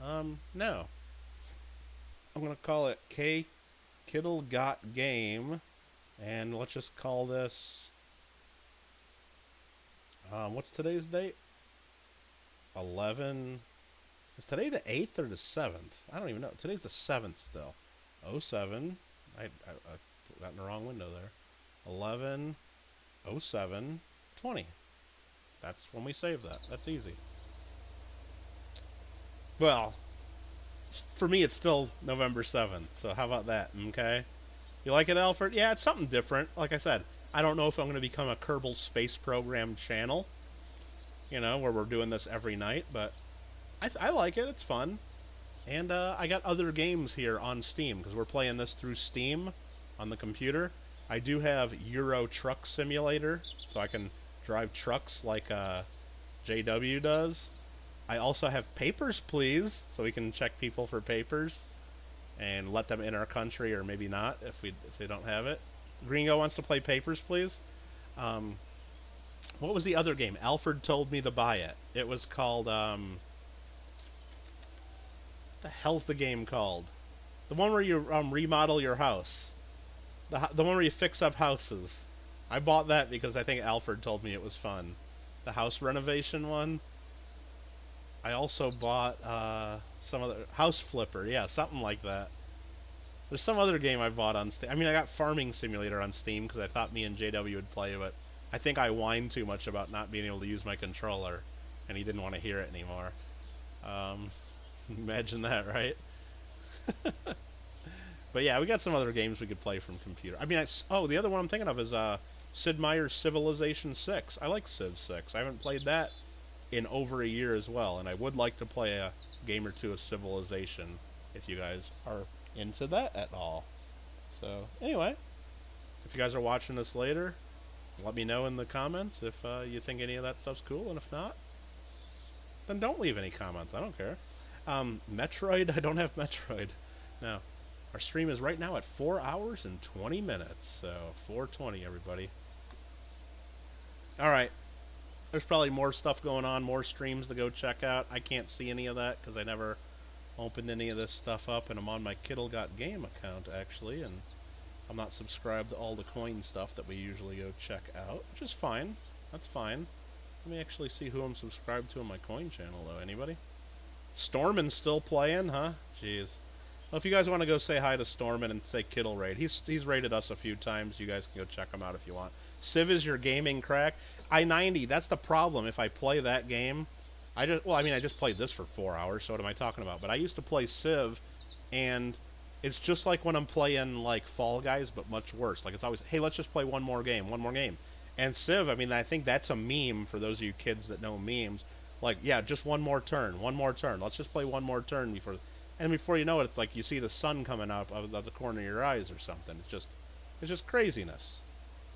No. I'm going to call it Kittle Got Game. And let's just call this... what's today's date? 11... Is today the 8th or the 7th? I don't even know. Today's the 7th still. 07. I put that in the wrong window there. 11, 07, 20. That's when we save that. That's easy. Well, for me it's still November 7th, so how about that, okay? You like it, Alfred? Yeah, it's something different. Like I said, I don't know if I'm going to become a Kerbal Space Program channel, you know, where we're doing this every night, but I like it. It's fun. And I got other games here on Steam, because we're playing this through Steam on the computer. I do have Euro Truck Simulator, so I can drive trucks like JW does. I also have Papers, Please, so we can check people for papers and let them in our country, or maybe not if they don't have it. Gringo wants to play Papers, Please. What was the other game? Alfred told me to buy it. It was called what the hell's the game called? The one where you remodel your house. The one where you fix up houses. I bought that because I think Alfred told me it was fun. The house renovation one. I also bought some other House Flipper, yeah, something like that. There's some other game I bought on Steam. I mean, I got Farming Simulator on Steam because I thought me and JW would play, but I think I whined too much about not being able to use my controller, and he didn't want to hear it anymore. Um, imagine that, right? But yeah, we got some other games we could play from computer. I mean, oh, the other one I'm thinking of is Sid Meier's Civilization 6. I like Civ 6. I haven't played that in over a year as well, and I would like to play a game or two of Civilization if you guys are into that at all. So, anyway, if you guys are watching this later, let me know in the comments if you think any of that stuff's cool, and if not, then don't leave any comments. I don't care. Metroid, I don't have Metroid. No. Our stream is right now at 4 hours and 20 minutes, so 4:20, everybody. Alright, there's probably more stuff going on, more streams to go check out. I can't see any of that because I never opened any of this stuff up, and I'm on my Kittle Got Game account, actually, and I'm not subscribed to all the coin stuff that we usually go check out, which is fine. That's fine. Let me actually see who I'm subscribed to on my coin channel, though. Anybody? Stormin's still playing, huh? Jeez. Well, if you guys want to go say hi to Stormin and say Kittle raid, he's raided us a few times. You guys can go check him out if you want. Civ is your gaming crack. I-90, that's the problem. If I play that game, I just played this for 4 hours, so what am I talking about? But I used to play Civ, and it's just like when I'm playing, like, Fall Guys, but much worse. Like, it's always, hey, let's just play one more game, one more game. And Civ, I mean, I think that's a meme for those of you kids that know memes. Like, yeah, just one more turn, one more turn. Let's just play one more turn before... And before you know it, it's like you see the sun coming up out of the corner of your eyes or something. It's just craziness.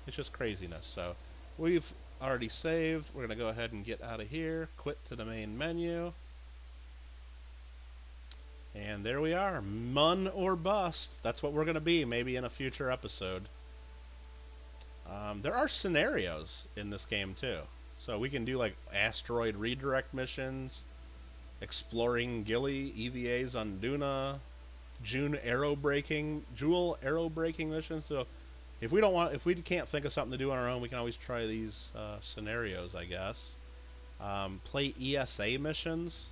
It's just craziness. So, we've already saved. We're going to go ahead and get out of here. Quit to the main menu. And there we are. Mun or bust. That's what we're going to be, maybe in a future episode. There are scenarios in this game, too. So we can do, like, asteroid redirect missions, exploring Gilly, EVAs on Duna, Jewel arrow braking missions. So if we can't think of something to do on our own, we can always try these scenarios, I guess. Play ESA missions.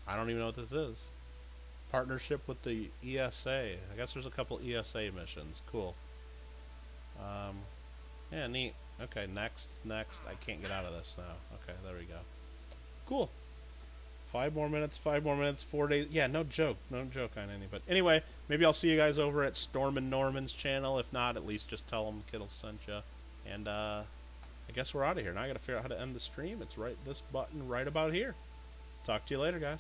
I don't even know what this is. Partnership with the ESA. I guess there's a couple ESA missions. Cool. Yeah, neat. Okay, next. I can't get out of this now. Okay, there we go. Cool. 5 more minutes, 4 days. Yeah, no joke on any. But anyway, maybe I'll see you guys over at Storm and Norman's channel. If not, at least just tell them Kittle sent you. And I guess we're out of here. Now I gotta figure out how to end the stream. It's right this button right about here. Talk to you later, guys.